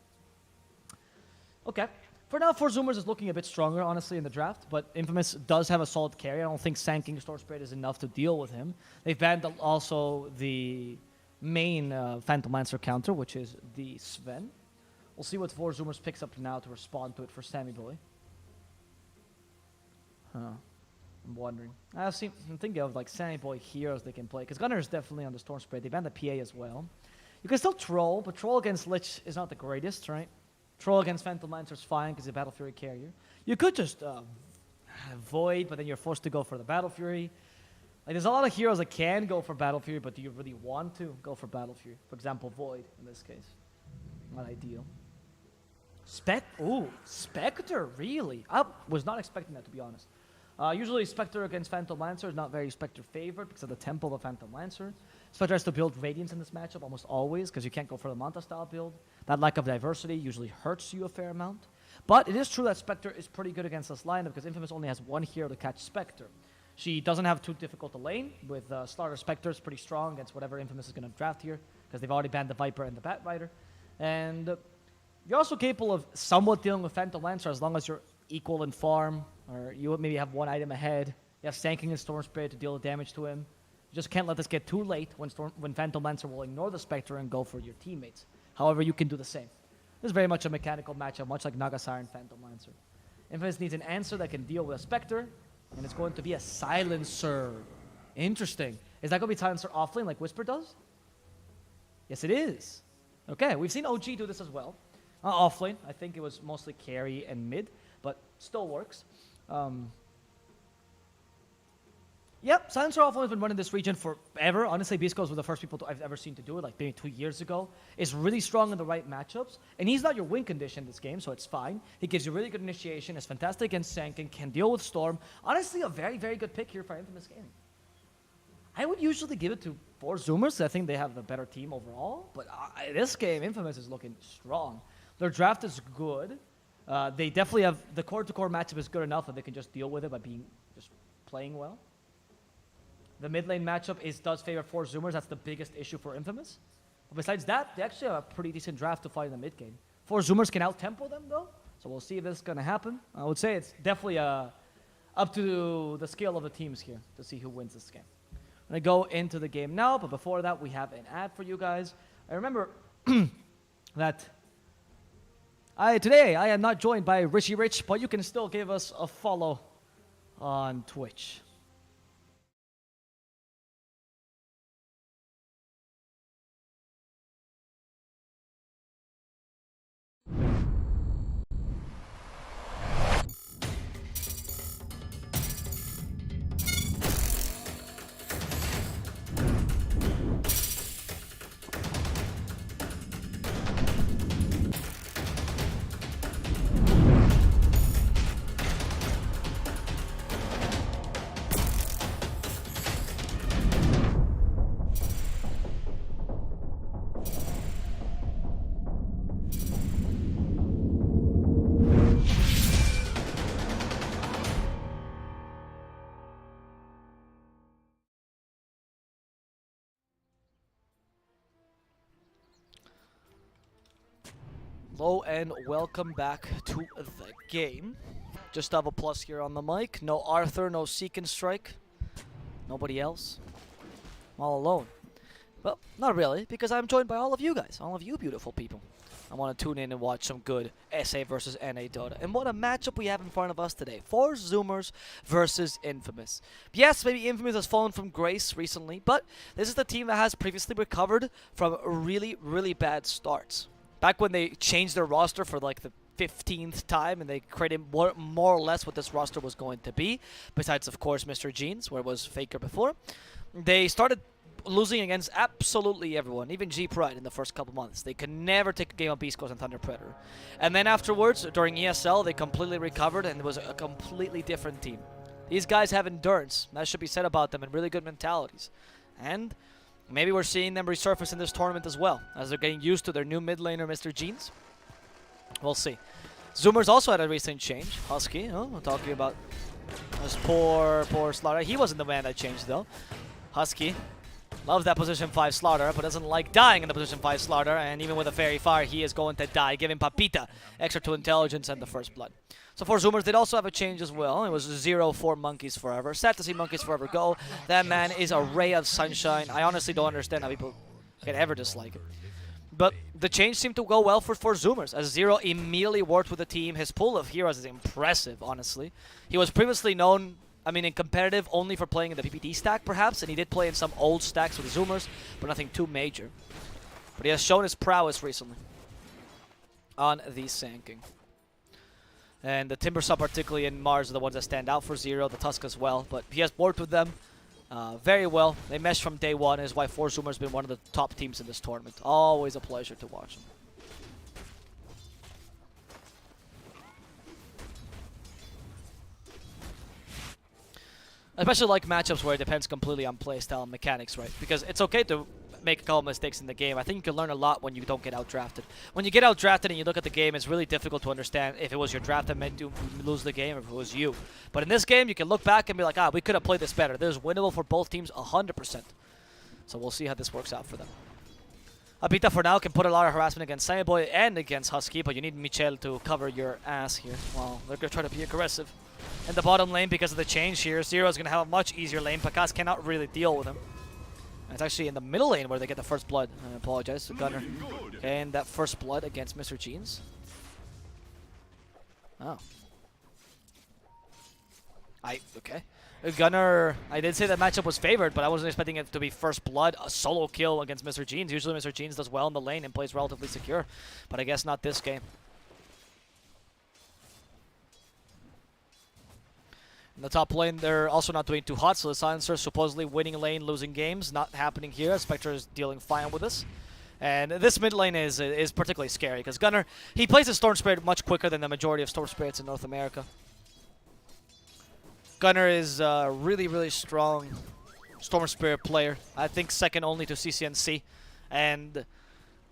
S1: Okay. For now, Four Zoomers is looking a bit stronger, honestly, in the draft, but Infamous does have a solid carry. I don't think Sand Storm Spirit is enough to deal with him. They've banned also the main Phantom Lancer counter, which is the Sven. We'll see what Four Zoomers picks up now to respond to it for Sammy Boy. I'm wondering. I'm thinking of like Sammy Boy heroes they can play, because Gunner is definitely on the Storm Spirit. They banned the PA as well. You can still troll, but troll against Lich is not the greatest, right? Troll against Phantom Lancer is fine because he's a Battle Fury carrier. You could just Void, but then you're forced to go for the Battle Fury. Like, there's a lot of heroes that can go for Battle Fury, but do you really want to go for Battle Fury? For example, Void, in this case. Not ideal. Spectre, really? I was not expecting that, to be honest. Usually Spectre against Phantom Lancer is not very Spectre favored because of the tempo of Phantom Lancer. Spectre has to build Radiance in this matchup almost always because you can't go for the Manta style build. That lack of diversity usually hurts you a fair amount. But it is true that Spectre is pretty good against this lineup because Infamous only has one hero to catch Spectre. She doesn't have too difficult a lane, with Starter Spectre is pretty strong against whatever Infamous is going to draft here because they've already banned the Viper and the Bat Rider. And you're also capable of somewhat dealing with Phantom Lancer as long as you're equal in farm, or you maybe have one item ahead. You have Sand King and Storm Spirit to deal damage to him. You just can't let this get too late when Phantom Lancer will ignore the Spectre and go for your teammates. However, you can do the same. This is very much a mechanical matchup, much like Naga Siren Phantom Lancer. Infamous needs an answer that can deal with a Spectre, and it's going to be a Silencer. Interesting. Is that going to be Silencer offlane like Whisper does? Yes, it is. Okay, we've seen OG do this as well. Offlane, I think it was mostly carry and mid, but still works. Yep, Silencer offlane has been running this region forever. Honestly, Beast Ghost was the first people I've ever seen to do it, like maybe 2 years ago. Is really strong in the right matchups, and he's not your win condition this game, so it's fine. He gives you really good initiation, is fantastic against Sand King, can deal with Storm. Honestly, a very, very good pick here for Infamous Gaming. I would usually give it to Four Zoomers. I think they have the better team overall, but this game, Infamous is looking strong. Their draft is good. They definitely have the core-to-core matchup is good enough that they can just deal with it by just playing well. The mid lane matchup does favor Four Zoomers. That's the biggest issue for Infamous. But besides that, they actually have a pretty decent draft to fight in the mid game. Four Zoomers can out-tempo them, though, so we'll see if this is going to happen. I would say it's definitely up to the scale of the teams here to see who wins this game. I'm going to go into the game now, but before that, we have an ad for you guys. I remember that today I am not joined by Richie Rich, but you can still give us a follow on Twitch.
S3: Hello and welcome back to the game. Just have a plus here on the mic. No Arthur, no Seek and Strike. Nobody else. I'm all alone. Well, not really, because I'm joined by all of you guys, all of you beautiful people. I want to tune in and watch some good SA versus NA Dota. And what a matchup we have in front of us today. 4 Zoomers versus Infamous. Yes, maybe Infamous has fallen from grace recently, but this is the team that has previously recovered from really, really bad starts. Back when they changed their roster for like the 15th time and they created more or less what this roster was going to be, besides of course Mr. Jeans, where it was Faker before. They started losing against absolutely everyone, even G Pride in the first couple months. They could never take a game of Beast Coast and Thunder Predator. And then afterwards, during ESL, they completely recovered and it was a completely different team. These guys have endurance. That should be said about them, and really good mentalities. And maybe we're seeing them resurface in this tournament as well, as they're getting used to their new mid laner, Mr. Jeans. We'll see. Zoomers also had a recent change. Husky, oh, we're talking about this poor Slaughter. He wasn't the man that changed though. Husky loves that position 5 Slaughter, but doesn't like dying in the position 5 Slaughter, and even with a Fairy Fire, he is going to die, giving Papita extra 2 intelligence and the first blood. So 4 Zoomers did also have a change as well. It was 0-4 Monkeys Forever. Sad to see Monkeys Forever go. That man is a ray of sunshine. I honestly don't understand how people can ever dislike it. But the change seemed to go well for Zoomers, as Zero immediately worked with the team. His pool of heroes is impressive, honestly. He was previously known, I mean, in competitive, only for playing in the PPD stack, perhaps, and he did play in some old stacks with Zoomers, but nothing too major. But he has shown his prowess recently on the Sanking. And the Timber Sub, particularly in Mars, are the ones that stand out for Zero, the Tusk as well, but he has worked with them very well. They meshed from day one, and is why 4 Zoomers has been one of the top teams in this tournament. Always a pleasure to watch them. Especially like matchups where it depends completely on playstyle and mechanics, right? Because it's okay to make a couple mistakes in the game. I think you can learn a lot when you don't get outdrafted. When you get outdrafted and you look at the game, it's really difficult to understand if it was your draft that made you lose the game or if it was you. But in this game, you can look back and be like, ah, we could have played this better. This is winnable for both teams 100%. So we'll see how this works out for them. Abita for now can put a lot of harassment against Samuboy and against Husky, but you need Michel to cover your ass here. Well, they're going to try to be aggressive. In the bottom lane, because of the change here, Zero is going to have a much easier lane. Pakas cannot really deal with him. And it's actually in the middle lane where they get the first blood. I apologize to Gunner. And that first blood against Mr. Jeans. Oh. Okay. Gunner, I did say that matchup was favored, but I wasn't expecting it to be first blood, a solo kill against Mr. Jeans. Usually Mr. Jeans does well in the lane and plays relatively secure, but I guess not this game. In the top lane, they're also not doing too hot, so the Silencer supposedly winning lane, losing games. Not happening here. Spectre is dealing fine with this. And this mid lane is particularly scary, because Gunner, he plays his Storm Spirit much quicker than the majority of Storm Spirits in North America. Gunner is a really, really strong Storm Spirit player. I think second only to CCNC. And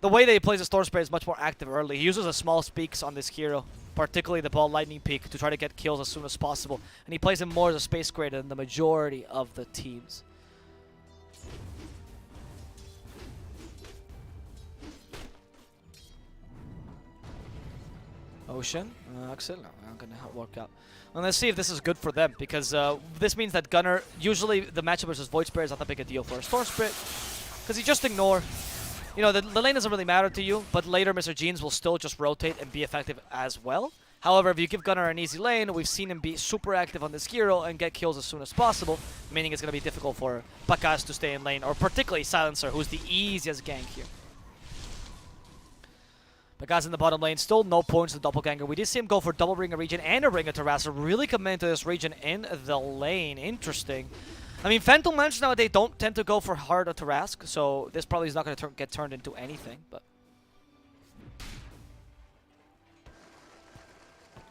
S3: the way that he plays the Storm Spirit is much more active early. He uses a small peaks on this hero, particularly the Ball Lightning Peak, to try to get kills as soon as possible. And he plays him more as a space creator than the majority of the teams. Ocean, Axel, no, not gonna work out. And let's see if this is good for them, because this means that Gunner, usually the matchup versus Void Spirit is not that big a deal for a Storm Spirit, because you just ignore. You know, the lane doesn't really matter to you, but later Mr. Jeans will still just rotate and be effective as well. However, if you give Gunner an easy lane, we've seen him be super active on this hero and get kills as soon as possible, meaning it's going to be difficult for Pakas to stay in lane, or particularly Silencer, who's the easiest gank here. Pakas in the bottom lane, still no points to Doppelganger. We did see him go for double Ring of Regen and a Ring of Terrasser, really committed to this region in the lane. Interesting. I mean, Phantom Lance now, they don't tend to go for hard or Tarrasque, so this probably is not going to get turned into anything, but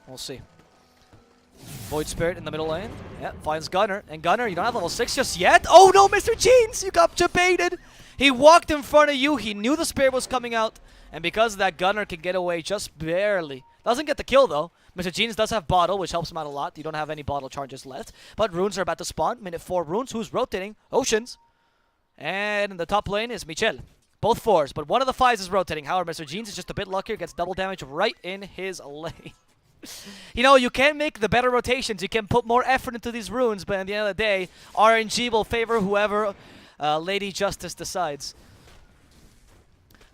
S3: we'll see. Void Spirit in the middle lane. Yeah, finds Gunner. And Gunner, you don't have level 6 just yet? Oh no, Mr. Jeans! You got baited! He walked in front of you, he knew the Spirit was coming out, and because of that, Gunner can get away just barely. Doesn't get the kill though. Mr. Jeans does have Bottle, which helps him out a lot. You don't have any Bottle charges left. But runes are about to spawn. Minute 4 runes. Who's rotating? Oceans. And in the top lane is Michel. Both 4s, but one of the 5s is rotating. However, Mr. Jeans is just a bit luckier, gets double damage right in his lane. You know, you can make the better rotations, you can put more effort into these runes, but at the end of the day, RNG will favor whoever Lady Justice decides.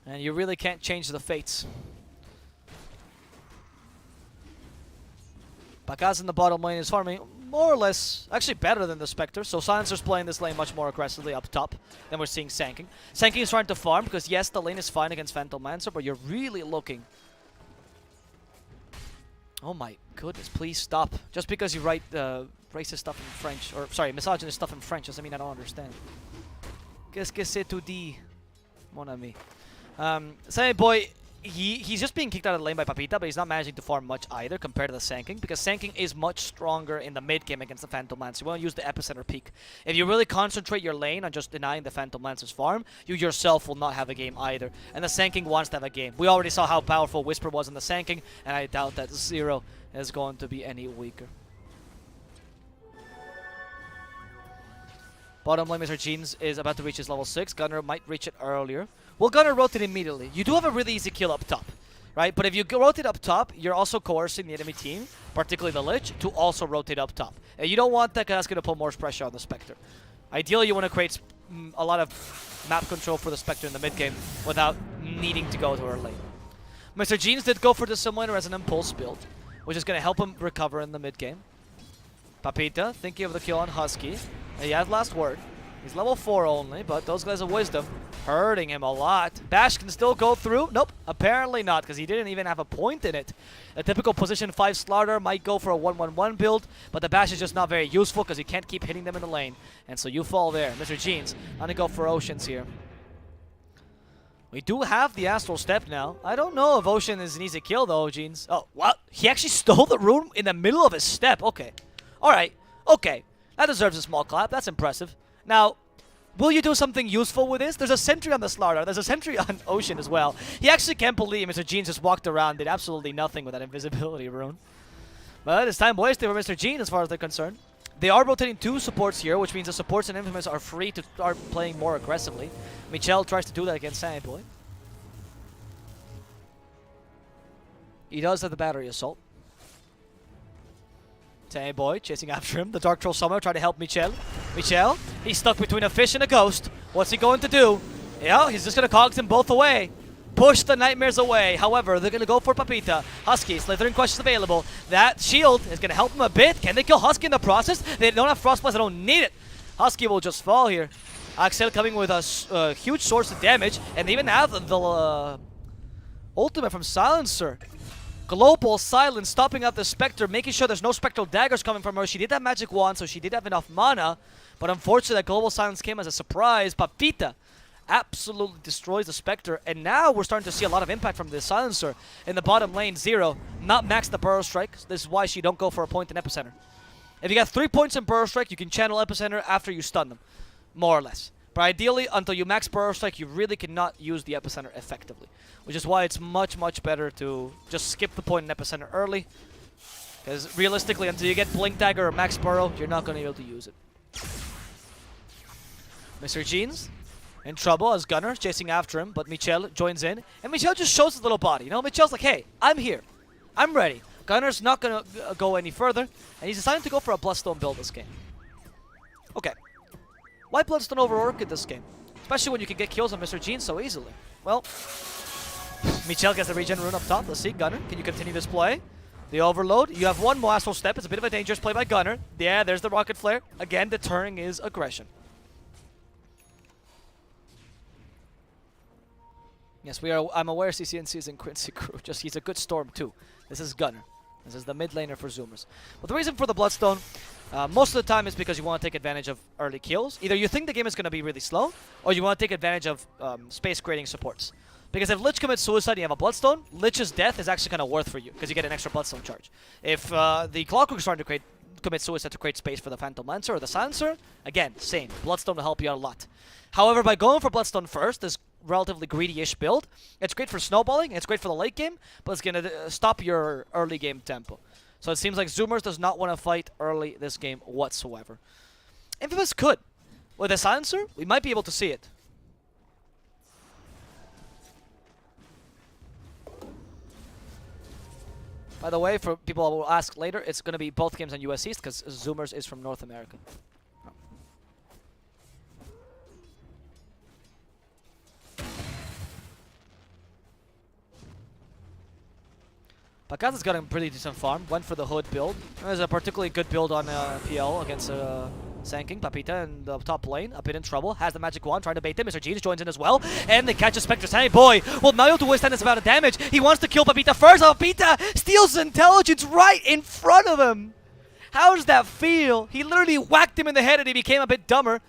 S3: And you really can't change the fates. Bakaz in the bottom lane is farming more or less, actually better than the Spectre. So Silencer's playing this lane much more aggressively up top than we're seeing Sanking. Sanking is trying to farm because yes, the lane is fine against Phantom Lancer, but you're really looking. Oh my goodness, please stop. Just because you write racist stuff in French, or sorry, misogynist stuff in French doesn't mean I don't understand. Qu'est-ce que c'est tout dit, mon ami? Sammy Boy, he's just being kicked out of the lane by Papita, but he's not managing to farm much either compared to the Sanking, because Sanking is much stronger in the mid game against the Phantom Lancer. You want to use the epicenter peak. If you really concentrate your lane on just denying the Phantom Lancer's farm, you yourself will not have a game either. And the Sanking wants to have a game. We already saw how powerful Whisper was in the Sanking, and I doubt that Zero is going to be any weaker. Bottom lane, Mr. Jeans is about to reach his level 6. Gunner might reach it earlier. Will Gunner rotate immediately? You do have a really easy kill up top, right? But if you rotate up top, you're also coercing the enemy team, particularly the Lich, to also rotate up top. And you don't want that because that's going to put more pressure on the Spectre. Ideally, you want to create a lot of map control for the Spectre in the mid game without needing to go to her lane. Mr. Jeans did go for the Simulator as an impulse build, which is going to help him recover in the mid game. Papita thinking of the kill on Husky. He has last word. He's level 4 only, but those guys of Wisdom hurting him a lot. Bash can still go through. Nope, apparently not, because he didn't even have a point in it. A typical position 5 Slaughter might go for a 1-1-1 build, but the Bash is just not very useful because you can't keep hitting them in the lane. And so you fall there. Mr. Jeans on to go for Oceans here. We do have the Astral Step now. I don't know if Ocean is an easy kill though, Jeans. Oh, what? He actually stole the rune in the middle of his step. Okay. Alright. Okay. That deserves a small clap. That's impressive. Now, will you do something useful with this? There's a sentry on the Slaughter. There's a sentry on Ocean as well. He actually can't believe Mr. Jeans just walked around, did absolutely nothing with that invisibility rune. But it's time wasted for Mr. Jean as far as they're concerned. They are rotating 2 supports here, which means the supports and Infamous are free to start playing more aggressively. Michel tries to do that against Sammy Boy. He does have the battery assault. Sammy Boy chasing after him. The Dark Troll Summoner trying to help Michel. Michel, he's stuck between a fish and a ghost. What's he going to do? Yeah, he's just going to cogs them both away. Push the nightmares away. However, they're going to go for Papita. Husky, Slithering Questions available. That shield is going to help him a bit. Can they kill Husky in the process? They don't have Frostblast. They don't need it. Husky will just fall here. Axel coming with a huge source of damage. And they even have the ultimate from Silencer. Global Silence stopping out the Spectre, making sure there's no Spectral Daggers coming from her. She did have Magic Wand, so she did have enough mana. But unfortunately, that Global Silence came as a surprise. Papita absolutely destroys the Spectre. And now we're starting to see a lot of impact from the Silencer in the bottom lane. Zero, not max the Burrow Strike. This is why she don't go for a point in Epicenter. If you got 3 points in Burrow Strike, you can channel Epicenter after you stun them, more or less. But ideally, until you max Burrow Strike, you really cannot use the Epicenter effectively. Which is why it's much, much better to just skip the point in Epicenter early. Because realistically, until you get Blink Dagger or Max Burrow, you're not going to be able to use it. Mr. Jeans in trouble as Gunner chasing after him, but Michel joins in. And Michel just shows his little body. You know, Michel's like, hey, I'm here. I'm ready. Gunner's not going to go any further. And he's deciding to go for a Bloodstone build this game. Okay. Why Bloodstone over Orchid this game? Especially when you can get kills on Mr. Jeans so easily. Well, Michel gets the regen rune up top. Let's see, Gunner, can you continue this play? The overload. You have one more Astral Step. It's a bit of a dangerous play by Gunner. Yeah, there's the Rocket Flare. Again, deterring his aggression. Yes, I'm aware CCNC is in Quincy Crew. Just he's a good Storm too. This is Gunner. This is the mid laner for Zoomers. But the reason for the Bloodstone, most of the time is because you want to take advantage of early kills. Either you think the game is going to be really slow, or you want to take advantage of space creating supports. Because if Lich commits suicide and you have a Bloodstone, Lich's death is actually kind of worth for you, because you get an extra Bloodstone charge. If the Clockwork is trying to commit suicide to create space for the Phantom Lancer or the Silencer, again, same. Bloodstone will help you out a lot. However, by going for Bloodstone first, this relatively greedy-ish build, it's great for snowballing, it's great for the late game, but it's going to stop your early game tempo. So it seems like Zoomers does not want to fight early this game whatsoever. Infamous could. With a Silencer, we might be able to see it. By the way, for people who will ask later, it's going to be both games on US East because Zoomers is from North America. Bakaza's got a pretty decent farm. Went for the Hood build. There's a particularly good build on PL against Sanking. Papita in the top lane, a bit in trouble. Has the magic wand, trying to bait them. Mr. Jeans joins in as well. And they catch a Spectre. Sammy Boy will not able to withstand this amount of damage. He wants to kill Papita first. Papita steals intelligence right in front of him. How does that feel? He literally whacked him in the head and he became a bit dumber.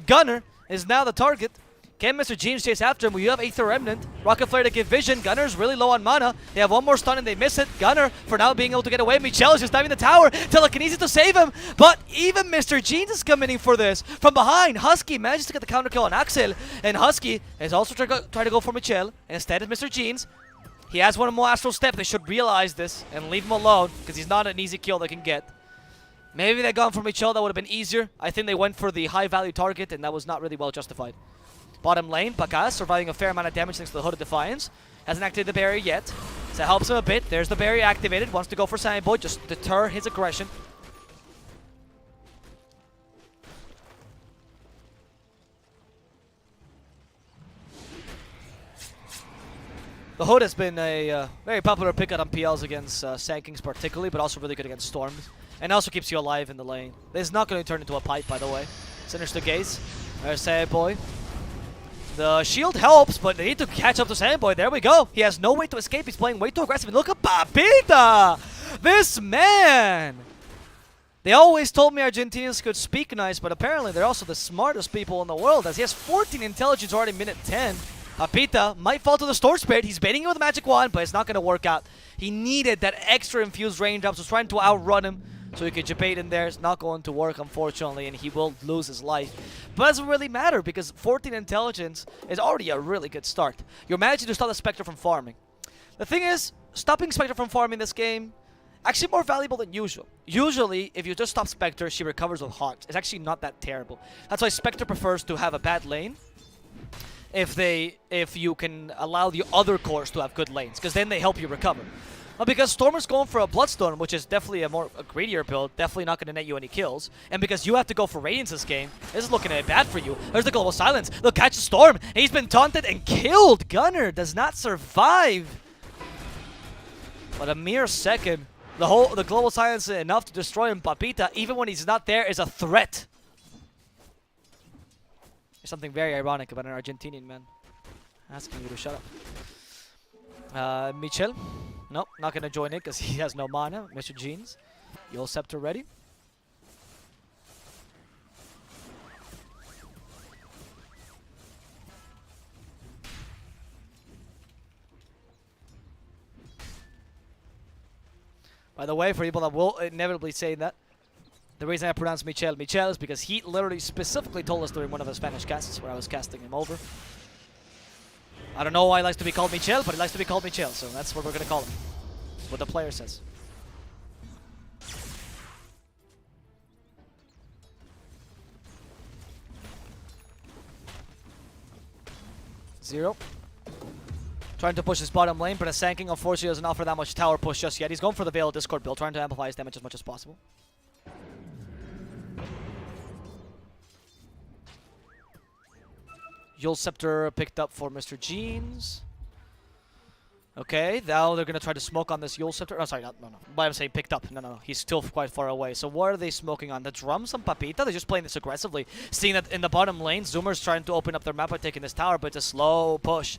S3: Gunner is now the target. Can Mr. James chase after him? We have Aether Remnant. Rocket Flare to give vision. Gunner's really low on mana. They have one more stun and they miss it. Gunner, for now, being able to get away. Michel is just diving the tower. Telekinesis to save him. But even Mr. Jeans is committing for this. From behind, Husky manages to get the counter kill on Axel. And Husky is also trying to go for Michel. Instead of Mr. Jeans. He has one more Astral Step. They should realize this and leave him alone because he's not an easy kill they can get. Maybe they gone for Michel. That would have been easier. I think they went for the high value target and that was not really well justified. Bottom lane, Bakaz surviving a fair amount of damage thanks to the Hood of Defiance. Hasn't activated the barrier yet, so that helps him a bit. There's the barrier activated. Wants to go for Sammy Boy, just deter his aggression. The Hood has been a very popular pickup on PLs against Sankings particularly, but also really good against Storms. And also keeps you alive in the lane. This is not going to turn into a pipe, by the way. Sinister Gaze. There's Sammy Boy. The shield helps, but they need to catch up to Sandboy. There we go. He has no way to escape. He's playing way too aggressive. And look at Papita! This man! They always told me Argentinians could speak nice, but apparently they're also the smartest people in the world, as he has 14 intelligence already minute 10. Papita might fall to the Storm Spirit. He's baiting him with a magic wand, but it's not going to work out. He needed that extra infused raindrops. Was trying to outrun him. So he could debate in there. It's not going to work, unfortunately, and he will lose his life. But it doesn't really matter because 14 intelligence is already a really good start. You're managing to stop the Spectre from farming. The thing is, stopping Spectre from farming this game, actually more valuable than usual. Usually, if you just stop Spectre, she recovers with Hearts. It's actually not that terrible. That's why Spectre prefers to have a bad lane if you can allow the other cores to have good lanes, because then they help you recover. Because Stormer's going for a Bloodstone, which is definitely a greedier build, definitely not going to net you any kills. And because you have to go for Radiance this game, this is looking a bit bad for you. There's the Global Silence. Look, catch the Storm. And he's been taunted and killed. Gunner does not survive. But a mere second. The Global Silence is enough to destroy him. Papita, even when he's not there, is a threat. There's something very ironic about an Argentinian man asking you to shut up. Michel. Nope, not going to join it because he has no mana. Mr. Jeans. Yule Scepter ready. By the way, for people that will inevitably say that, the reason I pronounce Michel is because he literally specifically told us during one of the Spanish casts where I was casting him over. I don't know why he likes to be called Michel, but he likes to be called Michel, so that's what we're going to call him. What the player says. Zero. Trying to push his bottom lane, but a Sanking unfortunately doesn't offer that much tower push just yet. He's going for the Veil of Discord build, trying to amplify his damage as much as possible. Yule Scepter picked up for Mr. Jeans. Okay, now they're going to try to smoke on this Yule Scepter. Oh, sorry, no. Why I'm saying picked up. No. He's still quite far away. So what are they smoking on? The drums on Papita? They're just playing this aggressively. Seeing that in the bottom lane, Zoomer's trying to open up their map by taking this tower, but it's a slow push.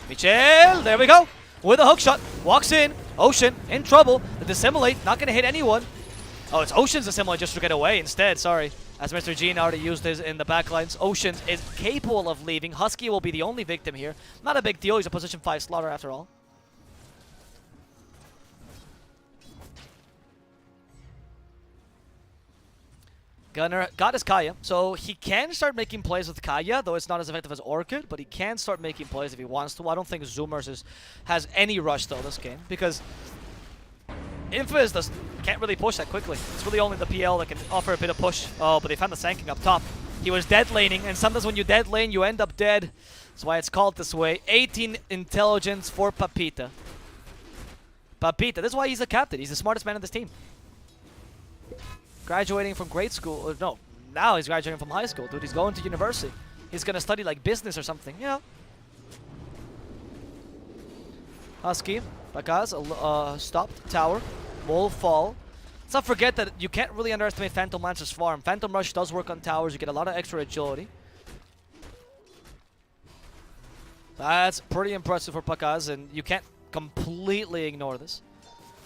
S3: Michel, there we go. With a hook shot. Walks in. Ocean, in trouble. The Dissimulate, not going to hit anyone. Oh, it's Ocean's Dissimulate just to get away instead, sorry. As Mr. Jean already used his in the backlines. Ocean is capable of leaving. Husky will be the only victim here. Not a big deal. He's a position 5 slaughter after all. Gunner got his Kaya, so he can start making plays with Kaya, though it's not as effective as Orchid, but he can start making plays if he wants to. I don't think Zoomers has any rush, though, this game, because Infamous can't really push that quickly. It's really only the PL that can offer a bit of push. Oh, but they found the Sanking up top. He was dead laning, and sometimes when you dead lane, you end up dead. That's why it's called this way. 18 intelligence for Papita. Papita, this is why he's the captain. He's the smartest man on this team. Graduating from grade school, or no, now he's graduating from high school, dude. He's going to university. He's gonna study like business or something, you know. Husky, Bakaz, stopped tower, will fall. Let's not forget that you can't really underestimate Phantom Lancer's farm. Phantom Rush does work on towers. You get a lot of extra agility. That's pretty impressive for Bakaz, and you can't completely ignore this.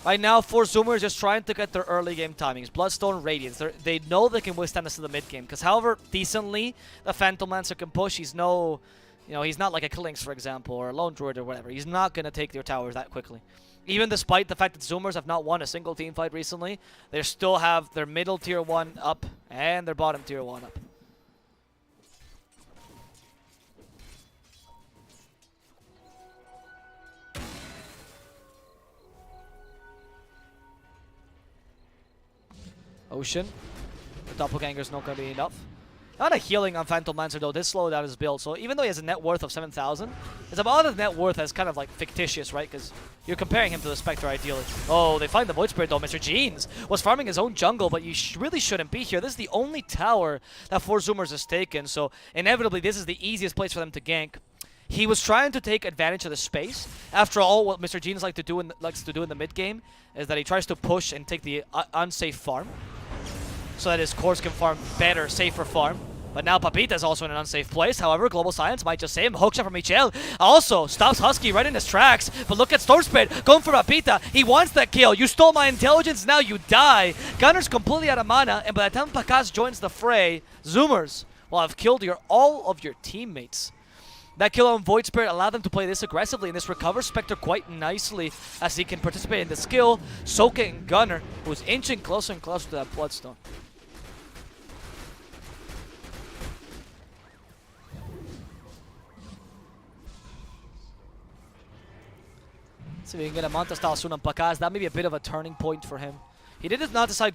S3: Right now, 4Zoomer is just trying to get their early game timings. Bloodstone, Radiance. They know they can withstand this in the mid game. Because however decently the Phantom Lancer can push, he's no... You know, he's not like a Klinx, for example, or a Lone Druid or whatever. He's not going to take their towers that quickly. Even despite the fact that Zoomers have not won a single team fight recently, they still have their middle tier 1 up and their bottom tier 1 up. Ocean. The doppelganger's not going to be enough. Not a healing on Phantom Lancer though, did slow down his build. So even though he has a net worth of 7,000, it's about his net worth as kind of like fictitious, right? Because you're comparing him to the Spectre ideally. Oh, they find the Void Spirit though. Mr. Jeans was farming his own jungle, but you really shouldn't be here. This is the only tower that 4Zoomers has taken, so inevitably this is the easiest place for them to gank. He was trying to take advantage of the space. After all, what Mr. Jeans likes to do in the mid game is that he tries to push and take the unsafe farm, so that his cores can farm better, safer farm. But now Papita is also in an unsafe place. However, Global Science might just save him. Hookshot from Michel also stops Husky right in his tracks. But look at Storm Spirit going for Papita. He wants that kill. You stole my intelligence, now you die. Gunner's completely out of mana, and by the time Pakaz joins the fray, Zoomers will have killed all of your teammates. That kill on Void Spirit allowed them to play this aggressively, and this recovers Spectre quite nicely as he can participate in the skill, soaking Gunner, who's inching closer and closer to that Bloodstone. See if we can get a Manta style soon on Pakaz. That may be a bit of a turning point for him. He decided to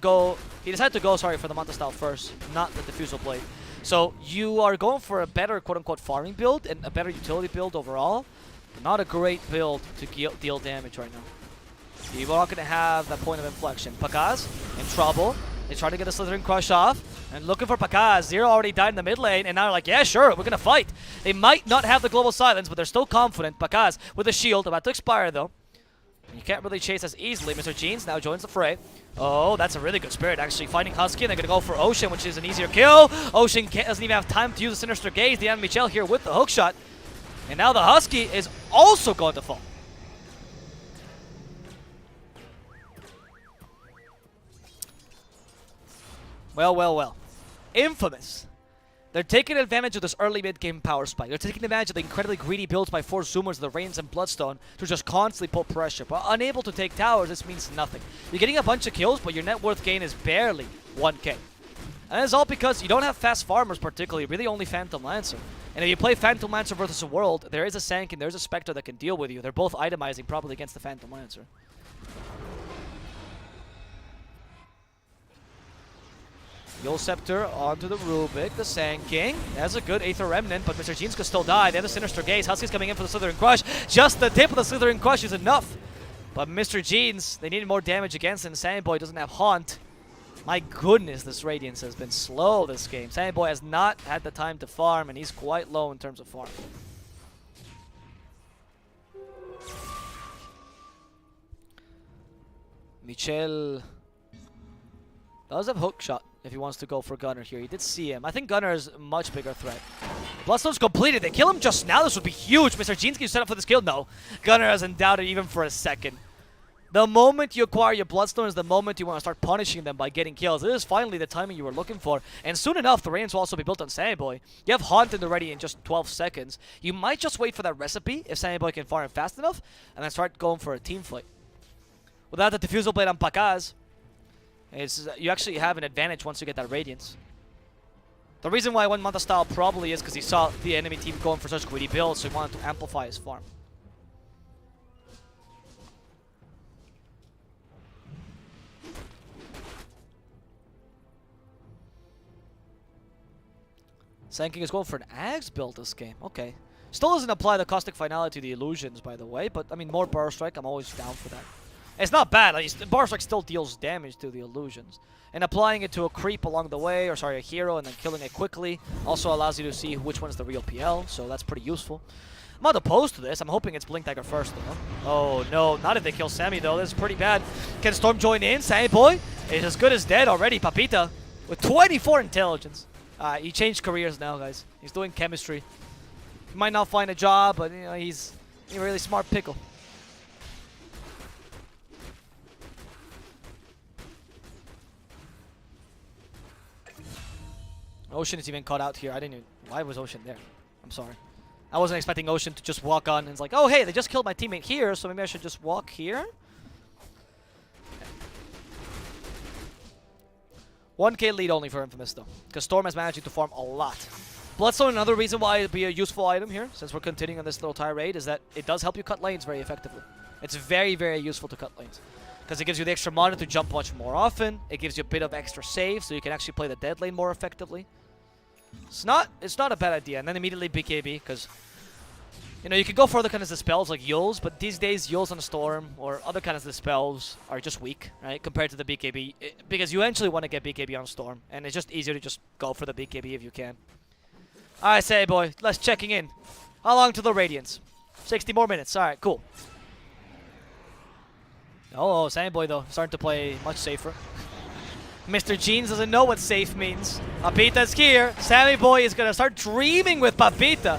S3: go, sorry, for the Manta style first, not the Diffusal Blade. So you are going for a better quote-unquote farming build and a better utility build overall. Not a great build to deal damage right now. You're not going to have that point of inflection. Pakaz in trouble. They try to get the Slithering Crush off. And looking for Pakaz. Zero already died in the mid lane. And now they're like, yeah, sure, we're going to fight. They might not have the Global Silence, but they're still confident. Pakaz with a shield. About to expire, though. You can't really chase as easily. Mr. Jeans now joins the fray. Oh, that's a really good spirit, actually. Fighting Husky, and they're going to go for Ocean, which is an easier kill. Ocean doesn't even have time to use the Sinister Gaze. The enemy Michel here with the hookshot. And now the Husky is also going to fall. Well, well, well. Infamous. They're taking advantage of this early mid-game power spike. They're taking advantage of the incredibly greedy builds by 4Zoomers, the Reigns and Bloodstone, to just constantly put pressure. But unable to take towers, this means nothing. You're getting a bunch of kills, but your net worth gain is barely 1k. And it's all because you don't have fast farmers particularly, really only Phantom Lancer. And if you play Phantom Lancer versus a World, there is a Sank and there's a Spectre that can deal with you. They're both itemizing probably against the Phantom Lancer. Yule Scepter onto the Rubik, the Sand King. That's a good Aether Remnant, but Mr. Jeans could still die. They have the Sinister Gaze. Husky's coming in for the Slithering Crush. Just the tip of the Slithering Crush is enough. But Mr. Jeans, they needed more damage against him. Sandboy doesn't have Haunt. My goodness, this Radiance has been slow this game. Sandboy has not had the time to farm, and he's quite low in terms of farm. Michel does have Hookshot if he wants to go for Gunner here. He did see him. I think Gunner is a much bigger threat. Bloodstone's completed. They kill him just now. This would be huge. Mr. Jeans, can you set up for this kill? No. Gunner hasn't doubted even for a second. The moment you acquire your Bloodstone is the moment you want to start punishing them by getting kills. This is finally the timing you were looking for. And soon enough, the Reigns will also be built on Sandboy. You have Haunted already in just 12 seconds. You might just wait for that recipe if Sandboy can farm fast enough, and then start going for a team fight. Without the Diffusal Blade on Pakaz, you actually have an advantage once you get that Radiance. The reason why I went Manta style probably is because he saw the enemy team going for such greedy builds, so he wanted to amplify his farm. Sand King is going for an Axe build this game. Okay. Still doesn't apply the Caustic Finality to the illusions, by the way, but I mean, more Burrow Strike, I'm always down for that. It's not bad. Like, Bar Strike still deals damage to the illusions. And applying it to a creep along the way, or sorry, a hero, and then killing it quickly also allows you to see which one's the real PL, so that's pretty useful. I'm not opposed to this. I'm hoping it's Blink Dagger first, though. Oh, no. Not if they kill Sammy, though. This is pretty bad. Can Storm join in? Sammy Boy is as good as dead already. Papita with 24 intelligence. He changed careers now, guys. He's doing chemistry. He might not find a job, but you know, he's a really smart pickle. Ocean is even caught out here. I didn't even... Why was Ocean there? I'm sorry. I wasn't expecting Ocean to just walk on and it's like, oh, hey, they just killed my teammate here, so maybe I should just walk here? 1k lead only for Infamous, though, because Storm is managing to farm a lot. Bloodstone, another reason why it'd be a useful item here, since we're continuing on this little tirade, is that it does help you cut lanes very effectively. It's very, very useful to cut lanes, because it gives you the extra mana to jump much more often. It gives you a bit of extra save, so you can actually play the dead lane more effectively. It's not a bad idea. And then immediately BKB, because you know you can go for other kinds of spells like Yules, but these days Yules on a Storm or other kinds of spells are just weak, right, compared to the BKB, because you eventually want to get BKB on Storm, and it's just easier to just go for the BKB if you can. Alright, say boy, let's checking in. How long to the Radiance? 60 more minutes. Alright, cool. Oh, Sammy Boy though, starting to play much safer. Mr. Jeans doesn't know what safe means. Papita's here. Sammy Boy is gonna start dreaming with Papita.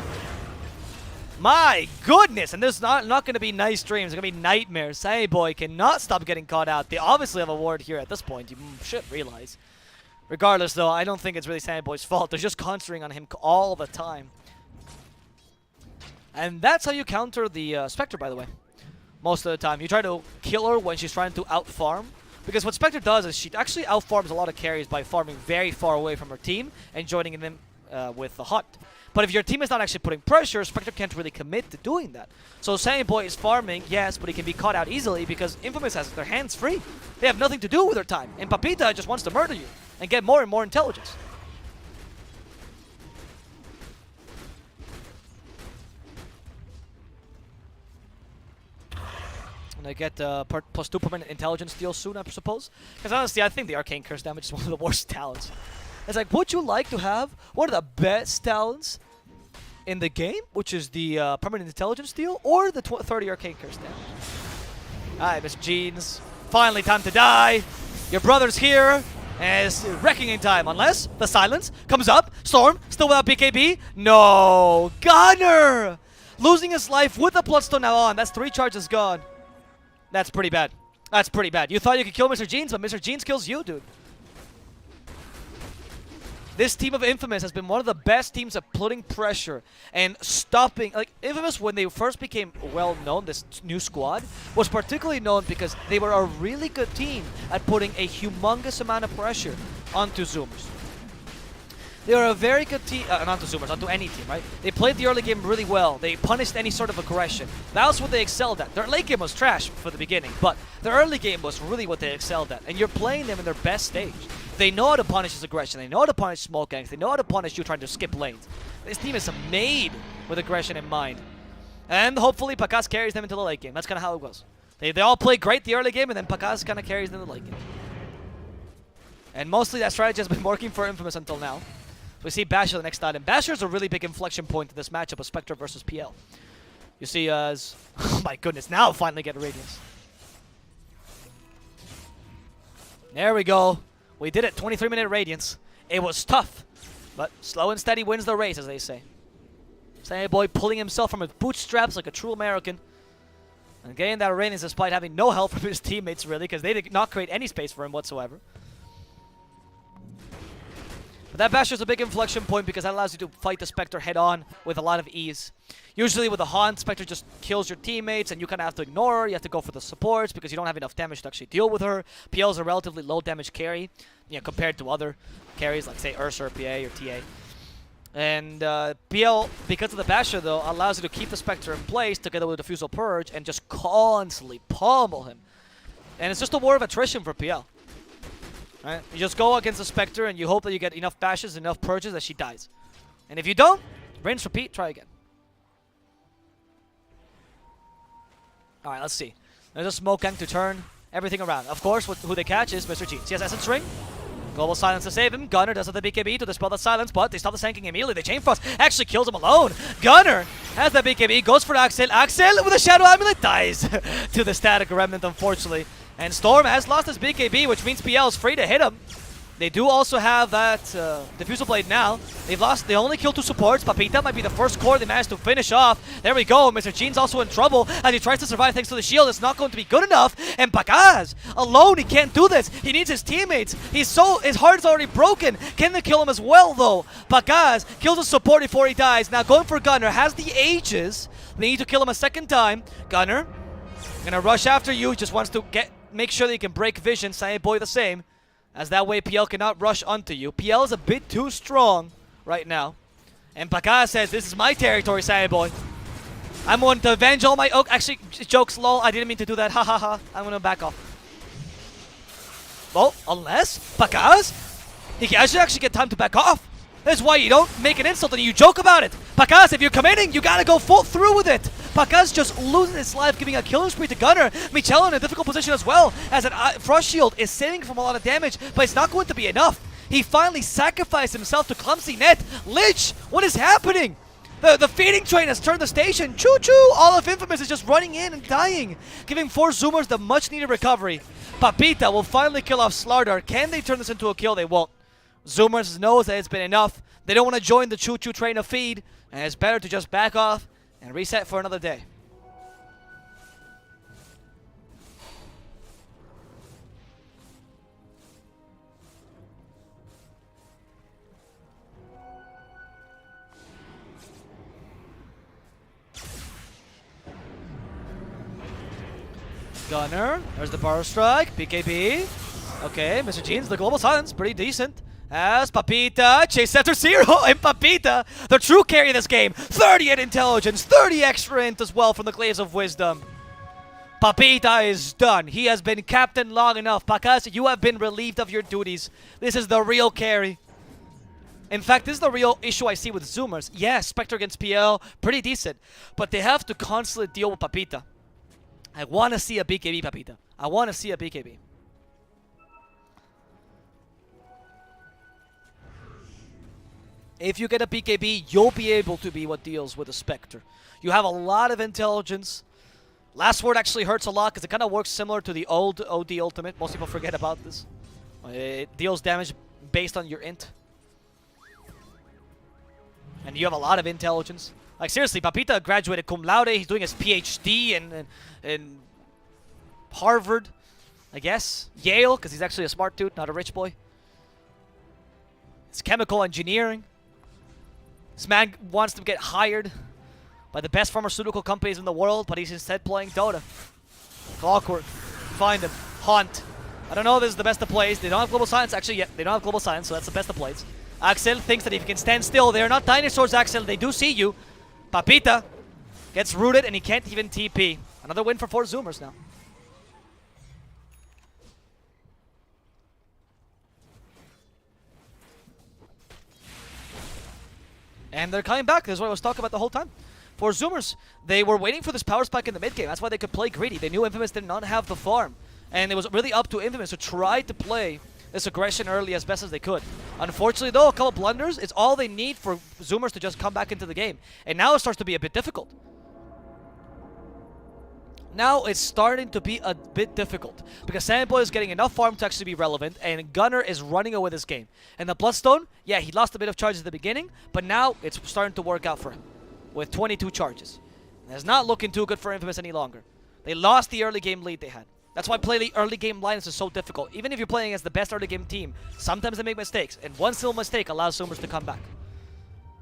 S3: My goodness, and there's not going to be nice dreams. It's going to be nightmares. Sammy Boy cannot stop getting caught out. They obviously have a ward here at this point. You should realize. Regardless, though, I don't think it's really Sammy Boy's fault. They're just concentrating on him all the time. And that's how you counter the Spectre, by the way. Most of the time. You try to kill her when she's trying to out-farm. Because what Spectre does is she actually out-farms a lot of carries by farming very far away from her team and joining them with the Hunt. But if your team is not actually putting pressure, Spectre can't really commit to doing that. So Sammy Boy is farming, yes, but he can be caught out easily because Infamous has their hands free. They have nothing to do with their time. And Papita just wants to murder you and get more and more intelligence. And I get +2 permanent intelligence steal soon, I suppose. Because honestly, I think the Arcane Curse damage is one of the worst talents. It's like, would you like to have one of the best talents in the game, which is the permanent intelligence steal, or the 30 Arcane Curse damage? Alright, Mr. Jeans. Finally, time to die. Your brother's here, and it's wrecking in time, unless the silence comes up. Storm, still without BKB. No, Gunner! Losing his life with the Bloodstone now on. That's 3 charges gone. That's pretty bad. That's pretty bad. You thought you could kill Mr. Jeans, but Mr. Jeans kills you, dude. This team of Infamous has been one of the best teams at putting pressure and stopping. Like, Infamous, when they first became well-known, this new squad, was particularly known because they were a really good team at putting a humongous amount of pressure onto Zoomers. They were a very good team, not onto Zoomers, onto any team, right? They played the early game really well. They punished any sort of aggression. That was what they excelled at. Their late game was trash for the beginning, but their early game was really what they excelled at. And you're playing them in their best stage. They know how to punish his aggression. They know how to punish smoke gangs. They know how to punish you trying to skip lanes. This team is made with aggression in mind. And hopefully Pakas carries them into the late game. That's kind of how it goes. They all play great the early game, and then Pakas kind of carries them in the late game. And mostly that strategy has been working for Infamous until now. So we see Basher the next item. Basher is a really big inflection point in this matchup of Spectre versus PL. You see as... oh my goodness, now finally get a Radiance. There we go. We did it, 23-minute Radiance. It was tough, but slow and steady wins the race, as they say. Sammy Boy pulling himself from his bootstraps like a true American. And getting that Radiance despite having no help from his teammates, really, because they did not create any space for him whatsoever. But that Basher is a big inflection point because that allows you to fight the Spectre head-on with a lot of ease. Usually with a Haunt, Spectre just kills your teammates and you kind of have to ignore her. You have to go for the supports because you don't have enough damage to actually deal with her. PL is a relatively low damage carry, you know, compared to other carries like, say, Ursa or PA or TA. And PL, because of the Basher, though, allows you to keep the Spectre in place together with the Diffusal Purge and just constantly pummel him. And it's just a war of attrition for PL. Right? You just go against the Spectre and you hope that you get enough bashes, enough purges that she dies. And if you don't, rinse, repeat, try again. Alright, let's see. There's a smoke gang to turn everything around. Of course, who they catch is Mr. Jeans. He has Essence Ring. Global Silence to save him. Gunner does have the BKB to dispel that silence, but they stop the Sanking immediately. The Chain Frost actually kills him alone. Gunner has the BKB, goes for Axel. Axel with a Shadow Amulet dies to the Static Remnant, unfortunately. And Storm has lost his BKB, which means PL is free to hit him. They do also have that Diffusal Blade now. They only killed 2 supports. Papita might be the first core they managed to finish off. There we go. Mr. Jean's also in trouble as he tries to survive thanks to the shield. It's not going to be good enough. And Pagaz, alone, he can't do this. He needs his teammates. His heart is already broken. Can they kill him as well, though? Pagaz kills a support before he dies. Now going for Gunner. Has the Aegis. They need to kill him a second time. Gunner, gonna rush after you. Just wants to make sure that he can break vision. Silent Boy the same. As that way PL cannot rush onto you. PL is a bit too strong right now. And Paka says, this is my territory, Silent Boy. I'm going to avenge all my... Oh, actually, jokes, lol. I didn't mean to do that. Ha ha ha. I'm going to back off. Well, unless Paka's, he can actually get time to back off. That's why you don't make an insult and you joke about it. Pakas, if you're committing, you gotta go full through with it. Pakas just losing his life, giving a killing spree to Gunner. Michel in a difficult position as well, as an Frost Shield is saving from a lot of damage, but it's not going to be enough. He finally sacrificed himself to Clumsy Net. Lich, what is happening? The feeding train has turned the station. Choo-choo! All of Infamous is just running in and dying, giving 4 Zoomers the much-needed recovery. Papita will finally kill off Slardar. Can they turn this into a kill? They won't. Zoomers knows that it's been enough. They don't want to join the choo-choo train of feed, and it's better to just back off and reset for another day. Gunner, there's the Power Strike, BKB. Okay, Mr. Jeans, the Global Silence, pretty decent. As Papita, Chase Center 0, and Papita, the true carry in this game. 38 intelligence, 30 extra int as well from the Glaives of Wisdom. Papita is done. He has been captain long enough. Pakas, you have been relieved of your duties. This is the real carry. In fact, this is the real issue I see with Zoomers. Yeah, Spectre against PL, pretty decent. But they have to constantly deal with Papita. I want to see a BKB, Papita. I want to see a BKB. If you get a BKB, you'll be able to be what deals with a Spectre. You have a lot of intelligence. Last Word actually hurts a lot because it kind of works similar to the old OD Ultimate. Most people forget about this. It deals damage based on your int. And you have a lot of intelligence. Like seriously, Papita graduated cum laude. He's doing his PhD in Harvard, I guess. Yale, because he's actually a smart dude, not a rich boy. It's chemical engineering. This man wants to get hired by the best pharmaceutical companies in the world, but he's instead playing Dota. Awkward. Find him. Haunt. I don't know if this is the best of plays. They don't have Global Silence. Actually, yeah, they don't have Global Silence, so that's the best of plays. Axel thinks that if he can stand still, they are not dinosaurs, Axel. They do see you. Papita gets rooted, and he can't even TP. Another win for 4 Zoomers now. And they're coming back. This is what I was talking about the whole time. For Zoomers, they were waiting for this power spike in the mid game. That's why they could play greedy. They knew Infamous did not have the farm. And it was really up to Infamous to try to play this aggression early as best as they could. Unfortunately, though, a couple blunders is all they need for Zoomers to just come back into the game. And now it starts to be a bit difficult. Now it's starting to be a bit difficult because Sandboy is getting enough farm to actually be relevant, and Gunner is running away this game. And the Bloodstone, yeah, he lost a bit of charges at the beginning, but now it's starting to work out for him with 22 charges. And it's not looking too good for Infamous any longer. They lost the early game lead they had. That's why playing the early game lines is so difficult. Even if you're playing as the best early game team, sometimes they make mistakes, and one single mistake allows Zoomers to come back,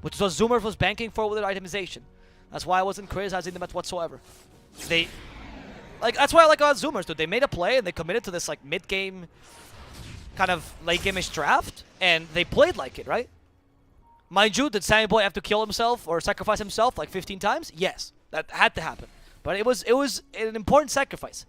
S3: which is what Zoomers was banking for with their itemization. That's why I wasn't criticizing them whatsoever. That's why I like about Zoomers, dude. They made a play and they committed to this like mid-game, kind of late-game-ish draft, and they played like it, right? Mind you, did Sammy Boy have to kill himself or sacrifice himself like 15 times? Yes, that had to happen. But it was an important sacrifice.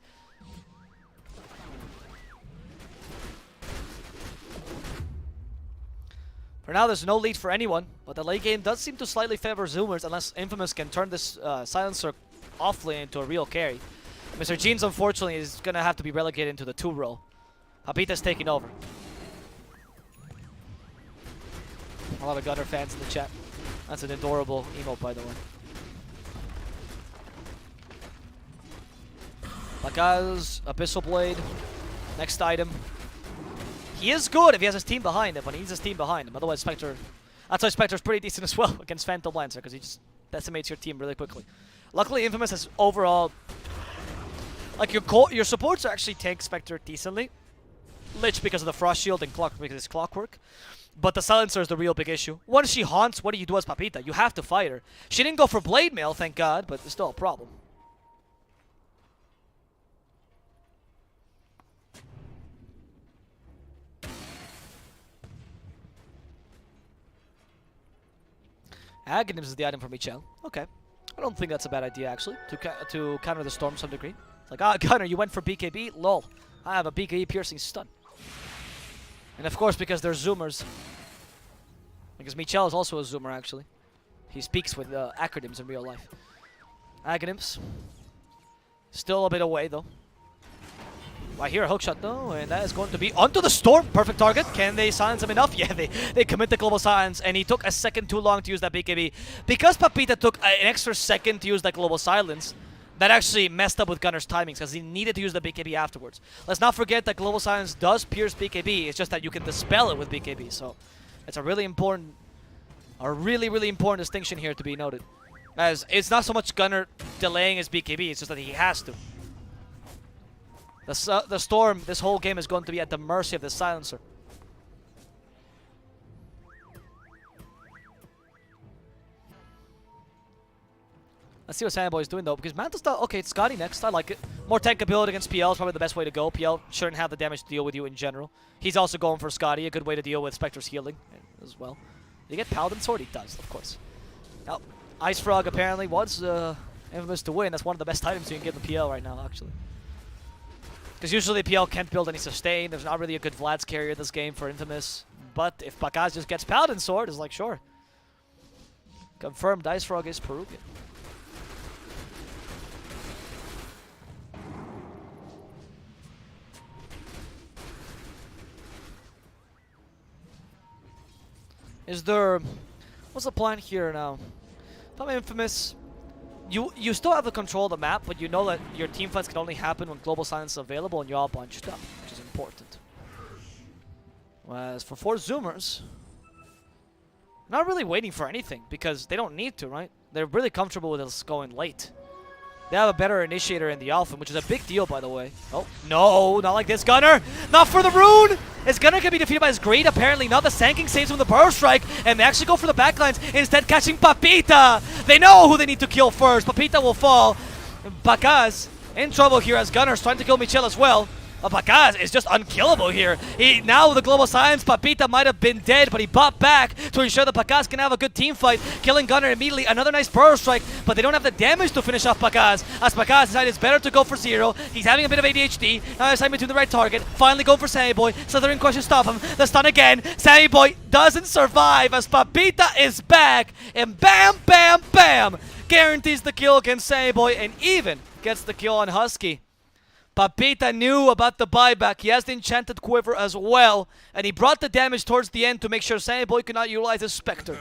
S3: For now, there's no lead for anyone, but the late game does seem to slightly favor Zoomers unless Infamous can turn this Silencer off lane into a real carry. Mr. Jeans, unfortunately, is going to have to be relegated into the 2 role. Papita's taking over. A lot of Gunner fans in the chat. That's an adorable emote, by the way. Bakaz, Abyssal Blade. Next item. He is good if he has his team behind him, but he needs his team behind him. Otherwise, Spectre... That's why Spectre's pretty decent as well against Phantom Lancer, because he just decimates your team really quickly. Luckily, Infamous has overall... Like, your supports actually tank Spectre decently. Lich because of the Frost Shield and Clock because it's Clockwork. But the Silencer is the real big issue. Once she haunts, what do you do as Papita? You have to fight her. She didn't go for Blade Mail, thank God, but it's still a problem. Aghanims is the item for Michel. Okay. I don't think that's a bad idea, actually, to counter the Storm to some degree. It's like, ah, Gunner, you went for BKB? Lol. I have a BKB piercing stun. And of course, because they're Zoomers. Because Michel is also a Zoomer, actually. He speaks with acronyms in real life. Aghanims. Still a bit away, though. I hear a hookshot, though, and that is going to be onto the Storm. Perfect target. Can they silence him enough? Yeah, they commit the global silence, and he took a second too long to use that BKB. Because Papita took an extra second to use that global silence, that actually messed up with Gunner's timings, because he needed to use the BKB afterwards. Let's not forget that global silence does pierce BKB. It's just that you can dispel it with BKB, so it's a really important, really important distinction here to be noted. As it's not so much Gunner delaying his BKB, it's just that he has to. The Storm, this whole game is going to be at the mercy of the Silencer. Let's see what Sandboy is doing, though, because Manto's not... Okay, it's Scotty next. I like it. More tankability against PL is probably the best way to go. PL shouldn't have the damage to deal with you in general. He's also going for Scotty, a good way to deal with Spectre's healing as well. Did he get Paladin Sword? He does, of course. Now, Ice Frog apparently wants Infamous to win. That's one of the best items you can give the PL right now, actually. Because usually PL can't build any sustain. There's not really a good Vlad's carrier this game for Infamous. But if Bakaz just gets Paladin Sword, it's like, sure. Confirmed, Ice Frog is Peruvian. Is there... What's the plan here now? If I'm Infamous... You still have the control of the map, but you know that your team fights can only happen when Global Silence is available and you're all bunched up, which is important. Whereas for 4 Zoomers, not really waiting for anything, because they don't need to, right? They're really comfortable with us going late. They have a better initiator in the Alpha, which is a big deal, by the way. Oh, no, not like this, Gunner! Not for the rune! Is Gunner going to be defeated by his Greed? Apparently not. The Sanking saves him with the Burrow Strike, and they actually go for the backlines, instead catching Papita! They know who they need to kill first. Papita will fall. Bakaz in trouble here as Gunner's trying to kill Michel as well. Bakaz is just unkillable here. Now with the global silence, Papita might have been dead, but he bought back to ensure that Bakaz can have a good team fight, killing Gunner immediately. Another nice Burrow Strike, but they don't have the damage to finish off Bakaz, as Bakaz decided it's better to go for 0. He's having a bit of ADHD. Now deciding between the right target. Finally going for Sammy Boy. Slithering Crush to stop him. The stun again. Sammy Boy doesn't survive as Papita is back, and bam, bam, bam! Guarantees the kill against Sammy Boy, and even gets the kill on Husky. Papita knew about the buyback. He has the Enchanted Quiver as well. And he brought the damage towards the end to make sure Sammy Boy could not utilize his Spectre.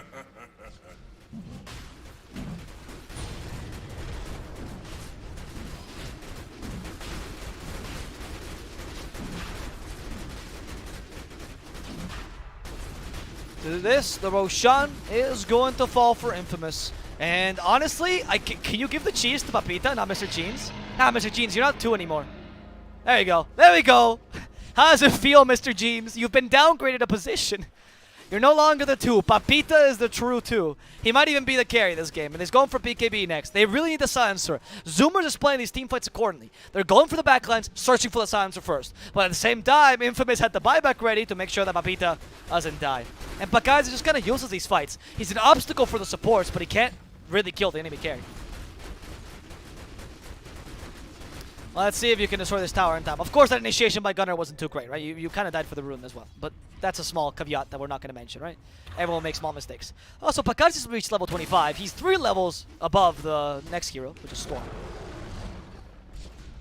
S3: To this, the Roshan is going to fall for Infamous. And honestly, can you give the cheese to Papita, not Mr. Jeans? Nah, Mr. Jeans, you're not 2 anymore. There you go. There we go. How does it feel, Mr. Jeans? You've been downgraded a position. You're no longer the 2. Papita is the true 2. He might even be the carry this game, and he's going for BKB next. They really need the Silencer. Zoomers is playing these team fights accordingly. They're going for the backlines, searching for the Silencer first. But at the same time, Infamous had the buyback ready to make sure that Papita doesn't die. And Bakaz just kind of uses these fights. He's an obstacle for the supports, but he can't really kill the enemy carry. Well, let's see if you can destroy this tower in time. Of course, that initiation by Gunner wasn't too great, right? You kind of died for the rune as well. But that's a small caveat that we're not going to mention, right? Everyone makes small mistakes. Also, Bakaz just reached level 25. He's 3 levels above the next hero, which is Storm.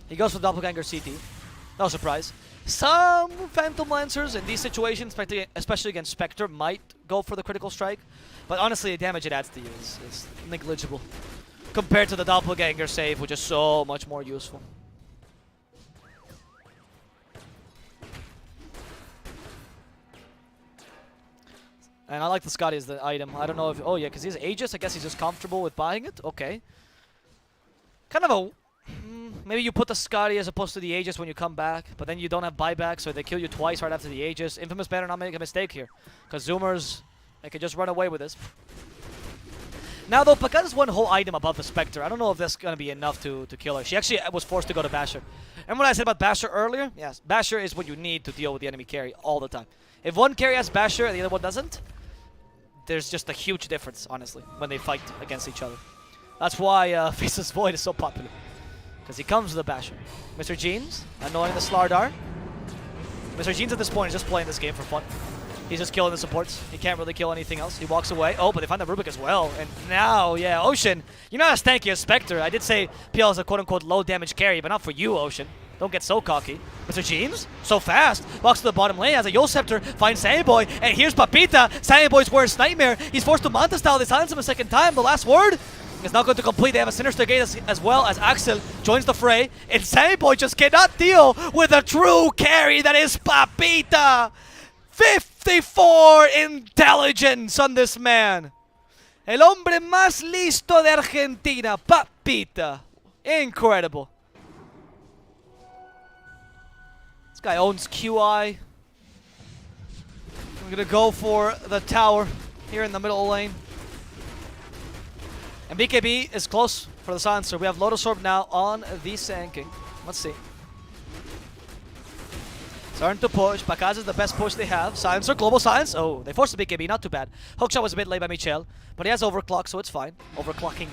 S3: He goes for Doppelganger CT. No surprise. Some Phantom Lancers in these situations, especially against Spectre, might go for the critical strike. But honestly, the damage it adds to you is negligible compared to the Doppelganger save, which is so much more useful. And I like the Scotty as the item. I don't know if... Oh, yeah, because he's Aegis. I guess he's just comfortable with buying it. Okay. Kind of a... maybe you put the Scotty as opposed to the Aegis when you come back, but then you don't have buyback, so they kill you twice right after the Aegis. Infamous better not make a mistake here, because Zoomers, they could just run away with this. Now, though, Pakaz is one whole item above the Spectre. I don't know if that's going to be enough to kill her. She actually was forced to go to Basher. Remember what I said about Basher earlier? Yes, Basher is what you need to deal with the enemy carry all the time. If one carry has Basher and the other one doesn't, there's just a huge difference, honestly, when they fight against each other. That's why Faceless Void is so popular, because he comes with the Basher. Mr. Jeans, annoying the Slardar. Mr. Jeans at this point is just playing this game for fun. He's just killing the supports. He can't really kill anything else. He walks away. Oh, but they find the Rubik as well. And now, yeah, Ocean, you're not as tanky as Spectre. I did say PL is a quote-unquote low-damage carry, but not for you, Ocean. Don't get so cocky. Mr. Jeans, so fast. Walks to the bottom lane as a Yo Scepter finds Sandyboy. And here's Papita. Sandyboy's worst nightmare. He's forced to Manta style. They silence him a second time. The last word is not going to complete. They have a Sinister Gate as well as Axel joins the fray. And Sandyboy just cannot deal with a true carry that is Papita. 54 intelligence on this man. El hombre más listo de Argentina, Papita. Incredible. This guy owns QI. We're gonna go for the tower here in the middle lane. And BKB is close for the silencer. We have Lotus Orb now on the Sand King. Let's see. Starting to push. Pakaz is the best push they have. Silencer, global silence. Oh, they forced the BKB, not too bad. Hookshot was a bit late by Michel, but he has overclock, so it's fine. Overclocking.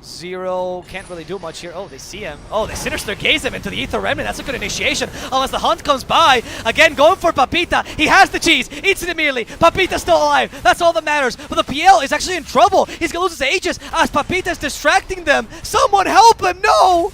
S3: Zero can't really do much here. Oh, they see him. Oh, they Sinister Gaze him into the Ether Remnant. That's a good initiation. Unless the Hunt comes by. Again, going for Papita. He has the cheese. Eats it immediately. Papita's still alive. That's all that matters. But the PL is actually in trouble. He's going to lose his Aegis as Papita's distracting them. Someone help him. No!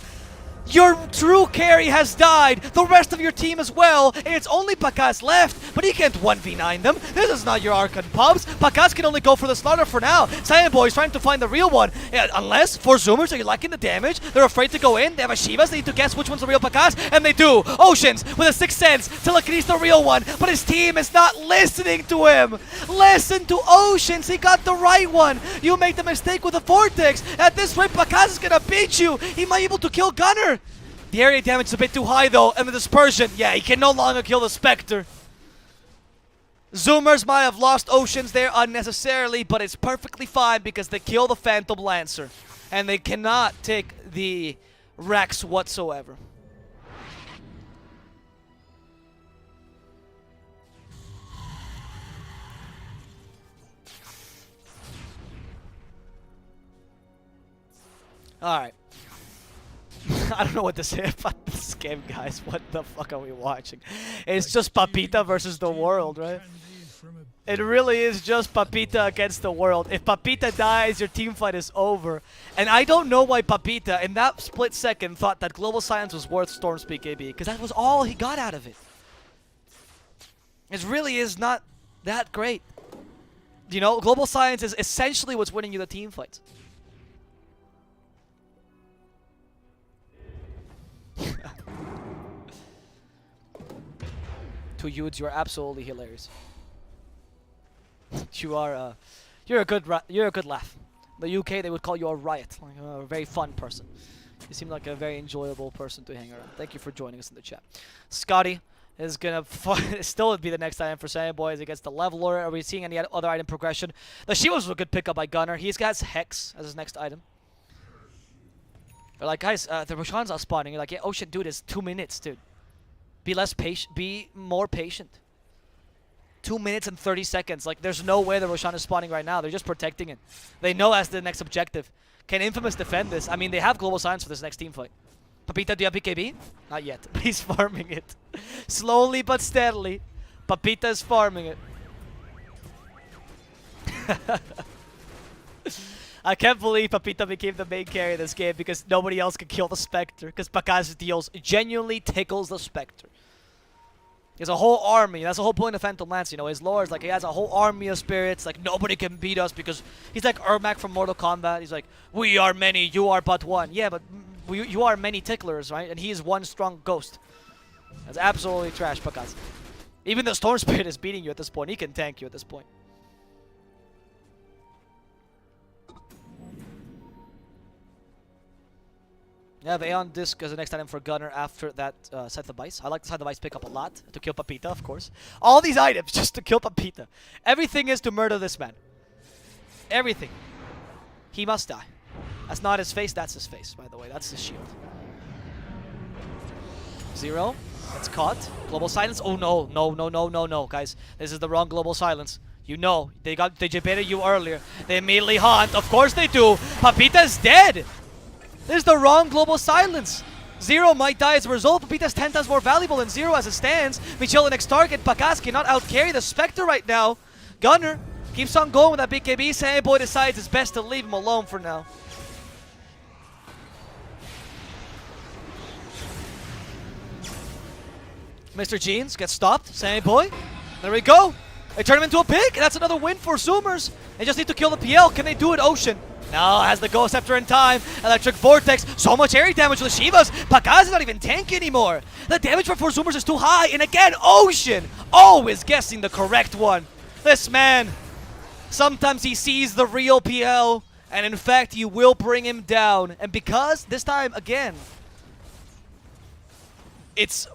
S3: Your true carry has died. The rest of your team as well. And it's only Pakaz left, but he can't 1v9 them. This is not your Archon pubs. Pakaz can only go for the slaughter for now. Silent Boy is trying to find the real one. Yeah, unless, for Zoomers, are you liking the damage? They're afraid to go in. They have a Shivas. They need to guess which one's the real Pakaz. And they do. Oceans with a Sixth Sense to look at he's the real one. But his team is not listening to him. Listen to Oceans. He got the right one. You made the mistake with the Vortex. At this rate, Pakaz is going to beat you. He might be able to kill Gunner. The area damage is a bit too high though, and the dispersion, yeah, he can no longer kill the Spectre. Zoomers might have lost Oceans there unnecessarily, but it's perfectly fine because they kill the Phantom Lancer. And they cannot take the Rex whatsoever. Alright. I don't know what to say about this game, guys. What the fuck are we watching? It's just Papita versus the world, right? It really is just Papita against the world. If Papita dies, your team fight is over. And I don't know why Papita, in that split second, thought that Global Silence was worth Stormspeak AB, because that was all he got out of it. It really is not that great. You know, Global Silence is essentially what's winning you the team fights. To Yudes, you're absolutely hilarious. You are, you're a good laugh. The UK, they would call you a riot, like a very fun person. You seem like a very enjoyable person to hang around. Thank you for joining us in the chat. Scotty is gonna still be the next item for Saiyan Boys against the Leveler. Are we seeing any other item progression? The Shiva was a good pickup by Gunner. He's got Hex as his next item. They're like, guys, the Roshan's not spawning. You're like, yeah, Ocean, dude, it's 2 minutes, dude. Be less patient. Be more patient. 2 minutes and 30 seconds. Like, there's no way the Roshan is spawning right now. They're just protecting it. They know that's the next objective. Can Infamous defend this? I mean, they have Global Science for this next team fight. Papita, do you have BKB? Not yet. But he's farming it. Slowly but steadily. Papita is farming it. I can't believe Papita became the main carry in this game because nobody else can kill the Spectre. Because Pacaz deals genuinely tickles the Spectre. He has a whole army. That's the whole point of Phantom Lance, you know. His lore is like he has a whole army of spirits. Like nobody can beat us because he's like Ermac from Mortal Kombat. He's like, we are many, you are but one. Yeah, but you are many ticklers, right? And he is one strong ghost. That's absolutely trash, Pacaz. Even the Storm Spirit is beating you at this point. He can tank you at this point. You have Aeon Disc as the next item for Gunner after that Scythe of Ice. I like the Scythe of Ice pick up a lot to kill Papita, of course. All these items just to kill Papita. Everything is to murder this man. Everything. He must die. That's not his face, that's his face, by the way. That's his shield. 0. It's caught. Global Silence. Oh no, no, guys. This is the wrong Global Silence. You know, they baited you earlier. They immediately haunt. Of course they do. Papita's dead. This is the wrong Global Silence. 0 might die as a result. Papita's 10 times more valuable than 0 as it stands. Michel the next target. Pacaz cannot outcarry the Spectre right now. Gunner keeps on going with that BKB. Sandboy decides it's best to leave him alone for now. Mr. Jeans gets stopped. Sandboy. There we go. They turn him into a pig. That's another win for Zoomers. They just need to kill the PL. Can they do it, Ocean? No, has the Ghost Scepter in time. Electric Vortex. So much area damage with the Shivas. Pacaz is not even tank anymore. The damage for 4 Zoomers is too high. And again, Ocean always guessing the correct one. This man, sometimes he sees the real PL. And in fact, he will bring him down. And because this time, again, it's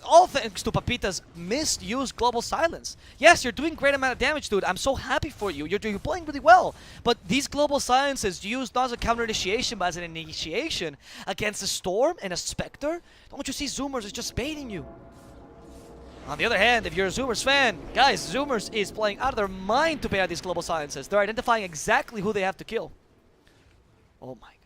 S3: all thanks to Papita's misused Global Silence. Yes, you're doing great amount of damage, dude. I'm so happy for you. You're playing really well. But these Global Silences used not as a counter initiation, but as an initiation against a Storm and a Spectre. Don't you see Zoomers is just baiting you? On the other hand, if you're a Zoomers fan, guys, Zoomers is playing out of their mind to bait out these Global Silences. They're identifying exactly who they have to kill. Oh my god.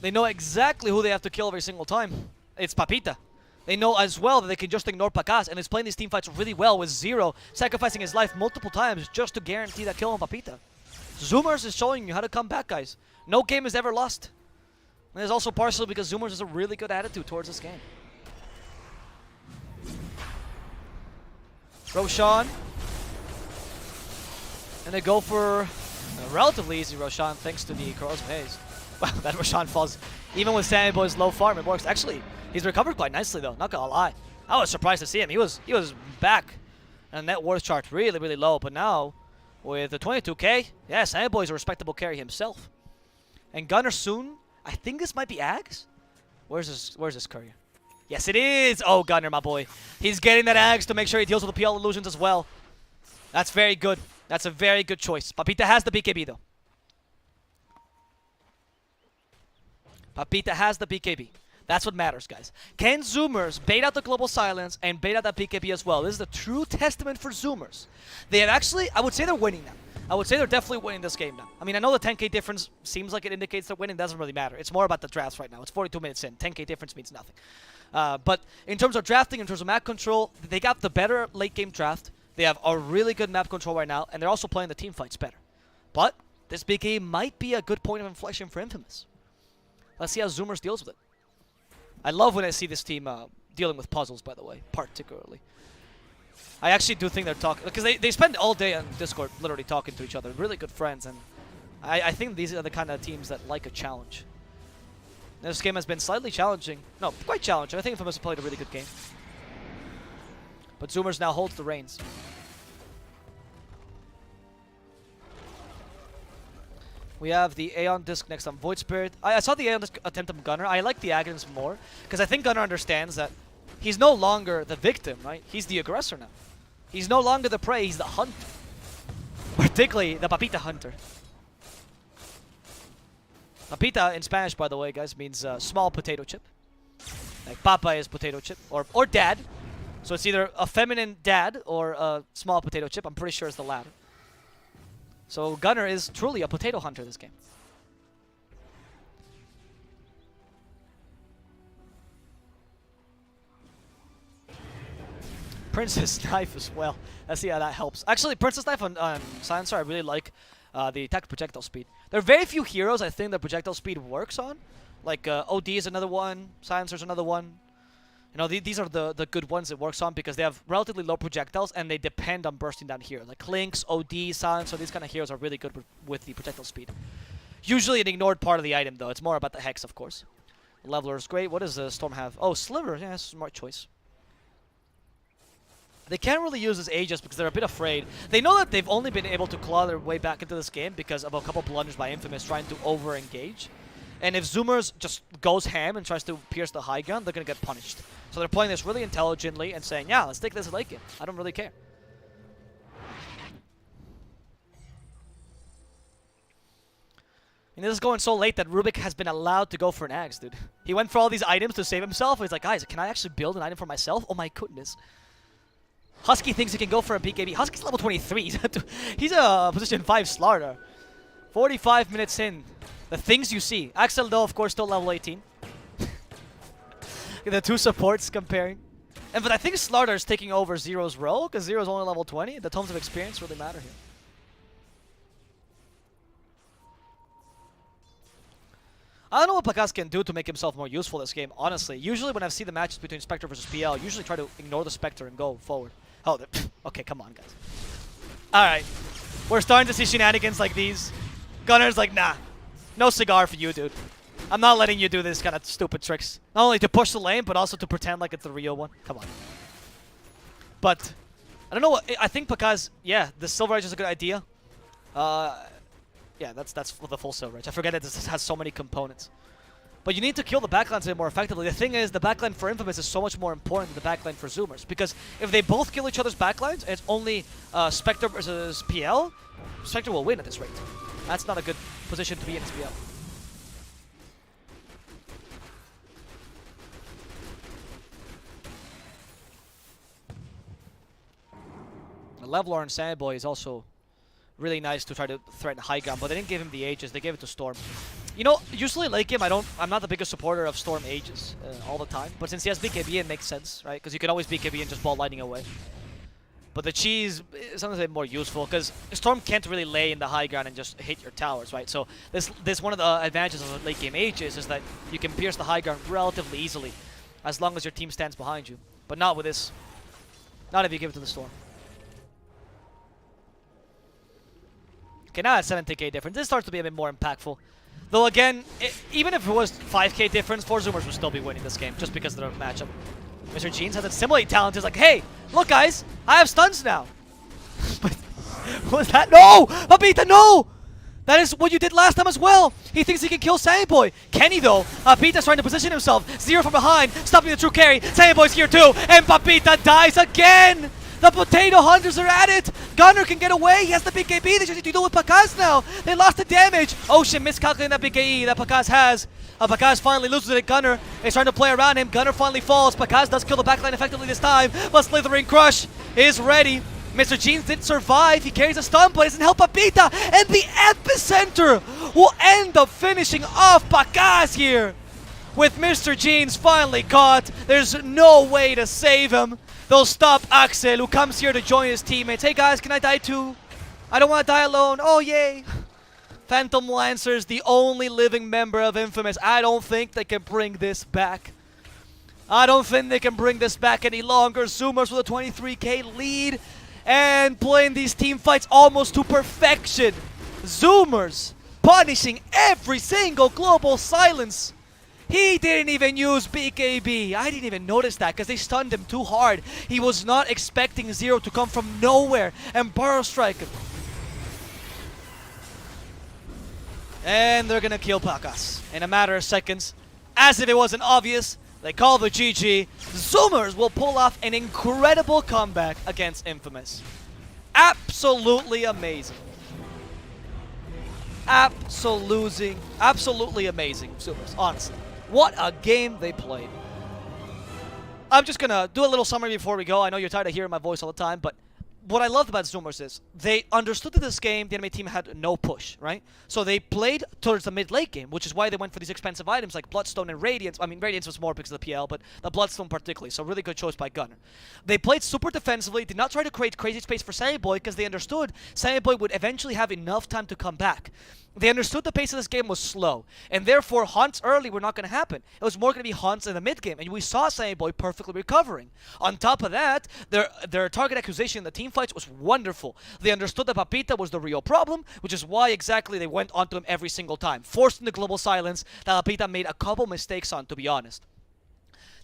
S3: They know exactly who they have to kill every single time. It's Papita. They know as well that they can just ignore Pacaz, and is playing these teamfights really well with 0, sacrificing his life multiple times just to guarantee that kill on Papita. Zoomers is showing you how to come back, guys. No game is ever lost. And it's also partially because Zoomers has a really good attitude towards this game. Roshan. And they go for a relatively easy Roshan thanks to the Corrosive Haze. Wow, that Roshan falls. Even with Sammy Boy's low farm, it works. Actually, he's recovered quite nicely though, not gonna lie. I was surprised to see him. He was back. And net worth chart really, really low. But now, with the 22k, yeah, Sammy Boy's a respectable carry himself. And Gunner soon, I think this might be Ags? Where's this courier? Yes, it is! Oh, Gunner, my boy. He's getting that Ags to make sure he deals with the PL illusions as well. That's very good. That's a very good choice. Papita has the BKB though. Papita has the BKB. That's what matters, guys. Can Zoomers bait out the Global Silence and bait out that BKB as well? This is the true testament for Zoomers. They have actually, I would say they're winning now. I would say they're definitely winning this game now. I mean, I know the 10k difference seems like it indicates they're winning. It doesn't really matter. It's more about the drafts right now. It's 42 minutes in. 10k difference means nothing. But in terms of drafting, in terms of map control, they got the better late game draft. They have a really good map control right now, and they're also playing the team fights better. But this BKB might be a good point of inflection for Infamous. Let's see how Zoomers deals with it. I love when I see this team dealing with puzzles, by the way, particularly. I actually do think they're talking, because they spend all day on Discord literally talking to each other. Really good friends, and I think these are the kind of teams that like a challenge. This game has been slightly challenging. No, quite challenging. I think Infamous played a really good game. But Zoomers now holds the reins. We have the Aeon Disc next on Void Spirit. I saw the Aeon Disc attempt on Gunner. I like the Agons more, because I think Gunner understands that he's no longer the victim, right? He's the aggressor now. He's no longer the prey, he's the hunter. Particularly the Papita hunter. Papita in Spanish, by the way, guys, means small potato chip. Like Papa is potato chip, or dad. So it's either a feminine dad or a small potato chip. I'm pretty sure it's the latter. So Gunner is truly a potato hunter this game. Princess Knife as well. Let's see how that helps. Actually, Princess Knife on Silencer, I really like the attack projectile speed. There are very few heroes I think that projectile speed works on. Like OD is another one, Silencer's another one. You know, these are the good ones it works on because they have relatively low projectiles and they depend on bursting down here. Like Clinks, OD, Silencer, these kind of heroes are really good with the projectile speed. Usually an ignored part of the item though. It's more about the Hex, of course. Leveler is great. What does Storm have? Oh, Sliver. Yeah, that's a smart choice. They can't really use his Aegis because they're a bit afraid. They know that they've only been able to claw their way back into this game because of a couple blunders by Infamous trying to over-engage. And if Zoomers just goes ham and tries to pierce the high ground, they're going to get punished. So they're playing this really intelligently and saying, yeah, let's take this late game. I don't really care. And this is going so late that Rubik has been allowed to go for an axe, dude. He went for all these items to save himself. He's like, guys, can I actually build an item for myself? Oh my goodness. Husky thinks he can go for a BKB. Husky's level 23. He's a position 5 Slarder. 45 minutes in. The things you see. Axel, though, of course, still level 18. The two supports comparing. But I think Slarder is taking over Zero's role because Zero's only level 20. The tomes of experience really matter here. I don't know what Pakas can do to make himself more useful this game, honestly. Usually when I see the matches between Spectre versus PL, I usually try to ignore the Spectre and go forward. Oh, okay, come on, guys. Alright. We're starting to see shenanigans like these. Gunner's like, nah. No cigar for you, dude. I'm not letting you do this kind of stupid tricks. Not only to push the lane, but also to pretend like it's the real one. Come on. But, I don't know what... I think Pakas... Yeah, the Silver Edge is a good idea. Yeah, that's the full Silver Edge. I forget that this has so many components. But you need to kill the backlines a bit more effectively. The thing is, the backline for Infamous is so much more important than the backline for Zoomers. Because if they both kill each other's backlines, and it's only Spectre versus PL, Spectre will win at this rate. That's not a good position to be in SPL. The Leveler and Sandboy is also really nice to try to threaten high ground, but they didn't give him the Aegis, they gave it to Storm. You know, usually late game I'm not the biggest supporter of Storm Aegis all the time, but since he has BKB it makes sense, right? Because you can always BKB and just ball lightning away. But the cheese is sometimes a bit more useful because Storm can't really lay in the high ground and just hit your towers, right? So this one of the advantages of late game Aegis is that you can pierce the high ground relatively easily as long as your team stands behind you. But not with this. Not if you give it to the Storm. Okay, now at 70k difference, this starts to be a bit more impactful. Though again, even if it was 5k difference, 4 Zoomers would still be winning this game just because of the matchup. Mr. Jeans has a simulate talent. He's like, hey, look guys, I have stuns now. But what was that? No! Papita, no! That is what you did last time as well. He thinks he can kill Sandboy. Can he though? Papita's trying to position himself. Zero from behind, stopping the true carry. Sandboy's here too, and Papita dies again! The Potato Hunters are at it! Gunner can get away! He has the BKB! They just need to deal with Pakas now! They lost the damage! Ocean miscalculating that BKE that Pakas has. Pakas finally loses it. Gunner is trying to play around him. Gunner finally falls. Pakas does kill the backline effectively this time. But Slithering Crush is ready. Mr. Jeans did survive. He carries a stun, but it doesn't help Papita. And the Epicenter will end up finishing off Pakas here. With Mr. Jeans finally caught, there's no way to save him. They'll stop Axel, who comes here to join his teammates. Hey guys, can I die too? I don't want to die alone. Oh, yay. Phantom Lancer's the only living member of Infamous. I don't think they can bring this back. I don't think they can bring this back any longer. Zoomers with a 23k lead and playing these team fights almost to perfection. Zoomers punishing every single global silence. He didn't even use BKB. I didn't even notice that because they stunned him too hard. He was not expecting Zero to come from nowhere and Burrow Strike him. And they're gonna kill Pakas in a matter of seconds. As if it wasn't obvious, they call the GG. Zoomers will pull off an incredible comeback against Infamous. Absolutely amazing. Absolutely amazing, Zoomers, honestly. What a game they played. I'm just gonna do a little summary before we go. I know you're tired of hearing my voice all the time, but what I loved about Zoomers is they understood that this game, the enemy team had no push, right? So they played towards the mid-late game, which is why they went for these expensive items like Bloodstone and Radiance. I mean, Radiance was more because of the PL, but the Bloodstone particularly, so really good choice by Gunner. They played super defensively, did not try to create crazy space for Sammy Boy because they understood Sammy Boy would eventually have enough time to come back. They understood the pace of this game was slow, and therefore haunts early were not going to happen. It was more going to be haunts in the mid game, and we saw Sammy Boy perfectly recovering. On top of that, their target acquisition in the team fights was wonderful. They understood that Papita was the real problem, which is why exactly they went onto him every single time, forcing the global silence that Papita made a couple mistakes on, to be honest.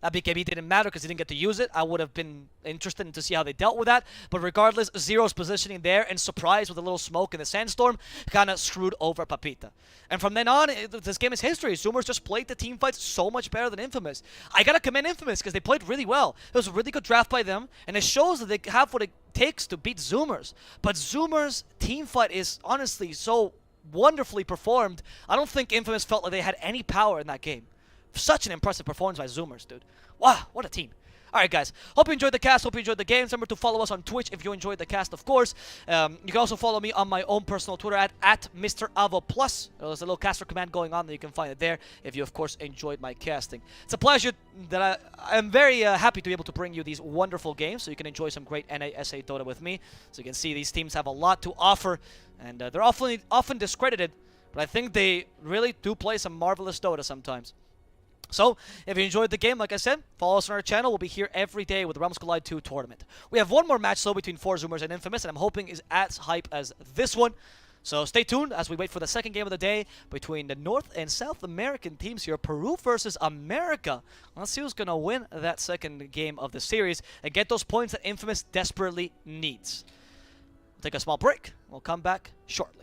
S3: That BKB didn't matter because he didn't get to use it. I would have been interested to see how they dealt with that. But regardless, Zero's positioning there and surprise with a little smoke in the sandstorm kind of screwed over Papita. And from then on, this game is history. Zoomers just played the team fights so much better than Infamous. I gotta commend Infamous because they played really well. It was a really good draft by them, and it shows that they have what it takes to beat Zoomers. But Zoomers' team fight is honestly so wonderfully performed. I don't think Infamous felt like they had any power in that game. Such an impressive performance by Zoomers, dude. Wow, what a team. Alright, guys. Hope you enjoyed the cast. Hope you enjoyed the games. Remember to follow us on Twitch if you enjoyed the cast, of course. You can also follow me on my own personal Twitter at Mr. Avo Plus. There's a little caster command going on that you can find it there if you, of course, enjoyed my casting. It's a pleasure that I'm very happy to be able to bring you these wonderful games so you can enjoy some great NASA Dota with me. So you can see these teams have a lot to offer, and they're often discredited, but I think they really do play some marvelous Dota sometimes. So, if you enjoyed the game, like I said, follow us on our channel. We'll be here every day with the Realms Collide 2 tournament. We have one more match, though, between 4 Zoomers and Infamous, and I'm hoping is as hype as this one. So stay tuned as we wait for the second game of the day between the North and South American teams here. Peru versus America. Let's see who's going to win that second game of the series and get those points that Infamous desperately needs. We'll take a small break. We'll come back shortly.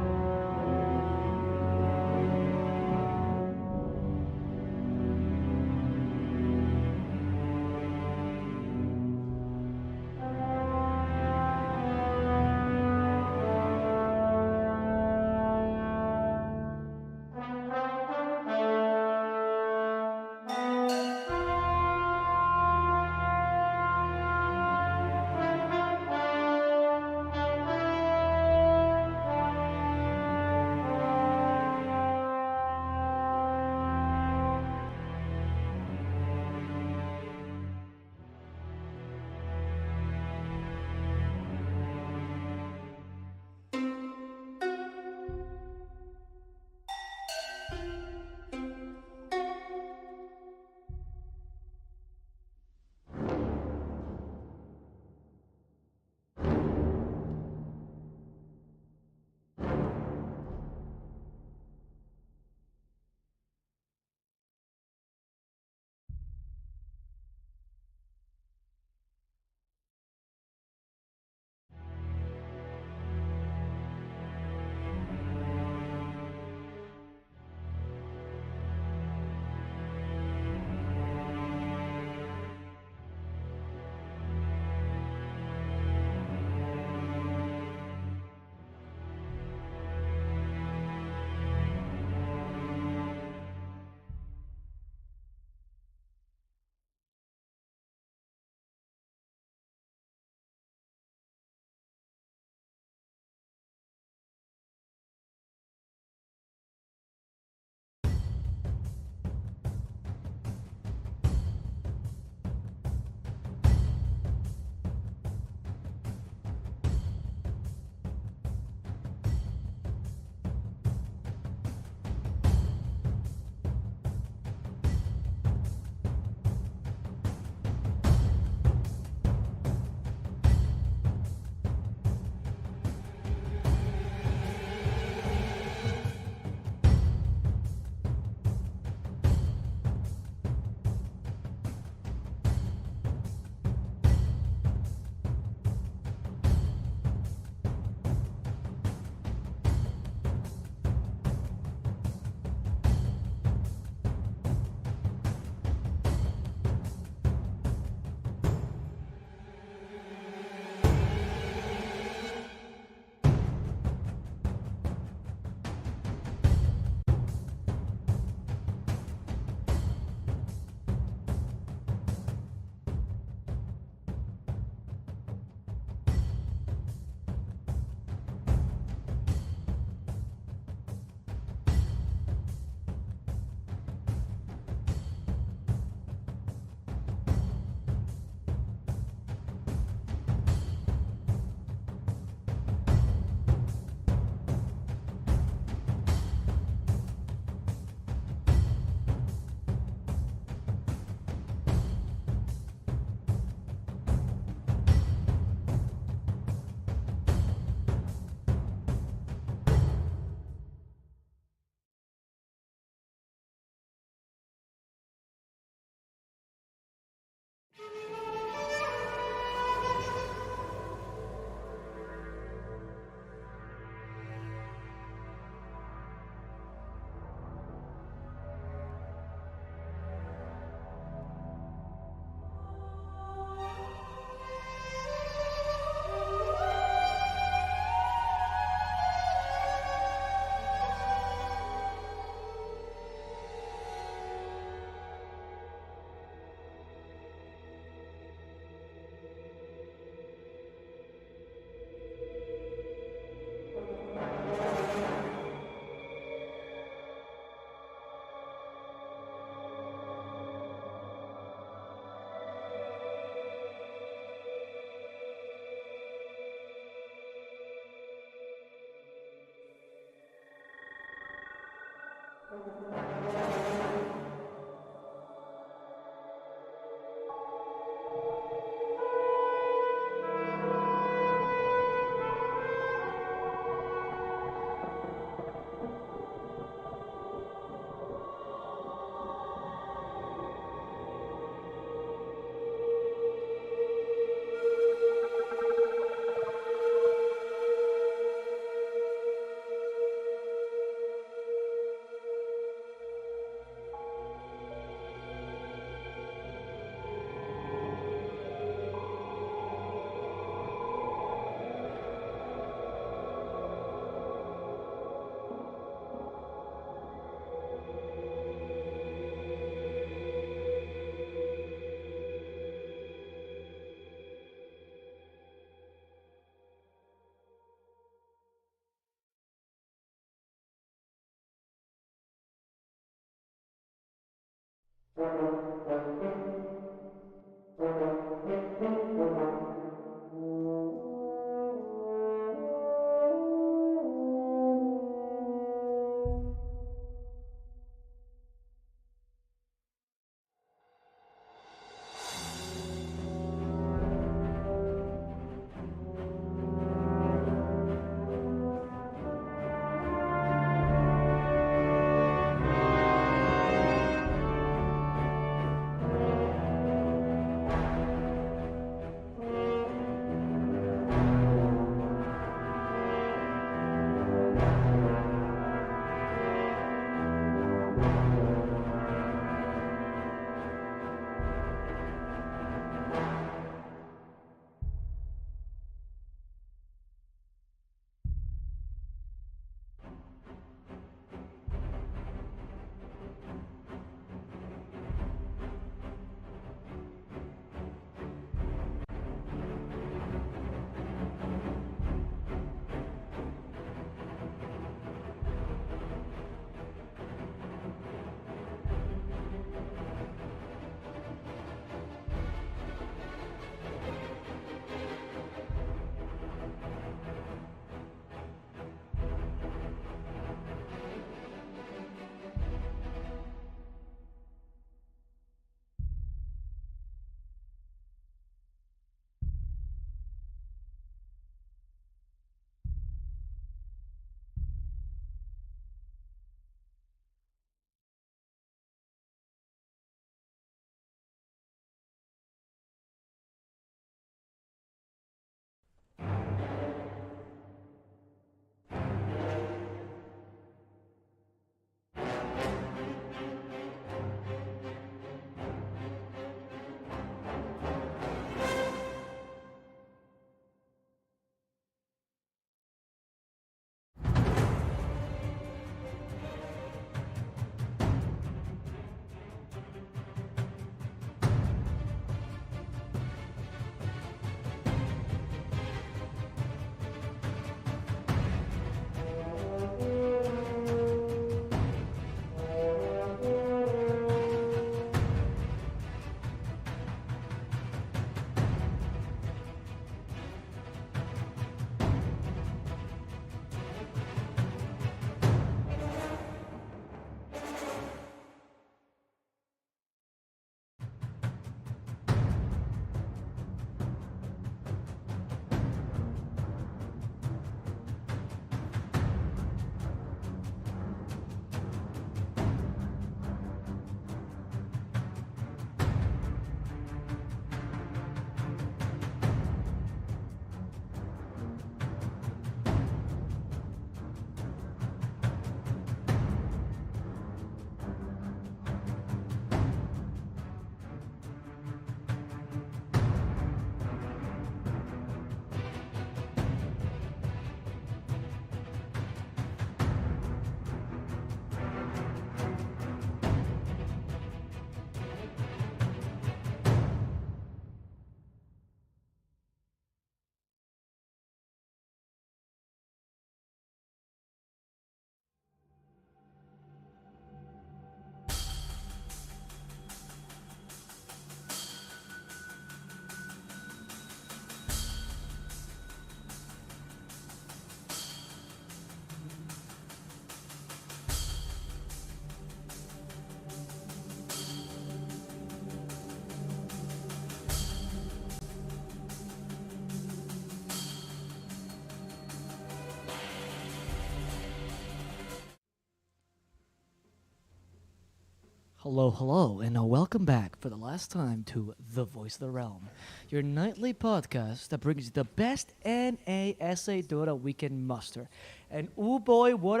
S1: Hello, and welcome back for the last time to The Voice of the Realm, your nightly podcast that brings you the best NASA Dota we can muster. And oh boy, what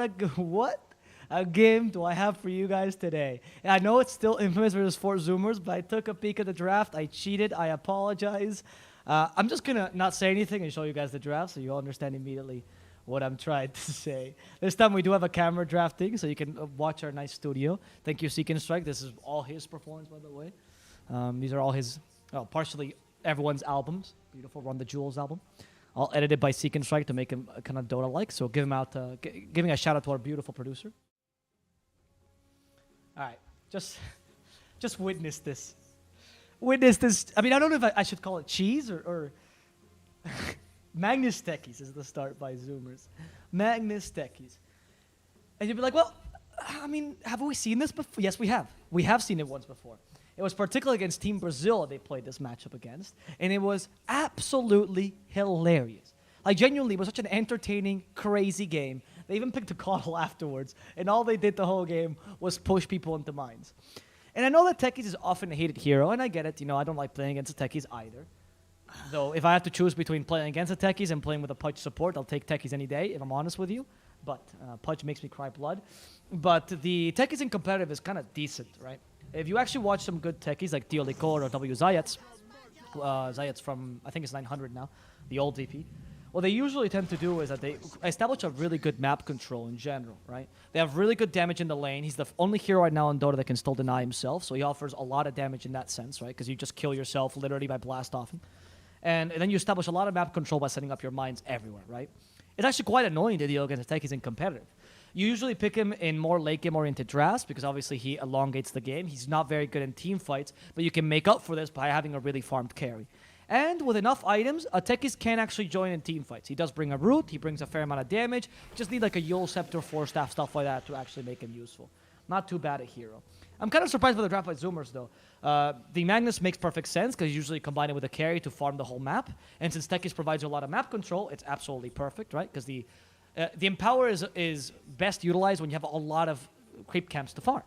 S1: a game do I have for you guys today. And I know it's still Infamous versus 4 Zoomers, but I took a peek at the draft. I cheated. I apologize. I'm just gonna not say anything and show you guys the draft so you'll understand immediately what I'm trying to say. This time we do have a camera drafting, so you can watch our nice studio. Thank you, Seek and Strike. This is all his performance, by the way. These are all his, partially everyone's albums. Beautiful Run the Jewels album. All edited by Seek and Strike to make him kind of Dota-like. So give him out, giving a shout out to our beautiful producer. All right, just witness this. Witness this. I mean, I don't know if I should call it cheese or Magnus Techies is the start by Zoomers. Magnus Techies. And you'd be like, well, I mean, have we seen this before? Yes, we have. We have seen it once before. It was particularly against Team Brazil they played this matchup against. And it was absolutely hilarious. Like, genuinely, it was such an entertaining, crazy game. They even picked a coddle afterwards. And all they did the whole game was push people into mines. And I know that Techies is often a hated hero, and I get it. You know, I don't like playing against the Techies either. Though, if I have to choose between playing against the Techies and playing with a Pudge support, I'll take Techies any day, if I'm honest with you. But Pudge makes me cry blood. But the Techies in competitive is kind of decent, right? If you actually watch some good Techies, like Tio Licor or W Zayats, Zayats from, I think it's 900 now, the old VP, what they usually tend to do is that they establish a really good map control in general, right? They have really good damage in the lane. He's the only hero right now in Dota that can still deny himself, so he offers a lot of damage in that sense, right? Because you just kill yourself literally by blast offing. And then you establish a lot of map control by setting up your mines everywhere, right? It's actually quite annoying to deal against Techies in competitive. You usually pick him in more late game oriented drafts because obviously he elongates the game. He's not very good in team fights, but you can make up for this by having a really farmed carry. And with enough items, a Techies can actually join in team fights. He does bring a root, he brings a fair amount of damage. You just need like a Yule Scepter, 4-staff, stuff like that to actually make him useful. Not too bad a hero. I'm kind of surprised by the draft by Zoomers, though. The Magnus makes perfect sense because you usually combine it with a carry to farm the whole map. And since Techies provides you a lot of map control, it's absolutely perfect, right? Because the Empower is best utilized when you have a lot of creep camps to farm.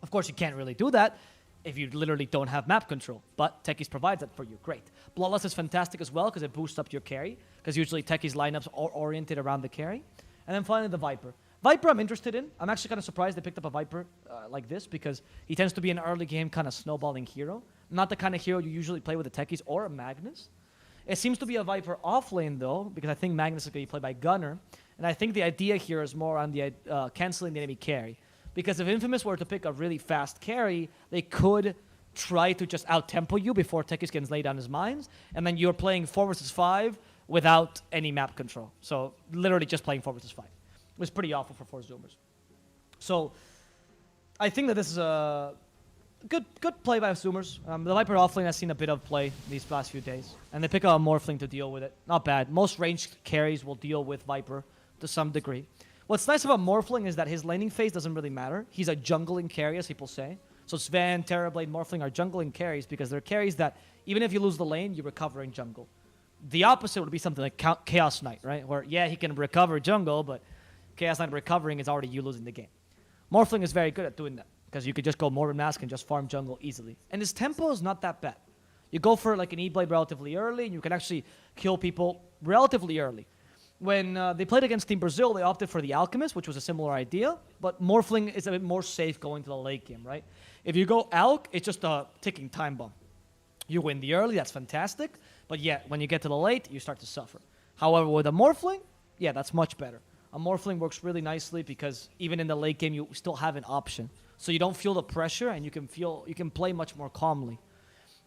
S1: Of course, you can't really do that if you literally don't have map control. But Techies provides that for you. Great. Bloodlust is fantastic as well because it boosts up your carry. Because usually Techies lineups are oriented around the carry. And then finally, the Viper. Viper I'm interested in. I'm actually kind of surprised they picked up a Viper like this because he tends to be an early game kind of snowballing hero. Not the kind of hero you usually play with a Techies or a Magnus. It seems to be a Viper off lane though because I think Magnus is going to be played by Gunner. And I think the idea here is more on the canceling the enemy carry. Because if Infamous were to pick a really fast carry, they could try to just out-tempo you before Techies can lay down his mines. And then you're playing 4 versus 5 without any map control. So literally just playing 4 versus 5. It was pretty awful for 4 Zoomers. So I think that this is a good play by Zoomers. The Viper offlane has seen a bit of play these last few days. And they pick up a Morphling to deal with it. Not bad. Most ranged carries will deal with Viper to some degree. What's nice about Morphling is that his laning phase doesn't really matter. He's a jungling carry, as people say. So Sven, Terrorblade, Morphling are jungling carries because they're carries that even if you lose the lane, you recover in jungle. The opposite would be something like Chaos Knight, right? Where, yeah, he can recover jungle, but Chaos Knight recovering is already you losing the game. Morphling is very good at doing that because you could just go Morbid Mask and just farm jungle easily. And his tempo is not that bad. You go for like an E-Blade relatively early and you can actually kill people relatively early. When they played against Team Brazil, they opted for the Alchemist, which was a similar idea, but Morphling is a bit more safe going to the late game, right? If you go Alch, it's just a ticking time bomb. You win the early, that's fantastic, but yeah, when you get to the late, you start to suffer. However, with a Morphling, yeah, that's much better. A Morphling works really nicely because even in the late game, you still have an option. So you don't feel the pressure and you can play much more calmly.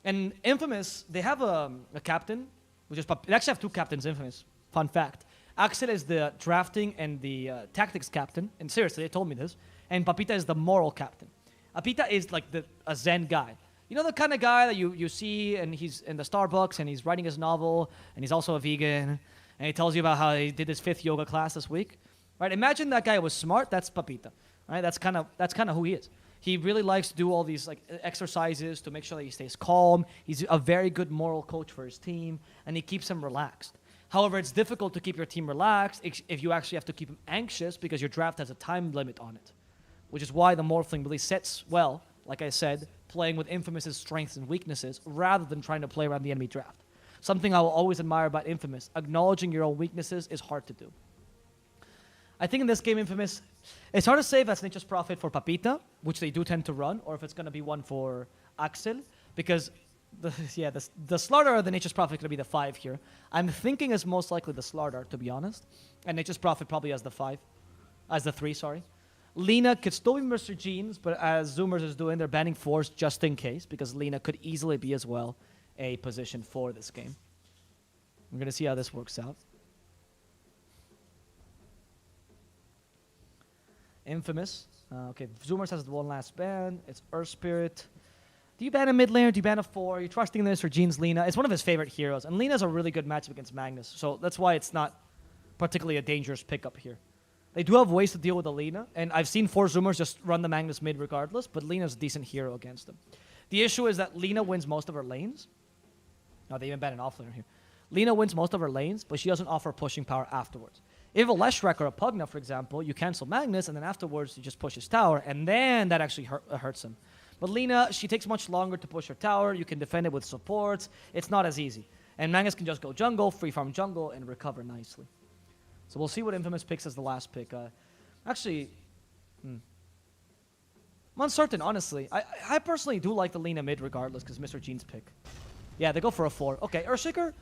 S1: And Infamous, they have a captain, which is, they actually have 2 captains, Infamous. Fun fact. Axel is the drafting and the tactics captain, and seriously, they told me this. And Papita is the moral captain. Papita is like a Zen guy. You know the kind of guy that you see and he's in the Starbucks and he's writing his novel and he's also a vegan and he tells you about how he did his 5th yoga class this week, right? Imagine that guy was smart. That's Papita, right? That's kind of who he is. He really likes to do all these like exercises to make sure that he stays calm. He's a very good moral coach for his team and he keeps them relaxed. However, it's difficult to keep your team relaxed if you actually have to keep them anxious because your draft has a time limit on it, which is why the Morphling really sets well like I said, playing with Infamous's strengths and weaknesses rather than trying to play around the enemy draft. Something I will always admire about Infamous. Acknowledging your own weaknesses is hard to do. I think in this game, Infamous, it's hard to say if that's Nature's Prophet for Papita, which they do tend to run, or if it's going to be one for Axel, because the Slardar or the Nature's Prophet going to be the 5 here. I'm thinking it's most likely the Slardar, to be honest, and Nature's Prophet probably as the 5, as the 3, sorry. Lina could still be Mr. Jeans, but as Zoomers is doing, they're banning Force just in case, because Lina could easily be as well a position for this game. We're going to see how this works out. Infamous. Okay, Zoomers has the one last ban. It's Earth Spirit. Do you ban a mid laner? Do you ban a 4? Are you trusting this for Jean's Lina? It's one of his favorite heroes, and Lina's a really good matchup against Magnus, so that's why it's not particularly a dangerous pickup here. They do have ways to deal with the Lina, and I've seen 4 Zoomers just run the Magnus mid regardless, but Lina's a decent hero against them. The issue is that Lina wins most of her lanes. No, they even ban an offlaner here. Lina wins most of her lanes, but she doesn't offer pushing power afterwards. If a Leshrac or a Pugna, for example, you cancel Magnus, and then afterwards you just push his tower, and then that actually hurts him. But Lina, she takes much longer to push her tower. You can defend it with supports. It's not as easy. And Magnus can just go jungle, free farm jungle, and recover nicely. So we'll see what Infamous picks as the last pick. Actually, I'm uncertain, honestly. I personally do like the Lina mid regardless, because Mr. Jean's pick. Yeah, they go for a 4. Okay, Earthshaker.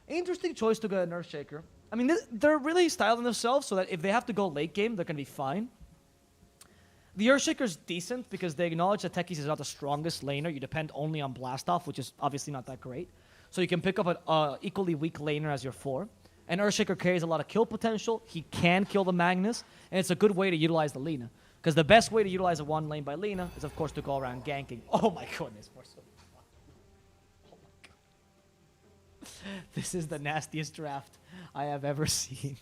S1: Interesting choice to go an Earthshaker. I mean, they're really styling themselves so that if they have to go late game, they're going to be fine. The Earthshaker's decent because they acknowledge that Techies is not the strongest laner. You depend only on Blastoff, which is obviously not that great. So you can pick up an equally weak laner as your 4. And Earthshaker carries a lot of kill potential. He can kill the Magnus, and it's a good way to utilize the Lina. Because the best way to utilize a 1 lane by Lina is, of course, to go around ganking. Oh my goodness, we're so... This is the nastiest draft I have ever seen.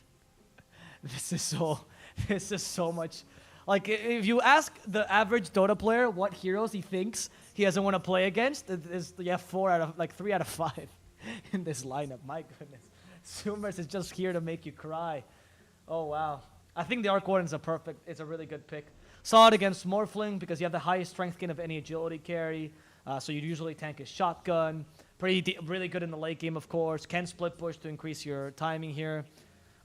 S1: This is so much. Like, if you ask the average Dota player what heroes he thinks he doesn't want to play against, you have 3 out of 5 in this lineup. My goodness. Zoomers is just here to make you cry. Oh, wow. I think the Arc Warden's it's a really good pick. Saw it against Morphling because you have the highest strength gain of any agility carry. So you usually tank his shotgun. Really good in the late game, of course. Can split push to increase your timing here.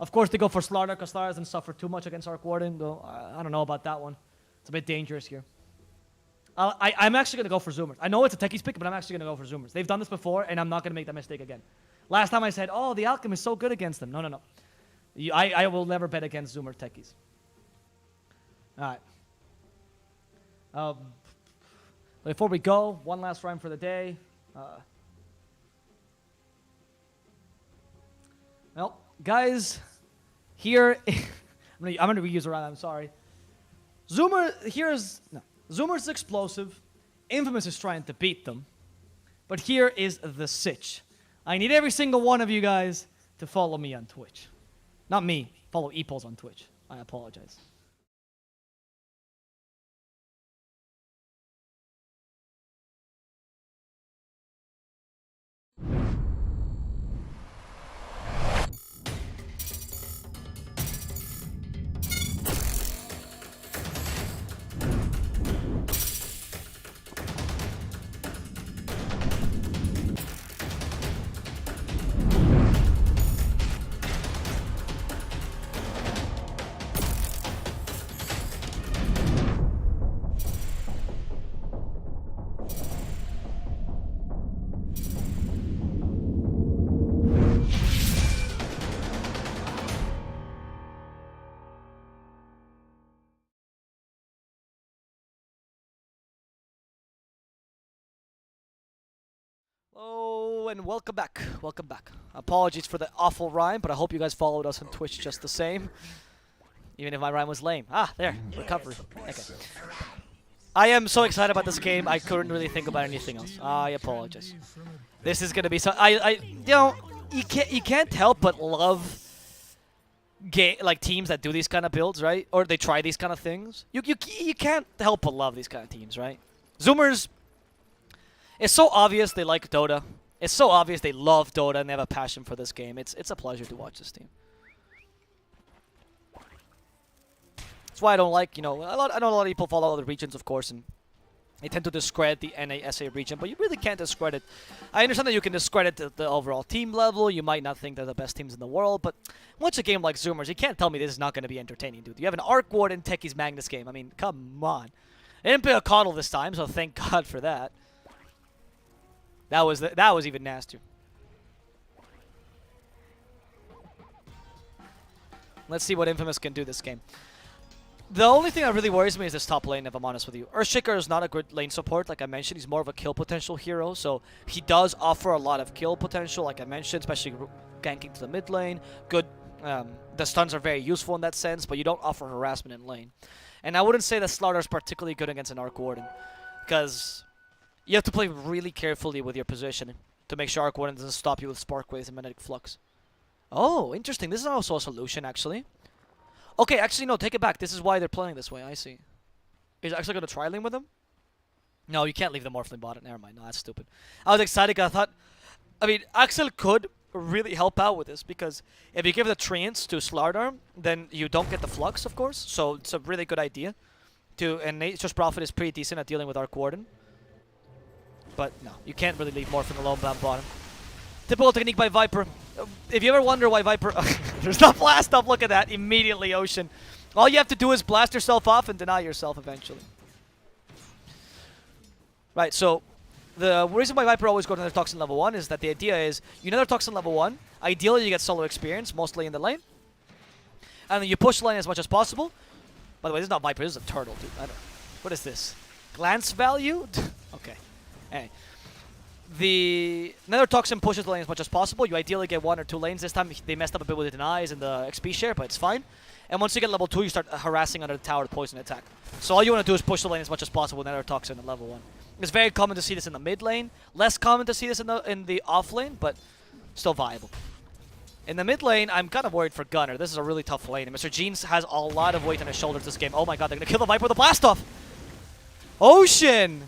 S1: Of course, they go for Slardar because Slardar doesn't suffer too much against Arc Warden, though I don't know about that one. It's a bit dangerous here. I'm actually going to go for Zoomers. I know it's a Techies pick, but I'm actually going to go for Zoomers. They've done this before, and I'm not going to make that mistake again. Last time I said, oh, the Alchemist is so good against them. No. I will never bet against Zoomer Techies. All right. Before we go, one last rhyme for the day. Well, guys, here I'm gonna reuse a rhyme. I'm sorry. Zoomers is explosive. Infamous is trying to beat them, but here is the sitch. I need every single one of you guys to follow me on Twitch. Not me. Follow Epols on Twitch. I apologize. Hello and welcome back. Welcome back. Apologies for the awful rhyme, but I hope you guys followed us on Twitch just the same. Even if my rhyme was lame. Ah, there. Recovery. Okay. I am so excited about this game, I couldn't really think about anything else. I apologize. This is gonna be so... you can't help but love teams that do these kind of builds, right? Or they try these kind of things. You can't help but love these kind of teams, right? Zoomers... It's so obvious they like Dota. It's so obvious they love Dota and they have a passion for this game. It's a pleasure to watch this team. That's why I don't like, I know a lot of people follow other regions, of course, and
S3: They tend to discredit the NASA region, but you really can't discredit. I understand that you can discredit the overall team level. You might not think they're the best teams in the world, but watch a game like Zoomers. You can't tell me this is not going to be entertaining, dude. You have an Arc Ward and Techie's Magnus game. I mean, come on. They didn't pick a Coddle this time, so thank God for that. That was even nastier. Let's see what Infamous can do this game. The only thing that really worries me is this top lane, if I'm honest with you. Earthshaker is not a good lane support, like I mentioned. He's more of a kill potential hero, so he does offer a lot of kill potential, like I mentioned, especially ganking to the mid lane. Good, the stuns are very useful in that sense, but you don't offer harassment in lane. And I wouldn't say that Slardar is particularly good against an Arc Warden, because you have to play really carefully with your position to make sure Arc Warden doesn't stop you with Spark Waves and Magnetic Flux. Oh, interesting. This is also a solution, actually. Okay, actually, no, take it back. This is why they're playing this way. I see. He's actually going to tri-lane with him? No, you can't leave the Morphling bot. Never mind. No, that's stupid. I was excited because I thought... I mean, Axel could really help out with this because if you give the Treants to Slardar, then you don't get the Flux, of course. So it's a really good idea. And Nature's Prophet is pretty decent at dealing with Arc Warden. But no, you can't really leave Morphling alone down bottom. Typical technique by Viper. If you ever wonder why Viper... There's no blast off. Look at that. Immediately Ocean. All you have to do is blast yourself off and deny yourself eventually. Right, so the reason why Viper always go to Nether Toxin level 1 is that the idea is you Nether Toxin level 1. Ideally, you get solo experience, mostly in the lane. And then you push the lane as much as possible. By the way, this is not Viper. This is a turtle, dude. What is this? Glance value? Okay. Anyway. The Nether Toxin pushes the lane as much as possible. You ideally get 1 or 2 lanes. This time they messed up a bit with the denies and the XP share, but it's fine. And once you get level 2, you start harassing under the tower with poison attack. So all you want to do is push the lane as much as possible with Nether Toxin at level 1. It's very common to see this in the mid lane. Less common to see this in the off lane, but still viable. In the mid lane, I'm kind of worried for Gunner. This is a really tough lane. And Mr. Jeans has a lot of weight on his shoulders this game. Oh my god, they're going to kill the Viper with a blast off! Ocean!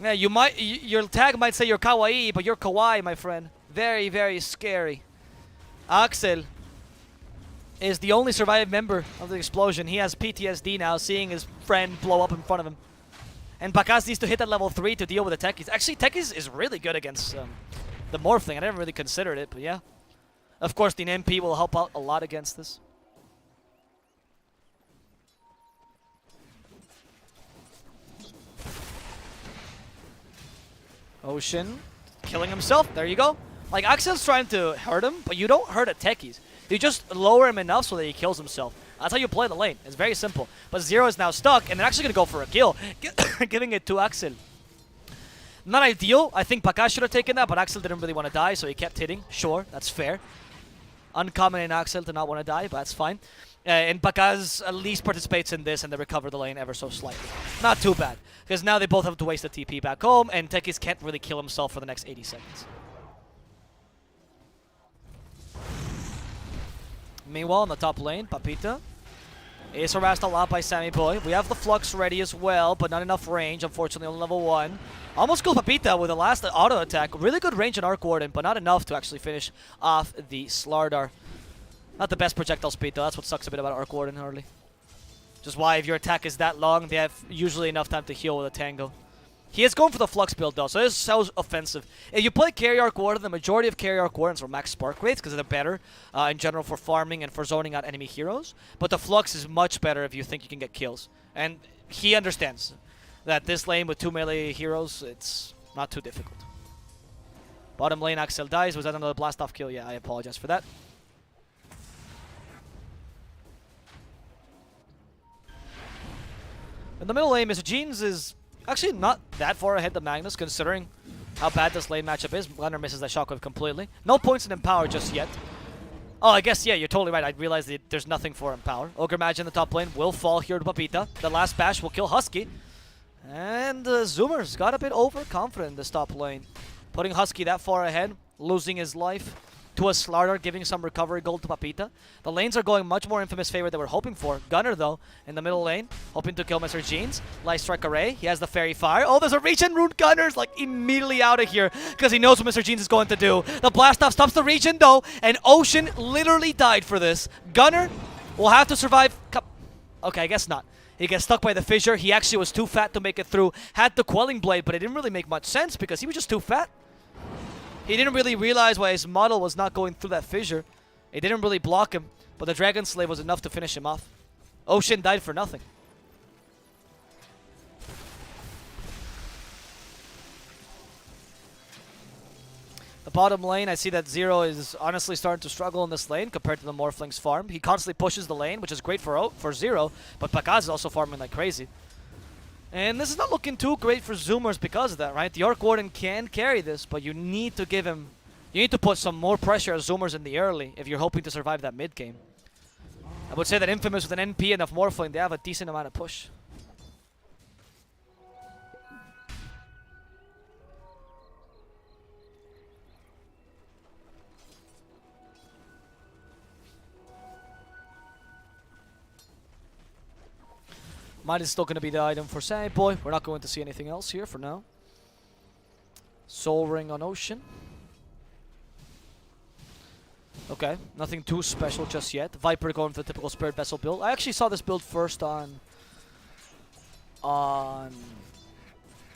S3: Yeah, your tag might say you're kawaii, but you're kawaii, my friend. Very, very scary. Axel is the only surviving member of the explosion. He has PTSD now, seeing his friend blow up in front of him. And Bakas needs to hit that level 3 to deal with the Techies. Actually, Techies is really good against the Morphling. I never really considered it, but yeah. Of course, the MP will help out a lot against this. Ocean killing himself. There you go. Like, Axel's trying to hurt him, but you don't hurt a Techies. You just lower him enough so that he kills himself. That's how you play the lane. It's very simple. But Zero is now stuck, and they're actually going to go for a kill, giving it to Axel. Not ideal. I think Bakas should have taken that, but Axel didn't really want to die, so he kept hitting. Sure, that's fair. Uncommon in Axel to not want to die, but that's fine. And Bakas at least participates in this, and they recover the lane ever so slightly. Not too bad, because now they both have to waste the TP back home, and Techies can't really kill himself for the next 80 seconds. Meanwhile, on the top lane, Papita is harassed a lot by Sammy Boy. We have the Flux ready as well, but not enough range, unfortunately, on level 1. Almost killed Papita with the last auto attack. Really good range on Arc Warden, but not enough to actually finish off the Slardar. Not the best projectile speed, though. That's what sucks a bit about Arc Warden early. Just why, if your attack is that long, they have usually enough time to heal with a Tango. He is going for the Flux build, though, so this sounds offensive. If you play carry Arc Warden, the majority of carry Arc Wardens are max Spark rates because they're better in general for farming and for zoning out enemy heroes. But the Flux is much better if you think you can get kills. And he understands that this lane with 2 melee heroes, it's not too difficult. Bottom lane, Axel dies. Was that another blast-off kill? Yeah, I apologize for that. In the middle lane, Mr. Jeans is actually not that far ahead of Magnus, considering how bad this lane matchup is. Gunner misses that shockwave completely. No points in Empower just yet. Oh, I guess, yeah, you're totally right. I realized that there's nothing for Empower. Ogre Magi in the top lane will fall here to Papita. The last bash will kill Husky. And Zoomers got a bit overconfident in this top lane. Putting Husky that far ahead, losing his life to a Slardar, giving some recovery gold to Papita. The lanes are going much more Infamous favor than we're hoping for. Gunner, though, in the middle lane, hoping to kill Mr. Jeans. Light Strike Array. He has the Fairy Fire. Oh, there's a regen rune. Gunner's like immediately out of here because he knows what Mr. Jeans is going to do. The blast off stops the regen, though, and Ocean literally died for this. Gunner will have to survive. Okay, I guess not. He gets stuck by the fissure. He actually was too fat to make it through. Had the Quelling Blade, but it didn't really make much sense because he was just too fat. He didn't really realize why his model was not going through that fissure. It didn't really block him, but the Dragon Slave was enough to finish him off. Ocean died for nothing. The bottom lane, I see that Zero is honestly starting to struggle in this lane compared to the Morphling's farm. He constantly pushes the lane, which is great for Zero, but b2 is also farming like crazy. And this is not looking too great for Zoomers because of that, right? The Arc Warden can carry this, but you need to give him... You need to put some more pressure on Zoomers in the early if you're hoping to survive that mid game. I would say that Infamous with an NP and a Morphling, they have a decent amount of push. Mine is still going to be the item for Boy. We're not going to see anything else here for now. Soul Ring on Ocean. Okay, nothing too special just yet. Viper going for the typical Spirit Vessel build. I actually saw this build first on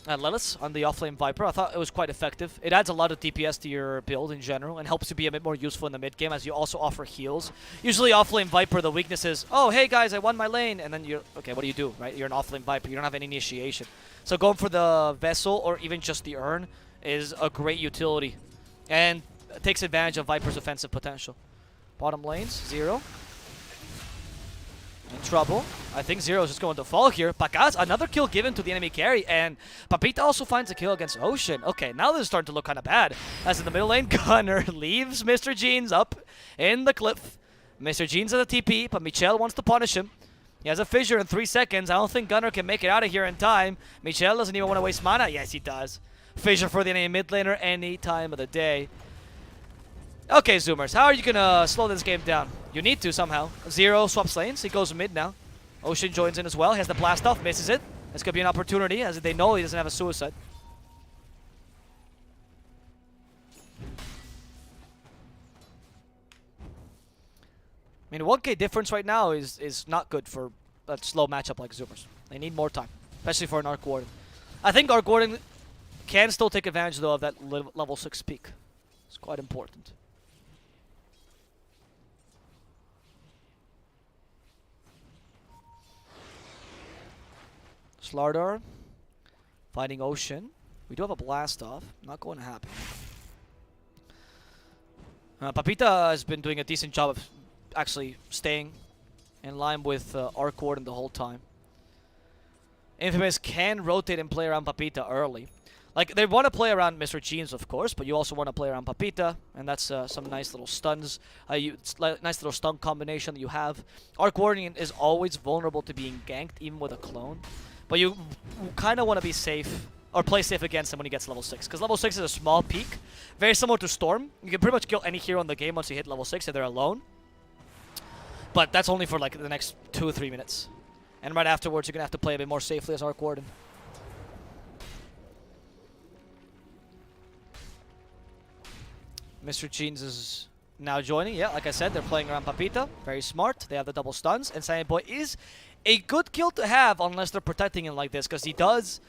S3: Lelis, on the offlane Viper. I thought it was quite effective. It adds a lot of DPS to your build in general and helps you be a bit more useful in the mid game as you also offer heals. Usually offlane Viper, the weakness is, oh, hey guys, I won my lane. And then you're, okay, what do you do, right? You're an offlane Viper. You don't have any initiation. So going for the Vessel or even just the Urn is a great utility and takes advantage of Viper's offensive potential. Bottom lanes, Zero. In trouble. I think Zero is just going to fall here. b2, another kill given to the enemy carry, and Papita also finds a kill against Ocean. Okay, now this is starting to look kind of bad. As in the middle lane, Gunner leaves Mr. Jeans up in the cliff. Mr. Jeans has a TP, but Michel wants to punish him. He has a fissure in 3 seconds. I don't think Gunner can make it out of here in time. Michel doesn't even want to waste mana. Yes, he does. Fissure for the enemy mid laner any time of the day. Okay, Zoomers, how are you going to slow this game down? You need to somehow. Zero swaps lanes. He goes mid now. Ocean joins in as well. He has the blast off. Misses it. This could be an opportunity as they know he doesn't have a suicide. I mean, 1k difference right now is not good for a slow matchup like Zoomers. They need more time, especially for an Arc Warden. I think Arc Warden can still take advantage, though, of that level 6 peak. It's quite important. Slardar fighting Ocean. We do have a blast off. Not going to happen. Papita has been doing a decent job of actually staying in line with Arc Warden the whole time. Infamous can rotate and play around Papita early. Like, they want to play around Mr. Jeans, of course, but you also want to play around Papita, and that's some nice little stuns. Nice little stun combination that you have. Arc Warden is always vulnerable to being ganked, even with a clone. But you kind of want to be safe, or play safe against him when he gets level 6. Because level 6 is a small peak, very similar to Storm. You can pretty much kill any hero in the game once you hit level 6 if they're alone. But that's only for like the next 2 or 3 minutes. And right afterwards, you're going to have to play a bit more safely as Arc Warden. Mr. Jeans is now joining. Yeah, like I said, they're playing around Papita. Very smart. They have the double stuns. And Silent Boy is a good kill to have unless they're protecting him like this, because he does.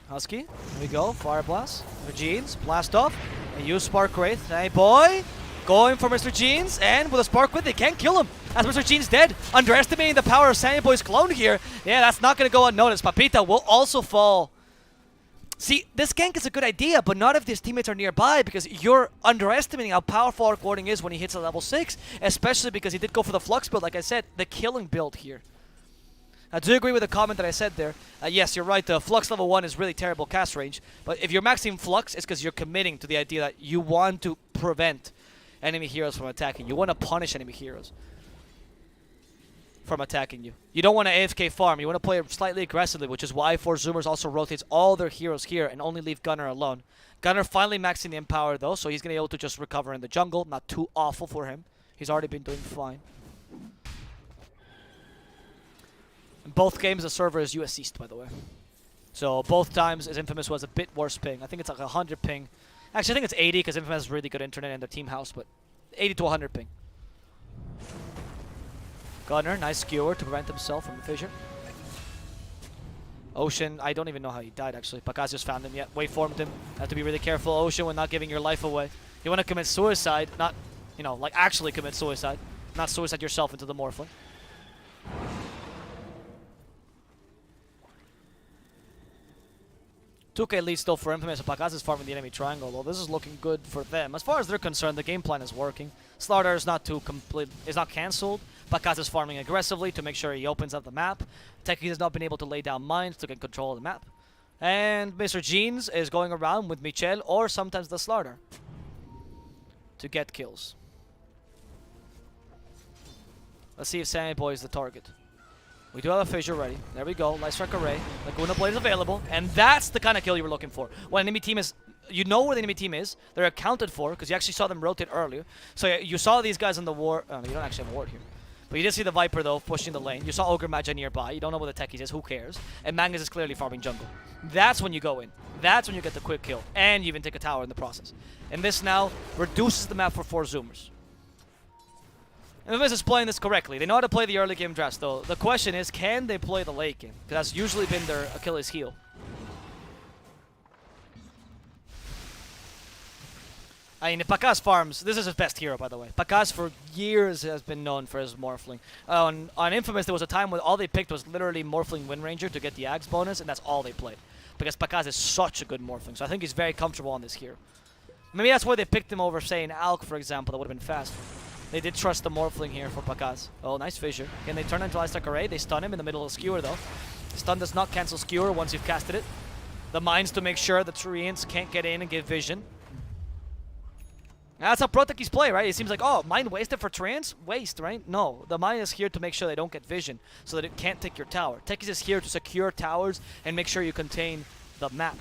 S3: Husky, here we go. Fire Blast. For Jeans, blast off. And use Spark Wraith. Silent Boy going for Mr. Jeans, and with a Spark Wraith, they can't kill him. As Mr. Jeans dead, underestimating the power of Silent Boy's clone here. Yeah, that's not going to go unnoticed. Papita will also fall. See, this gank is a good idea, but not if his teammates are nearby, because you're underestimating how powerful Arc Warding is when he hits a level 6, especially because he did go for the Flux build, like I said, the killing build here. I do agree with the comment that I said there. Yes, you're right, the Flux level 1 is really terrible cast range, but if you're maxing Flux, it's because you're committing to the idea that you want to prevent enemy heroes from attacking. You want to punish enemy heroes from attacking you. You don't want to AFK farm. You want to play slightly aggressively, which is why Four Zoomers also rotates all their heroes here and only leave Gunner alone. Gunner finally maxing the Empower though, so he's going to be able to just recover in the jungle. Not too awful for him. He's already been doing fine. In both games, the server is US East, by the way. So both times, as Infamous was a bit worse ping. I think it's like 100 ping. Actually, I think it's 80 because Infamous has really good internet in their team house, but 80 to 100 ping. Gunner, nice skewer to prevent himself from the fissure. Ocean, I don't even know how he died actually. Pakaz just found him yet. Waveformed him. Have to be really careful, Ocean, when not giving your life away. You want to commit suicide, not, you know, like actually commit suicide. Not suicide yourself into the Morphling. 2k lead still for Infamous. Pakaz is farming the enemy triangle, though this is looking good for them. As far as they're concerned, the game plan is working. Slaughter is not cancelled. Pakaz is farming aggressively to make sure he opens up the map. Techie has not been able to lay down mines to get control of the map. And Mr. Jeans is going around with Michel or sometimes the Slaughter to get kills. Let's see if Sammy Boy is the target. We do have a fissure ready. There we go. Light Strike Array. Laguna Blade is available. And that's the kind of kill you were looking for. When enemy team is... You know where the enemy team is. They're accounted for because you actually saw them rotate earlier. So you saw these guys on the ward. Oh, no, you don't actually have a ward here. But you did see the Viper, though, pushing the lane. You saw Ogre Magi nearby. You don't know where the Techies is. Who cares? And Mangus is clearly farming jungle. That's when you go in. That's when you get the quick kill. And you even take a tower in the process. And this now reduces the map for 4 Zoomers. Infamous is playing this correctly. They know how to play the early game drafts, though. The question is, can they play the late game? Because that's usually been their Achilles heel. I mean, if Pakaz farms, this is his best hero, by the way. Pakaz for years has been known for his Morphling. On Infamous, there was a time when all they picked was literally Morphling Wind Ranger to get the Axe bonus, and that's all they played. Because Pakaz is such a good Morphling, so I think he's very comfortable on this hero. Maybe that's why they picked him over, say, an Alk, for example, that would have been faster. They did trust the Morphling here for Pakaz. Oh, nice fissure. Can they turn into Light Strike Array? They stun him in the middle of Skewer, though. Stun does not cancel Skewer once you've casted it. The mines to make sure the Treants can't get in and give vision. That's how Protekies play, right? It seems like, oh, mine wasted for Treants? Waste, right? No. The mine is here to make sure they don't get vision so that it can't take your tower. Techies is here to secure towers and make sure you contain the map.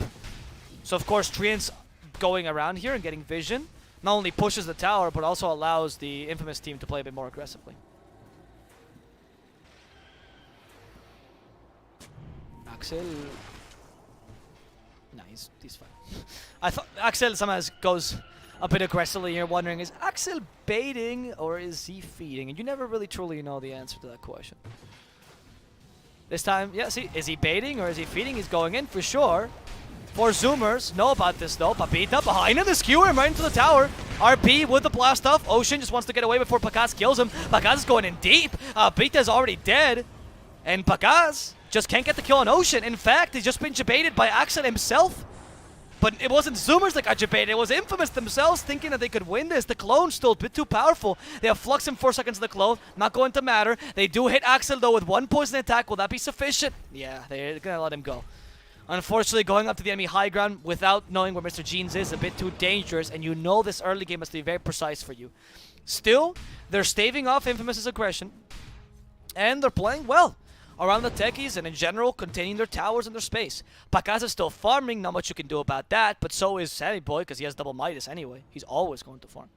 S3: So, of course, Treants going around here and getting vision not only pushes the tower, but also allows the Infamous team to play a bit more aggressively. Axel... Nah, he's fine. I thought Axel somehow goes a bit aggressively. You're wondering, is Axel baiting or is he feeding? And you never really truly know the answer to that question. This time, yeah, see, is he baiting or is he feeding? He's going in for sure. 4 Zoomers know about this though. Papita behind him, the skewer him right into the tower. RP with the blast off. Ocean just wants to get away before Pakaz kills him. Pakaz is going in deep. Pita's already dead. And Pakaz just can't get the kill on Ocean. In fact, he's just been jebaited by Axel himself. But it wasn't Zoomers that got jebaited. It was Infamous themselves thinking that they could win this. The clone's still a bit too powerful. They have Flux in 4 seconds of the clone. Not going to matter. They do hit Axel though with 1 poison attack. Will that be sufficient? Yeah, they're going to let him go. Unfortunately, going up to the enemy high ground without knowing where Mr. Jeans is a bit too dangerous, and you know this early game has to be very precise for you. Still, they're staving off Infamous's aggression, and they're playing well around the techies and in general containing their towers and their space. Pakaz is still farming, not much you can do about that, but so is Sammy Boy because he has double Midas anyway. He's always going to farm.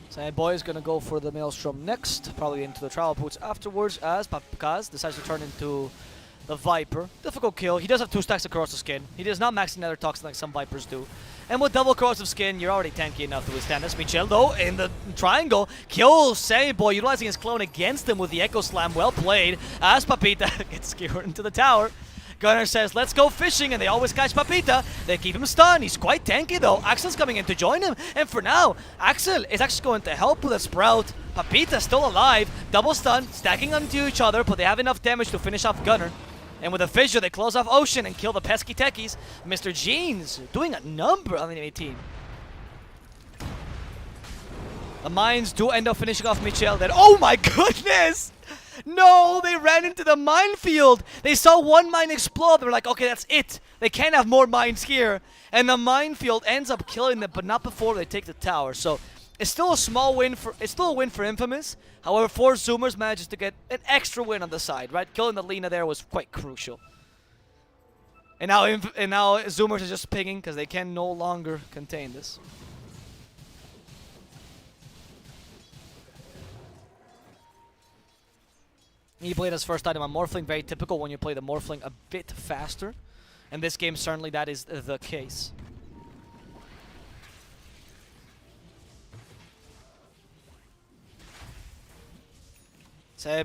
S3: Sammy Boy is going to go for the Maelstrom next, probably into the Travel Boots afterwards, as Pakaz decides to turn into the Viper. Difficult kill. He does have 2 stacks of Corrosive Skin. He does not max Nether Toxin like some Vipers do. And with double Corrosive Skin, you're already tanky enough to withstand this. Michel, though, in the triangle, kills Sammy Boy, utilizing his clone against him with the Echo Slam. Well played, as Papita gets skewered into the tower. Gunner says, let's go fishing, and they always catch Papita. They keep him stunned. He's quite tanky, though. Axel's coming in to join him, and for now, Axel is actually going to help with a Sprout. Papita's still alive. Double stun, stacking onto each other, but they have enough damage to finish off Gunner. And with a fissure, they close off Ocean and kill the pesky techies. Mr. Jeans doing a number on the enemy team. The mines do end up finishing off Michel. Then, oh my goodness! No, they ran into the minefield. They saw 1 mine explode. They were like, okay, that's it. They can't have more mines here. And the minefield ends up killing them, but not before they take the tower. So it's still a small win for Infamous. However, 4 Zoomers manages to get an extra win on the side, right? Killing the Lina there was quite crucial. And now Zoomers are just pinging because they can no longer contain this. He played his first item on Morphling, very typical when you play the Morphling a bit faster. In this game, certainly that is the case.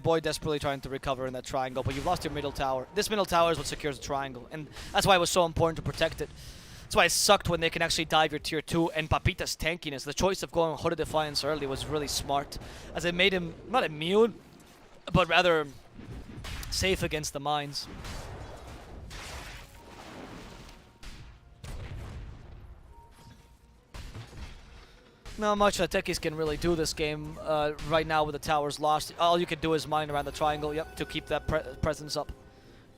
S3: Boy desperately trying to recover in that triangle, but you've lost your middle tower. This middle tower is what secures the triangle, and that's why it was so important to protect it. That's why it sucked when they can actually dive your tier 2, and Papita's tankiness. The choice of going Hooded Defiance early was really smart, as it made him not immune, but rather safe against the mines. Not much that Techies can really do this game right now with the towers lost. All you can do is mine around the triangle, yep, to keep that presence up.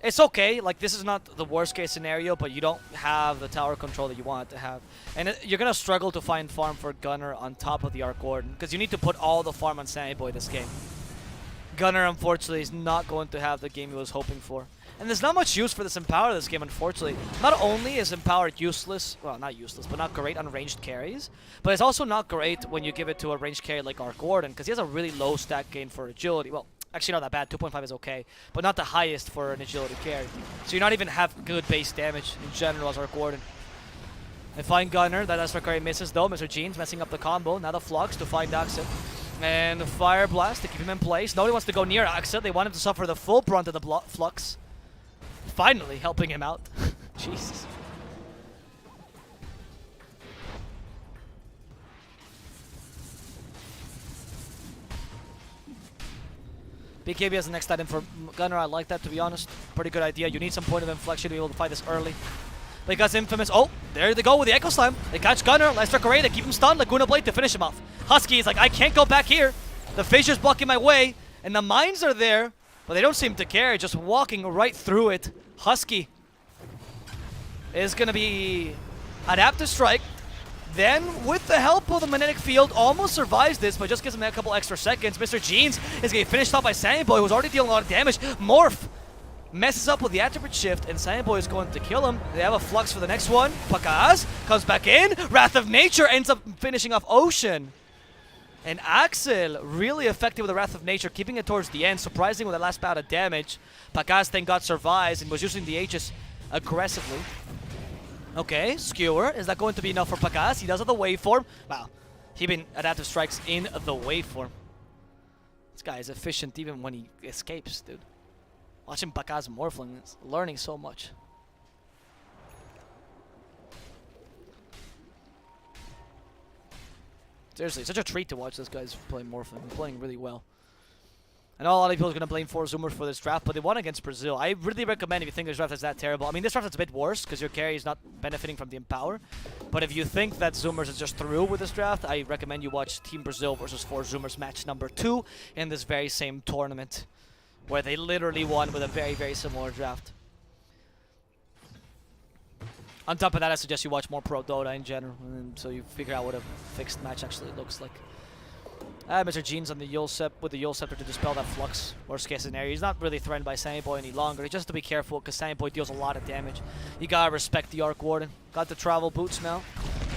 S3: It's okay, like this is not the worst case scenario, but you don't have the tower control that you want to have. And you're going to struggle to find farm for Gunner on top of the Arc Warden, because you need to put all the farm on Sammy Boy this game. Gunner, unfortunately, is not going to have the game he was hoping for. And there's not much use for this Empower this game, unfortunately. Not only is Empower useless, well, not useless, but not great on ranged carries, but it's also not great when you give it to a ranged carry like Arc Warden, because he has a really low stat gain for agility. Well, actually not that bad, 2.5 is okay, but not the highest for an agility carry. So you're not even have good base damage in general as Arc Warden. They find Gunner, that Astral Carry misses though. Mr. Jeans messing up the combo. Now the Flux to find Axel. And the Fire Blast to keep him in place. Nobody wants to go near Axel. They want him to suffer the full brunt of the Flux. Finally helping him out. Jesus. BKB has the next item for Gunner. I like that, to be honest. Pretty good idea. You need some point of inflection to be able to fight this early. Because Infamous, oh, there they go with the Echo Slam. They catch Gunner, Lester Correa, they keep him stunned, Laguna Blade to finish him off. Husky is like, I can't go back here. The Fissure's blocking my way, and the mines are there, but they don't seem to care, just walking right through it. Husky is going to be Adaptive Strike. Then, with the help of the Magnetic Field, almost survives this, but just gives him a couple extra seconds. Mr. Jeans is getting finished off by Sammy Boy, who's already dealing a lot of damage. Morph messes up with the Attribute Shift, and Sammy Boy is going to kill him. They have a Flux for the next one. Pakaz comes back in. Wrath of Nature ends up finishing off Ocean. And Axel, really effective with the Wrath of Nature, keeping it towards the end, surprising with the last bout of damage. Pakaz, thank God, survives and was using the H's aggressively. Okay, Skewer. Is that going to be enough for Pakaz? He does have the waveform. Wow. He been Adaptive Strikes in the waveform. This guy is efficient even when he escapes, dude. Watching Pakaz Morphling is learning so much. Seriously, such a treat to watch this guy's playing Morphling. He's playing really well. I know a lot of people are going to blame 4 Zoomers for this draft, but they won against Brazil. I really recommend if you think this draft is that terrible. I mean, this draft is a bit worse because your carry is not benefiting from the Empower. But if you think that Zoomers is just through with this draft, I recommend you watch Team Brazil versus 4 Zoomers match number 2 in this very same tournament, where they literally won with a very, very similar draft. On top of that, I suggest you watch more Pro Dota in general, and so you figure out what a fixed match actually looks like. Mr. Jeans on the Yule Scepter with the Yule Scepter to dispel that Flux. Worst case scenario. He's not really threatened by Sammy Boy any longer. He just has to be careful because Sammy Boy deals a lot of damage. You gotta respect the Arc Warden. Got the travel boots now.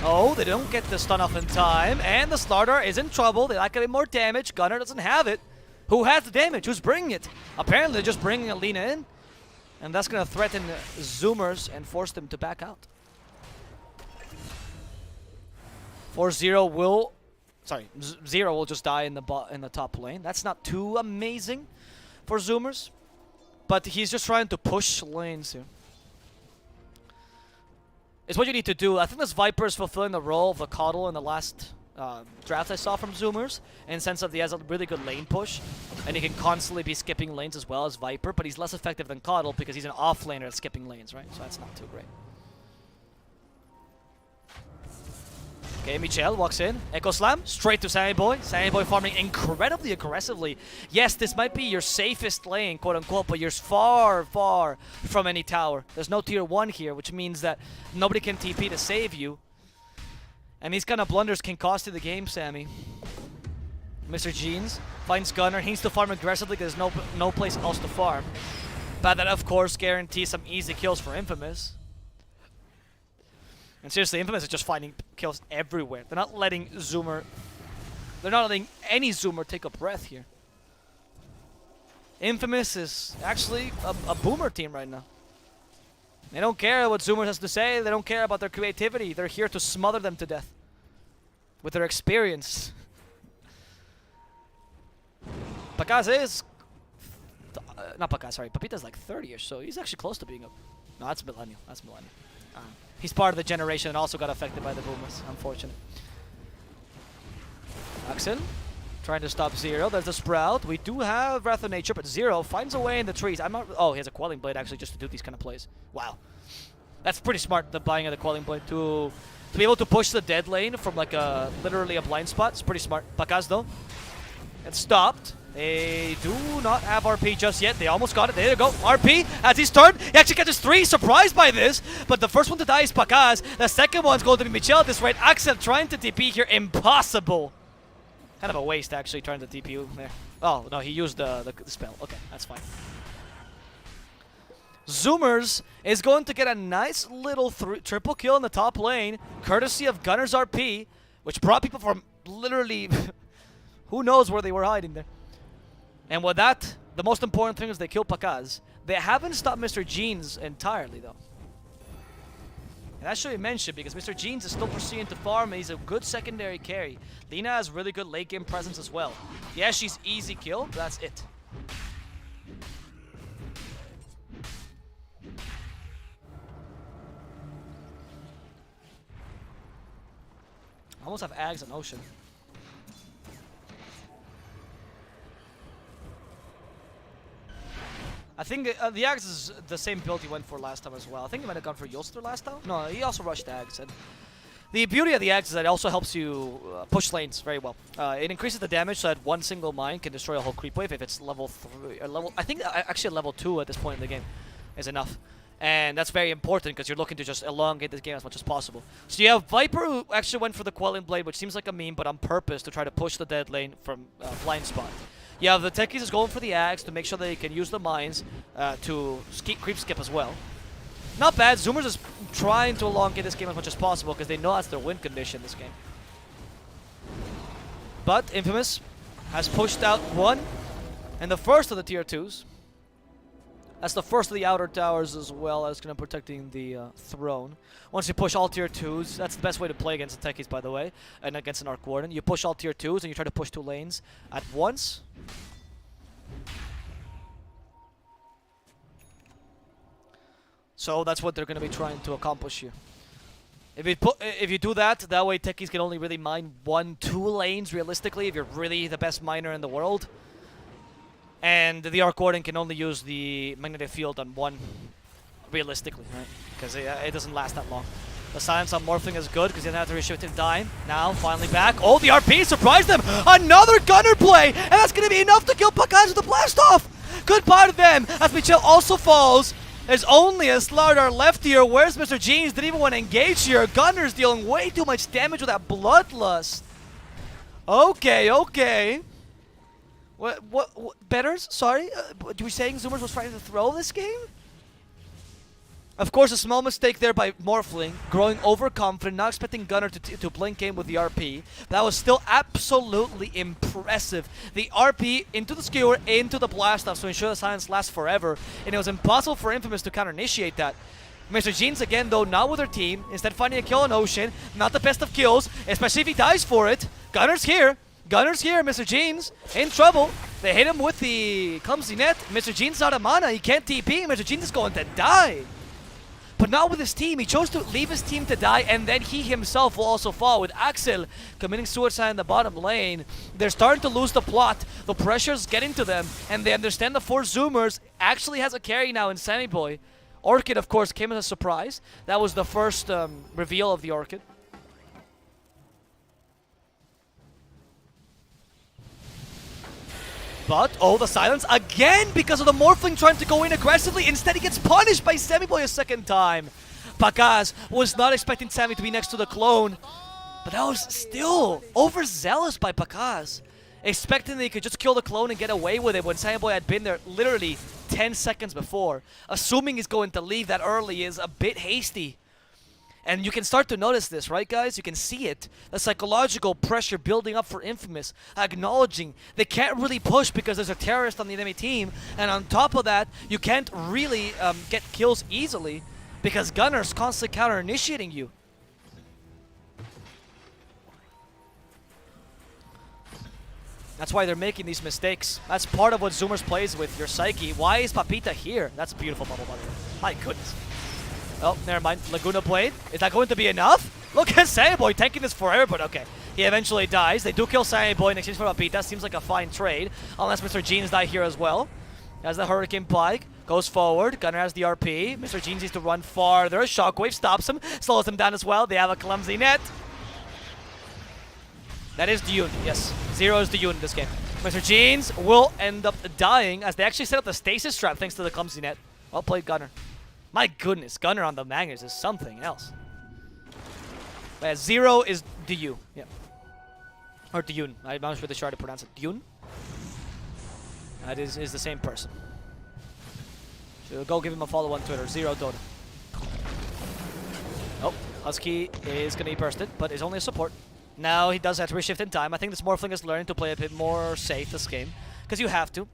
S3: Oh, they don't get the stun off in time, and the starter is in trouble. They like a bit more damage. Gunner doesn't have it. Who has the damage? Who's bringing it? Apparently, they're just bringing Alina in, and that's gonna threaten Zoomers and force them to back out. 4-0 will. Sorry, Zero will just die in the top lane. That's not too amazing for Zoomers, but he's just trying to push lanes here. It's what you need to do. I think this Viper is fulfilling the role of the Coddle in the last draft I saw from Zoomers, in the sense that he has a really good lane push, and he can constantly be skipping lanes as well as Viper, but he's less effective than Coddle because he's an off laner at skipping lanes, right? So that's not too great. Okay, Michel walks in. Echo Slam, straight to Sammy Boy. Sammy Boy farming incredibly aggressively. Yes, this might be your safest lane, quote-unquote, but you're far, far from any tower. There's no tier 1 here, which means that nobody can TP to save you. And these kind of blunders can cost you the game, Sammy. Mr. Jeans finds Gunner. He needs to farm aggressively because there's no place else to farm. But that, of course, guarantees some easy kills for Infamous. And seriously, Infamous is just finding kills everywhere. They're not letting any Zoomer take a breath here. Infamous is actually a boomer team right now. They don't care what Zoomers has to say. They don't care about their creativity. They're here to smother them to death with their experience. Pacaz is... not Pacaz, sorry. Papita's like 30-ish, so he's actually close to being up. No, that's Millennial. That's Millennial. He's part of the generation and also got affected by the boomers. Unfortunate. Axel trying to stop Zero. There's the Sprout. We do have Wrath of Nature, but Zero finds a way in the trees. I'm not... oh, he has a Quelling Blade actually just to do these kind of plays. Wow. That's pretty smart, the buying of the Quelling Blade. To be able to push the dead lane from like a... literally a blind spot. It's pretty smart. Pacaz though. It's stopped. They do not have RP just yet. They almost got it. There you go. RP as he's turned. He actually catches 3. Surprised by this. But the first one to die is Pacaz. The second one's going to be Michel at this rate. Axel trying to TP here. Impossible. Kind of a waste, actually, trying to TP you there. Oh, no, he used the spell. Okay, that's fine. Zoomers is going to get a nice little triple kill in the top lane, courtesy of Gunner's RP, which brought people from literally who knows where they were hiding there. And with that, the most important thing is they kill Pacaz. They haven't stopped Mr. Jeans entirely, though. And that should be mentioned because Mr. Jeans is still proceeding to farm and he's a good secondary carry. Lina has really good late game presence as well. Yeah, she's easy kill, but that's it. I almost have Ags and Ocean. I think the Ags is the same build he went for last time as well. I think he might have gone for Yolster last time. No, he also rushed Ags. And the beauty of the Ags is that it also helps you push lanes very well. It increases the damage so that one single mine can destroy a whole creep wave if it's level 3 or level... I think actually level 2 at this point in the game is enough. And that's very important because you're looking to just elongate this game as much as possible. So you have Viper who actually went for the Quelling Blade, which seems like a meme, but on purpose to try to push the dead lane from blind spot. You have the Techies is going for the Axe to make sure they can use the mines to creep skip as well. Not bad. Zoomers is trying to elongate this game as much as possible because they know that's their win condition this game. But Infamous has pushed out one and the first of the tier 2s. That's the first of the outer towers as well as kind of protecting the throne. Once you push all tier 2s, that's the best way to play against the Techies, by the way, and against an Arc Warden. You push all tier 2s and you try to push 2 lanes at once. So that's what they're going to be trying to accomplish here. If you do that, that way Techies can only really mine 1-2 lanes realistically if you're really the best miner in the world. And the Arc Warden can only use the magnetic field on 1 realistically, right? Because it doesn't last that long. The silence on Morphling is good because he doesn't have to reshift in time. Now, finally back. Oh, the RP surprised them! Another Gunner play! And that's going to be enough to kill Pacaz with the blast off! Good part of them as Michel also falls. There's only a Slardar left here. Where's Mr. Jeans? Didn't even want to engage here. Gunner's dealing way too much damage with that Bloodlust. Okay, okay. What Betters? Sorry? Were you saying Zoomers was trying to throw this game? Of course, a small mistake there by Morphling, growing overconfident, not expecting Gunner to blink in with the RP. That was still absolutely impressive. The RP into the skewer, into the blast off to ensure the silence lasts forever, and it was impossible for Infamous to counter-initiate that. Mr. Jeans again, though, not with their team, instead finding a kill on Ocean. Not the best of kills, especially if he dies for it. Gunner's here. Gunner's here, Mr. Jeans, in trouble. They hit him with the clumsy net. Mr. Jeans out of mana, he can't TP. Mr. Jeans is going to die. But not with his team. He chose to leave his team to die, and then he himself will also fall. With Axel committing suicide in the bottom lane, they're starting to lose the plot. The pressure's getting to them, and they understand the 4 Zoomers actually has a carry now in Sammy Boy. Orchid, of course, came as a surprise. That was the first reveal of the Orchid. But, oh, the silence again because of the Morphling trying to go in aggressively. Instead, he gets punished by Sammy Boy a second time. Pacaz was not expecting Sammy to be next to the clone. But that was still overzealous by Pacaz. Expecting that he could just kill the clone and get away with it when Sammy Boy had been there literally 10 seconds before. Assuming he's going to leave that early is a bit hasty. And you can start to notice this, right, guys? You can see it. The psychological pressure building up for Infamous, acknowledging they can't really push because there's a terrorist on the enemy team. And on top of that, you can't really get kills easily because Gunner's constantly counter-initiating you. That's why they're making these mistakes. That's part of what Zoomers plays with, your psyche. Why is Papita here? That's a beautiful bubble, by the way. My goodness. Oh, never mind. Laguna played. Is that going to be enough? Look at Saiboy tanking this forever, but okay. He eventually dies. They do kill Saiboy in exchange for Papita. Seems like a fine trade. Unless Mr. Jeans die here as well. As the Hurricane Pike goes forward. Gunner has the RP. Mr. Jeans needs to run farther. Shockwave stops him. Slows him down as well. They have a clumsy net. That is Dune, yes. 0 is Dune in this game. Mr. Jeans will end up dying as they actually set up the stasis trap thanks to the clumsy net. Well played, Gunner. My goodness, Gunner on the Magnus is something else. But yeah, 0 is Du. Yeah. Or Dune. I'm not sure the sure to pronounce it. Dune? That is the same person. So go give him a follow on Twitter. 0 Dota. Oh, Husky is going to be bursted, but is only a support. Now he does have to reshift in time. I think this Morphling is learning to play a bit more safe this game. Because you have to.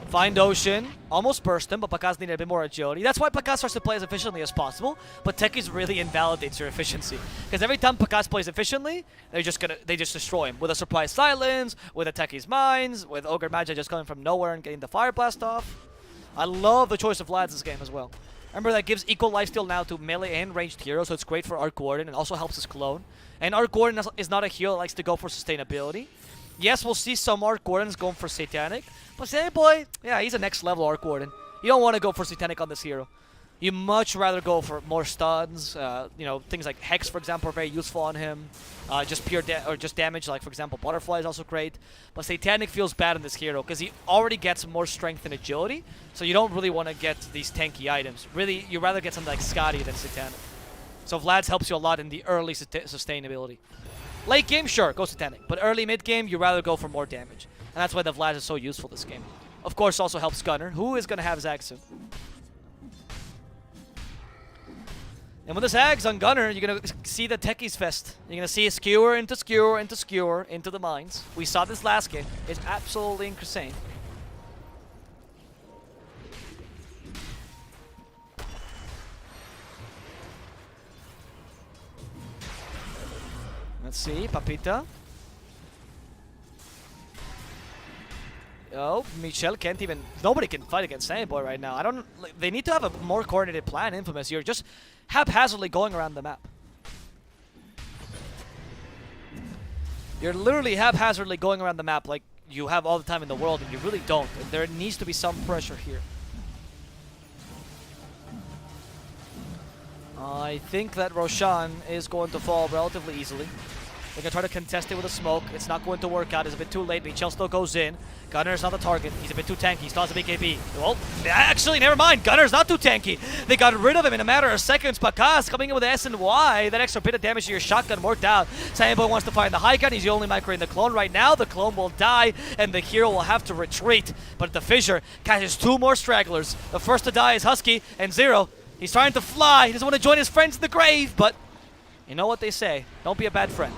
S3: Find Ocean. Almost burst him, but Pakas needed a bit more agility. That's why Pakas starts to play as efficiently as possible. But Techies really invalidates your efficiency. Because every time Pakas plays efficiently, they just destroy him. With a surprise silence, with a Techies mines, with Ogre Magi just coming from nowhere and getting the Fire Blast off. I love the choice of Lads this game as well. Remember, that gives equal lifesteal now to melee and ranged heroes, so it's great for Arc Warden and also helps his clone. And Arc Warden is not a hero that likes to go for sustainability. Yes, we'll see some Arc Wardens going for Satanic, but Sandboy, yeah, he's a next level Arc Warden. You don't want to go for Satanic on this hero. You much rather go for more stuns. You know, things like Hex, for example, are very useful on him. Just pure damage, like for example, Butterfly is also great. But Satanic feels bad on this hero because he already gets more strength and agility. So you don't really want to get these tanky items. Really, you rather get something like Scotty than Satanic. So Vlad's helps you a lot in the early sustainability. Late game, sure, go Satanic. But early mid game, you rather go for more damage. And that's why the Vlad is so useful this game. Of course, also helps Gunner, who is going to have Zag soon. And with the Zags on Gunner, you're going to see the Techies Fest. You're going to see Skewer into Skewer into Skewer into the mines. We saw this last game. It's absolutely insane. Let's see, Papita. Oh, Michelle can't even... Nobody can fight against Sandboy right now. I don't... Like, they need to have a more coordinated plan, Infamous. You're just haphazardly going around the map. You're literally haphazardly going around the map like you have all the time in the world, and you really don't. There needs to be some pressure here. I think that Roshan is going to fall relatively easily. They're going to try to contest it with a smoke. It's not going to work out. It's a bit too late. Michel still goes in. Gunner's not the target. He's a bit too tanky. He still has a BKB. Well, actually, never mind. Gunner's not too tanky. They got rid of him in a matter of seconds. Pakas coming in with the SNY. That extra bit of damage to your shotgun worked out. Saiyanboy wants to find the high gun. He's the only micro in the clone right now. The clone will die, and the hero will have to retreat. But at the fissure catches 2 more stragglers. The first to die is Husky, and Zero. He's trying to fly. He doesn't want to join his friends in the grave, but you know what they say. Don't be a bad friend.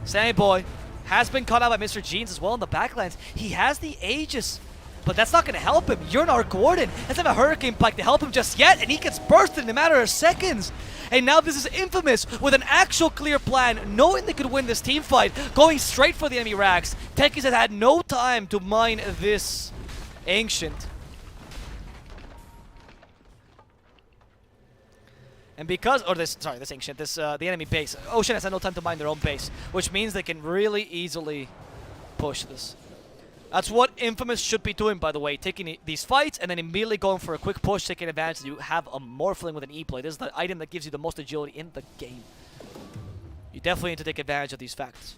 S3: Sandboy has been caught out by Mr. Jeans as well in the backlands. He has the Aegis, but that's not going to help him. You're an Arc Warden. Doesn't have a Hurricane Pike to help him just yet, and he gets bursted in a matter of seconds. And now this is Infamous with an actual clear plan, knowing they could win this team fight, going straight for the enemy racks. Techies has had no time to mine this Ancient. And because, or this Ancient, the enemy base, Ocean has had no time to mine their own base, which means they can really easily push this. That's what Infamous should be doing, by the way, taking these fights and then immediately going for a quick push, taking advantage that you have a Morphling with an E-play. This is the item that gives you the most agility in the game. You definitely need to take advantage of these facts.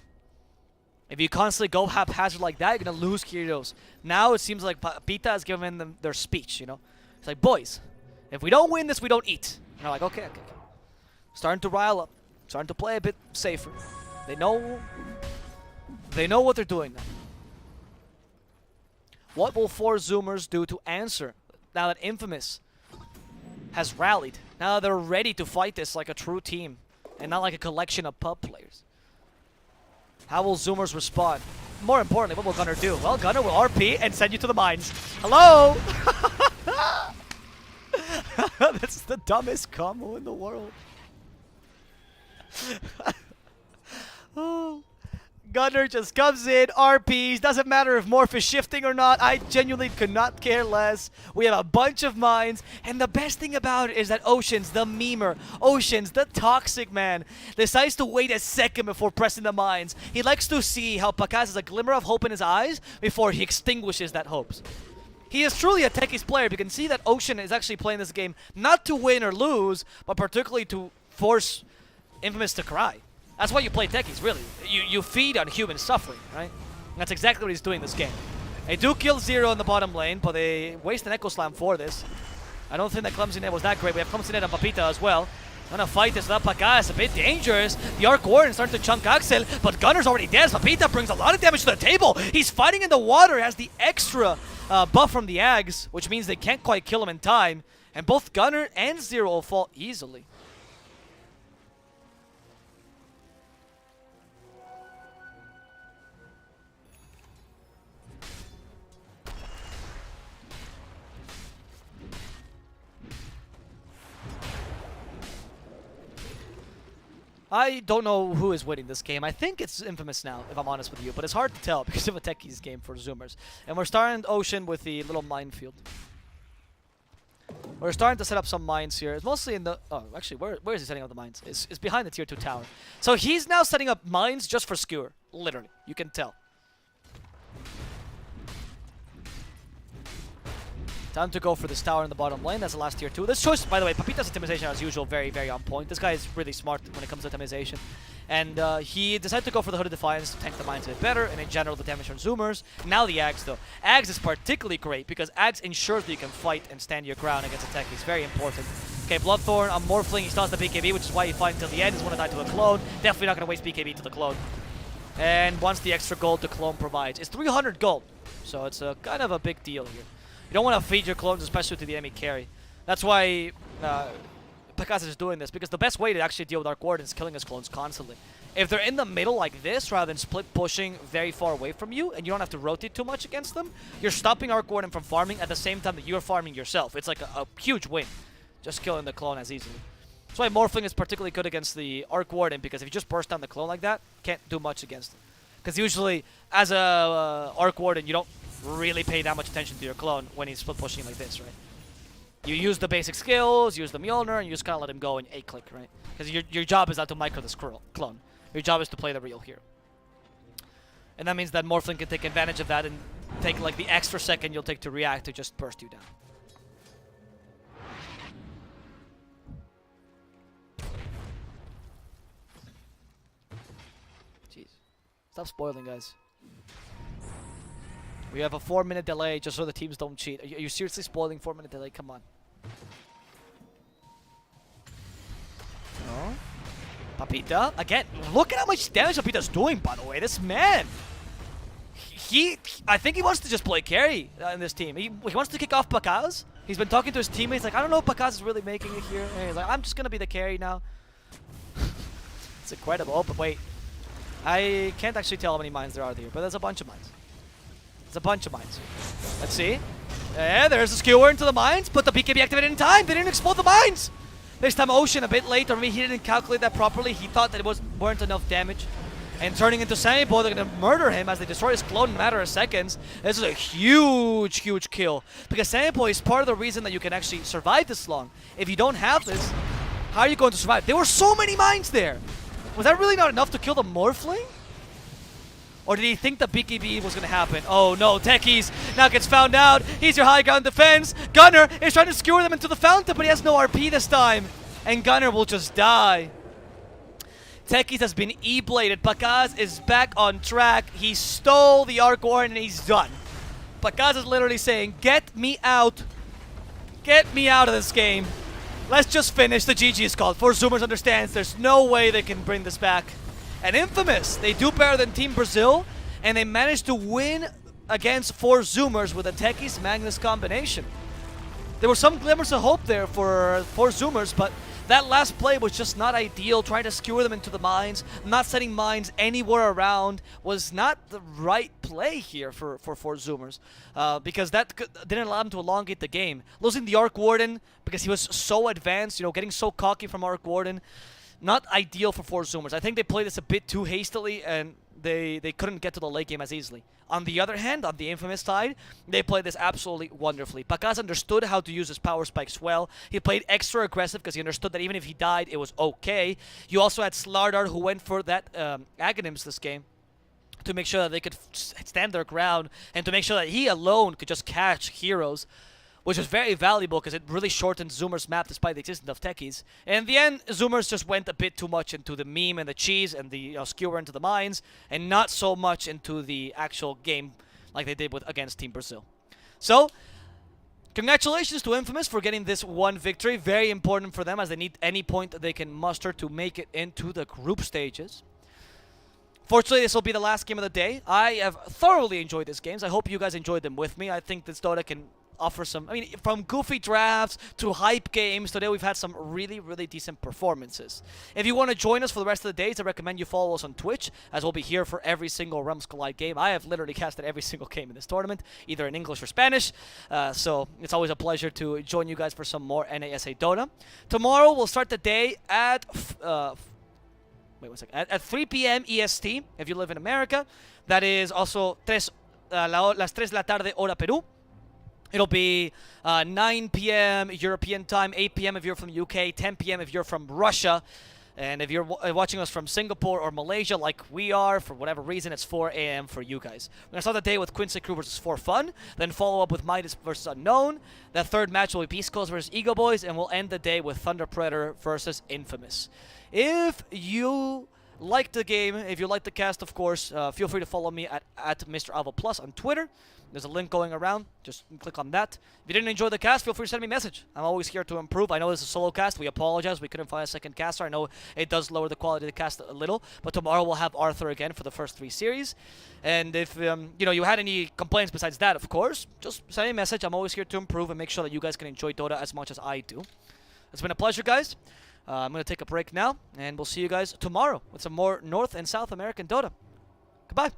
S3: If you constantly go haphazard like that, you're going to lose Kyrios. Now it seems like Pita has given them their speech, you know? It's like, boys, if we don't win this, we don't eat. And they're like, okay. Starting to rile up. Starting to play a bit safer. They know what they're doing now. What will 4 Zoomers do to answer now that Infamous has rallied Now they're ready to fight this like a true team and not like a collection of pub players. How will Zoomers respond? More importantly, what will Gunner do? Well, Gunner will RP and send you to the mines. Hello? That's the dumbest combo in the world. Oh. Gunner just comes in, RPs, doesn't matter if Morph is shifting or not, I genuinely could not care less. We have a bunch of mines, and the best thing about it is that Oceans, the memer, Oceans, the toxic man, decides to wait a second before pressing the mines. He likes to see how Pakaz has a glimmer of hope in his eyes before he extinguishes that hopes. He is truly a techies player. You can see that Ocean is actually playing this game not to win or lose, but particularly to force Infamous to cry. That's why you play techies, really. You feed on human suffering, right? And that's exactly what he's doing this game. They do kill Zero in the bottom lane, but they waste an Echo Slam for this. I don't think that Clumsy Net was that great. We have Clumsy Net on Papita as well. Gonna fight this without Paka. It's a bit dangerous. The Arc Warden starting to chunk Axel, but Gunner's already dead. Papita brings a lot of damage to the table. He's fighting in the water, has the extra buff from the Ags, which means they can't quite kill him in time. And both Gunner and Zero will fall easily. I don't know who is winning this game. I think it's Infamous now, if I'm honest with you, but it's hard to tell because of a techies game for Zoomers. And we're starting Ocean with the little minefield. We're starting to set up some mines here. It's mostly in the... Oh, actually, where is he setting up the mines? It's behind the tier 2 tower. So he's now setting up mines just for Skewer. Literally. You can tell. Time to go for this tower in the bottom lane. That's the last tier 2. This choice, by the way, Papita's Intimidation as usual, very, very on point. This guy is really smart when it comes to Intimidation. And he decided to go for the Hooded Defiance to tank the mines a bit better, and in general the damage from Zoomers. Now the Ags though. Ags is particularly great because Ags ensures that you can fight and stand your ground against a tech. It's very important. Okay, Bloodthorn on Morphling, he stuns the BKB, which is why he fights until the end. He's want to die to a clone. Definitely not going to waste BKB to the clone. And once the extra gold the clone provides. It's 300 gold, so it's a kind of a big deal here. You don't want to feed your clones, especially to the enemy carry. That's why Pekaz is doing this, because the best way to actually deal with Arc Warden is killing his clones constantly. If they're in the middle like this, rather than split pushing very far away from you, and you don't have to rotate too much against them, you're stopping Arc Warden from farming at the same time that you're farming yourself. It's like a huge win, just killing the clone as easily. That's why Morphling is particularly good against the Arc Warden, because if you just burst down the clone like that, can't do much against him. Because usually, as a Arc Warden, you don't really pay that much attention to your clone when he's split pushing like this, right? You use the basic skills, use the Mjolnir, and you just kind of let him go and A-click, right? Because your job is not to micro this clone. Your job is to play the real hero. And that means that Morphling can take advantage of that and take like the extra second you'll take to react to just burst you down. Jeez. Stop spoiling, guys. We have a 4-minute delay just so the teams don't cheat. Are you seriously spoiling 4-minute delay? Come on. No. Papita, again, look at how much damage Papita's doing, by the way. This man, I think he wants to just play carry in this team. He wants to kick off Pakaz. He's been talking to his teammates, like, I don't know if Pakaz is really making it here. And he's like, I'm just going to be the carry now. It's incredible. Oh, but wait. I can't actually tell how many mines there are here, but there's a bunch of mines. There's a bunch of mines. Let's see. Yeah, there's a skewer into the mines, but the BKB activated in time. They didn't explode the mines. This time Ocean a bit late, or maybe he didn't calculate that properly. He thought that it weren't enough damage. And turning into Sambo, they're going to murder him as they destroy his clone in a matter of seconds. This is a huge, huge kill. Because Sambo is part of the reason that you can actually survive this long. If you don't have this, how are you going to survive? There were so many mines there. Was that really not enough to kill the Morphling? Or did he think the BKB was going to happen? Oh no, Techies now gets found out. He's your high ground defense. Gunner is trying to skewer them into the fountain, but he has no RP this time. And Gunner will just die. Techies has been E-bladed. Pakaz is back on track. He stole the Arc Warden and he's done. Pakaz is literally saying, get me out. Get me out of this game. Let's just finish. The GG is called. For Zoomers understands there's no way they can bring this back. And Infamous, they do better than Team Brazil, and they managed to win against 4 Zoomers with a Techies Magnus combination. there were some glimmers of hope there for Zoomers, but that last play was just not ideal. Trying to skewer them into the mines, not setting mines anywhere around was not the right play here for Zoomers, because that didn't allow them to elongate the game. Losing the Arc Warden because he was so advanced, you know, getting so cocky from Arc Warden, not ideal for Zoomers. I think they played this a bit too hastily, and they couldn't get to the late game as easily. On the other hand, on the Infamous side, they played this absolutely wonderfully. Pakaz understood how to use his power spikes well. He played extra aggressive because he understood that even if he died, it was okay. You also had Slardar, who went for that Aghanims this game to make sure that they could stand their ground and to make sure that he alone could just catch heroes, which was very valuable because it really shortened Zoomer's map despite the existence of techies. And in the end, Zoomers just went a bit too much into the meme and the cheese and the skewer into the mines, and not so much into the actual game like they did against Team Brazil. So, congratulations to Infamous for getting this one victory. Very important for them, as they need any point that they can muster to make it into the group stages. Fortunately, this will be the last game of the day. I have thoroughly enjoyed these games. I hope you guys enjoyed them with me. I think this Dota can offer some, I mean, from goofy drafts to hype games, today we've had some really, really decent performances. If you want to join us for the rest of the days, I recommend you follow us on Twitch, as we'll be here for every single Realms Collide game. I have literally casted every single game in this tournament, either in English or Spanish, so it's always a pleasure to join you guys for some more NASA Dota. Tomorrow, we'll start the day at wait 1 second. At 3 p.m. EST, if you live in America. That is also las 3 de la tarde, hora Peru. It'll be 9 p.m. European time, 8 p.m. if you're from the UK, 10 p.m. if you're from Russia. And if you're watching us from Singapore or Malaysia like we are, for whatever reason, it's 4 a.m. for you guys. We're going to start the day with Quincy Crew versus For Fun, then follow up with Midas versus Unknown. That third match will be Beast Coast versus Ego Boys, and we'll end the day with Thunder Predator versus Infamous. If you like the game, if you like the cast, of course, feel free to follow me at Mr. Alva Plus on Twitter. There's a link going around. Just click on that. If you didn't enjoy the cast, feel free to send me a message. I'm always here to improve. I know this is a solo cast. We apologize. We couldn't find a second caster. I know it does lower the quality of the cast a little, but tomorrow we'll have Arthur again for the first 3 series. And if you had any complaints besides that, of course, just send me a message. I'm always here to improve and make sure that you guys can enjoy Dota as much as I do. It's been a pleasure, guys. I'm going to take a break now, and we'll see you guys tomorrow with some more North and South American Dota. Goodbye.